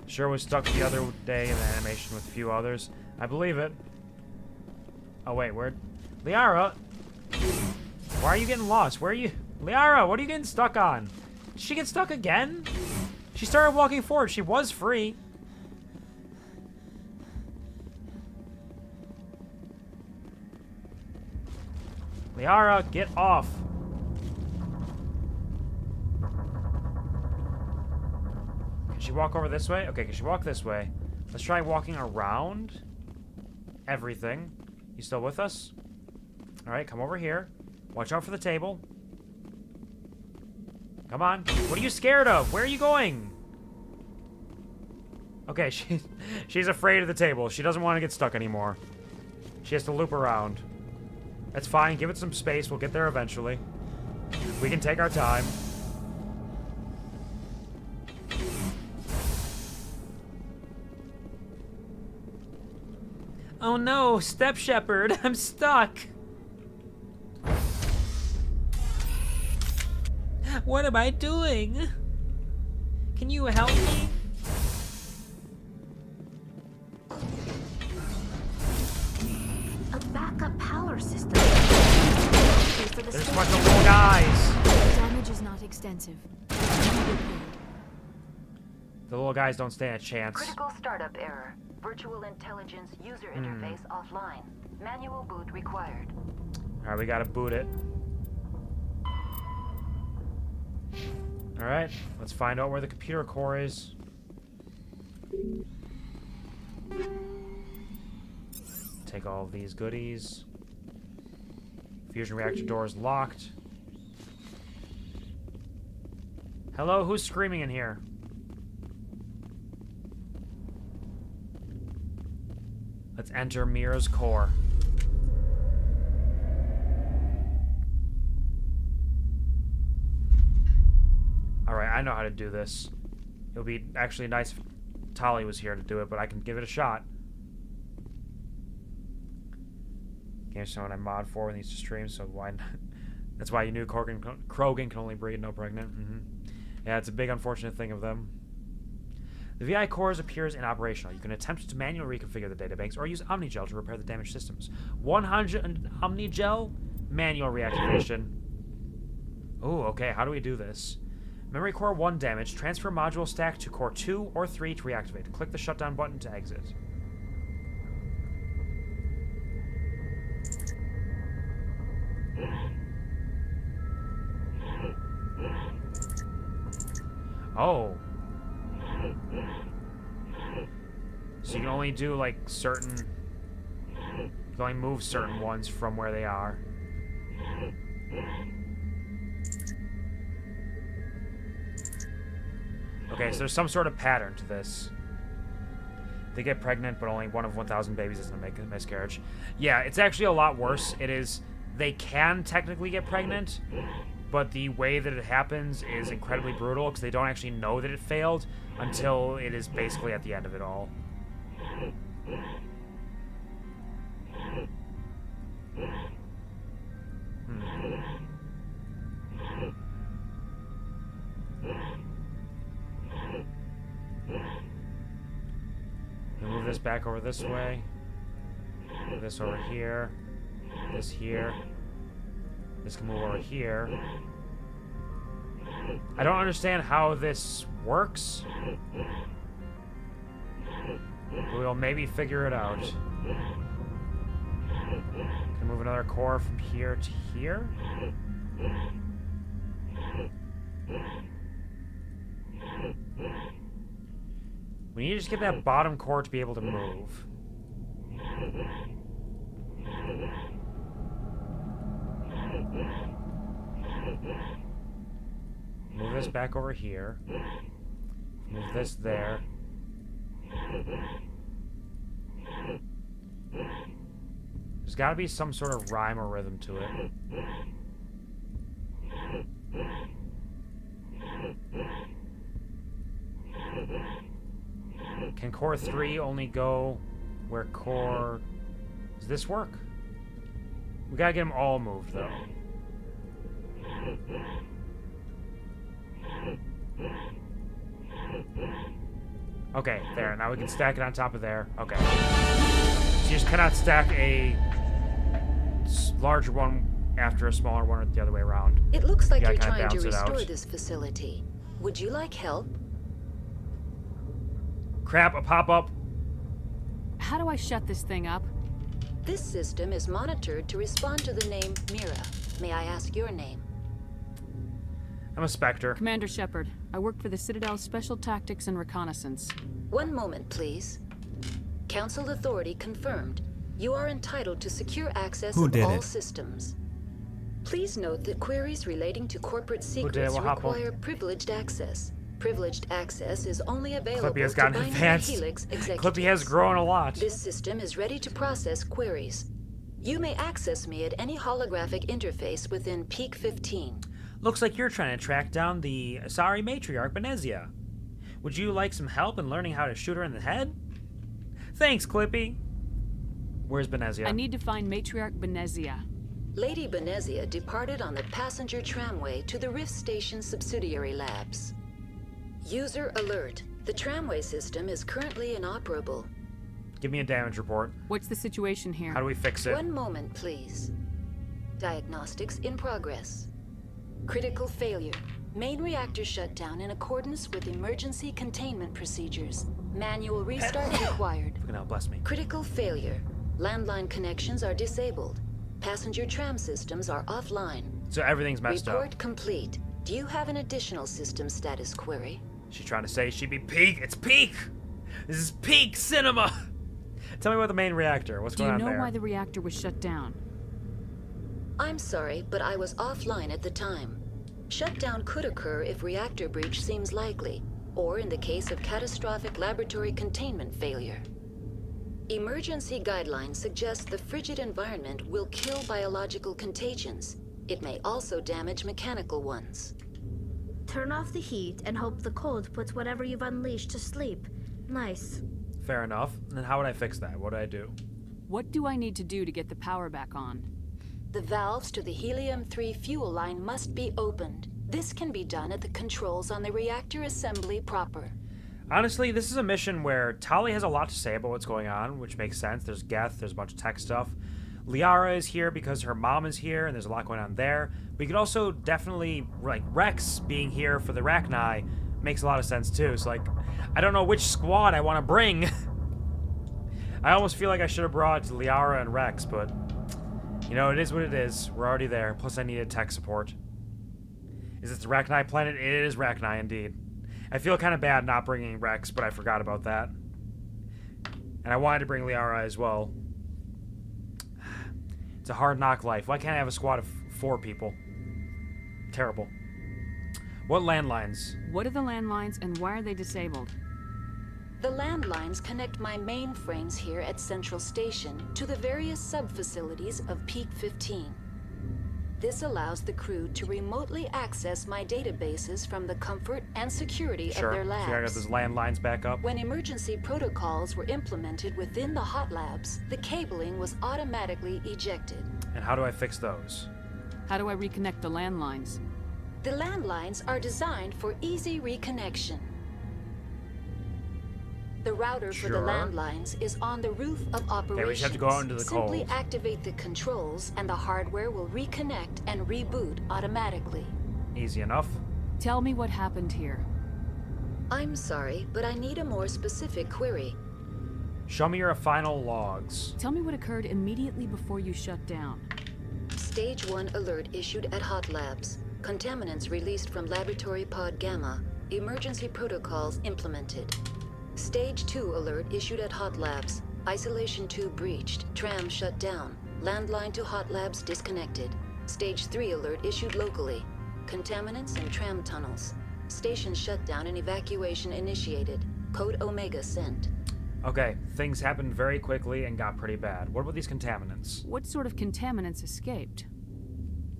Sure was stuck the other day in the animation with a few others. I believe it. Oh, wait, where? Liara! Why are you getting lost? Where are you? Liara, what are you getting stuck on? Did she get stuck again? She started walking forward. She was free. Liara, get off. Can she walk over this way? Okay, can she walk this way? Let's try walking around everything. You still with us? Alright, come over here. Watch out for the table. Come on. What are you scared of? Where are you going? Okay, she's afraid of the table. She doesn't want to get stuck anymore. She has to loop around. That's fine. Give it some space. We'll get there eventually. We can take our time. Oh no, Step Shepherd, I'm stuck. What am I doing? Can you help me? power system. There's a bunch of little guys. The damage is not extensive. The little guys don't stand a chance. Critical startup error. Virtual intelligence user interface offline. Manual boot required. Alright, we gotta boot it. Alright, let's find out where the computer core is. Take all of these goodies. Fusion reactor door is locked. Hello, who's screaming in here? Let's enter Mira's core. Alright, I know how to do this. It would be actually nice if Tali was here to do it, but I can give it a shot. Game someone I mod for needs to stream, so why not? That's why you knew Krogan can only breed, no pregnant. Yeah, it's a big unfortunate thing of them. The VI cores appears inoperational. You can attempt to manually reconfigure the databanks or use Omnigel to repair the damaged systems. 100 Omnigel, manual reactivation. Ooh, okay, how do we do this? Memory core 1 damage. Transfer module stack to core 2 or 3 to reactivate. Click the shutdown button to exit. Oh. So you can only do, like, certain... You can only move certain ones from where they are. Okay, so there's some sort of pattern to this. They get pregnant, but only 1 of 1,000 babies is going to make a miscarriage. Yeah, it's actually a lot worse. It is... They can technically get pregnant, but the way that it happens is incredibly brutal because they don't actually know that it failed until it is basically at the end of it all. Move this back over this way. Move this over here. This here. This can move over here. I don't understand how this works. We'll maybe figure it out. Can move another core from here to here? We need to just get that bottom core to be able to move. Move this back over here. Move this there. There's got to be some sort of rhyme or rhythm to it. Can core 3 only go where core... Does this work? We gotta get them all moved, though. Okay, there. Now we can stack it on top of there. Okay. So you just cannot stack a larger one after a smaller one or the other way around. It looks like you you're kinda trying to balance it restore out. this facility. Would you like help? Crap, a pop-up. How do I shut this thing up? This system is monitored to respond to the name Mira. May I ask your name? I'm a Spectre. Commander Shepard. I work for the Citadel's Special Tactics and Reconnaissance. One moment, please. Council authority confirmed. You are entitled to secure access Who of did all it? systems. Please note that queries relating to corporate did it? secrets What happened? require privileged access. Privileged access is only available Clippy has to gotten binary advanced. Helix executives. Clippy has grown a lot. This system is ready to process queries. You may access me at any holographic interface within Peak 15. Looks like you're trying to track down the Asari matriarch, Benezia. Would you like some help in learning how to shoot her in the head? Thanks, Clippy. Where's Benezia? I need to find Matriarch Benezia. Lady Benezia departed on the passenger tramway to the Rift Station subsidiary labs. User alert. The tramway system is currently inoperable. Give me a damage report. What's the situation here? How do we fix it? One moment, please. Diagnostics in progress. Critical failure. Main reactor shut down in accordance with emergency containment procedures. Manual restart required. Fucking hell, bless me. Critical failure. Landline connections are disabled. Passenger tram systems are offline. So everything's messed up. Report complete. Do you have an additional system status query? She's trying to say she'd be peak. It's peak! This is peak cinema! Tell me about the main reactor. What's going on there? Do you know why the reactor was shut down? I'm sorry, but I was offline at the time. Shutdown could occur if reactor breach seems likely, or in the case of catastrophic laboratory containment failure. Emergency guidelines suggest the frigid environment will kill biological contagions. It may also damage mechanical ones. Turn off the heat and hope the cold puts whatever you've unleashed to sleep. Nice. Fair enough. And then how would I fix that? What do I do? What do I need to do to get the power back on? The valves to the helium-3 fuel line must be opened. This can be done at the controls on the reactor assembly proper. Honestly, this is a mission where Tali has a lot to say about what's going on, which makes sense. There's Geth, there's a bunch of tech stuff. Liara is here because her mom is here, and there's a lot going on there. We could also definitely, like, Rex being here for the Rachni makes a lot of sense, too. So, like, I don't know which squad I want to bring. I almost feel like I should have brought Liara and Rex, but, you know, it is what it is. We're already there. Plus, I needed tech support. Is this the Rachni planet? It is Rachni, indeed. I feel kind of bad not bringing Rex, but I forgot about that. And I wanted to bring Liara as well. It's a hard knock life. Why can't I have a squad of 4 people? Terrible. What landlines? What are the landlines and why are they disabled? The landlines connect my mainframes here at Central Station to the various sub-facilities of Peak 15. This allows the crew to remotely access my databases from the comfort and security of their labs. So I got those landlines back up. When emergency protocols were implemented within the hot labs, the cabling was automatically ejected. And how do I fix those? How do I reconnect the landlines? The landlines are designed for easy reconnection. The router for the landlines is on the roof of operations. Okay, we just have to go out into the cold. Simply activate the controls and the hardware will reconnect and reboot automatically. Easy enough. Tell me what happened here. I'm sorry, but I need a more specific query. Show me your final logs. Tell me what occurred immediately before you shut down. Stage 1 alert issued at Hot Labs. Contaminants released from Laboratory Pod Gamma. Emergency protocols implemented. Stage 2 alert issued at Hot Labs. Isolation tube breached. Tram shut down. Landline to Hot Labs disconnected. Stage 3 alert issued locally. Contaminants in tram tunnels. Station shutdown and evacuation initiated. Code Omega sent. Okay, things happened very quickly and got pretty bad. What about these contaminants? What sort of contaminants escaped?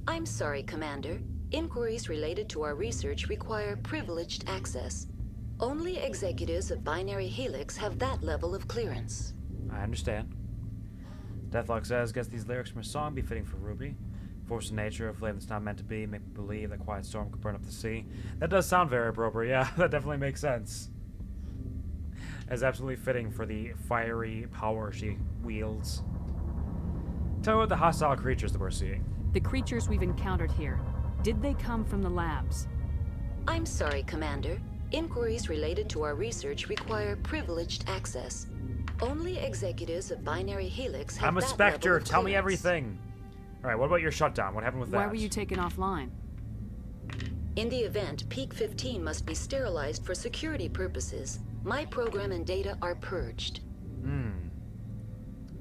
I'm sorry, Commander. Inquiries related to our research require privileged access. Only executives of Binary Helix have that level of clearance. I understand. Deathlock says, guess these lyrics from a song be fitting for Ruby. Force of nature, a flame that's not meant to be, make me believe that quiet storm could burn up the sea. That does sound very appropriate, yeah, that definitely makes sense. As absolutely fitting for the fiery power she wields. Tell me about the hostile creatures that we're seeing. The creatures we've encountered here, did they come from the labs? I'm sorry, Commander. Inquiries related to our research require privileged access. Only executives of Binary Helix have I'm a that Spectre, level of tell me clearance. everything. Alright, what about your shutdown? What happened with that? Why were you taken offline? In the event, Peak 15 must be sterilized for security purposes. My program and data are purged.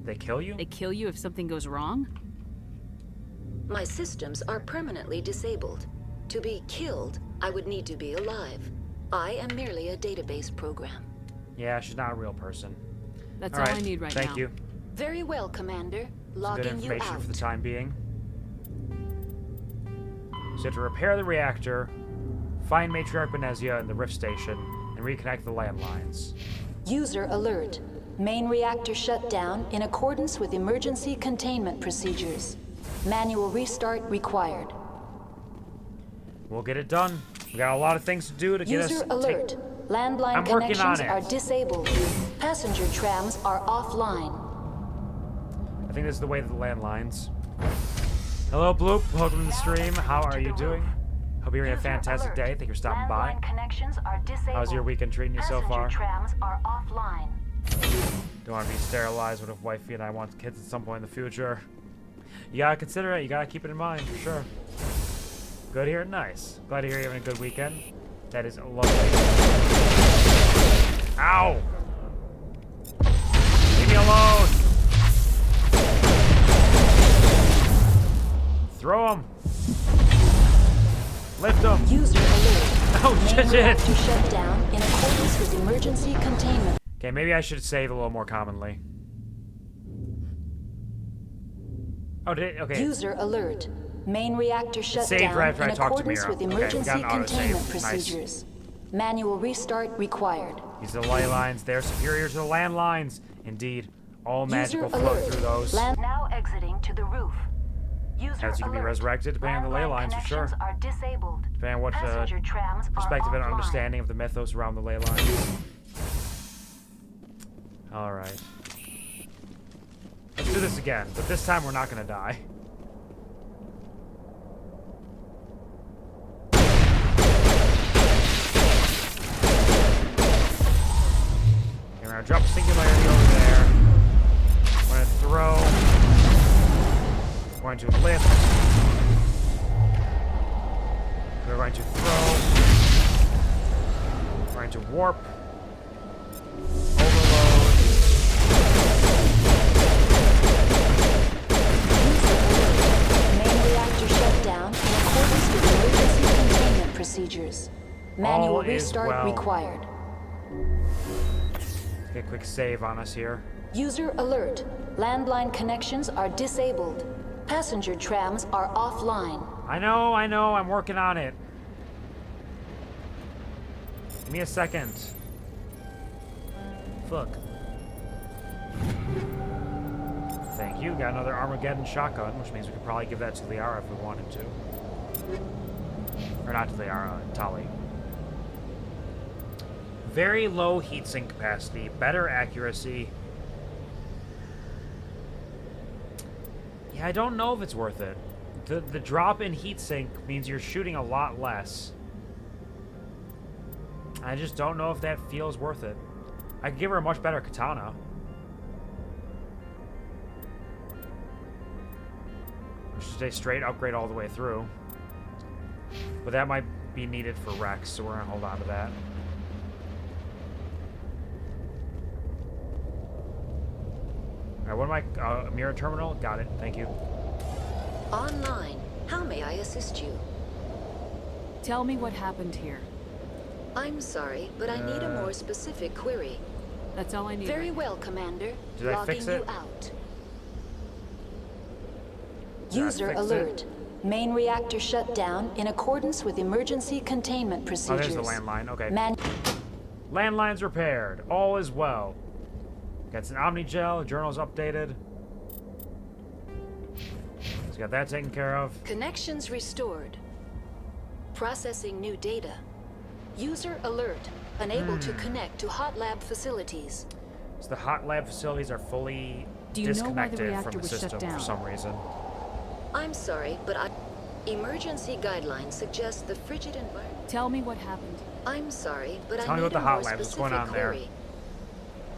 They kill you? They kill you if something goes wrong? My systems are permanently disabled. To be killed, I would need to be alive. I am merely a database program. Yeah, she's not a real person. That's all I need right now. Thank you. Very well, Commander. Some good Logging you information out. for the time being. So you have to repair the reactor, find Matriarch Benezia in the Rift Station, and reconnect the landlines. User alert. Main reactor shut down in accordance with emergency containment procedures. Manual restart required. We'll get it done. We got a lot of things to do to get us... User alert. Landline I'm working on connections it. are disabled. Passenger trams are offline. I think this is the way to the landlines. Hello, Bloop. Welcome to the stream. How are you doing? Hope you're having a fantastic day. Thank you for stopping by. Connections are disabled. How's your weekend treating you so far? Trams are offline. Don't want to be sterilized. What if wifey and I want kids at some point in the future? You gotta consider it. You gotta keep it in mind for sure. Good here. Nice. Glad to hear you're having a good weekend. That is lovely. Ow! Leave me alone! Throw him! Lift him! User alert. Oh, shit! To shut down in accordance with emergency containment. Okay, maybe I should save a little more commonly. Oh, did it? Okay. User alert. Main reactor shut Saved down right after in I talked to accordance Mira. with Okay, we emergency got an autosave. containment Nice. procedures. Manual restart required. These are the ley lines. They're superior to the landlines. Indeed. All magic will flow alert. through those. Now exiting to the roof. User As you can be alert. resurrected, depending on the ley lines, for sure. Connections are disabled. Depending on what Passenger trams perspective are and offline. understanding of the mythos around the ley lines. Alright. Let's do this again, but this time we're not going to die. Okay, we're going to drop a singularity over there. We're going to throw. We're going to lift. We're going to throw. We're going to warp. Overload. Main reactor shut down in accordance with emergency containment procedures. Manual All is restart well. required. Let's get a quick save on us here. User alert. Landline connections are disabled. Passenger trams are offline. I know, I'm working on it. Give me a second. Fuck. Thank you. Got another Armageddon shotgun, which means we could probably give that to Liara if we wanted to. Or not to Liara, Tali. Very low heatsink capacity, better accuracy. Yeah, I don't know if it's worth it. The drop in heatsink means you're shooting a lot less. I just don't know if that feels worth it. I could give her a much better katana. Or should I straight upgrade all the way through. But that might be needed for Rex, so we're gonna hold on to that. Alright, what am I? Mirror terminal? Got it. Thank you. Online. How may I assist you? Tell me what happened here. I'm sorry, but I need a more specific query. That's all I need. Very well, Commander. Did I Logging fix you it? out. Did I User fix alert. it? Main reactor shut down in accordance with emergency containment Oh, procedures. there's the landline. Okay. Landlines repaired. All is well. Got some Omnigel. Journal's updated. So got that taken care of. Connections restored. Processing new data. User alert. Unable to connect to hot lab facilities. So the hot lab facilities are fully Do you know why the disconnected reactor from the was shut system down? for some reason. I'm sorry, but emergency guidelines suggest the frigid environment. Tell me what happened. I'm sorry, but Tell I me need what the a hot more labs, what's specific going on there? query.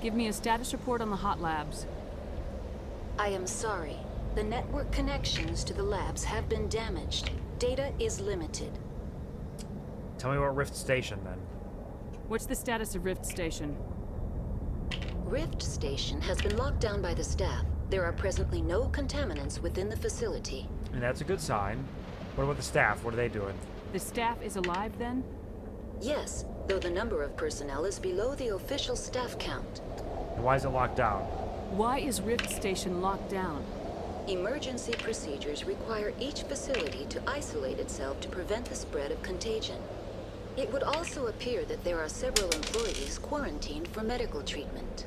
Give me a status report on the hot labs. I am sorry. The network connections to the labs have been damaged. Data is limited. Tell me about Rift Station then. What's the status of Rift Station? Rift Station has been locked down by the staff. There are presently no contaminants within the facility. And that's a good sign. What about the staff? What are they doing? The staff is alive then? Yes, though the number of personnel is below the official staff count. And why is it locked down? Why is Rift Station locked down? Emergency procedures require each facility to isolate itself to prevent the spread of contagion. It would also appear that there are several employees quarantined for medical treatment.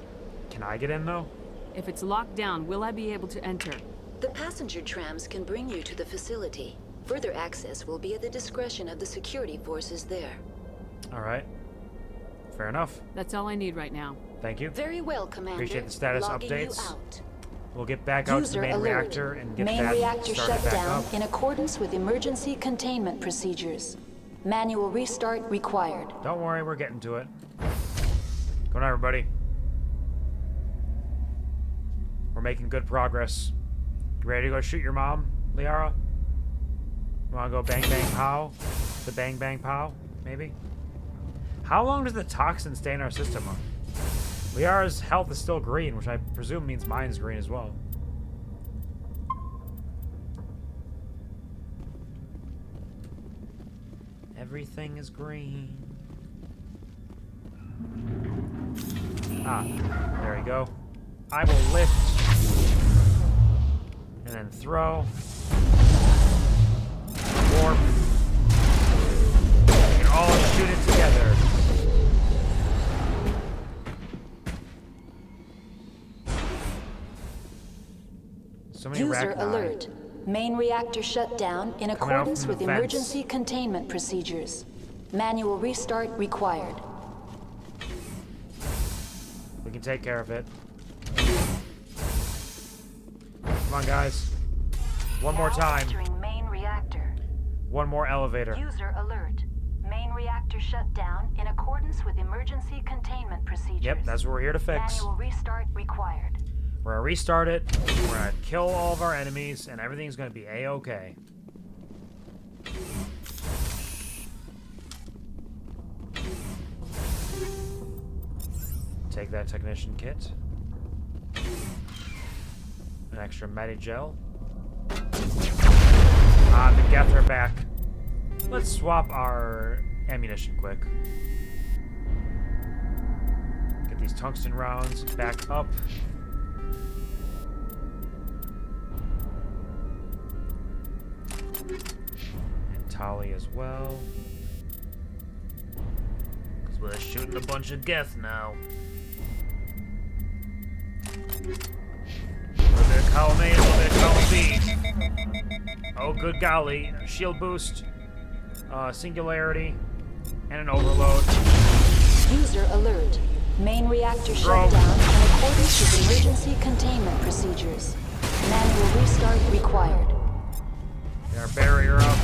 Can I get in though? If it's locked down, will I be able to enter? The passenger trams can bring you to the facility. Further access will be at the discretion of the security forces there. Alright. Fair enough. That's all I need right now. Thank you. Very well, Commander. Appreciate the status Logging updates. You out. We'll get back out to the main reactor and get Main that reactor started shut back down up. in accordance with emergency containment procedures. Manual restart required. Don't worry, we're getting to it. Going on, everybody. We're making good progress. You ready to go shoot your mom, Liara? You wanna go bang bang pow? The bang bang pow, maybe? How long does the toxin stay in our system? Liara's health is still green, which I presume means mine's green as well. Everything is green. Ah, there we go. I will lift and then throw. Warp. We can all shoot it together. So many User Rachni. alert. Main reactor shut down in accordance with emergency containment procedures. Manual restart required. We can take care of it. Come on, guys. One more time. Entering main reactor. One more elevator. User alert. Main reactor shut down in accordance with emergency containment procedures. Yep, that's what we're here to fix. Manual restart required. We're gonna restart it. We're gonna kill all of our enemies, and everything's gonna be a-okay. Take that technician kit. An extra Medigel. Ah, the Geth are back. Let's swap our ammunition quick. Get these tungsten rounds back up. And Tali as well. Because we're shooting a bunch of Geth now. A little bit of column A, a little bit of column B. Oh, good golly. Shield boost, singularity, and an overload. User alert. Main reactor shut down in accordance with emergency containment procedures. Manual restart required. Get our barrier up.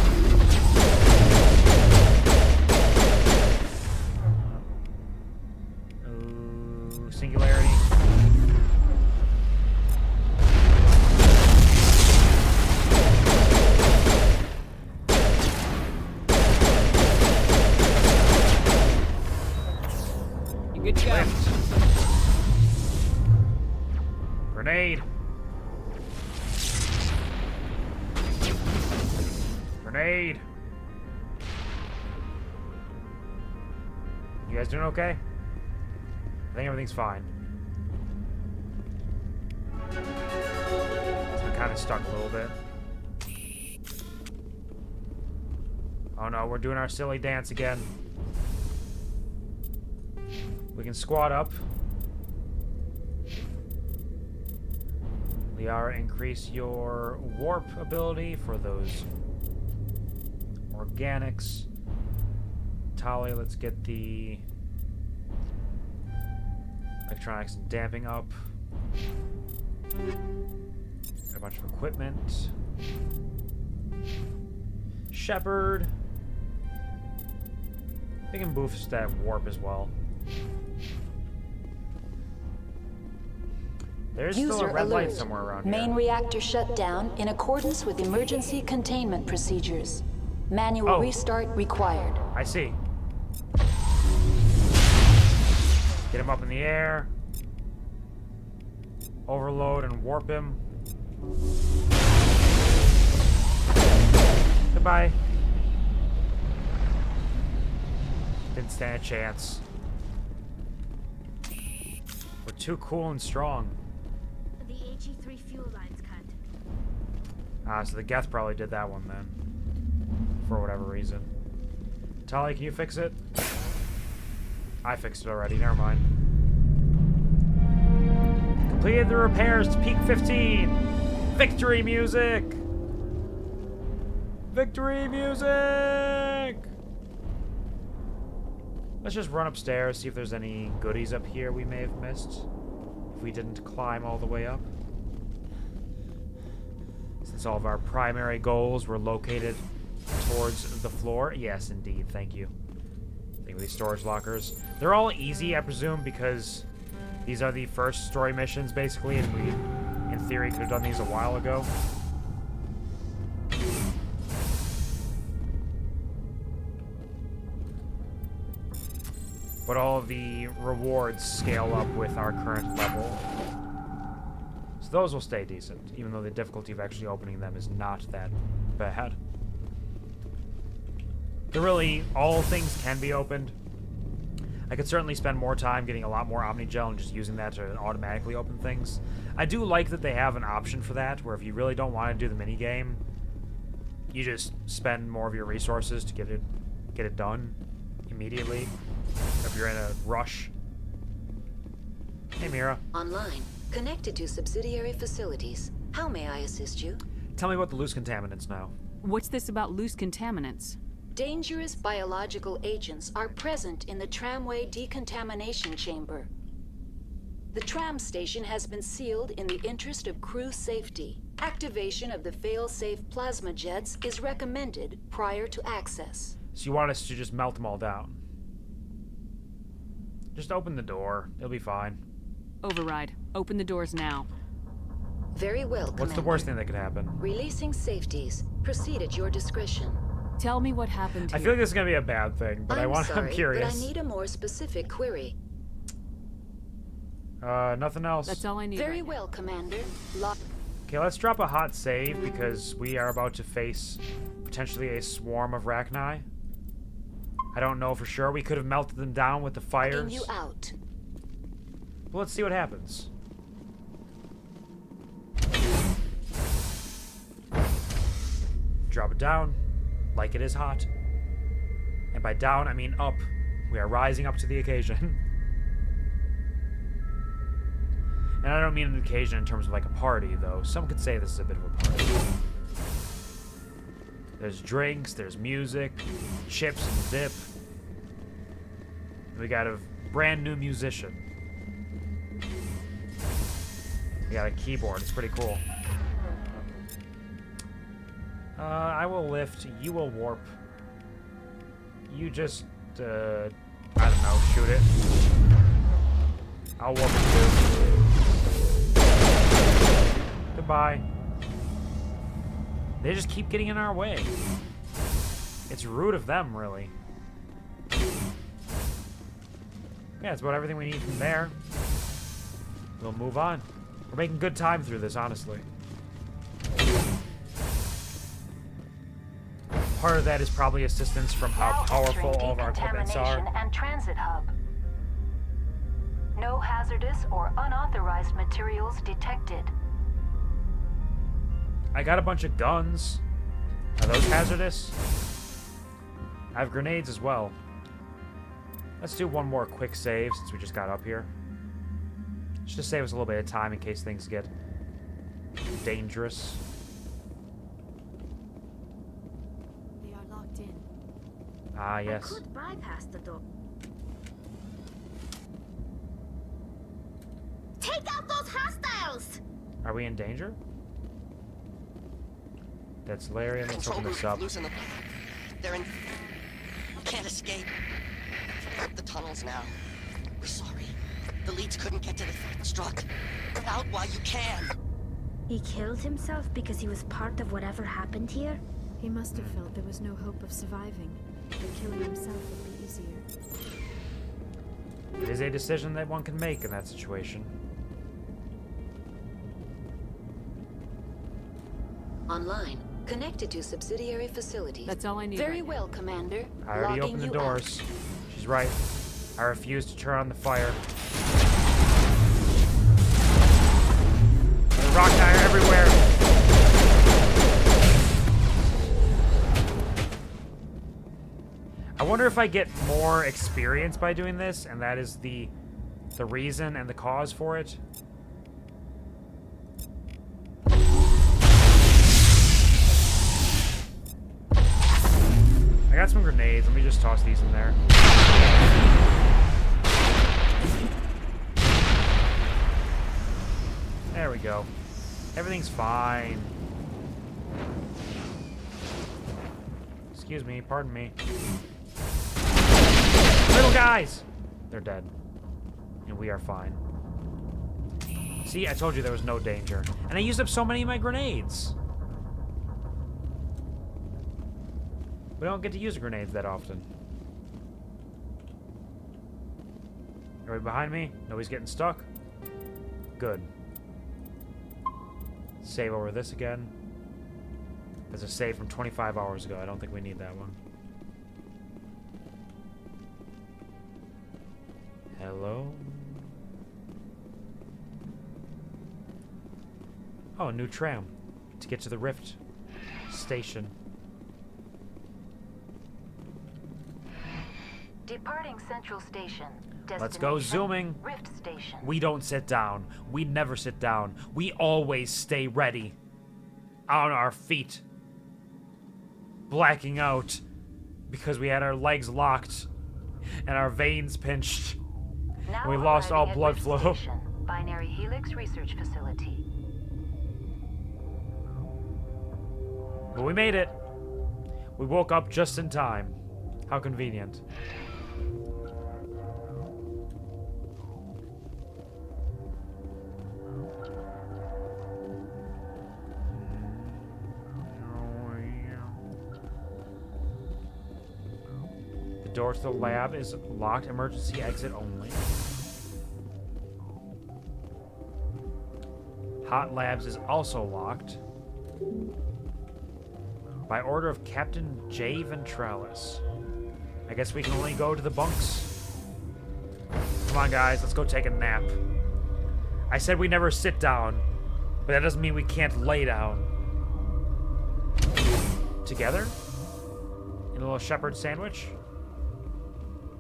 Ooh, singularity. You good to go. Grenade. Grenade. You guys doing okay? I think everything's fine. It's been kind of stuck a little bit. Oh no, we're doing our silly dance again. We can squat up. Liara, increase your warp ability for those organics. Tali, let's get the electronics and damping up. Got a bunch of equipment. Shepard. They can boost that warp as well. There's still a red light somewhere around here. Main reactor shut down in accordance with emergency containment procedures. Manual restart required. I see. Get him up in the air. Overload and warp him. Goodbye. Didn't stand a chance. We're too cool and strong. The HE3 fuel line's cut. Ah, so the Geth probably did that one then. For whatever reason. Tali, can you fix it? I fixed it already, never mind. Completed the repairs to peak 15! Victory music! Victory music! Let's just run upstairs, see if there's any goodies up here we may have missed. If we didn't climb all the way up. Since all of our primary goals were located towards the floor. Yes, indeed. Thank you. Think of these storage lockers. They're all easy, I presume, because these are the first story missions, basically, and we, in theory, could have done these a while ago. But all of the rewards scale up with our current level. So those will stay decent, even though the difficulty of actually opening them is not that bad. They're really, all things can be opened. I could certainly spend more time getting a lot more Omnigel and just using that to automatically open things. I do like that they have an option for that, where if you really don't want to do the minigame, you just spend more of your resources to get it done immediately. If you're in a rush. Hey, Mira. Online. Connected to subsidiary facilities. How may I assist you? Tell me about the loose contaminants now. What's this about loose contaminants? Dangerous biological agents are present in the tramway decontamination chamber. The tram station has been sealed in the interest of crew safety. Activation of the fail-safe plasma jets is recommended prior to access. So you want us to just melt them all down? Just open the door. It'll be fine. Override. Open the doors now. Very well, What's the worst thing that could happen? Releasing safeties. Proceed at your discretion. Tell me what happened here. I feel like this is going to be a bad thing, but I'm curious. But I need a more specific query. Nothing else. That's all I need. Very well, Commander. Okay, let's drop a hot save because we are about to face potentially a swarm of Rachni. I don't know for sure. We could have melted them down with the fires. You out. Well, let's see what happens. Drop it down, like it is hot. And by down, I mean up. We are rising up to the occasion. And I don't mean an occasion in terms of like a party, though. Some could say this is a bit of a party. There's drinks, there's music, chips and dip. We got a brand new musician. We got a keyboard, it's pretty cool. I will lift, you will warp. You just, I don't know, shoot it. I'll warp it too. Goodbye. They just keep getting in our way. It's rude of them, really. Yeah, it's about everything we need from there. We'll move on. We're making good time through this, honestly. Part of that is probably assistance from how powerful all of our equipments are. And transit hub. No hazardous or unauthorized materials detected. I got a bunch of guns. Are those hazardous? I have grenades as well. Let's do one more quick save since we just got up here. Just save us a little bit of time in case things get dangerous. They are locked in. Ah, yes. I could bypass the door. Take out those hostiles! Are we in danger? That's Larian. Let's open this up. They're in. Can't escape. The tunnels now. We're sorry. The leads couldn't get to the struck. Get out while you can. He killed himself because he was part of whatever happened here? He must have felt there was no hope of surviving. That killing himself would be easier. It is a decision that one can make in that situation. Online. Connected to subsidiary facilities. That's all I need. Very well, Commander. I already opened the doors. She's right. I refuse to turn on the fire. The Rachni are everywhere. I wonder if I get more experience by doing this, and that is the reason and the cause for it. I got some grenades. Let me just toss these in there. Everything's fine. Excuse me, pardon me. Little guys! They're dead. And we are fine. See, I told you there was no danger. And I used up so many of my grenades. We don't get to use grenades that often. Everybody behind me? Nobody's getting stuck? Good. Save over this again. There's a save from 25 hours ago. I don't think we need that one. Hello? Oh, a new tram to get to the Rift station. Departing Central Station. Let's go zooming. Rift Station. We don't sit down. We never sit down. We always stay ready. On our feet. Blacking out because we had our legs locked and our veins pinched. Now We lost all arriving at blood Rift flow. Station, Binary Helix Research Facility. But we made it. We woke up just in time. How convenient. The door to the lab is locked. Emergency exit only. Hot Labs is also locked. By order of Captain J. Ventralis. I guess we can only go to the bunks. Come on, guys. Let's go take a nap. I said we never sit down, but that doesn't mean we can't lay down. Together? In a little shepherd sandwich?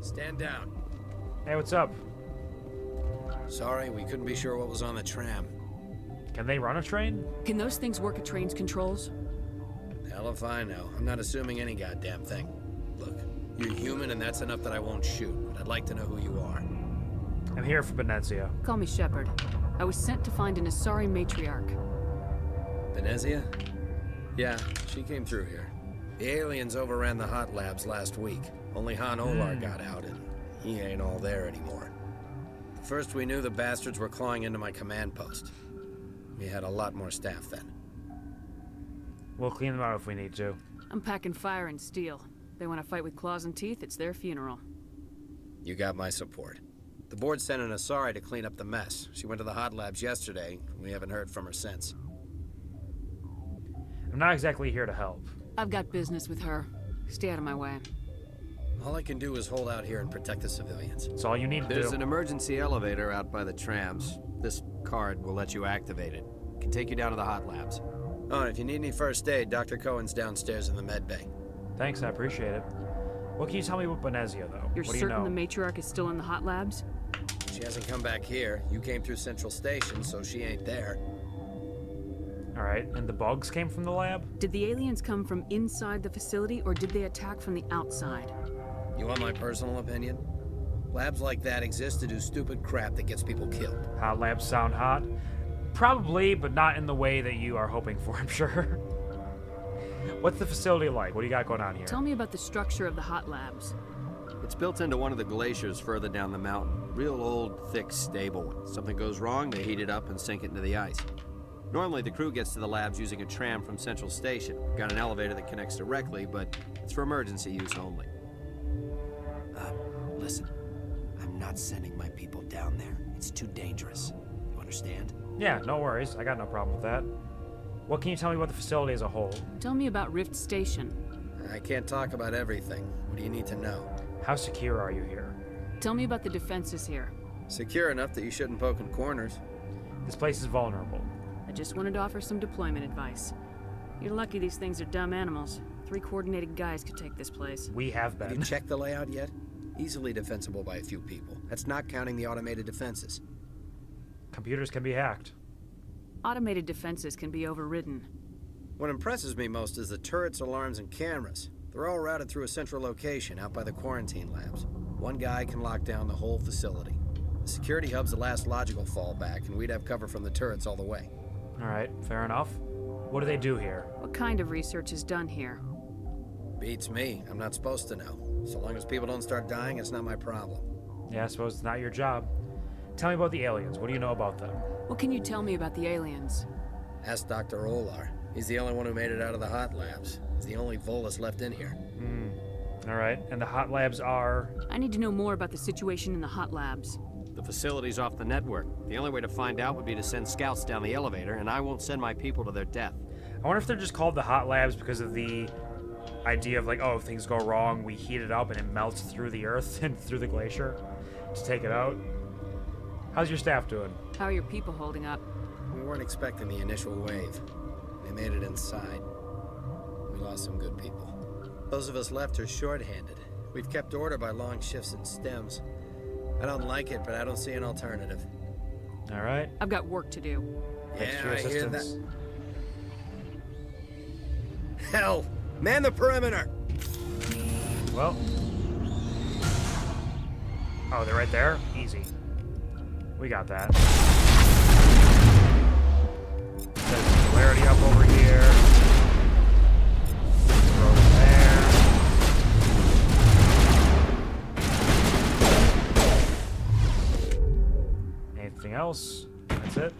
Stand down. Hey, what's up? Sorry, we couldn't be sure what was on the tram. Can they run a train? Can those things work at train's controls? Hell if I know. I'm not assuming any goddamn thing. Look, you're human and that's enough that I won't shoot, but I'd like to know who you are. I'm here for Benezia. Call me Shepard. I was sent to find an Asari matriarch. Benezia? Yeah, she came through here. The aliens overran the hot labs last week. Only Han Olar got out, and he ain't all there anymore. First we knew the bastards were clawing into my command post. We had a lot more staff then. We'll clean them out if we need to. I'm packing fire and steel. They want to fight with claws and teeth, it's their funeral. You got my support. The board sent an Asari to clean up the mess. She went to the hot labs yesterday. We haven't heard from her since. I'm not exactly here to help. I've got business with her. Stay out of my way. All I can do is hold out here and protect the civilians. That's all you need to do. There's an emergency elevator out by the trams. This card will let you activate it. Can take you down to the hot labs. Oh, and if you need any first aid, Dr. Cohen's downstairs in the med bay. Thanks, I appreciate it. What can you tell me about Benezia, though? You're what do certain you know? the matriarch is still in the hot labs? She hasn't come back here. You came through Central Station, so she ain't there. Alright, and the bugs came from the lab? Did the aliens come from inside the facility, or did they attack from the outside? You want my personal opinion? Labs like that exist to do stupid crap that gets people killed. Hot labs sound hot? Probably, but not in the way that you are hoping for, I'm sure. What's the facility like? What do you got going on here? Tell me about the structure of the hot labs. It's built into one of the glaciers further down the mountain. Real old, thick, stable one. Something goes wrong, they heat it up and sink it into the ice. Normally, the crew gets to the labs using a tram from Central Station. Got an elevator that connects directly, but it's for emergency use only. Listen, I'm not sending my people down there. It's too dangerous. You understand? Yeah, no worries. I got no problem with that. What can you tell me about the facility as a whole? Tell me about Rift Station. I can't talk about everything. What do you need to know? How secure are you here? Tell me about the defenses here. Secure enough that you shouldn't poke in corners. This place is vulnerable. I just wanted to offer some deployment advice. You're lucky these things are dumb animals. 3 coordinated guys could take this place. We have been. Have you checked the layout yet? Easily defensible by a few people. That's not counting the automated defenses. Computers can be hacked. Automated defenses can be overridden. What impresses me most is the turrets, alarms, and cameras. They're all routed through a central location out by the quarantine labs. One guy can lock down the whole facility. The security hub's the last logical fallback, and we'd have cover from the turrets all the way. Alright, fair enough. What do they do here? What kind of research is done here? Beats me. I'm not supposed to know. So long as people don't start dying, it's not my problem. Yeah, I suppose it's not your job. Tell me about the aliens. What do you know about them? What can you tell me about the aliens? Ask Dr. Olar. He's the only one who made it out of the hot labs. He's the only Volus left in here. Alright, and the hot labs are... I need to know more about the situation in the hot labs. The facility's off the network. The only way to find out would be to send scouts down the elevator, and I won't send my people to their death. I wonder if they're just called the hot labs because of the idea of like, oh, if things go wrong, we heat it up and it melts through the earth and through the glacier to take it out. How's your staff doing? How are your people holding up? We weren't expecting the initial wave. They made it inside. We lost some good people. Those of us left are short-handed. We've kept order by long shifts and stems. I don't like it, but I don't see an alternative. All right. I've got work to do. Yeah, I hear that. Hell! Man the perimeter! Well. Oh, they're right there? Easy. We got that. There's polarity up over here. Throw it there. Anything else? That's it.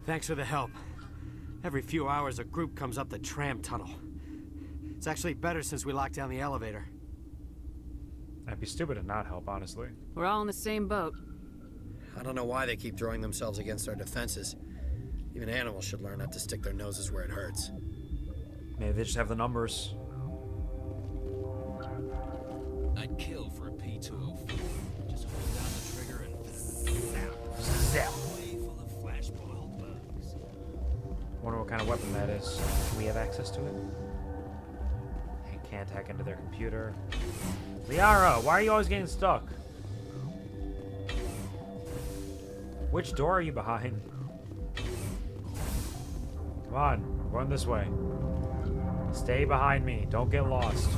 Thanks for the help. Every few hours, a group comes up the tram tunnel. It's actually better since we locked down the elevator. I'd be stupid to not help, honestly. We're all in the same boat. I don't know why they keep throwing themselves against our defenses. Even animals should learn not to stick their noses where it hurts. Maybe they just have the numbers. I'd kill for a P-204. Just hold down the trigger and zap. Zap. Way full of flash-boiled bugs. Wonder what kind of weapon that is. Do we have access to it? Can't hack into their computer. Liara, why are you always getting stuck? Which door are you behind? Come on, we're going this way. Stay behind me. Don't get lost.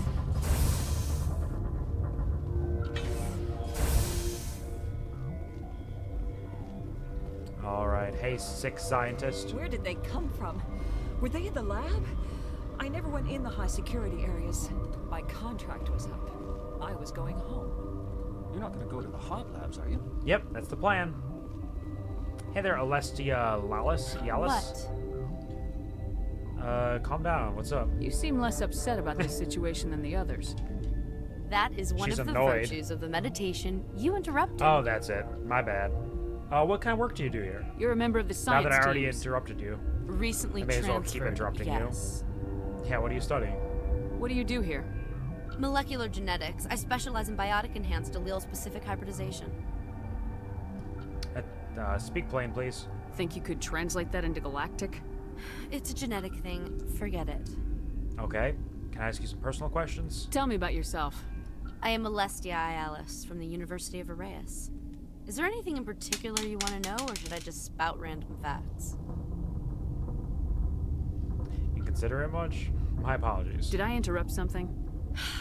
Alright, hey, sick scientist. Where did they come from? Were they in the lab? I never went in the high security areas. My contract was up. I was going home. You're not going to go to the hot labs, are you? Yep, that's the plan. Hey there, Alestia Yalis. What? Calm down. What's up? You seem less upset about this situation than the others. That is one She's of the annoyed. virtues of the meditation. You interrupted. Oh, that's it. My bad. What kind of work do you do here? You're a member of the science Now that I already teams. interrupted you. Recently I may as well transferred. keep interrupting yes. you. Yeah, what are you studying? What do you do here? Molecular genetics. I specialize in biotic-enhanced allele-specific hybridization. Speak plain, please. Think you could translate that into galactic? It's a genetic thing. Forget it. Okay. Can I ask you some personal questions? Tell me about yourself. I am Alestia Ayalis from the University of Arraeus. Is there anything in particular you want to know, or should I just spout random facts? You consider it much? My apologies. Did I interrupt something?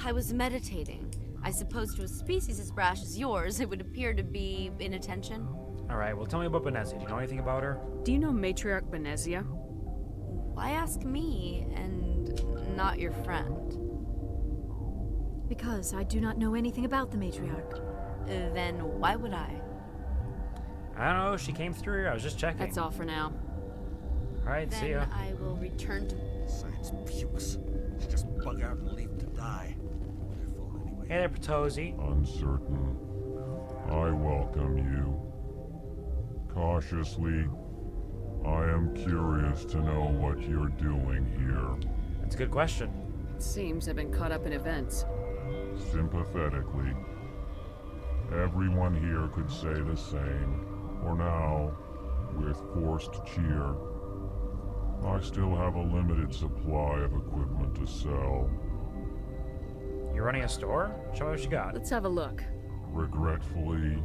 I was meditating. I suppose to a species as brash as yours, it would appear to be inattention. Alright, well tell me about Benezia. Do you know anything about her? Do you know Matriarch Benezia? Why ask me, and not your friend? Because I do not know anything about the matriarch. Then why would I? I don't know, she came through here. I was just checking. That's all for now. Alright, see ya. Then I will return to... Science pukes. Should just bug out and leave to die. Wonderful, anyway. Hey there, Patosi. Uncertain. I welcome you. Cautiously, I am curious to know what you're doing here. That's a good question. It seems I've been caught up in events. Sympathetically. Everyone here could say the same. For now, with forced cheer, I still have a limited supply of equipment to sell. You're running a store? Show me what you got. Let's have a look. Regretfully,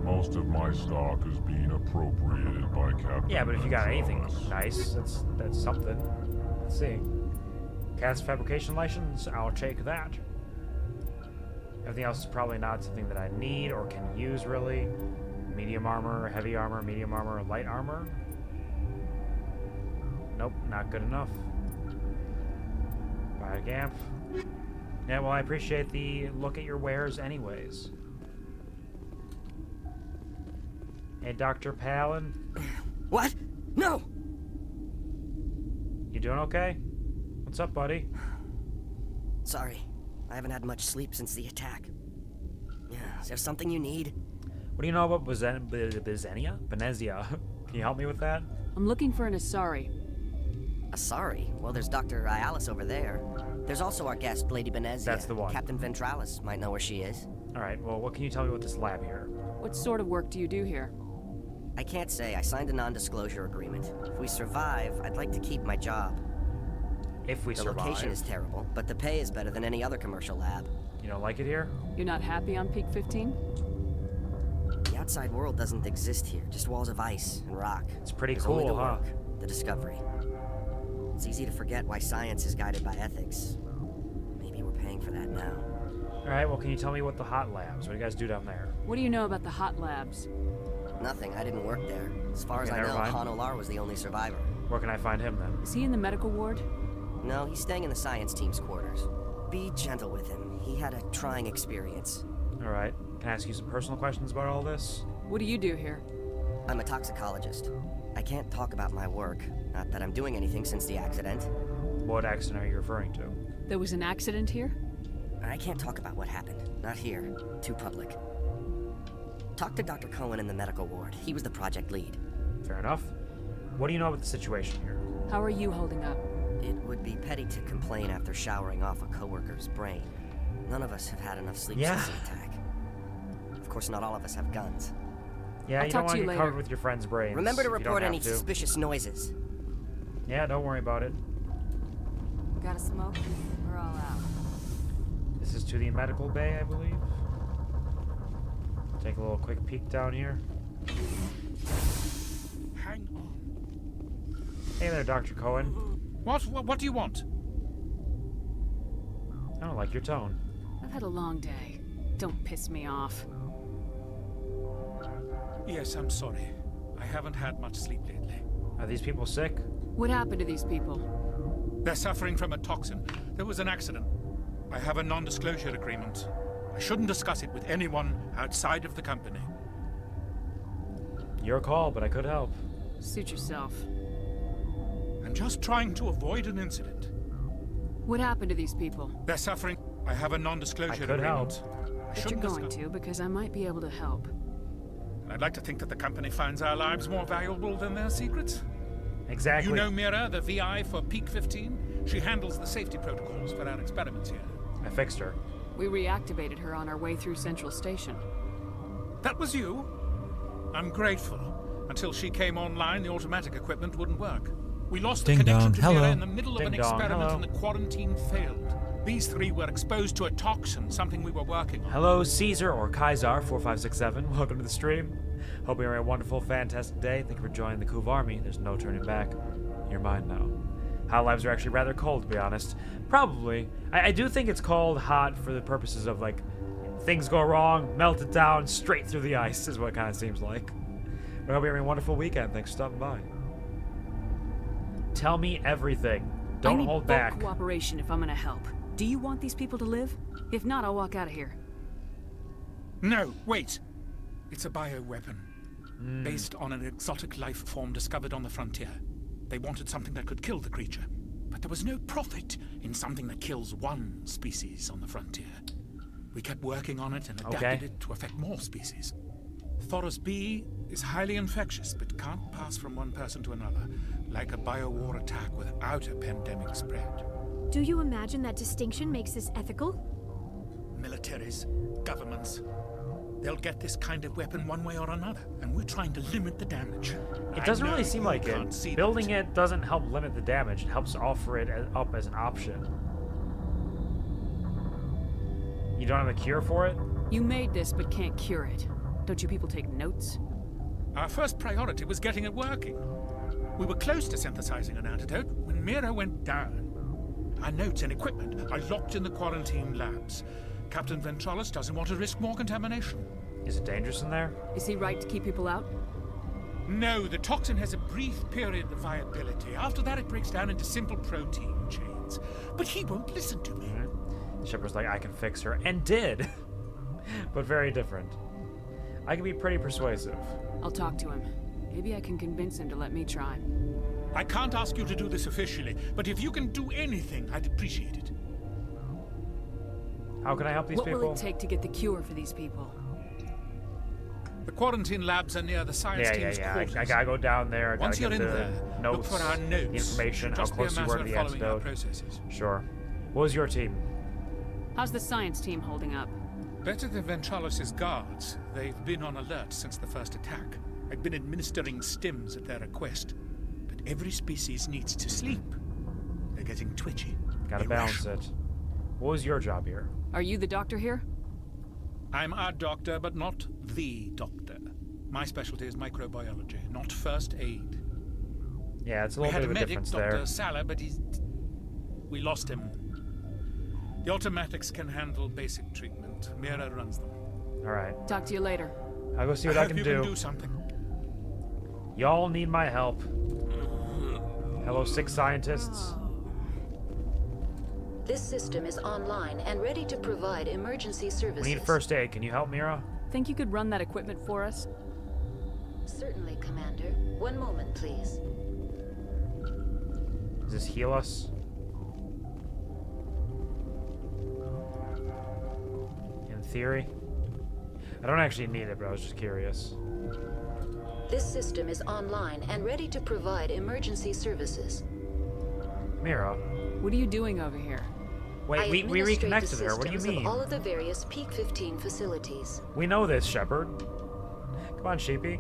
most of my stock is being appropriated by Captain Yeah, but if you got anything Gonzalez. nice, that's something. Let's see. Cast fabrication license, I'll take that. Everything else is probably not something that I need or can use, really. Medium armor, heavy armor, medium armor, light armor. Nope, not good enough. Biogamp. Yeah, well, I appreciate the look at your wares anyways. Hey, Dr. Palin. What? No! You doing okay? What's up, buddy? Sorry. I haven't had much sleep since the attack. Yeah, is there something you need? What do you know about Benezia? Can you help me with that? I'm looking for an Asari. Asari? Well, there's Dr. Ialis over there. There's also our guest, Lady Benezia. That's the one. Captain Ventralis might know where she is. Alright, well, what can you tell me about this lab here? What sort of work do you do here? I can't say. I signed a non-disclosure agreement. If we survive, I'd like to keep my job. If we survive. The location is terrible, but the pay is better than any other commercial lab. You don't like it here? You're not happy on Peak 15? The outside world doesn't exist here, just walls of ice and rock. It's pretty There's cool, only the huh? work, the discovery. It's easy to forget why science is guided by ethics. Maybe we're paying for that now. Alright, well, can you tell me what the hot labs? What do you guys do down there? What do you know about the hot labs? Nothing. I didn't work there. As far as I know, Han Olar was the only survivor. Where can I find him, then? Is he in the medical ward? No, he's staying in the science team's quarters. Be gentle with him. He had a trying experience. Alright. Can I ask you some personal questions about all this? What do you do here? I'm a toxicologist. I can't talk about my work. Not that I'm doing anything since the accident. What accident are you referring to? There was an accident here? I can't talk about what happened. Not here. Too public. Talk to Dr. Cohen in the medical ward. He was the project lead. Fair enough. What do you know about the situation here? How are you holding up? It would be petty to complain after showering off a coworker's brain. None of us have had enough sleep since the attack. Of course, not all of us have guns. Yeah, you don't want to get covered with your friend's brains. Remember to report any suspicious noises. Yeah, don't worry about it. Got a smoke? We're all out. This is to the medical bay, I believe. Take a little quick peek down here. Hang on. Hey there, Dr. Cohen. What do you want? I don't like your tone. I've had a long day. Don't piss me off. Yes, I'm sorry. I haven't had much sleep lately. Are these people sick? What happened to these people? They're suffering from a toxin. There was an accident. I have a non-disclosure agreement. I shouldn't discuss it with anyone outside of the company. Your call, but I could help. Suit yourself. I'm just trying to avoid an incident. What happened to these people? They're suffering. I have a non-disclosure agreement. I But you're going to, because I might be able to help. I'd like to think that the company finds our lives more valuable than their secrets. Exactly. You know Mira, the VI for Peak 15? She handles the safety protocols for our experiments here. I fixed her. We reactivated her on our way through Central Station. That was you? I'm grateful. Until she came online, the automatic equipment wouldn't work. We lost the connection to Mira in the middle of an experiment and the quarantine failed. These three were exposed to a toxin, something we were working on. Hello, Caesar or Kaiser4567. Welcome to the stream. Hope you're having a wonderful, fantastic day. Thank you for joining the Kuv Army. There's no turning back. You're mine now. Hot labs are actually rather cold, to be honest. Probably. I do think it's called hot for the purposes of, like, things go wrong, melt it down, straight through the ice is what it kind of seems like. But I hope you're having a wonderful weekend. Thanks for stopping by. Tell me everything. Don't hold back. I need cooperation if I'm gonna help. Do you want these people to live? If not, I'll walk out of here. No, wait. It's a bioweapon. Based on an exotic life form discovered on the frontier. They wanted something that could kill the creature. But there was no profit in something that kills one species on the frontier. We kept working on it and adapted it to affect more species. Thoros B is highly infectious, but can't pass from one person to another, like a biowar attack without a pandemic spread. Do you imagine that distinction makes this ethical? Militaries, governments, they'll get this kind of weapon one way or another, and we're trying to limit the damage. It doesn't really seem like it. Building it doesn't help limit the damage. It helps offer it up as an option. You don't have a cure for it? You made this, but can't cure it. Don't you people take notes? Our first priority was getting it working. We were close to synthesizing an antidote when Mira went down. Our notes and equipment are locked in the quarantine labs. Captain Ventralis doesn't want to risk more contamination. Is it dangerous in there? Is he right to keep people out? No, the toxin has a brief period of viability. After that, it breaks down into simple protein chains. But he won't listen to me. Shepard's like, I can fix her, and did. But very different. I can be pretty persuasive. I'll talk to him. Maybe I can convince him to let me try. I can't ask you to do this officially, but if you can do anything, I'd appreciate it. How can I help these people? What will it take to get the cure for these people? The quarantine labs are near the science team's quarters. I gotta go down there. Once you're in the there, notes, look for our notes. the information, how Just be a close you were to matter the of following our antidote. processes. Sure. What was your team? How's the science team holding up? Better than Ventralis' guards. They've been on alert since the first attack. I've been administering stims at their request. But every species needs to sleep. They're getting twitchy. Gotta balance it. What was your job here? Are you the doctor here? I'm a doctor, but not the doctor. My specialty is microbiology, not first aid. Yeah, it's a little bit of a difference there. We had a medic, Dr. Salah, but we lost him. The automatics can handle basic treatment. Mira runs them. All right. Talk to you later. I'll go see what I can you do. Can do something. Y'all need my help. Hello, 6 scientists. This system is online and ready to provide emergency services. We need first aid. Can you help, Mira? Think you could run that equipment for us? Certainly, Commander. One moment, please. Does this heal us? In theory. I don't actually need it, but I was just curious. This system is online and ready to provide emergency services. Mira. What are you doing over here? Wait, we reconnected her. What do you mean? Of all of the various Peak 15 facilities. We know this, Shepard. Come on, Sheepy.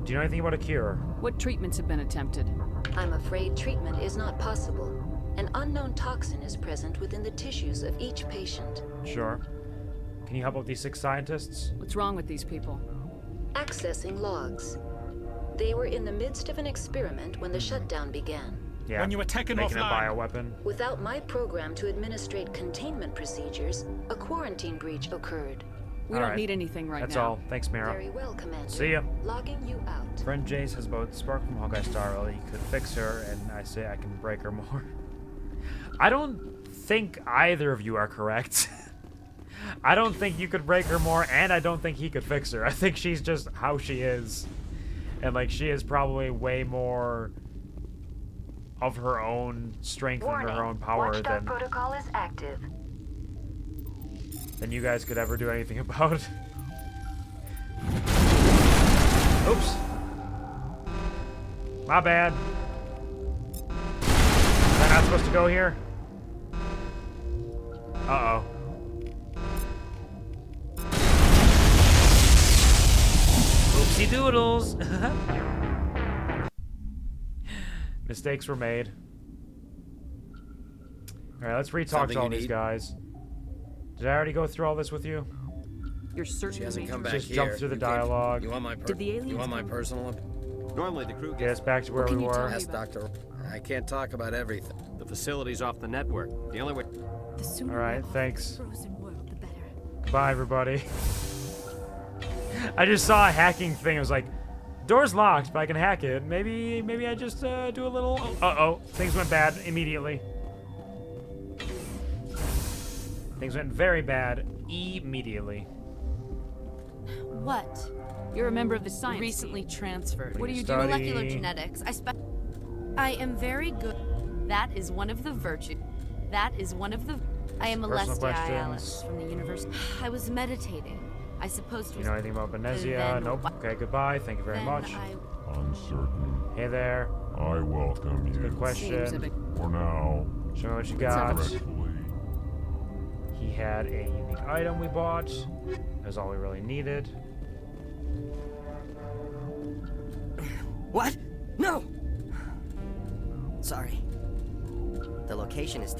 Do you know anything about a cure? What treatments have been attempted? I'm afraid treatment is not possible. An unknown toxin is present within the tissues of each patient. Sure. Can you help out these 6 scientists? What's wrong with these people? Accessing logs. They were in the midst of an experiment when the shutdown began. Yeah, when you were taken making offline. a bioweapon. Without my program to administrate containment procedures, a quarantine breach occurred. We don't need anything right That's now. all. Thanks, Mira. Very well, Commander. See ya. Logging you out. Friend Jace has both Spark from Hawkeye Star. He could fix her, and I say I can break her more. I don't think either of you are correct. I don't think you could break her more, and I don't think he could fix her. I think she's just how she is. And, like, she is probably way more of her own strength and her own power Watchdog protocol is active. than you guys could ever do anything about. Oops. My bad. Am I not supposed to go here? Uh-oh. Oopsie doodles. Mistakes were made. Alright, let's re-talk to all these guys. Did I already go through all this with you? You're certain She hasn't come back Just here. jump through the dialogue. You want my Did the aliens personal? Normally the crew Get us back to where we were. Yes, Doctor. I can't talk about everything. The facility's off the network. The only way... Alright, thanks. Frozen world, the better. Goodbye, everybody. I just saw a hacking thing. I was like, door's locked, but I can hack it. Maybe I just do a little... Uh-oh. Things went bad immediately. Things went very bad immediately. What? You're a member of the science Recently team. transferred. What do you do? do? Molecular genetics. I am very good. That is one of the virtues. That is one of the... I am Personal Alestia questions. Ialis from the university. I was meditating. I suppose Do you know anything about Venezia? Nope. Okay, goodbye. Thank you very much. Uncertain. Hey there. I welcome you. Good question. For now. Show me what you got. Respectfully. He had a unique item we bought. That's all we really needed. What? No! Sorry. The location is...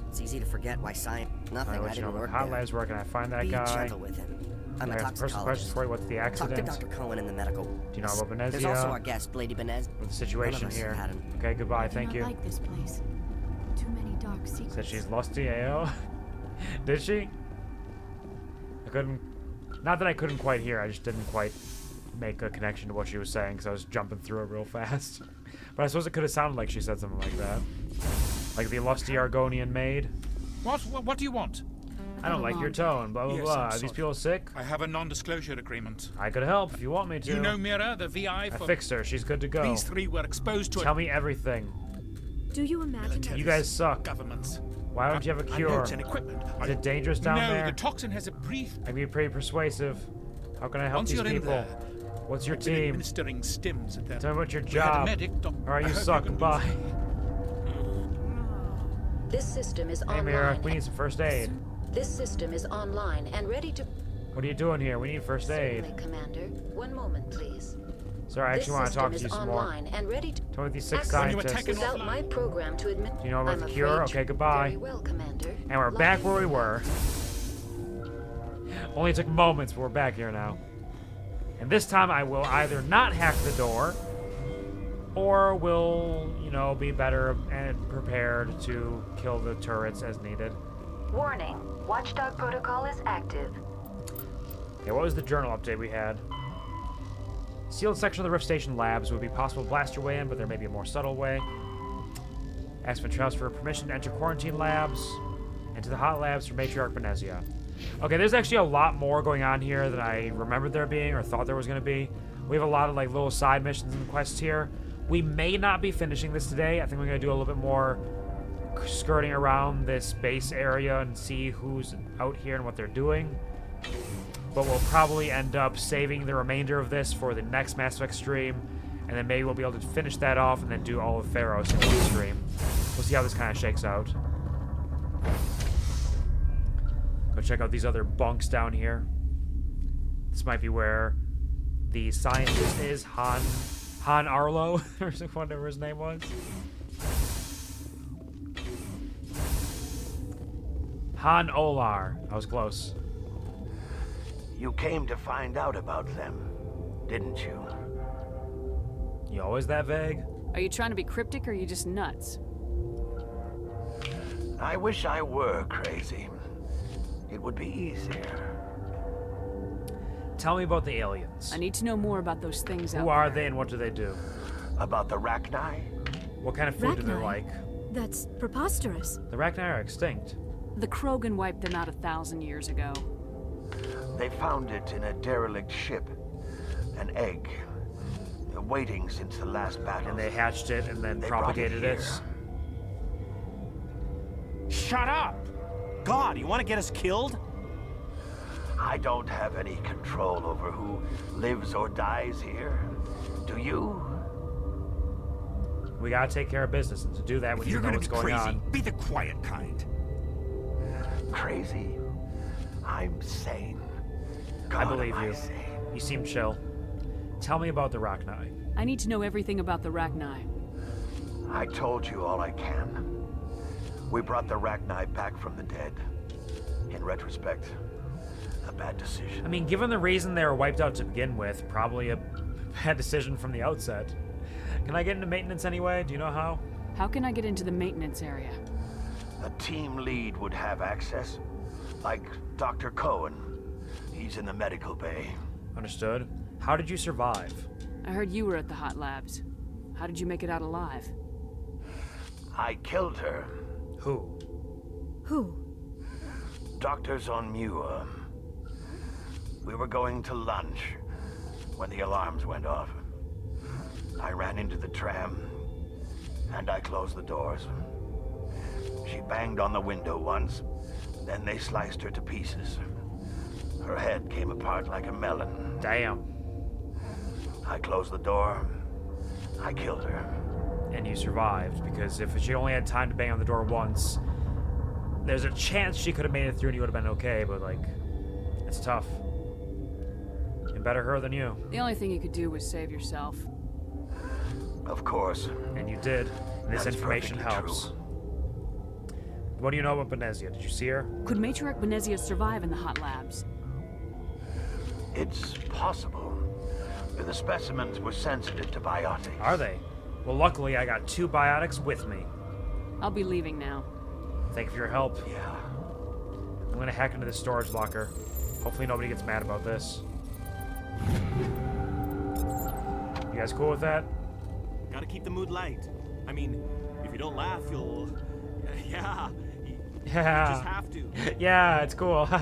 It's easy to forget why science... Nothing, I'll I let you know didn't where work Hot there. Labs where can I find that Be guy? gentle with him. I'm a I have personal questions toxicologist. for you. What's the Talk accident? to Dr. Cohen in the medical... Do you know about Venezia? There's also our guest, Lady Benez. What's the situation None of us here? had him. Okay, goodbye. I do Thank not you. like this place. Too many dark secrets. Said she's lost to AO. Did she? I couldn't... Not that I couldn't quite hear, I just didn't quite make a connection to what she was saying because I was jumping through it real fast. But I suppose it could have sounded like she said something like that. Like the lusty Argonian maid. What do you want? I don't like your tone, blah, blah, Yes, blah. I'm Are these sorry. people sick? I have a non-disclosure agreement. I could help if you want me to. You know Mira, the VI I for... fixed her. She's good to go. These three were exposed to Tell me everything. Do you imagine that You guys suck. Governments. Why don't you have a cure? Notes and equipment. Is it dangerous down there? No, the toxin has a brief... I can be pretty persuasive. How can I help Once these you're in people? there, What's your I've been team? administering stims at their... Tell me what's your We had a job. medic, Alright, you suck. Goodbye. This system is Hey, online. Mira, we need some first aid. This system is online and ready to... What are you doing here? We need first aid. Certainly, Commander. One moment, please. Sorry, I actually want to talk to you This some system more. is online and ready to... Tell me these six Access scientists. without my program to admit... Do you know about I'm the cure? afraid- Okay, goodbye. Very well, Commander. And we're back where we were. Only took moments, but we're back here now. And this time I will either not hack the door, or will, you know, be better and prepared to kill the turrets as needed. Warning. Watchdog protocol is active. Okay, what was the journal update we had? Sealed section of the Rift Station labs would be possible to blast your way in, but there may be a more subtle way. Ask Ventress for permission to enter quarantine labs, and to the hot labs for Matriarch Benezia. Okay, there's actually a lot more going on here than I remembered there being or thought there was going to be. We have a lot of like little side missions and quests here. We may not be finishing this today. I think we're going to do a little bit more skirting around this base area and see who's out here and what they're doing. But we'll probably end up saving the remainder of this for the next Mass Effect stream, and then maybe we'll be able to finish that off and then do all of Pharos in one stream. We'll see how this kind of shakes out. Go check out these other bunks down here. This might be where the scientist is, Han Arlo, or whatever his name was. Han Olar. I was close. You came to find out about them, didn't you? You always that vague? Are you trying to be cryptic or are you just nuts? I wish I were crazy. It would be easier. Tell me about the aliens. I need to know more about those things out Who there. are they and what do they do? About the Rachni? What kind of food do they Rachni? like? That's preposterous. The Rachni are extinct. The Krogan wiped them out 1,000 years ago. They found it in a derelict ship. An egg. Waiting since the last battle. And they hatched it and then propagated it. Shut up! God, you want to get us killed? I don't have any control over who lives or dies here. Do you? We gotta take care of business, and to do that, we need to know what's going on. Be the quiet kind. Crazy? I'm sane. I God, believe am I you. sane. You seem chill. Tell me about the Rachni. I need to know everything about the Rachni. I told you all I can. We brought the Rachni back from the dead. In retrospect, a bad decision. I mean, given the reason they were wiped out to begin with, probably a bad decision from the outset. Can I get into maintenance anyway? Do you know how? How can I get into the maintenance area? A team lead would have access. Like Dr. Cohen. He's in the medical bay. Understood. How did you survive? I heard you were at the hot labs. How did you make it out alive? I killed her. Who? Who? Doctors on Muir. We were going to lunch when the alarms went off. I ran into the tram, and I closed the doors. She banged on the window once, then they sliced her to pieces. Her head came apart like a melon. Damn. I closed the door. I killed her. And you survived, because if she only had time to bang on the door once, there's a chance she could have made it through and you would have been okay, but, like, it's tough. And better her than you. The only thing you could do was save yourself. Of course. And you did. And this That's information perfectly helps. true. What do you know about Benezia? Did you see her? Could Matriarch Benezia survive in the hot labs? It's possible. The specimens were sensitive to biotics. Are they? Well, luckily I got 2 biotics with me. I'll be leaving now. Thank you for your help. Yeah. I'm gonna hack into this storage locker. Hopefully nobody gets mad about this. You guys cool with that? Gotta keep the mood light. I mean, if you don't laugh, you'll... Yeah. You just have to. Yeah, it's cool. Too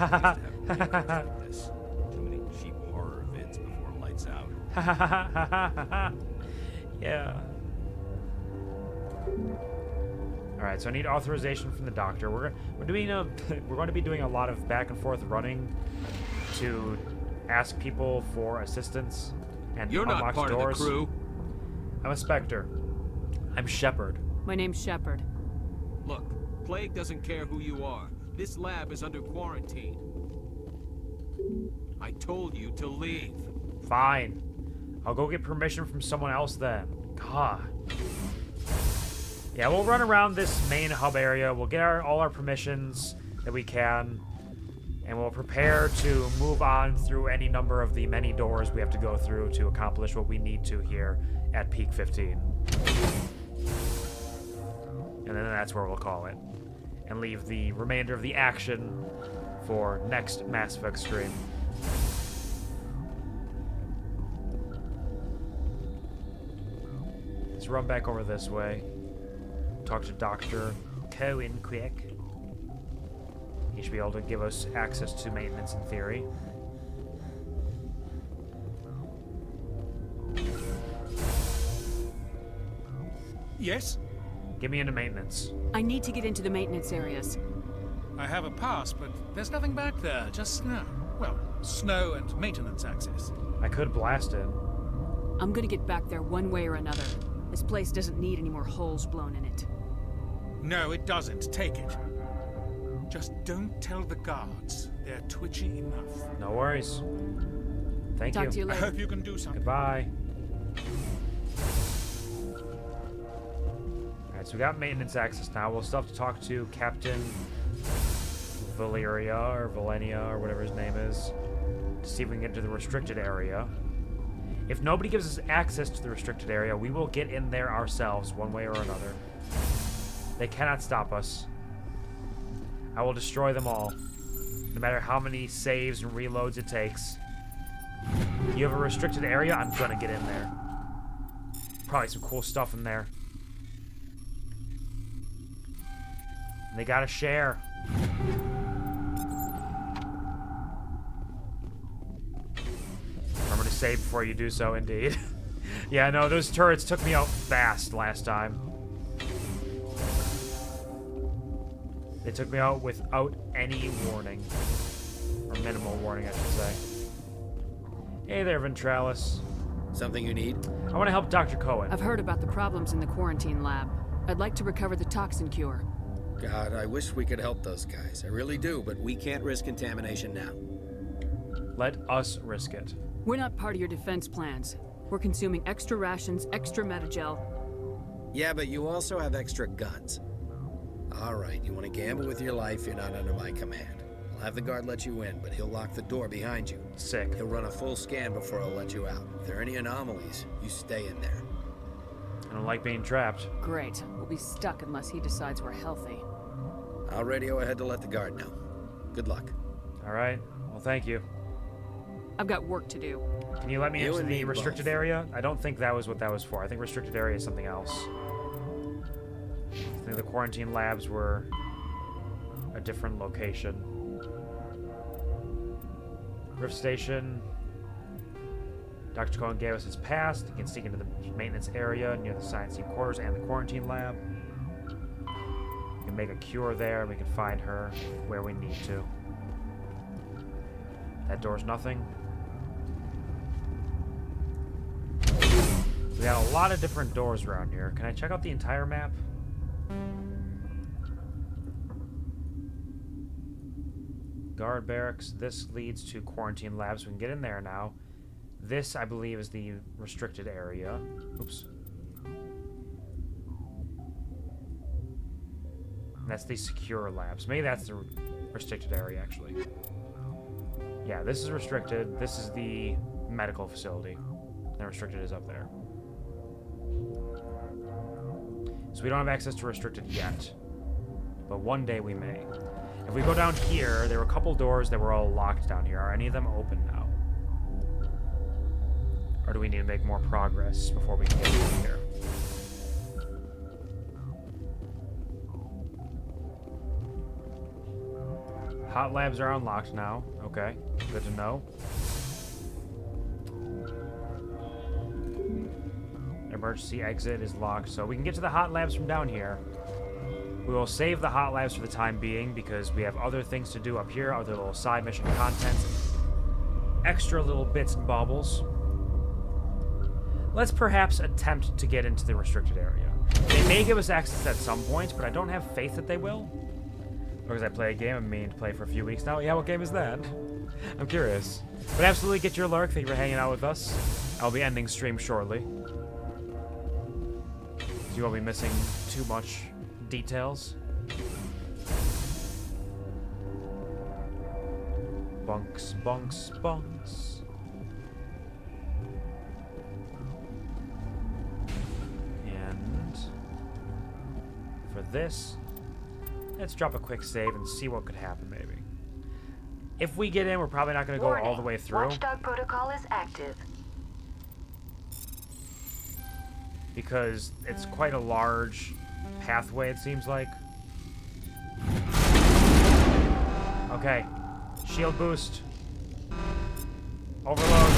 many cheap horror vids before lights out. Yeah. All right, so I need authorization from the doctor. We're doing we're going to be doing a lot of back and forth running to ask people for assistance and You're not unlock part doors. of the crew. I'm a Spectre. I'm Shepard. My name's Shepard. Look, Plague doesn't care who you are. This lab is under quarantine. I told you to leave. Fine. I'll go get permission from someone else then. God. Yeah, we'll run around this main hub area. We'll get all our permissions that we can. And we'll prepare to move on through any number of the many doors we have to go through to accomplish what we need to here at Peak 15. And then that's where we'll call it. And leave the remainder of the action for next Mass Effect stream. Let's run back over this way. Talk to Dr. Cohen quick. He should be able to give us access to maintenance in theory. Yes? Get me into maintenance. I need to get into the maintenance areas. I have a pass, but there's nothing back there, just snow. Well, snow and maintenance access. I could blast it. I'm gonna get back there one way or another. This place doesn't need any more holes blown in it. No, it doesn't. Take it. Just don't tell the guards. They're twitchy enough. No worries. Thank you. Talk to you later. I hope you can do something. Goodbye. Alright, so we got maintenance access now. We'll still have to talk to Captain Valeria or Valenia or whatever his name is to see if we can get to the restricted area. If nobody gives us access to the restricted area, we will get in there ourselves one way or another. They cannot stop us. I will destroy them all, no matter how many saves and reloads it takes. You have a restricted area, I'm gonna get in there. Probably some cool stuff in there. And they gotta share. Remember to save before you do so, indeed. Yeah, no, those turrets took me out fast last time. They took me out without any warning. Or minimal warning, I should say. Hey there, Ventralis. Something you need? I want to help Dr. Cohen. I've heard about the problems in the quarantine lab. I'd like to recover the toxin cure. God, I wish we could help those guys. I really do, but we can't risk contamination now. Let us risk it. We're not part of your defense plans. We're consuming extra rations, extra metagel. Yeah, but you also have extra guns. All right, you want to gamble with your life, you're not under my command. I'll have the guard let you in, but he'll lock the door behind you. Sick. He'll run a full scan before he'll let you out. If there are any anomalies, you stay in there. I don't like being trapped. Great. We'll be stuck unless he decides we're healthy. I'll radio ahead to let the guard know. Good luck. All right. Well, thank you. I've got work to do. Can you let me You into and the me restricted both. area? I don't think that was what that was for. I think restricted area is something else. I think the quarantine labs were a different location. Rift Station. Dr. Cohen gave us his pass. He can sneak into the maintenance area near the science team quarters and the quarantine lab. We can make a cure there, and we can find her where we need to. That door's nothing. We got a lot of different doors around here. Can I check out the entire map? Guard barracks. This leads to quarantine labs. We can get in there now. This, I believe, is the restricted area. Oops. And that's the secure labs. Maybe that's the restricted area, actually. Yeah, this is restricted. This is the medical facility. And restricted is up there. So we don't have access to restricted yet. But one day we may. If we go down here, there were a couple doors that were all locked down here. Are any of them open now? Or do we need to make more progress before we can get in here? Hot labs are unlocked now. Okay, good to know. Emergency exit is locked, so we can get to the hot labs from down here. We will save the hot labs for the time being because we have other things to do up here, other little side mission content, extra little bits and baubles. Let's perhaps attempt to get into the restricted area. They may give us access at some point, but I don't have faith that they will. Because I play a game I'm meaning to play for a few weeks now. Yeah, what game is that? I'm curious. But absolutely get your lurk. Thank you for hanging out with us. I'll be ending stream shortly. You won't be missing too much details. Bunks, bunks, bunks. And for this, let's drop a quick save and see what could happen, maybe. If we get in, we're probably not going to go all the way through. Watchdog protocol is active. Because it's quite a large pathway, it seems like. Okay. Shield boost. Overload.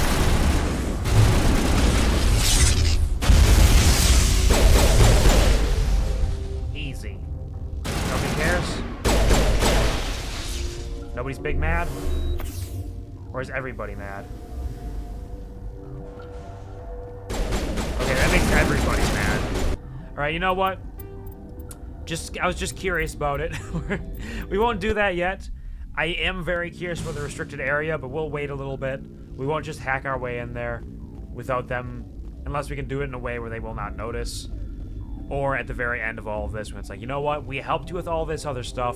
Easy. Nobody cares? Nobody's big mad? Or is everybody mad? Okay, that makes everybody mad. Alright, you know what? I was just curious about it. We won't do that yet. I am very curious for the restricted area, but we'll wait a little bit. We won't just hack our way in there without them, unless we can do it in a way where they will not notice. Or at the very end of all of this, when it's like, you know what? We helped you with all this other stuff.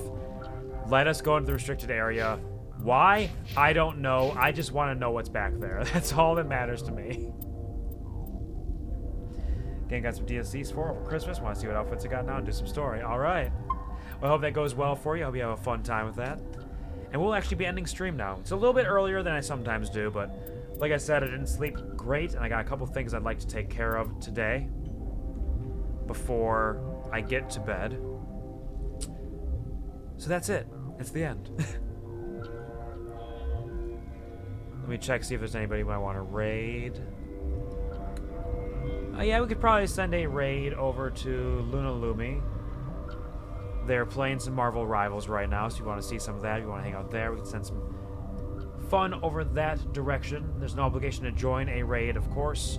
Let us go into the restricted area. Why? I don't know. I just want to know what's back there. That's all that matters to me. Again, got some DLCs for over Christmas. Want to see what outfits I got now and do some story. All right. Well, I hope that goes well for you. I hope you have a fun time with that. And we'll actually be ending stream now. It's a little bit earlier than I sometimes do, but like I said, I didn't sleep great, and I got a couple things I'd like to take care of today before I get to bed. So that's it. It's the end. Let me check, see if there's anybody I want to raid. Yeah, we could probably send a raid over to Luna Lumi. They're playing some Marvel Rivals right now, so if you want to see some of that, if you want to hang out there, we can send some fun over that direction. There's no obligation to join a raid, of course.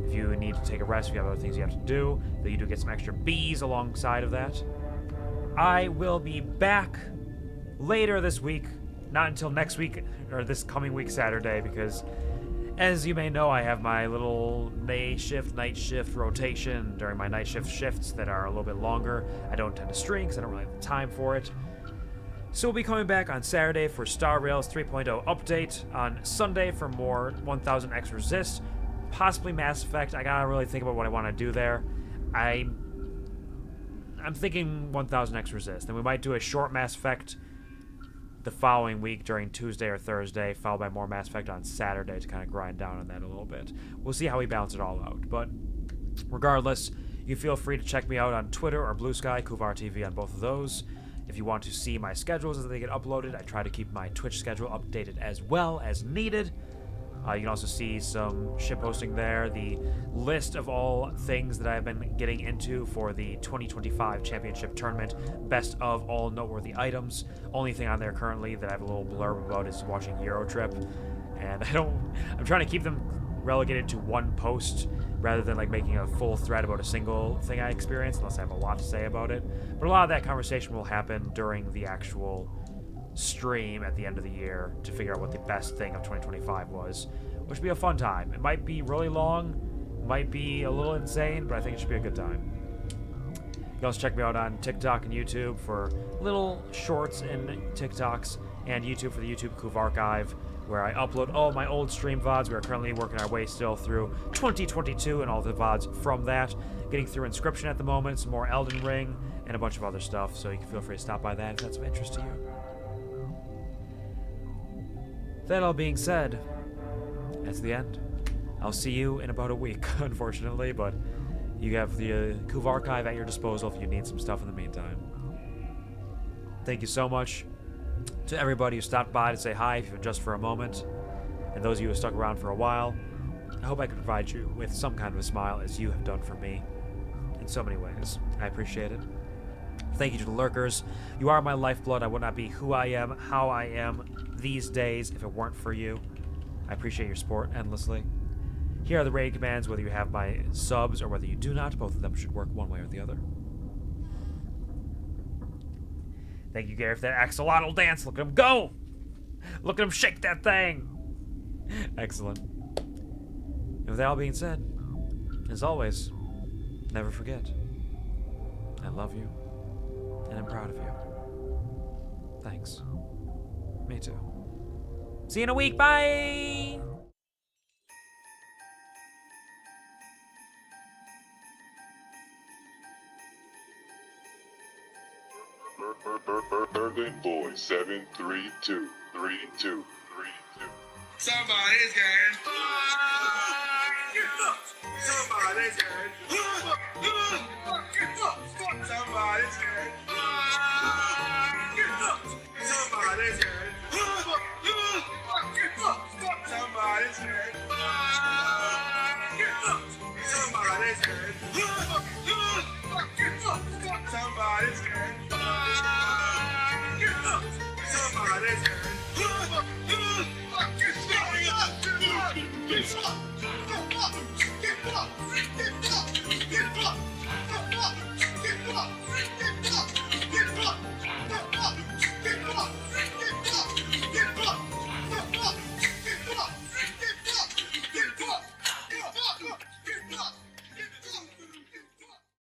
If you need to take a rest, if you have other things you have to do, though you do get some extra bees alongside of that. I will be back later this week, not until next week, or this coming week Saturday, because as you may know, I have my little day shift, night shift rotation during my night shift shifts that are a little bit longer. I don't tend to stream because I don't really have the time for it. So we'll be coming back on Saturday for Star Rail's 3.0 update, on Sunday for more 1000X Resist, possibly Mass Effect. I gotta really think about what I want to do there. I'm thinking 1000X Resist, and we might do a short Mass Effect the following week during Tuesday or Thursday, followed by more Mass Effect on Saturday to kind of grind down on that a little bit. We'll see how we balance it all out. But regardless, you feel free to check me out on Twitter or Blue Sky, QuvarTV on both of those. If you want to see my schedules as they get uploaded, I try to keep my Twitch schedule updated as well as needed. You can also see some ship posting there, the list of all things that I've been getting into for the 2025 Championship Tournament, best of all noteworthy items. Only thing on there currently that I have a little blurb about is watching Eurotrip, and I'm trying to keep them relegated to one post rather than like making a full thread about a single thing I experienced, unless I have a lot to say about it. But a lot of that conversation will happen during the actual stream at the end of the year to figure out what the best thing of 2025 was, which will be a fun time. It might be really long, might be a little insane, but I think it should be a good time. You can also check me out on TikTok and YouTube for little shorts and TikToks, and YouTube for the YouTube QuvarTarchive, where I upload all my old stream VODs. We are currently working our way still through 2022 and all the VODs from that. Getting through Inscription at the moment, some more Elden Ring, and a bunch of other stuff, so you can feel free to stop by that if that's of interest to you. That all being said, that's the end. I'll see you in about a week, unfortunately, but you have the QuvarTV at your disposal if you need some stuff in the meantime. Thank you so much to everybody who stopped by to say hi, even just for a moment, and those of you who stuck around for a while. I hope I could provide you with some kind of a smile as you have done for me in so many ways. I appreciate it. Thank you to the lurkers. You are my lifeblood. I would not be who I am, how I am these days if it weren't for you. I appreciate your support endlessly. Here are the raid commands, whether you have my subs or whether you do not. Both of them should work one way or the other. Thank you, Gary, for that axolotl dance. Look at him go! Look at him shake that thing! Excellent. And with that all being said, as always, never forget, I love you, and I'm proud of you. Thanks. Me too. See you in a week, bye! Berlin Boy 7323232. Somebody's getting Somebody's getting Somebody's getting